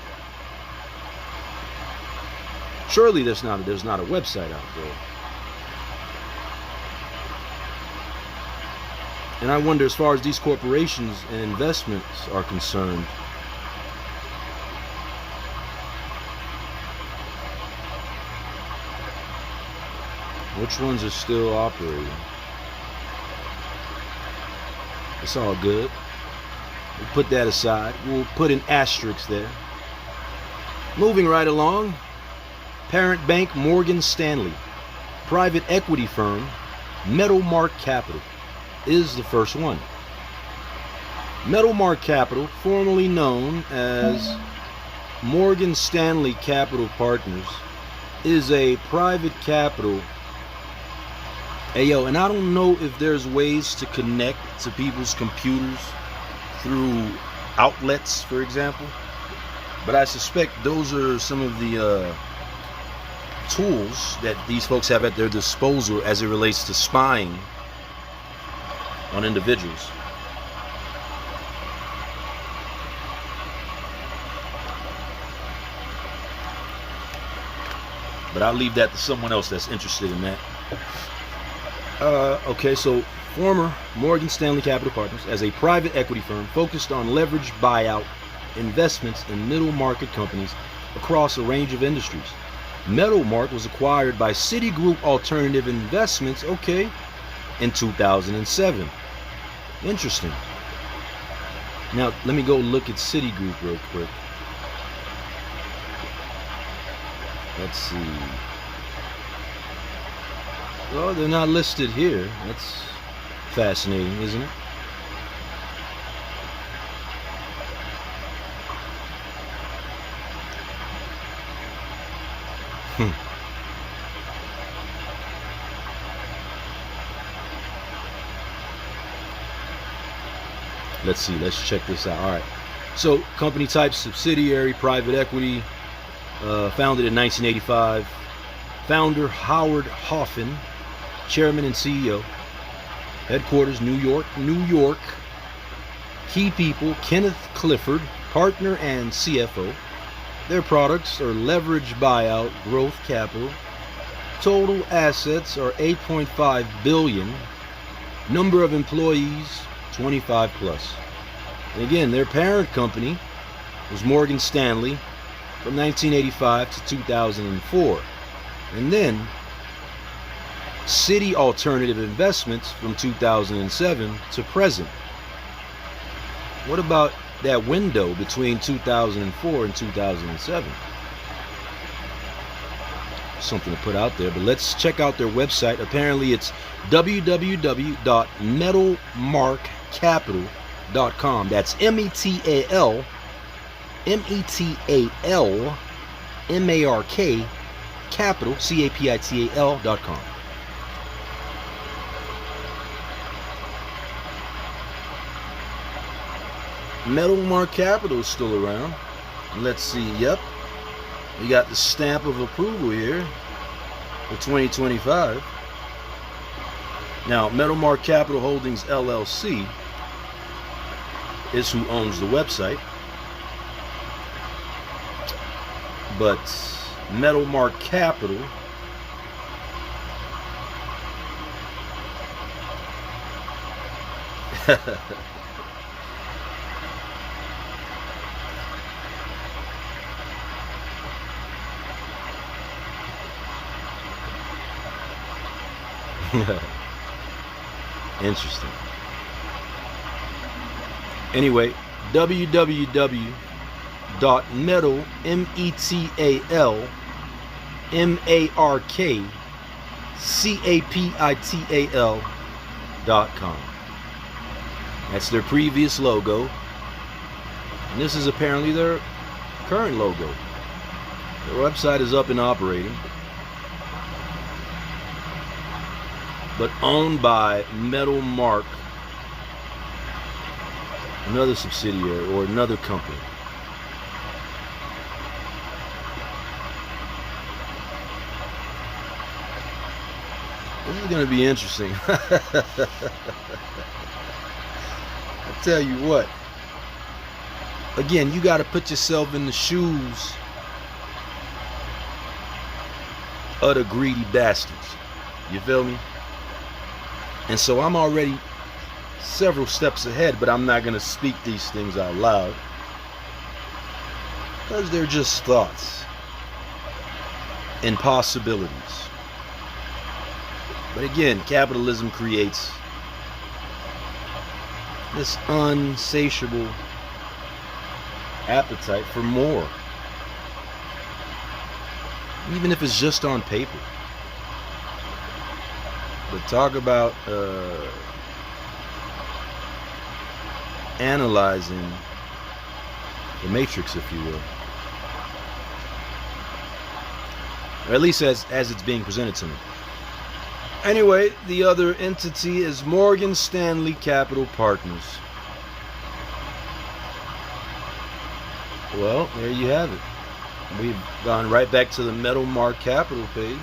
surely there's not a website out there. And I wonder, as far as these corporations and investments are concerned, which ones are still operating? It's all good. We'll put that aside. We'll put an asterisk there. Moving right along, parent bank Morgan Stanley, private equity firm Meadowmark Capital is the first one. Meadowmark Capital, formerly known as Morgan Stanley Capital Partners, is a private capital. Hey yo, and I don't know if there's ways to connect to people's computers through outlets, for example, but I suspect those are some of the tools that these folks have at their disposal as it relates to spying on individuals. But I'll leave that to someone else that's interested in that. Okay, so former Morgan Stanley Capital Partners, as a private equity firm focused on leveraged buyout investments in middle market companies across a range of industries. Meadowmark was acquired by Citigroup Alternative Investments, okay, in 2007. Interesting. Now, let me go look at Citigroup real quick. Let's see. Well, they're not listed here. That's fascinating, isn't it? Let's see. Let's check this out. All right. So, company type, subsidiary, private equity, founded in 1985. Founder Howard Hoffman, chairman and CEO. Headquarters New York, New York. Key people Kenneth Clifford, partner and CFO. Their products are leveraged buyout, growth capital. Total assets are $8.5 billion. Number of employees 25 plus. And again, their parent company was Morgan Stanley from 1985 to 2004. And then Citi Alternative Investments from 2007 to present. What about that window between 2004 and 2007? Something to put out there, but let's check out their website. Apparently it's www.metalmarkcapital.com. That's METAL MARK capital CAPITAL.com. Meadowmark Capital is still around. Let's see. Yep, we got the stamp of approval here for 2025. Now, Meadowmark Capital Holdings LLC is who owns the website, but Meadowmark Capital interesting. Anyway, www.metal METALMARKCAPITAL.com. That's their previous logo, and this is apparently their current logo. Their website is up and operating, but owned by Meadowmark, another subsidiary or another company. This is going to be interesting. I'll tell you what. Again, you got to put yourself in the shoes of the greedy bastards. You feel me? And so I'm already several steps ahead, but I'm not going to speak these things out loud because they're just thoughts and possibilities. But again, capitalism creates This unsatiable appetite for more. Even if it's just on paper. But talk about analyzing the matrix, if you will. Or at least as it's being presented to me. Anyway, the other entity is Morgan Stanley Capital Partners. Well, there you have it. We've gone right back to the Metal Mark Capital page.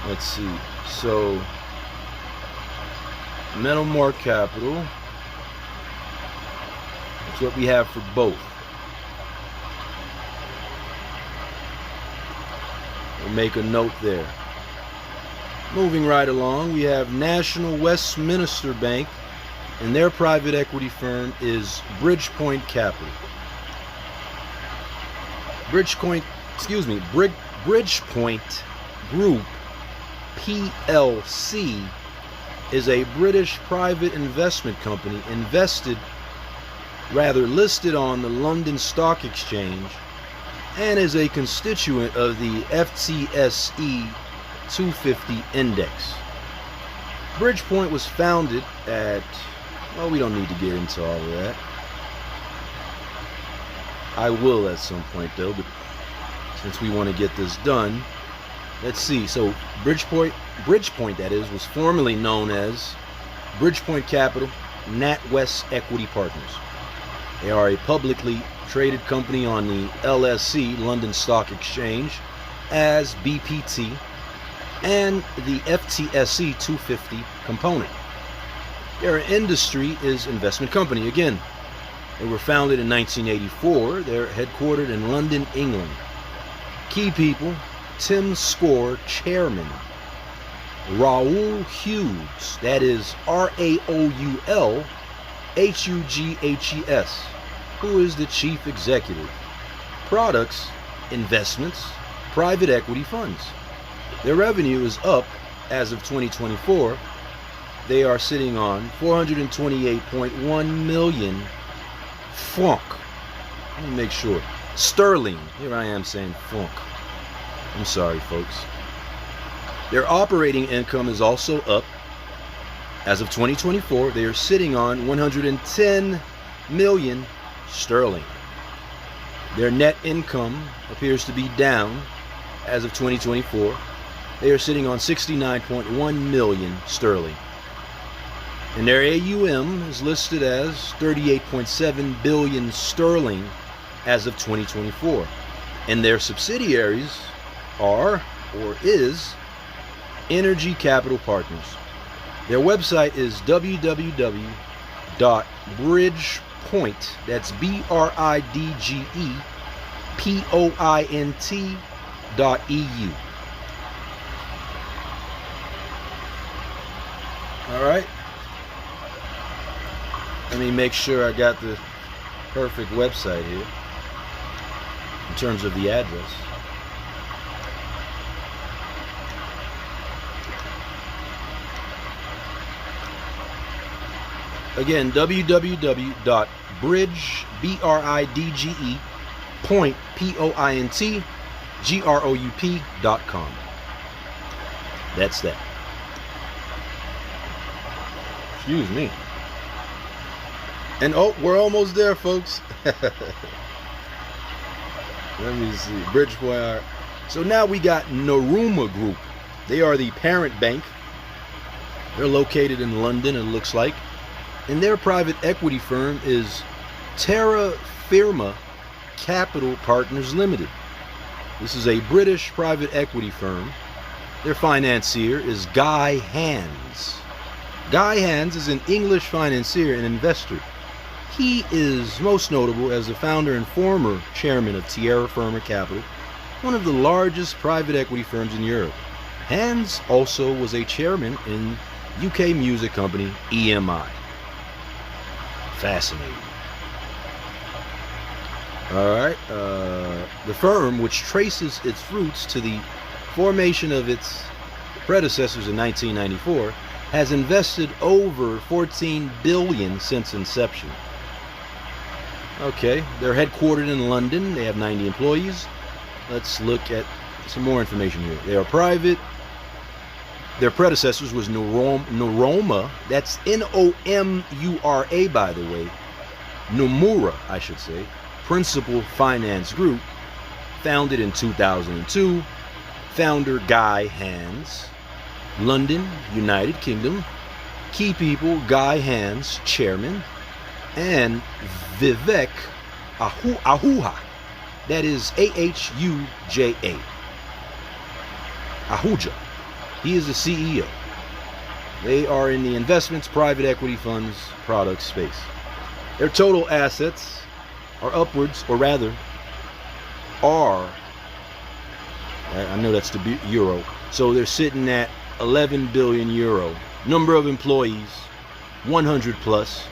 Let's see. So, Metal Mark Capital. That's what we have for both. We'll make a note there. Moving right along, we have National Westminster Bank, and their private equity firm is Bridgepoint Capital. Bridgepoint Group PLC is a British private investment company listed on the London Stock Exchange, and is a constituent of the FTSE 250 index. Bridgepoint was founded at, well, we don't need to get into all of that. I will at some point though, but since we want to get this done, let's see. So Bridgepoint that is, was formerly known as Bridgepoint Capital NatWest Equity Partners. They are a publicly traded company on the LSE, London Stock Exchange, as BPT, and the FTSE 250 component. Their industry is investment company. Again, they were founded in 1984. They're headquartered in London, England. Key people: Tim Score, chairman; Raoul Hughes, that is RAOULHUGHES, who is the chief executive. Products: investments, private equity funds. Their revenue is up as of 2024. They are sitting on 428.1 million franc. Let me make sure. Sterling. Here I am saying franc. I'm sorry, folks. Their operating income is also up. As of 2024, they are sitting on 110 million sterling. Their net income appears to be down. As of 2024, they are sitting on 69.1 million sterling. And their AUM is listed as 38.7 billion sterling as of 2024. And their subsidiaries are, or is, Energy Capital Partners. Their website is www.bridgepoint, that's BRIDGEPOINT.EU. All right. Let me make sure I got the perfect website here in terms of the address. Again, www.bridgepointgroup.com. That's that. Excuse me. And oh, we're almost there, folks. Let me see. Bridgepoint. So now we got Naruma Group. They are the parent bank. They're located in London, it looks like. And their private equity firm is Terra Firma Capital Partners Limited. This is a British private equity firm. Their financier is Guy Hands. Guy Hands is an English financier and investor. He is most notable as the founder and former chairman of Terra Firma Capital, one of the largest private equity firms in Europe. Hands also was a chairman in UK music company EMI. Fascinating. All right. The firm, which traces its roots to the formation of its predecessors in 1994, has invested over $14 billion since inception. Okay, they're headquartered in London. They have 90 employees. Let's look at some more information here. They are private. Their predecessors was Nomura. That's Nomura, by the way. Nomura, I should say. Principal Finance Group, founded in 2002. Founder Guy Hands, London, United Kingdom. Key people: Guy Hands, chairman, and Vivek Ahuja. That is Ahuja. Ahuja. He is the CEO. They are in the investments, private equity funds, product space. Their total assets are upwards, or rather, I know that's the euro. So they're sitting at 11 billion euro. Number of employees, 100 plus.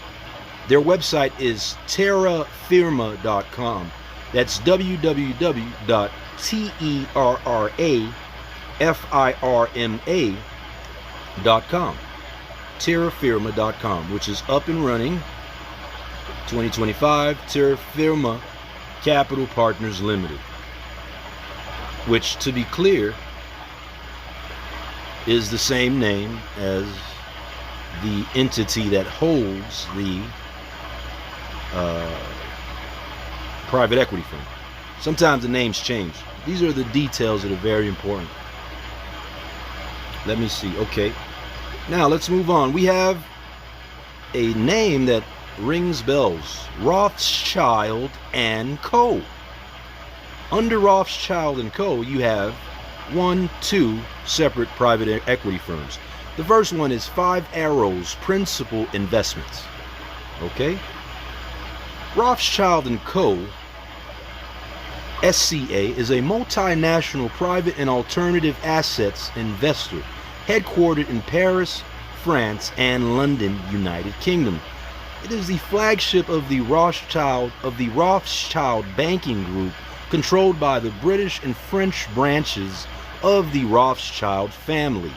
Their website is terrafirma.com. That's www.terrafirma.com. Terrafirma.com, which is up and running 2025. Terrafirma Capital Partners Limited, which, to be clear, is the same name as the entity that holds the private equity firm. Sometimes the names change. These are the details that are very important. Let me see. Okay, now let's move on. We have a name that rings bells: Rothschild and Co. Under Rothschild & Co., you have two separate private equity firms. The first one is Five Arrows Principal Investments. Okay? Rothschild & Co., SCA, is a multinational private and alternative assets investor headquartered in Paris, France, and London, United Kingdom. It is the flagship of the Rothschild banking group, controlled by the British and French branches of the Rothschild family.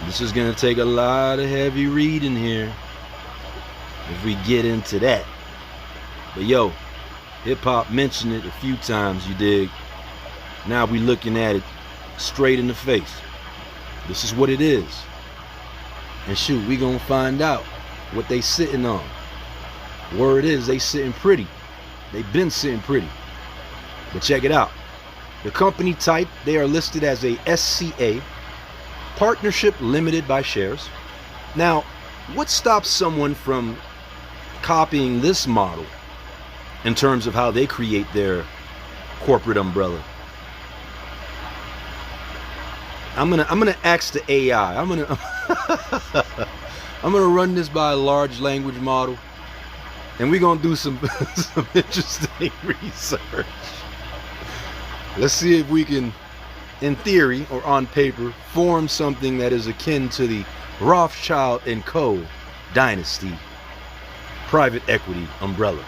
This is going to take a lot of heavy reading here if we get into that. But yo, hip-hop mentioned it a few times, you dig? Now we looking at it straight in the face. This is what it is. And shoot, we gonna find out what they sitting on. Word is, they sitting pretty. They been sitting pretty. But check it out. The company type, they are listed as a SCA, Partnership Limited by Shares. Now, what stops someone from copying this model in terms of how they create their corporate umbrella? I'm gonna ask the AI. I'm gonna run this by a large language model, and we're gonna do some interesting research. Let's see if we can, in theory or on paper, form something that is akin to the Rothschild & Co. dynasty private equity umbrella.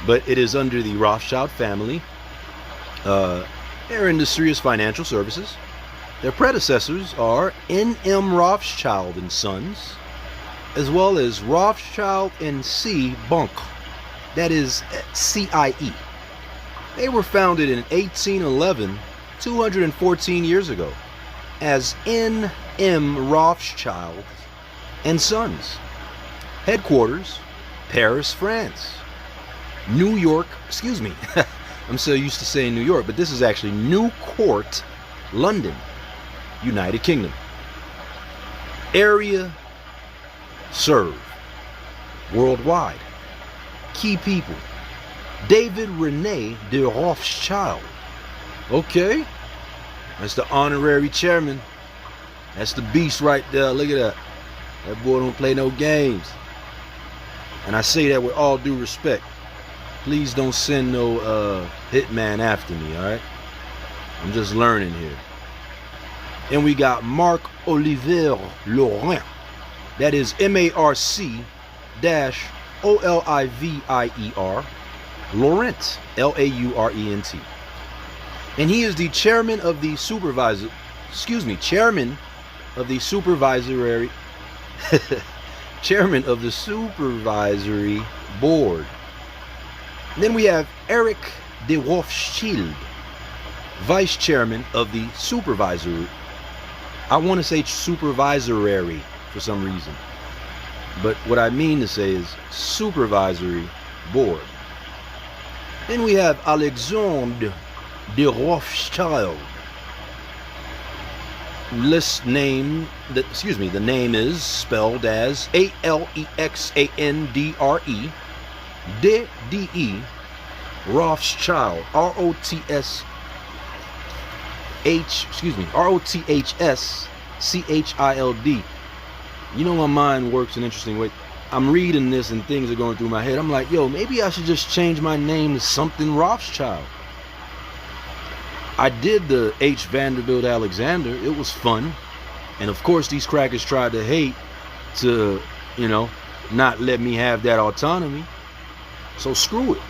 But it is under the Rothschild family. Their industry is financial services. Their predecessors are N.M. Rothschild and Sons, as well as Rothschild & C. Bank, that is CIE. They were founded in 1811, 214 years ago, as N.M. Rothschild and Sons. Headquarters, Paris, France. New York, excuse me, I'm so used to saying New York, but this is actually Newcourt, London, United Kingdom. Area served worldwide. Key people: David Rene de Rothschild. Okay, that's the honorary chairman. That's the beast right there. Look at that. That boy don't play no games. And I say that with all due respect. Please don't send no hitman after me, all right? I'm just learning here. And we got Marc Olivier Laurent. That is Marc Olivier Laurent, Laurent. And he is the chairman of the chairman of the supervisory board. And then we have Eric de Rothschild, vice chairman of the supervisory. I want to say supervisory for some reason, but what I mean to say is supervisory board. Then we have Alexander de Rothschild. The name is spelled as Alexandre de Rothschild, Rothschild. You know, my mind works an interesting way. I'm reading this and things are going through my head. I'm like, yo, maybe I should just change my name to something Rothschild. I did the Vanderbilt Alexander. It was fun. And of course, these crackers tried to hate to, not let me have that autonomy. So screw it.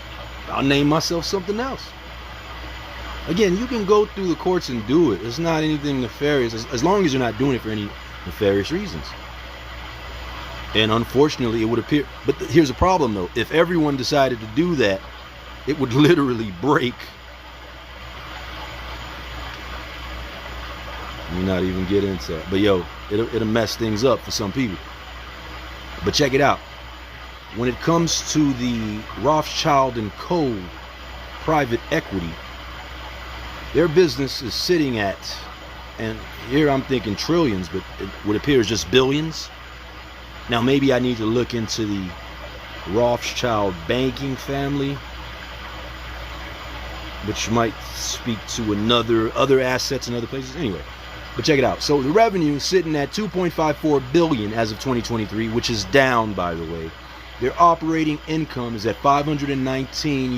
I'll name myself something else. Again, you can go through the courts and do it. It's not anything nefarious, as long as you're not doing it for any nefarious reasons. And unfortunately, it would appear, but here's the problem though. If everyone decided to do that, it would literally break. We're not even getting into that. But yo, it'll mess things up for some people. But check it out. When it comes to the Rothschild & Co. private equity, their business is sitting at, and here I'm thinking trillions, but it would appear just billions. Now maybe I need to look into the Rothschild banking family, which might speak to other assets in other places. Anyway, but check it out. So the revenue is sitting at 2.54 billion as of 2023, which is down, by the way. Their operating income is at 519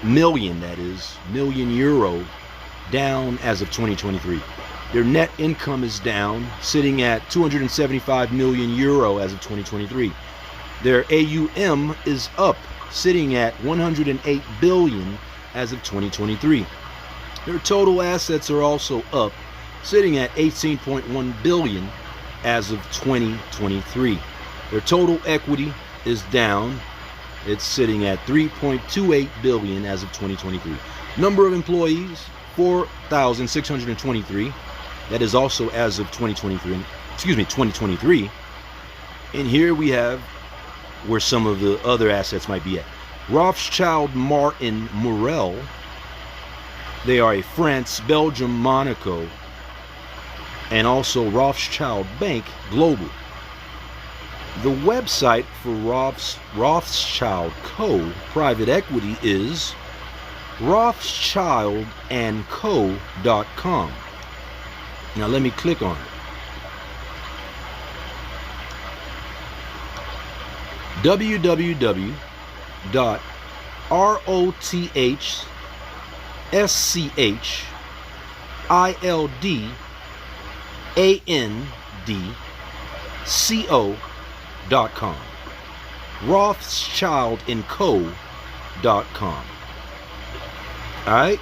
million euro, down as of 2023. Their net income is down, sitting at 275 million euro as of 2023. Their AUM is up, sitting at 108 billion as of 2023. Their total assets are also up, sitting at 18.1 billion as of 2023. Their total equity is down. It's sitting at 3.28 billion as of 2023. Number of employees, 4,623. That is also as of 2023. And here we have where some of the other assets might be at. Rothschild Martin Morel. They are a France, Belgium, Monaco, and also Rothschild Bank Global. The website for Rothschild Co. private equity is rothschildandco.com. Now let me click on it. www.rothschildandco.com. rothschildandco.com. Alright?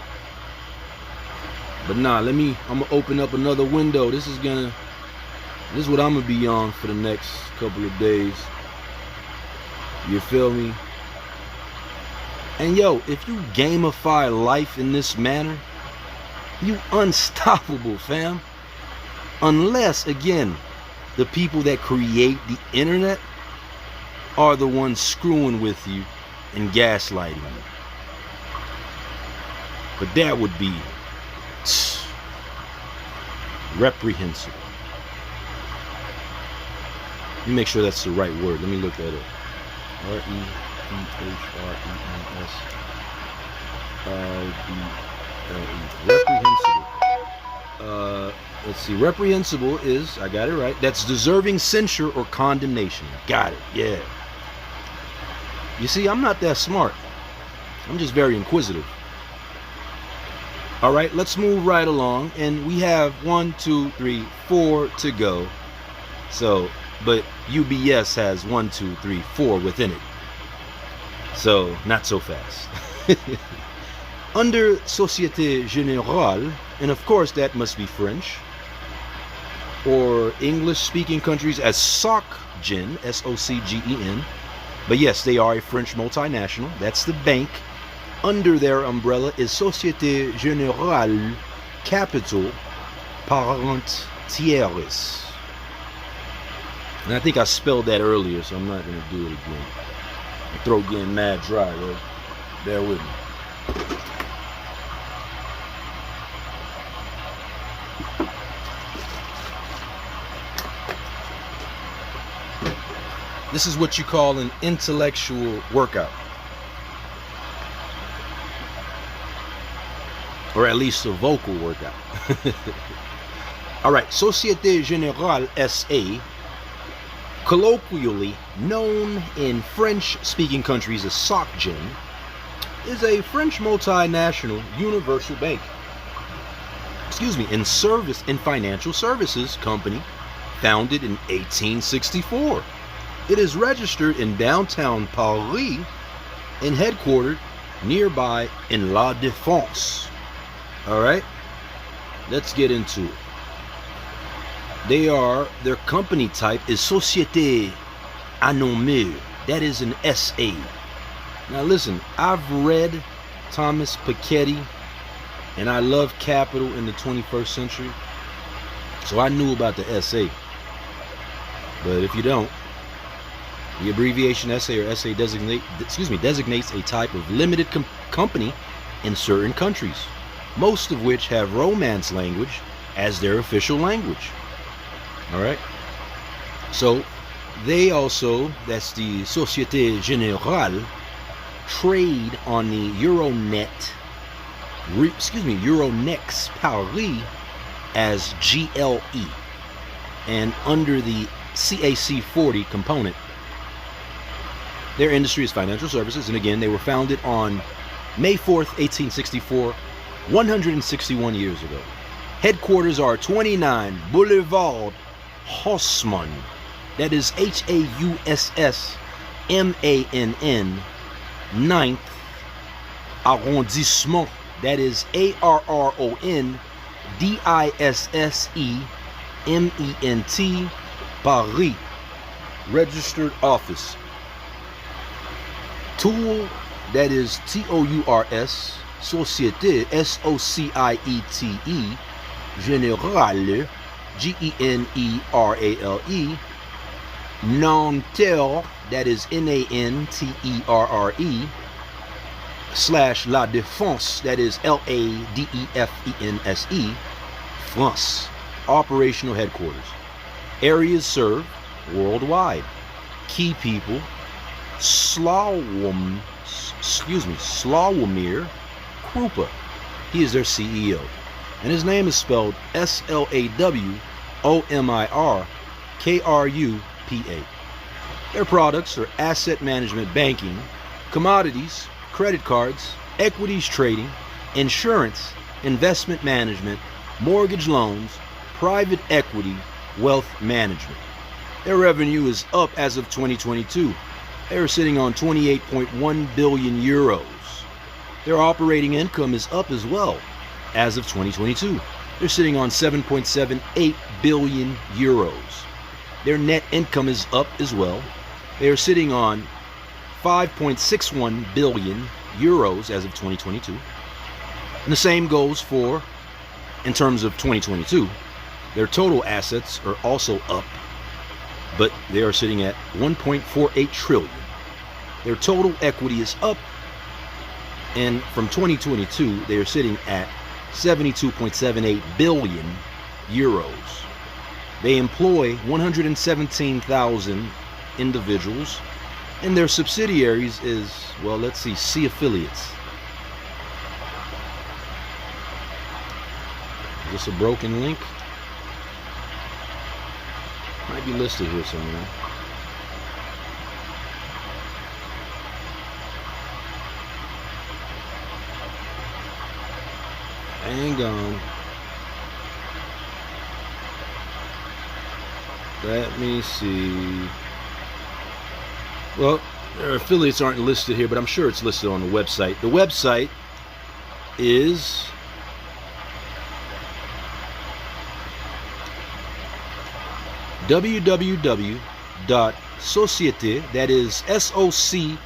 But nah, I'm gonna open up another window. This is what I'm gonna be on for the next couple of days. You feel me? And yo, if you gamify life in this manner, you unstoppable, fam. Unless, again, the people that create the internet are the ones screwing with you and gaslighting you. But that would be reprehensible. Let me make sure that's the right word. Let me look that up. Reprehensible. Let's see. Reprehensible is, I got it right, that's deserving censure or condemnation. Got it. Yeah. You see, I'm not that smart. I'm just very inquisitive. All right, let's move right along. And we have 1, 2, 3, 4 to go. So but UBS has 1, 2, 3, 4 within it. So, not so fast. Under Société Générale, and of course that must be French, or English-speaking countries as SocGen, S-O-C-G-E-N. But yes, they are a French multinational. That's the bank. Under their umbrella is Société Générale Capital Parentières. And I think I spelled that earlier, so I'm not going to do it again. My throat getting mad dry, bro. Bear with me. This is what you call an intellectual workout. Or at least a vocal workout. All right, Société Générale SA, colloquially known in French-speaking countries as SocGen, is a French multinational universal bank. In financial services company founded in 1864. It is registered in downtown Paris and headquartered nearby in La Défense. All right, let's get into it. Their company type is Société Anonyme. That is an SA. Now listen, I've read Thomas Piketty and I love Capital in the 21st century. So I knew about the SA. But if you don't, the abbreviation SA or SA designates a type of limited company in certain countries, most of which have Romance language as their official language. All right. So they also, that's the Société Générale, trade on the Euronext Paris as GLE, and under the CAC 40 component. Their industry is financial services, and again, they were founded on May 4th, 1864, 161 years ago. Headquarters are 29 Boulevard Haussmann, that is Haussmann, 9th Arrondissement, that is ARRONDISSEMENT, Paris. Registered office. Tool, that is TOURS, Société, SOCIETE, Générale, GENERALE, Nanterre, that is NANTERRE, / La Défense, that is LADEFENSE, France. Operational headquarters. Areas served worldwide. Key people: Slawomir Krupa. He is their CEO, and his name is spelled SLAWOMIRKRUPA. Their products are asset management banking, commodities, credit cards, equities trading, insurance, investment management, mortgage loans, private equity, wealth management. Their revenue is up as of 2022. They are sitting on 28.1 billion euros. Their operating income is up as well as of 2022. They're sitting on 7.78 billion euros. Their net income is up as well. They are sitting on 5.61 billion euros as of 2022. And the same goes for, in terms of 2022, their total assets are also up, but they are sitting at 1.48 trillion. Their total equity is up, and from 2022, they are sitting at 72.78 billion euros. They employ 117,000 individuals, and their subsidiaries is, well, let's see affiliates. Is this a broken link? Might be listed here somewhere. Hang on. Let me see. Well, their affiliates aren't listed here, but I'm sure it's listed on the website. The website is www.societe, that is SOCIETE,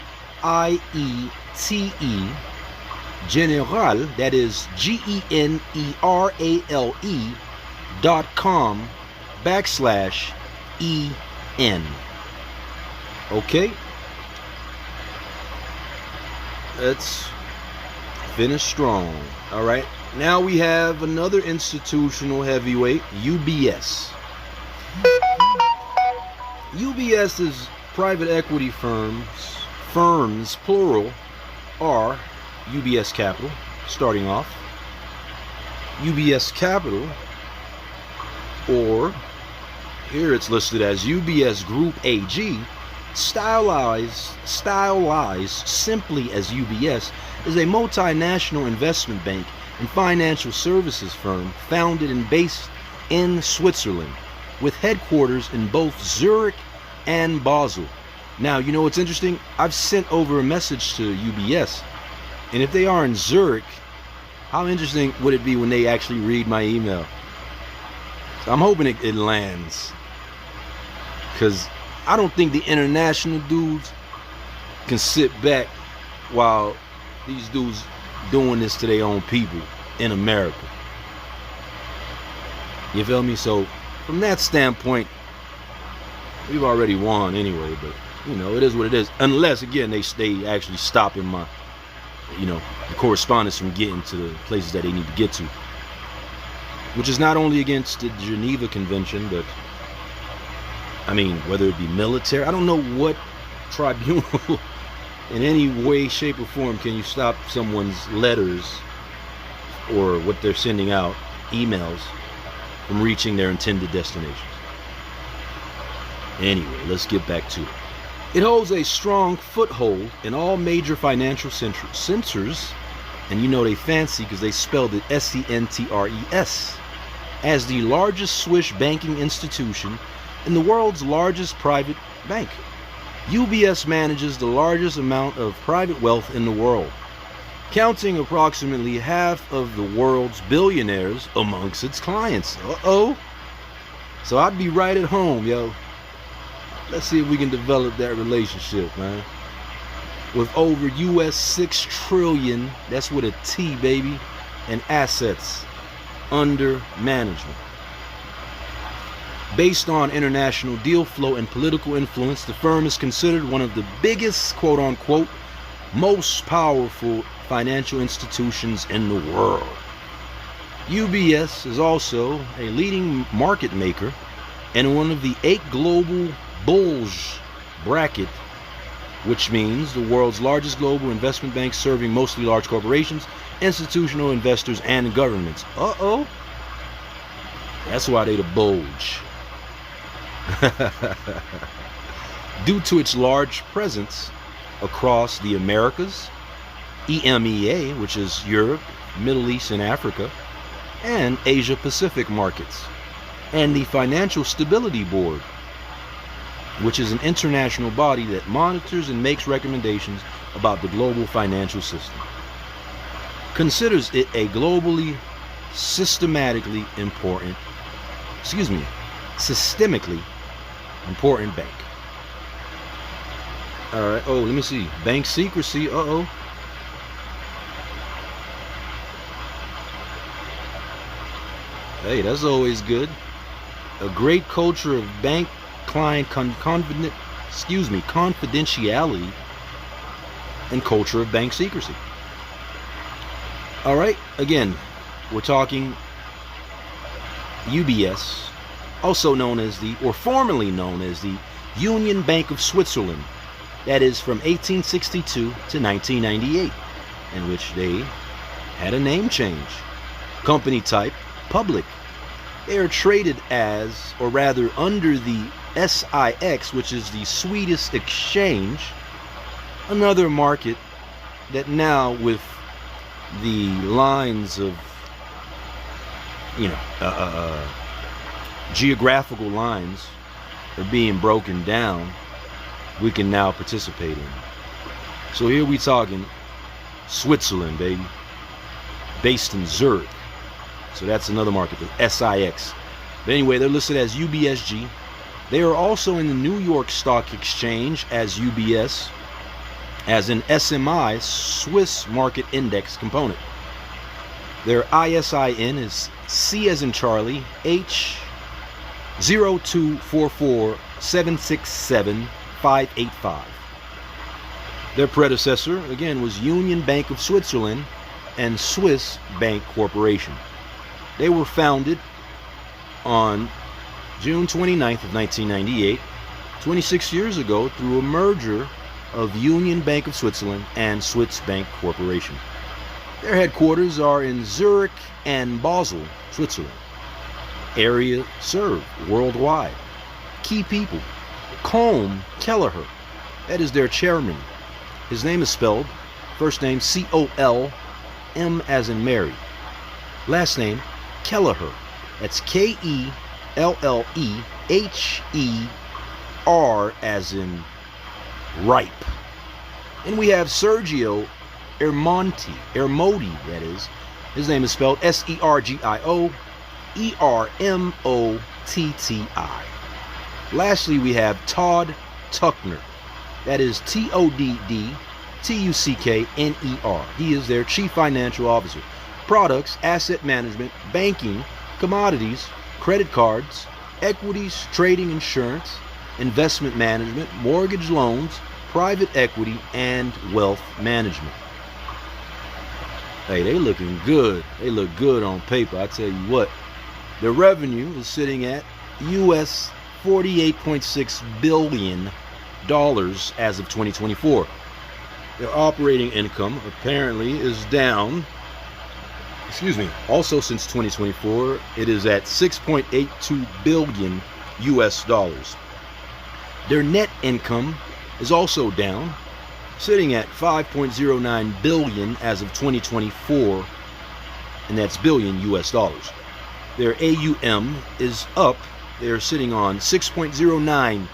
General, that is GENERALE.com/EN. Okay, let's finish strong. All right, now we have another institutional heavyweight, UBS. UBS is private equity firms plural are UBS Capital. Starting off, UBS Capital, or here it's listed as UBS Group AG, stylized simply as UBS, is a multinational investment bank and financial services firm founded and based in Switzerland, with headquarters in both Zurich and Basel. Now, you know what's interesting? I've sent over a message to UBS, and if they are in Zurich, how interesting would it be when they actually read my email? So I'm hoping it lands, because I don't think the international dudes can sit back while these dudes doing this to their own people in America. You feel me? So from that standpoint, we've already won anyway, but you know, it is what it is. Unless, again, they actually stopping my, you know, the correspondence from getting to the places that they need to get to. Which is not only against the Geneva Convention, but, I mean, whether it be military, I don't know what tribunal in any way, shape, or form can you stop someone's letters or what they're sending out, emails, from reaching their intended destinations. Anyway, let's get back to it. It holds a strong foothold in all major financial centers, and you know they fancy because they spelled it CENTRES, as the largest Swiss banking institution and the world's largest private bank. UBS manages the largest amount of private wealth in the world, counting approximately half of the world's billionaires amongst its clients. So I'd be right at home, yo. Let's see if we can develop that relationship, man. With over US 6 trillion, that's with a T, baby, and assets under management. Based on international deal flow and political influence, the firm is considered one of the biggest, quote-unquote, most powerful financial institutions in the world. UBS is also a leading market maker and one of the 8 global bulge bracket, which means the world's largest global investment bank serving mostly large corporations, institutional investors, and governments. That's why they the bulge. Due to its large presence across the Americas, EMEA, which is Europe, Middle East, and Africa, and Asia Pacific markets, and the Financial Stability Board, which is an international body that monitors and makes recommendations about the global financial system, considers it a globally systemically important bank. All right. Oh, let me see. Bank secrecy. Hey, that's always good. A great culture of bank client confidentiality and culture of bank secrecy. All right. Again, we're talking UBS, also known as formerly known as the Union Bank of Switzerland. That is from 1862 to 1998, in which they had a name change. Company type, public. They are traded as, or rather under the SIX, which is the Swedish exchange, another market that now with the lines of, geographical lines are being broken down, we can now participate in. So here we talking Switzerland, baby. Based in Zurich. So that's another market, the SIX. But anyway, they're listed as UBSG. They are also in the New York Stock Exchange as UBS, as an SMI, Swiss Market Index component. Their ISIN is C as in Charlie, H 0244767-585. Their predecessor, again, was Union Bank of Switzerland and Swiss Bank Corporation. They were founded on June 29th of 1998, 26 years ago, through a merger of Union Bank of Switzerland and Swiss Bank Corporation. Their headquarters are in Zurich and Basel, Switzerland. Area served worldwide. Key people: Colm Kelleher, that is their chairman. His name is spelled, first name C-O-L, M as in Mary. Last name Kelleher, that's K-E-L-L-E-H-E-R as in ripe. And we have Sergio Ermoti, that is. His name is spelled S-E-R-G-I-O-E-R-M-O-T-T-I. Lastly, we have Todd Tuckner. That is T-O-D-D-T-U-C-K-N-E-R. He is their Chief Financial Officer. Products, asset management, banking, commodities, credit cards, equities, trading, insurance, investment management, mortgage loans, private equity, and wealth management. Hey, they looking good. They look good on paper, I tell you what. Their revenue is sitting at US $48.6 billion as of 2024. Their operating income apparently is down. Also since 2024, it is at $6.82 billion US. Their net income is also down, sitting at $5.09 billion as of 2024, and that's billion US dollars. Their AUM is up. They're sitting on $6.09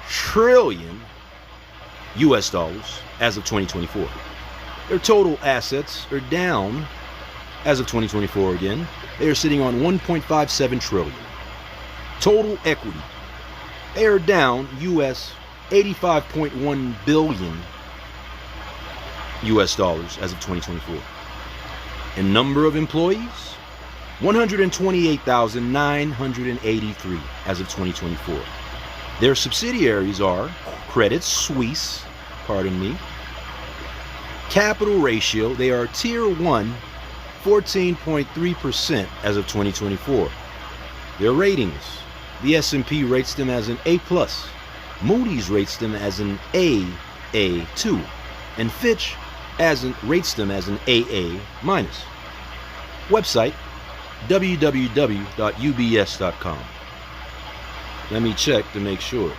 trillion US dollars as of 2024. Their total assets are down as of 2024 again. They are sitting on $1.57 trillion. Total equity, they are down US $85.1 billion US dollars as of 2024. And number of employees, 128,983 as of 2024. Their subsidiaries are Credit Suisse, Capital ratio, they are Tier 1, 14.3% as of 2024. Their ratings, the S&P rates them as an A+, Moody's rates them as an AA2, and Fitch rates them as an AA-. Website, www.ubs.com. Let me check to make sure.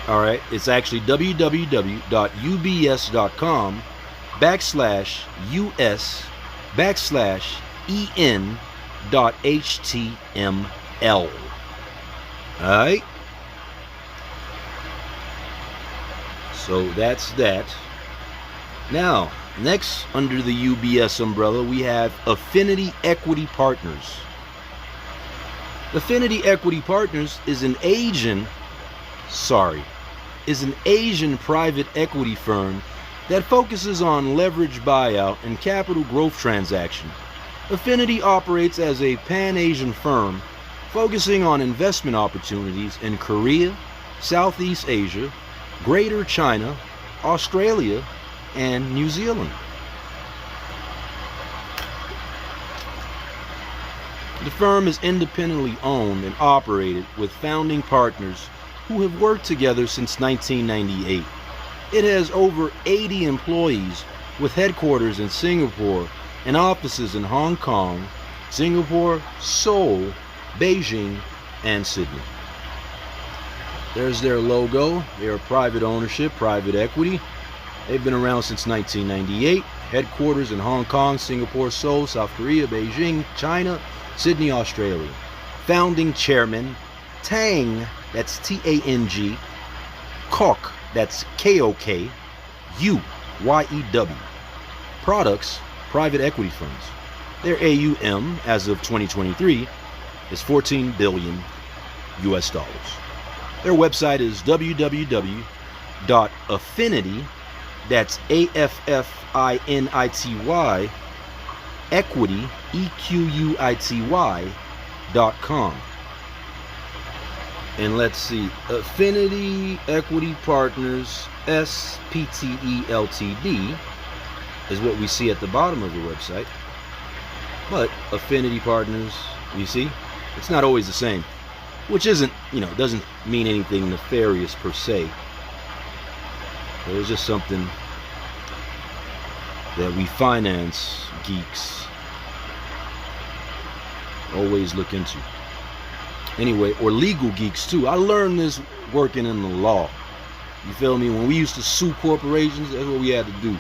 All right, it's actually www.ubs.com/us/en.html. All right. So that's that. Now, next under the UBS umbrella, we have Affinity Equity Partners. Affinity Equity Partners is an Asian private equity firm that focuses on leverage buyout and capital growth transaction. Affinity operates as a Pan-Asian firm focusing on investment opportunities in Korea, Southeast Asia, Greater China, Australia, and New Zealand. The firm is independently owned and operated with founding partners who have worked together since 1998. It has over 80 employees with headquarters in Singapore and offices in Hong Kong, Singapore, Seoul, Beijing, and Sydney. There's their logo. They are private ownership, private equity. They've been around since 1998. Headquarters in Hong Kong, Singapore, Seoul, South Korea, Beijing, China, Sydney, Australia. Founding Chairman Tang, that's T-A-N-G, Kok, that's K-O-K, U-Y-E-W. Products, private equity firms. Their AUM, as of 2023, is $14 billion US dollars. Their website is www.affinity, that's A-F-F-I-N-I-T-Y, equity, E-Q-U-I-T-Y.com. And let's see, Affinity Equity Partners, SPTE Ltd, is what we see at the bottom of the website. But Affinity Partners, you see, it's not always the same, which isn't, doesn't mean anything nefarious per se. But it's just something that we finance geeks always look into. Anyway, or legal geeks too. I learned this working in the law. You feel me? When we used to sue corporations, that's what we had to do.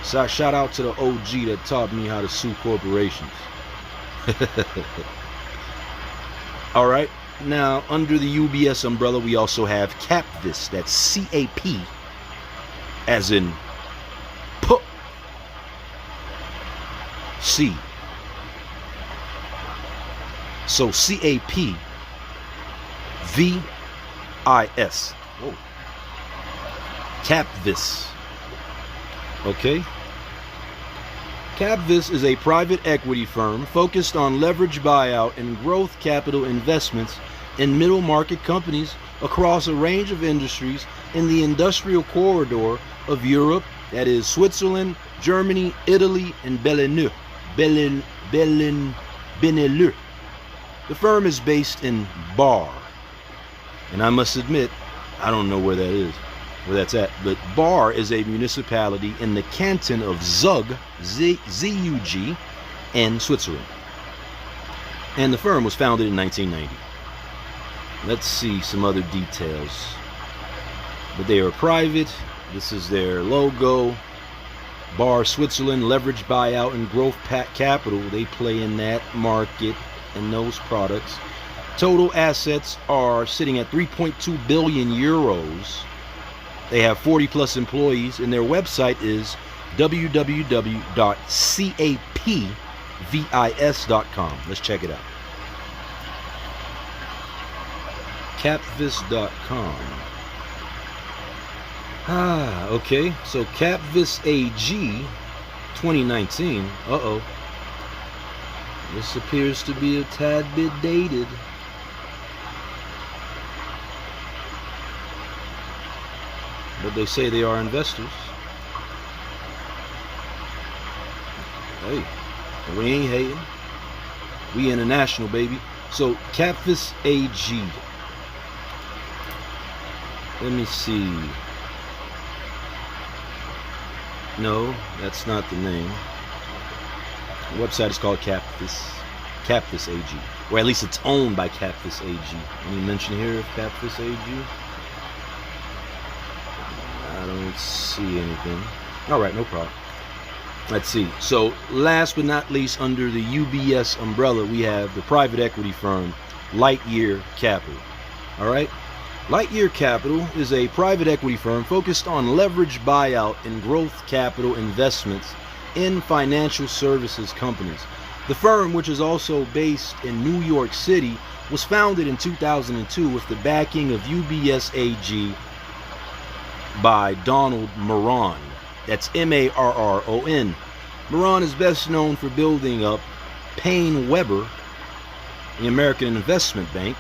So shout out to the OG that taught me how to sue corporations. All right. Now, under the UBS umbrella, we also have CAPVIS. That's C-A-P, as in C. So C-A-P-V-I-S. Whoa. CAPVIS. Okay. CAPVIS is a private equity firm focused on leverage buyout and growth capital investments in middle market companies across a range of industries in the industrial corridor of Europe, that is Switzerland, Germany, Italy, and Benelux. The firm is based in Bar, and I must admit, I don't know where that's at, but Bar is a municipality in the canton of Zug, Z-U-G, in Switzerland. And the firm was founded in 1990. Let's see some other details. But they are private. This is their logo. Bar, Switzerland, leverage buyout and growth capital. They play in that market and those products. Total assets are sitting at 3.2 billion euros. They have 40 plus employees, and their website is www.capvis.com. Let's check it out. Capvis.com. Okay. So Capvis AG 2019. Uh-oh. This appears to be a tad bit dated. But they say they are investors. Hey, we ain't hating. We international, baby. So Capvis AG. Let me see. No, that's not the name. The website is called Capvis AG. Or at least it's owned by Capvis AG. Any mention here of Capvis AG? I don't see anything. Alright, no problem. Let's see. So last but not least, under the UBS umbrella, we have the private equity firm Lightyear Capital. Alright? Lightyear Capital is a private equity firm focused on leverage buyout and growth capital investments in financial services companies. The firm, which is also based in New York City, was founded in 2002 with the backing of UBS AG by Donald Moran. That's M-A-R-R-O-N. Moran is best known for building up Payne Weber, the American Investment Bank,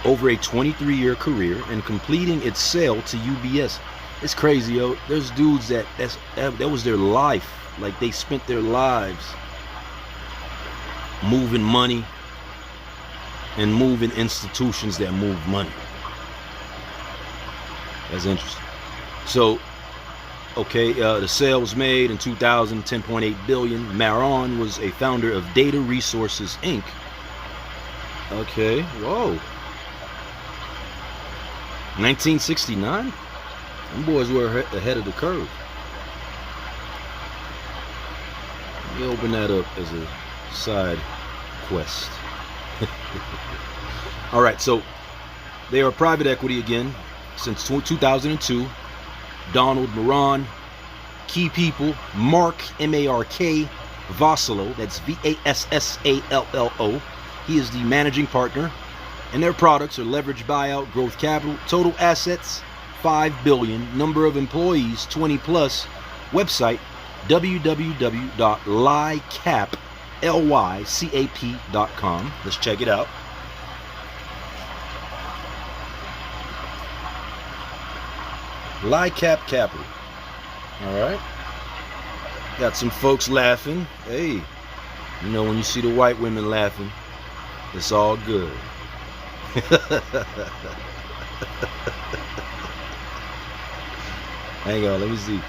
over a 23-year career and completing its sale to UBS. It's crazy, yo. There's dudes that was their life. Like, they spent their lives moving money and moving institutions that move money. That's interesting. So, okay, the sale was made in 2000, 10.8 billion. Maron was a founder of Data Resources Inc. Okay, whoa. 1969? Them boys were ahead of the curve. Let me open that up as a side quest. All right, so they are private equity again since 2002. Donald Moran, key people, Mark, M-A-R-K, Vassallo, that's V-A-S-S-A-L-L-O. He is the managing partner, and their products are leveraged buyout, growth capital, total assets, $5 billion, number of employees, 20 plus, website, www.lycap.com. Let's check it out. LLE+Ask Capital. All right. Got some folks laughing. Hey, you know when you see the white women laughing, it's all good. Hang on, let me see.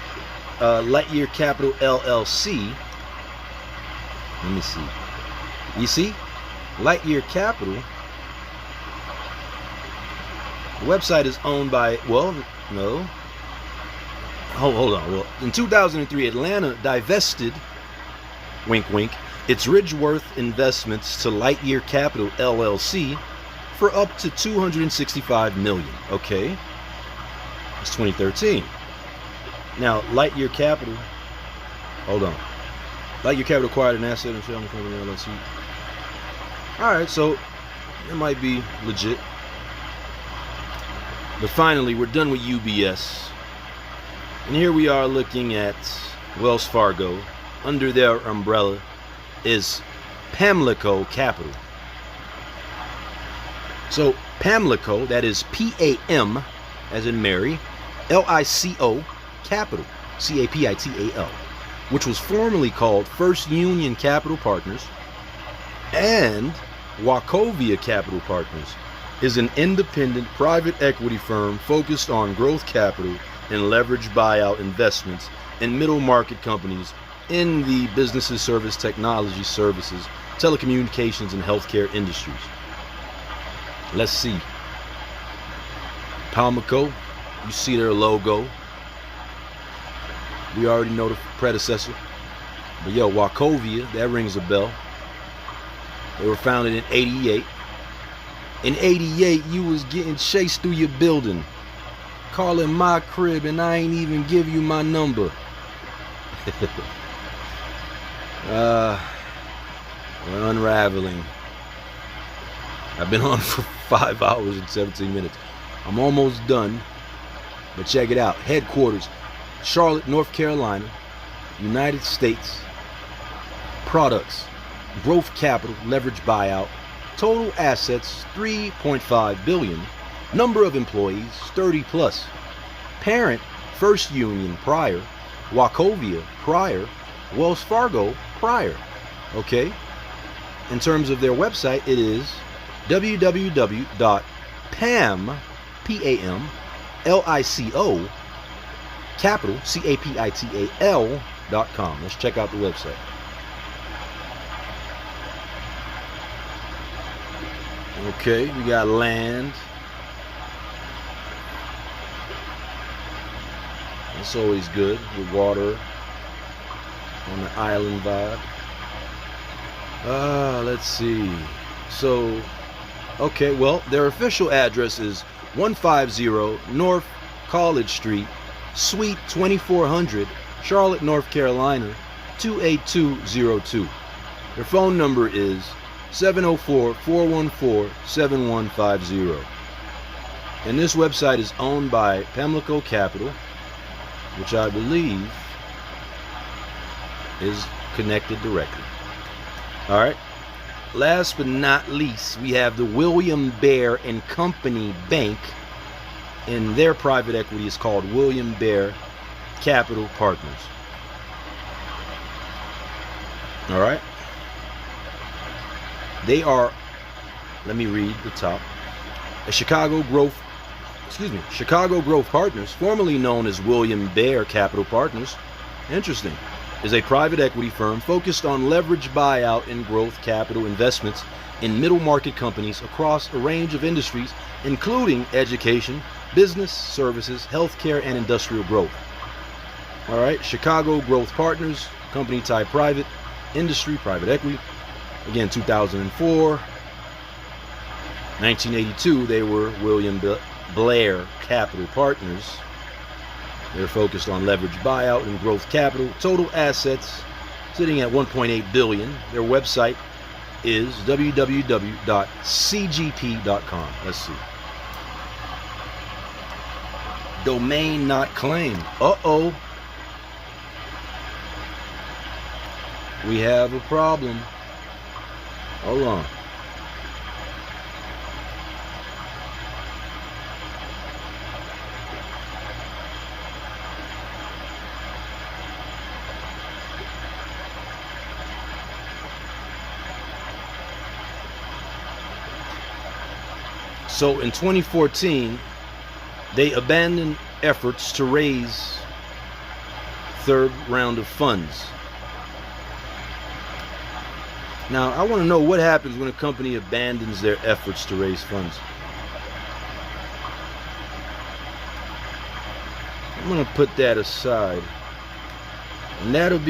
Lightyear Capital LLC. Let me see. You see? Lightyear Capital. The website is owned by, well, no. Hold on. Well, in 2003, Atlanta divested, wink, wink, its Ridgeworth investments to Lightyear Capital LLC for up to $265 million. Okay. It's 2013. Now, Lightyear Capital, hold on. Lightyear Capital acquired an asset in Sheldon Company LLC. All right, so it might be legit. But finally, we're done with UBS. And here we are looking at Wells Fargo. Under their umbrella is Pamlico Capital. So Pamlico, that is P-A-M, as in Mary, L-I-C-O, Capital, C-A-P-I-T-A-L, which was formerly called First Union Capital Partners, and Wachovia Capital Partners, is an independent private equity firm focused on growth capital and leveraged buyout investments in middle market companies in the businesses, service, technology, services, telecommunications, and healthcare industries. Let's see. Palmico, you see their logo. We already know the predecessor. But yo, Wachovia, that rings a bell. They were founded in 88. In 88, you was getting chased through your building, calling my crib, and I ain't even give you my number. We're unraveling. I've been on for 5 hours and 17 minutes. I'm almost done, but check it out. Headquarters, Charlotte, North Carolina, United States. Products, growth capital, leverage buyout. Total assets, $3.5 billion. Number of employees, 30 plus. Parent, First Union prior. Wachovia prior. Wells Fargo prior. Okay? In terms of their website, it is www.pamlico capital, capital.com. Let's check out the website. Okay, we got land. It's always good with water on the island vibe. Let's see. So, okay, well, their official address is 150 North College Street, Suite 2400, Charlotte, North Carolina, 28202. Their phone number is 704-414-7150. And this website is owned by Pamlico Capital, which I believe is connected directly. All right. Last but not least, we have the William Bear and Company Bank, and their private equity is called William Bear Capital Partners. All right. They are, let me read the top, Chicago Growth Partners, formerly known as William Bear Capital Partners, interesting, is a private equity firm focused on leveraged buyout and growth capital investments in middle market companies across a range of industries, including education, business, services, healthcare, and industrial growth. All right, Chicago Growth Partners, company type private, industry, private equity. Again, 2004. 1982, they were William Blair Capital Partners. They're focused on leveraged buyout and growth capital. Total assets sitting at $1.8 billion. Their website is www.cgp.com. Let's see. Domain not claimed. Uh-oh. We have a problem. Hold on. So in 2014, they abandoned efforts to raise third round of funds. Now, I want to know what happens when a company abandons their efforts to raise funds. I'm going to put that aside. And that would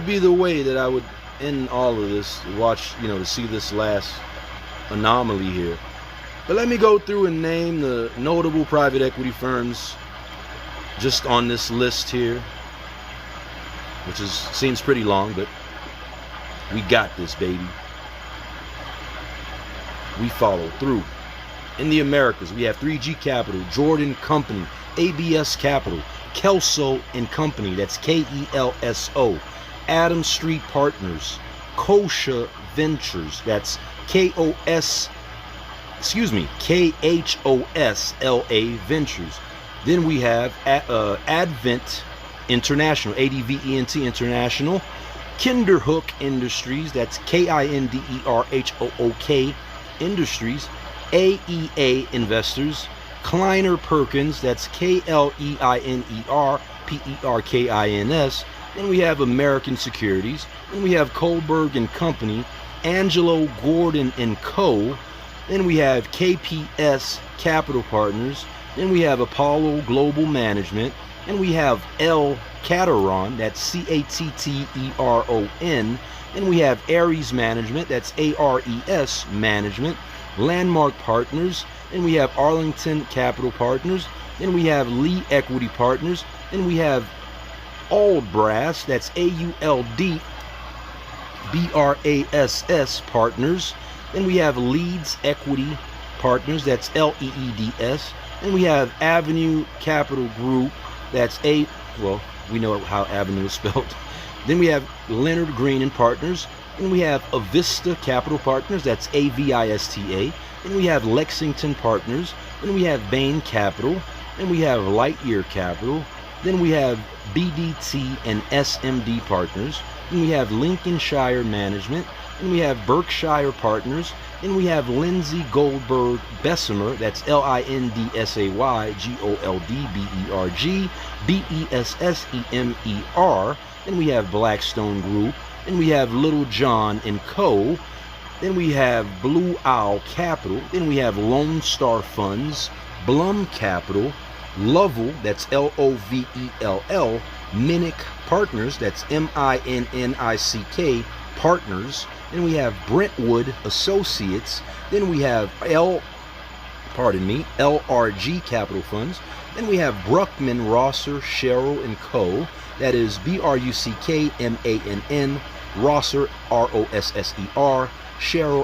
be the way that I would end all of this, to see this last anomaly here. But let me go through and name the notable private equity firms just on this list here, which seems pretty long, but we got this, baby. We follow through. In the Americas, we have 3G Capital, Jordan Company, ABS Capital, Kelso and Company, that's Kelso, Adams Street Partners, Kosha Ventures, that's KHOSLA Ventures. Then we have Advent International, ADVENT International, Kinderhook Industries, that's KINDERHOOK Industries, AEA Investors, Kleiner Perkins, that's KLEINERPERKINS. Then we have American Securities. Then we have Kohlberg and Company, Angelo Gordon and Co. Then we have KPS Capital Partners. Then we have Apollo Global Management. And we have L Cateron, that's CATTERON. Then we have Ares Management, that's ARES Management. Landmark Partners. Then we have Arlington Capital Partners. Then we have Lee Equity Partners. Then we have Aldbrass, that's AULDBRASS Partners. Then we have Leeds Equity Partners, that's LEEDS. Then we have Avenue Capital Group, that's we know how Avenue is spelled. Then we have Leonard Green and Partners. Then we have Avista Capital Partners, that's AVISTA. Then we have Lexington Partners. Then we have Bain Capital. Then we have Lightyear Capital. Then we have BDT and SMD Partners. Then we have Lincolnshire Management. Then we have Berkshire Partners. Then we have Lindsay Goldberg Bessemer, that's LINDSAY GOLDBERG BESSEMER. Then we have Blackstone Group. Then we have Little John and Co. Then we have Blue Owl Capital. Then we have Lone Star Funds, Blum Capital, Lovell, that's LOVELL, Minnick Partners, that's MINNICK Partners. Then we have Brentwood Associates. Then we have LRG Capital Funds. Then we have Bruckman Rosser Sherrill and Co. That is BRUCKMANN, Rosser ROSSER, Sherrill SHERRILL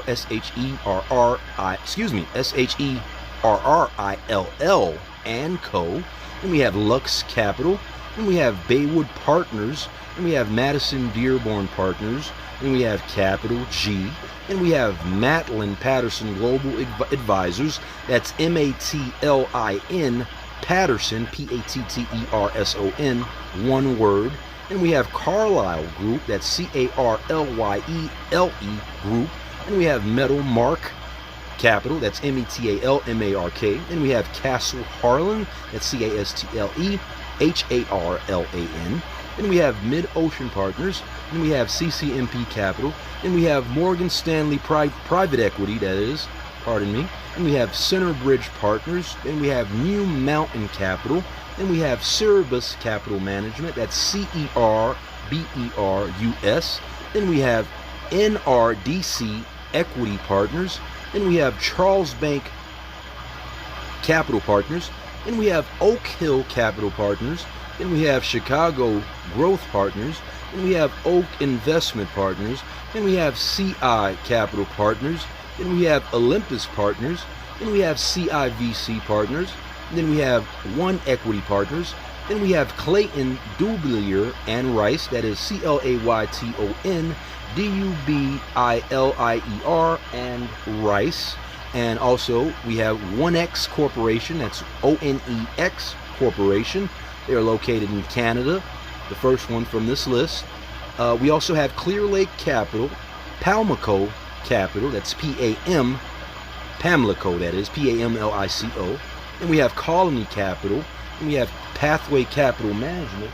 and Co. Then we have Lux Capital. Then we have Baywood Partners. Then we have Madison Dearborn Partners. Then we have Capital G. Then we have Matlin Patterson Global Advisors. That's MATLIN Patterson, PATTERSON, one word. Then we have Carlyle Group. That's CARLYELE Group. Then we have Metal Mark Capital. That's METALMARK. Then we have Castle Harlan. That's CASTLE HARLAN. Then we have Mid-Ocean Partners. Then we have CCMP Capital. Then we have Morgan Stanley Private Equity, that is, pardon me. Then we have Centerbridge Partners. Then we have New Mountain Capital. Then we have Cerebus Capital Management, that's CERBERUS. Then we have NRDC Equity Partners. Then we have Charles Bank Capital Partners. Then we have Oak Hill Capital Partners. Then we have Chicago Growth Partners. Then we have Oak Investment Partners. Then we have CI Capital Partners. Then we have Olympus Partners. Then we have CIVC Partners. Then we have One Equity Partners. Then we have Clayton Dubilier and Rice, that is CLAYTON DUBILIER and Rice. And also we have 1X Corporation, that's ONEX Corporation. They are located in Canada, the first one from this list. We also have Clear Lake Capital, Palmico Capital, that's PAM, Pamlico, that is PAMLICO. And we have Colony Capital, and we have Pathway Capital Management,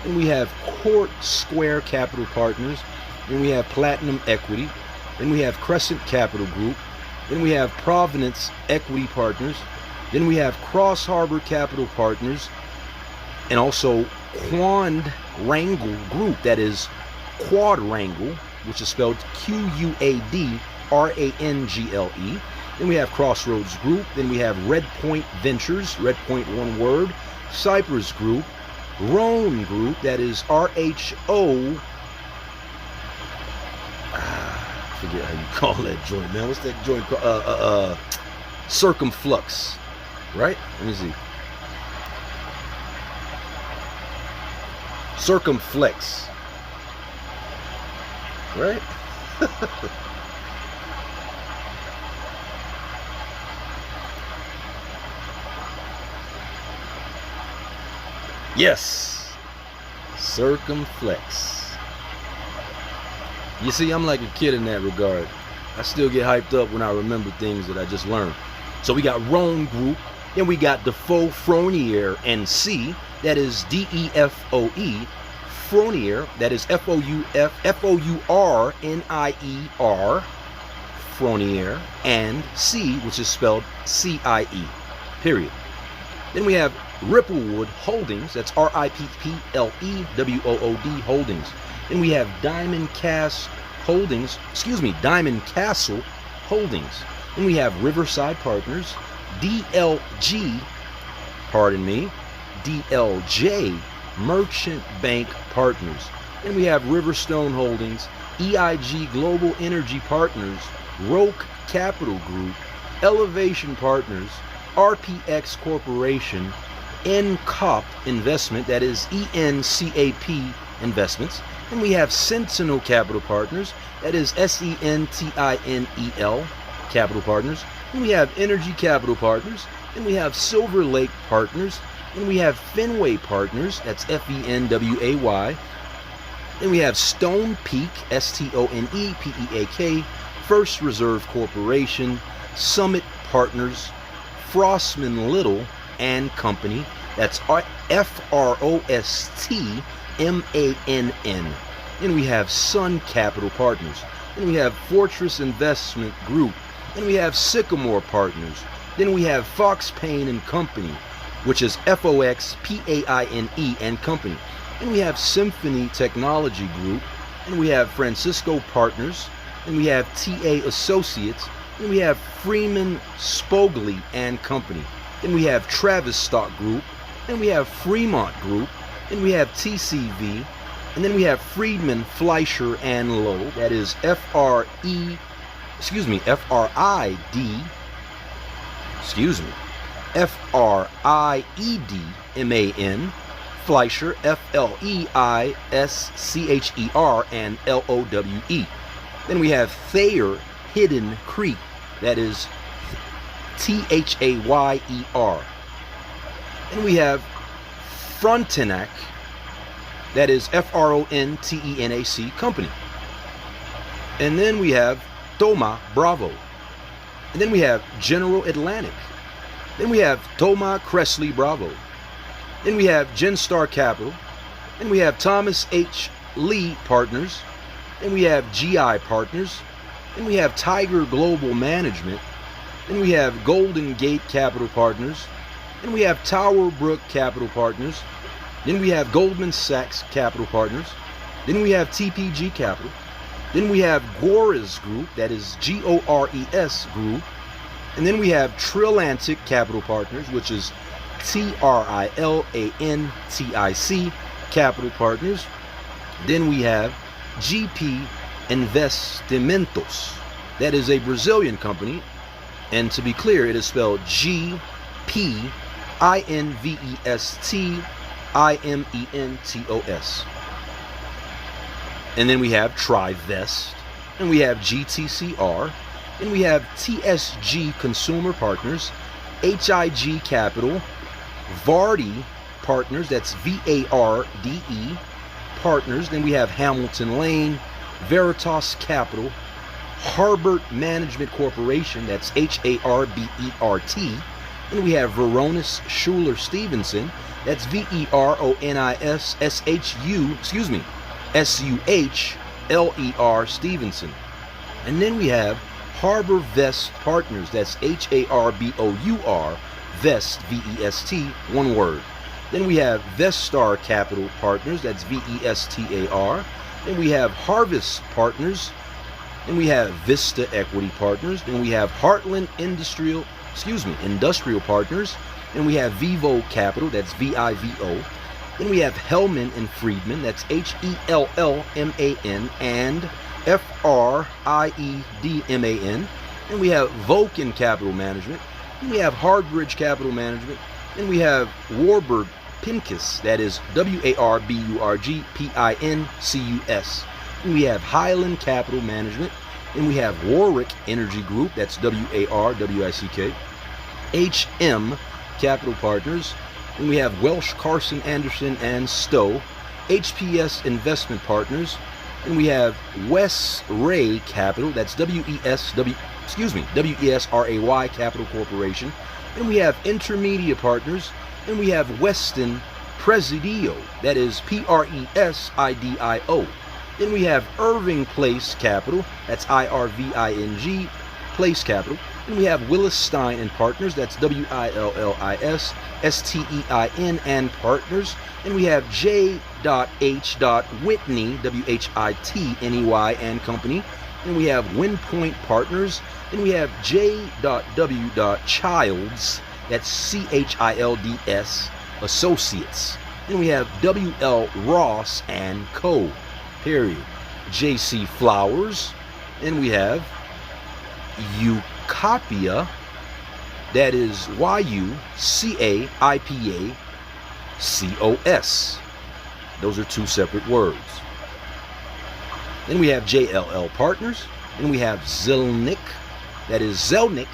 and we have Court Square Capital Partners, and we have Platinum Equity, then we have Crescent Capital Group, then we have Providence Equity Partners, then we have Cross Harbor Capital Partners, and also Quadrangle Group, that is Quadrangle, which is spelled QUADRANGLE. Then we have Crossroads Group. Then we have Red Point Ventures, Red Point one word, Cypress Group, Roan Group, that is RHO. I forget how you call that joint, man. What's that joint called? Circumflux, right? Let me see. Circumflex, right? Yes, Circumflex. You see, I'm like a kid in that regard. I still get hyped up when I remember things that I just learned. So we got Roan Group, then we got Defoe Fronier NC, that is DEFOE, Fronier, that is FOURNIER, Fronier, and C, which is spelled CIE, period. Then we have Ripplewood Holdings, that's RIPPLEWOOD Holdings. Then we have Diamond Castle Holdings. Then we have Riverside Partners, DLJ Merchant Bank Partners. Then we have Riverstone Holdings, EIG Global Energy Partners, Roke Capital Group, Elevation Partners, RPX Corporation, NCOP Investment, that is ENCAP Investments. And we have Sentinel Capital Partners, that is SENTINEL Capital Partners. And we have Energy Capital Partners. And we have Silver Lake Partners. And we have Fenway Partners, that's FENWAY. Then we have Stone Peak, STONEPEAK, First Reserve Corporation, Summit Partners, Frostman Little and Company, that's FROSTMANN. Then we have Sun Capital Partners. Then we have Fortress Investment Group. Then we have Sycamore Partners. Then we have Fox Payne and Company, which is FOXPAINE and Company. And we have Symphony Technology Group. And we have Francisco Partners. And we have TA Associates. And we have Freeman Spogli and Company. Then we have Travis Stock Group. And we have Fremont Group. And we have TCV. And then we have Friedman, Fleischer and Lowe. That is FRID. FRIEDMAN, Fleischer, FLEISCHER, and LOWE. Then we have Thayer Hidden Creek, that is THAYER. And we have Frontenac, that is FRONTENAC Company. And then we have Thoma Bravo. And then we have General Atlantic. Then we have Thoma Cressley Bravo. Then we have Genstar Capital. Then we have Thomas H. Lee Partners. Then we have GI Partners. Then we have Tiger Global Management. Then we have Golden Gate Capital Partners. Then we have Tower Brook Capital Partners. Then we have Goldman Sachs Capital Partners. Then we have TPG Capital. Then we have Gores Group, that is Gores Group. And then we have Trilantic Capital Partners, which is Trilantic Capital Partners. Then we have GP Investimentos. That is a Brazilian company. And to be clear, it is spelled GPINVESTIMENTOS. And then we have Trivest. And we have GTCR. And we have TSG Consumer Partners, HIG Capital, Vardy Partners, that's VARDE Partners. Then we have Hamilton Lane, Veritas Capital, Harbert Management Corporation, that's HARBERT. And we have Veronis Schuler Stevenson, that's VERONISSUHLER Stevenson. And then we have Harbor Vest Partners, that's HARBOUR, Vest, VEST, one word. Then we have Vestar Capital Partners, that's VESTAR. Then we have Harvest Partners. Then we have Vista Equity Partners. Then we have Heartland Industrial Partners. Then we have Vivo Capital, that's VIVO. Then we have Hellman and Friedman, that's HELLMAN and FRIEDMAN. And we have Vulcan Capital Management. Then we have Hardbridge Capital Management. Then we have Warburg Pincus, that is WARBURGPINCUS. Then we have Highland Capital Management. Then we have Warwick Energy Group, that's WARWICK. HM Capital Partners. Then we have Welsh, Carson, Anderson, and Stowe. HPS Investment Partners. And we have West Ray Capital, that's WESRAY Capital Corporation. And we have Intermedia Partners. And we have Weston Presidio, that is PRESIDIO. Then we have Irving Place Capital, that's IRVING Place Capital. And we have Willis Stein and Partners, that's WILLIS STEIN and Partners. And we have J.H. Whitney, WHITNEY and Company. And we have Windpoint Partners. And we have J.W. Childs, that's CHILDS Associates. And we have W.L. Ross and Co. Period. J.C. Flowers. And we have Eucapia, that is YUCAIPACOS. Those are two separate words. Then we have JLL Partners. And we have Zelnick, that is Zelnick,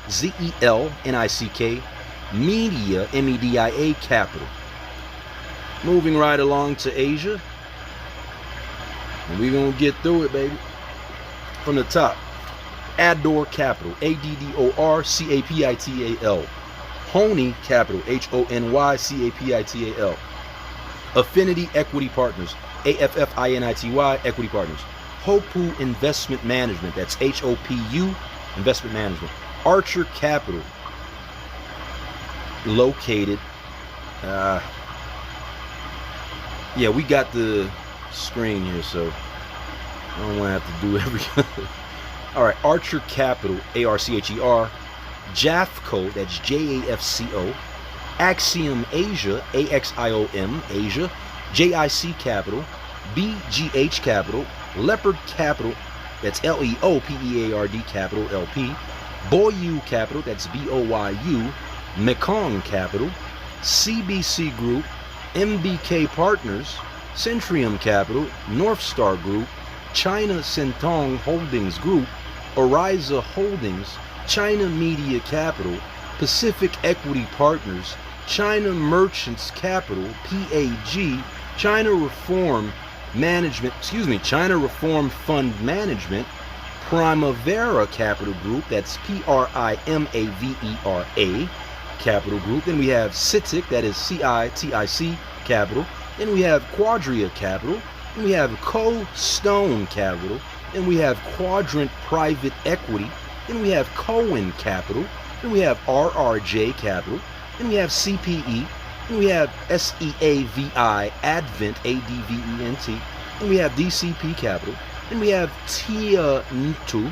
ZELNICK Media, MEDIA Capital. Moving right along to Asia. And we're going to get through it, baby. From the top. Ador Capital, ADDOR Capital. Honey Capital, HONY Capital. Affinity Equity Partners, AFFINITY Equity Partners. Hopu Investment Management, that's HOPU Investment Management. Archer Capital, located, yeah, we got the screen here, so I don't want to have to do everything. All right, Archer Capital, ARCHER. JAFCO, that's JAFCO. Axiom Asia, AXIOM Asia. JIC Capital. BGH Capital. Leopard Capital, that's LEOPEARD Capital LP. Boyu Capital, that's BOYU. Mekong Capital. CBC Group. MBK Partners. Centrium Capital. North Star Group. China Sintong Holdings Group. Ariza Holdings. China Media Capital. Pacific Equity Partners. China Merchants Capital, PAG. China Reform Fund Management. Primavera Capital Group, that's PRIMAVERA Capital Group. Then we have CITIC, that is CITIC Capital. Then we have Quadria Capital. Then we have Co-Stone Capital. Then we have Quadrant Private Equity. Then we have Cohen Capital. Then we have RRJ Capital. Then we have CPE. Then we have SEAVI Advent, ADVENT. Then we have DCP Capital. Then we have Tiantu,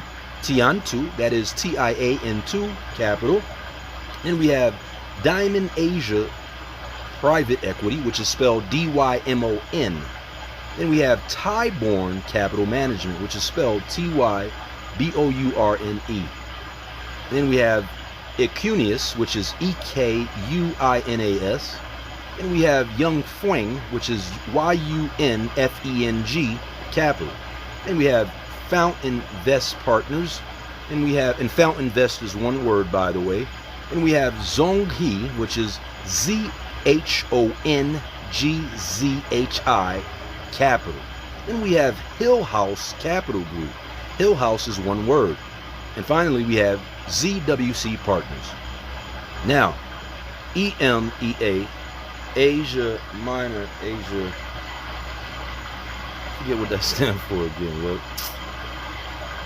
that is TIAN2 Capital. Then we have Diamond Asia Private Equity, which is spelled DYMON. Then we have Tyborn Capital Management, which is spelled TYBOURNE. Then we have Ecuneus, which is EKUINAS. Then we have Yunfeng, which is YUNFENG Capital. Then we have Fountain Invest Partners. And we have, and Fountain Invest is one word, by the way. And we have Zhonghe, which is ZHONGZHI Capital. Then we have Hill House Capital Group. Hill House is one word. And finally, we have ZWC Partners. Now, EMEA, Asia Minor, Asia, I forget what that stands for again, look.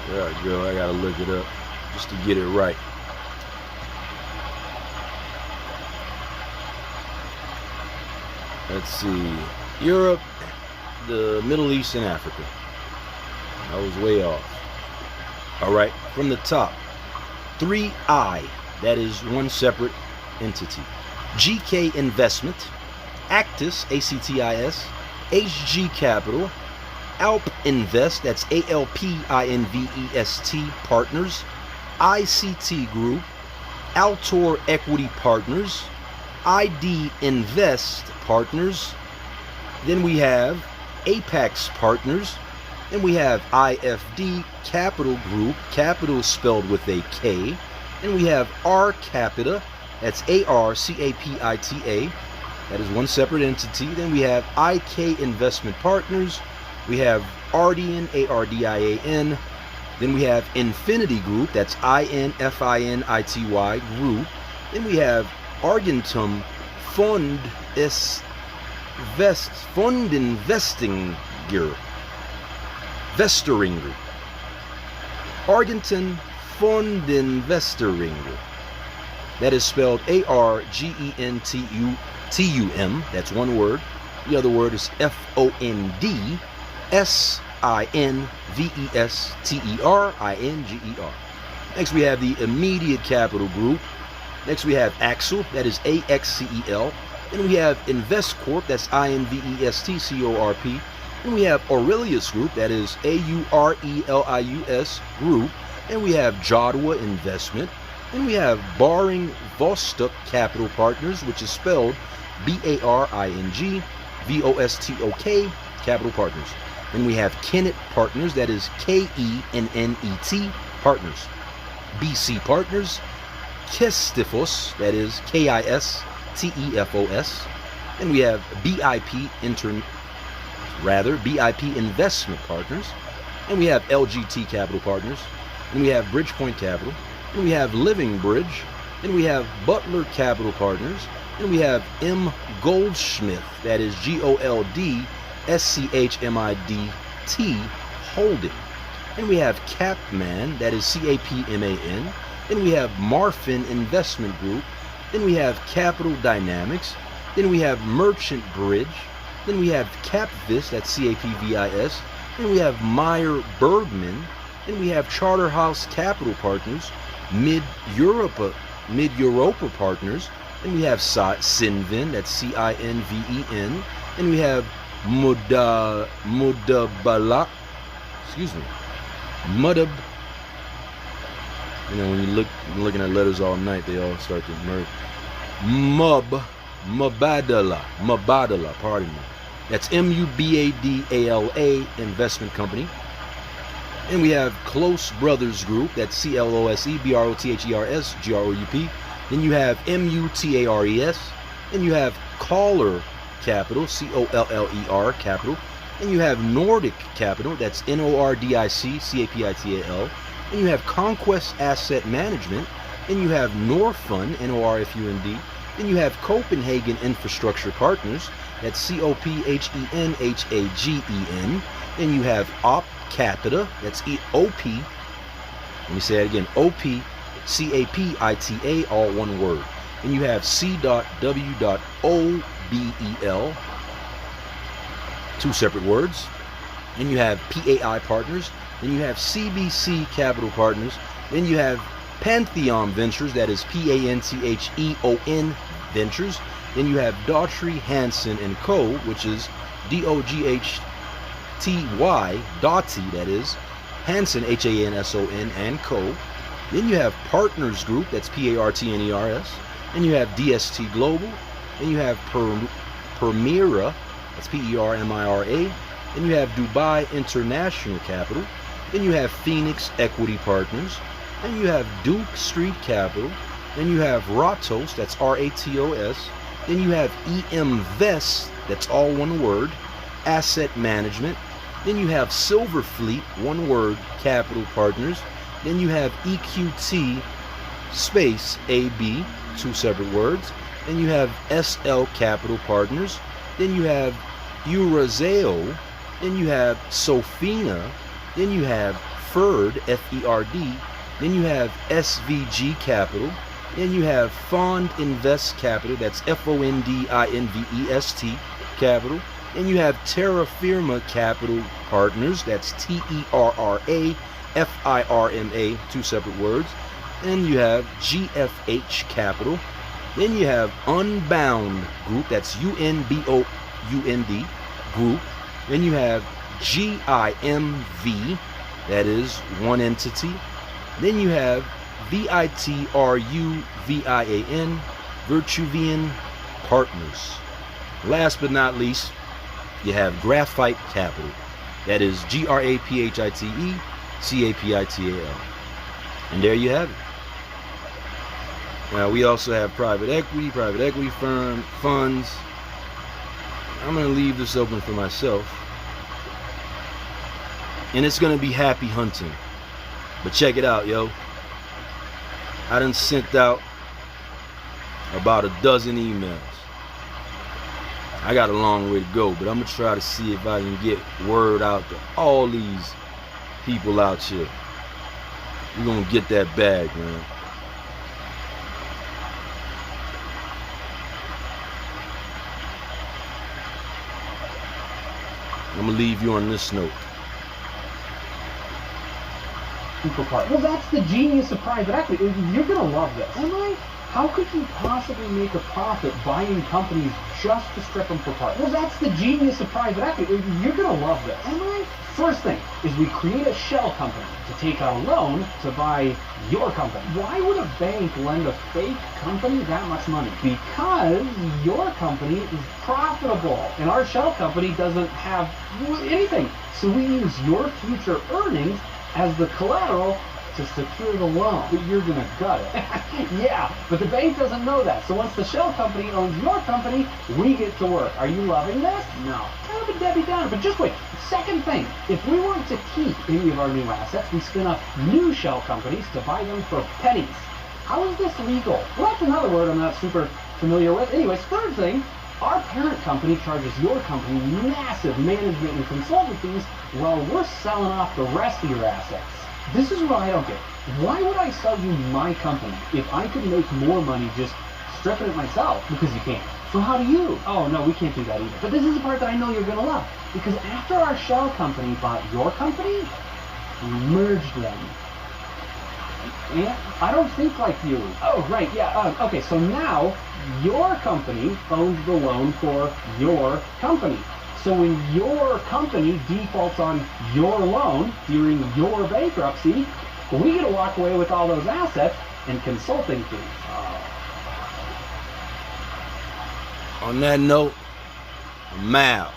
There I go, I gotta look it up just to get it right. Let's see, Europe, the Middle East, and Africa. I was way off. All right, from the top, 3I, that is one separate entity. GK Investment, Actis, ACTIS, HG Capital, Alp Invest, that's ALPINVEST Partners, ICT Group, Altor Equity Partners, ID Invest Partners. Then we have Apex Partners. Then we have IFD Capital Group, capital spelled with a K. Then we have R Capita, that's ARCAPITA, that is one separate entity. Then we have IK Investment Partners. We have Ardian, ARDIAN. Then we have Infinity Group, that's INFINITY Group. Then we have Argentum Fund Investinger. Vesteringer. Argentum Fondinvesteringer. That is spelled ARGENTUM. That's one word. The other word is FONDSINVESTERINGER. Next we have the Immediate Capital Group. Next we have Axel, that is AXCEL. Then we have InvestCorp, that's INVESTCORP. Then we have Aurelius Group, that is AURELIUS Group. Then we have Jadwa Investment. Then we have Baring Vostok Capital Partners, which is spelled BARING VOSTOK Capital Partners. Then we have Kennet Partners, that is KENNET Partners. BC Partners, Kistifos, that is KISTEFOS. Then we have BIP Investment Partners. And we have LGT Capital Partners. And we have Bridgepoint Capital. And we have Living Bridge. And we have Butler Capital Partners. And we have M. Goldsmith, that is GOLDSCHMIDT Holding. And we have Capman, that is CAPMAN. Then we have Marfin Investment Group. Then we have Capital Dynamics. Then we have Merchant Bridge. Then we have Capvis, that's CAPVIS. Then we have Meyer Bergman. Then we have Charterhouse Capital Partners, Mid-Europa Partners. Then we have Sinven, that's CINVEN. Then we have Mudabala, Mudab. You know, when you're looking at letters all night, they all start to merge. Mubadala, pardon me. That's MUBADALA Investment Company. And we have Close Brothers Group, that's CLOSE BROTHERS GROUP. Then you have MUTARES. Then you have Caller Capital, COLLER Capital. Then you have Nordic Capital, that's NORDIC CAPITAL. Then you have Conquest Asset Management. Then you have Norfund, NORFUND. Then you have Copenhagen Infrastructure Partners, that's COPHENHAGEN. Then you have Op Capita, that's OP. Let me say that again, OPCAPITA, all one word. Then you have C.W.OBEL, two separate words. Then you have PAI Partners. Then you have CBC Capital Partners. Then you have Pantheon Ventures, that is Pantheon Ventures. Then you have Daughtry Hanson and Co., which is DOGHTY, Doughty, that is Hanson, HANSON and Co. Then you have Partners Group, that's PARTNERS. Then you have DST Global. Then you have Permira, that's PERMIRA. Then you have Dubai International Capital. Then you have Phoenix Equity Partners. Then you have Duke Street Capital. Then you have Ratos, that's RATOS. Then you have EMVest, that's all one word, Asset Management. Then you have Silver Fleet, one word, Capital Partners. Then you have EQT space AB, two separate words. Then you have SL Capital Partners. Then you have Eurazeo. Then you have Sofina. Then you have FERD, F-E-R-D. Then you have SVG Capital. Then you have Fond Invest Capital, that's FONDINVEST Capital. Then you have Terra Firma Capital Partners, that's TERRA FIRMA, two separate words. Then you have GFH Capital. Then you have Unbound Group, that's UNBOUND Group. Then you have GIMV, that is one entity. Then you have VITRUVIAN, Virtuvian Partners. Last but not least, you have Graphite Capital, that is GRAPHITE CAPITAL. And there you have it. Now we also have private equity firm funds. I'm going to leave this open for myself, and it's going to be happy hunting. But check it out, yo. I done sent out about a dozen emails. I got a long way to go, but I'm going to try to see if I can get word out to all these people out here. We're going to get that bag, man. I'm going to leave you on this note. Well, that's the genius of private equity. You're going to love this. Am I? How could you possibly make a profit buying companies just to strip them for parts? Well, that's the genius of private equity. You're going to love this. Am I? First thing is we create a shell company to take out a loan to buy your company. Why would a bank lend a fake company that much money? Because your company is profitable and our shell company doesn't have anything. So we use your future earnings as the collateral to secure the loan. But you're gonna gut it. Yeah, but the bank doesn't know that. So once the shell company owns your company, we get to work. Are you loving this? No. Kind of a Debbie Downer, but just wait. Second thing, if we want to keep any of our new assets, we spin up new shell companies to buy them for pennies. How is this legal? Well, that's another word I'm not super familiar with. Anyways, third thing, our parent company charges your company massive management and consulting fees while we're selling off the rest of your assets. This is what I don't get. Why would I sell you my company if I could make more money just stripping it myself? Because you can't. So how do you? Oh, no, we can't do that either. But this is the part that I know you're going to love. Because after our shell company bought your company, we merged them. And I don't think like you. Oh, right, yeah. Okay, so now your company owns the loan for your company. So when your company defaults on your loan during your bankruptcy, we get to walk away with all those assets and consulting fees. On that note, I'm out.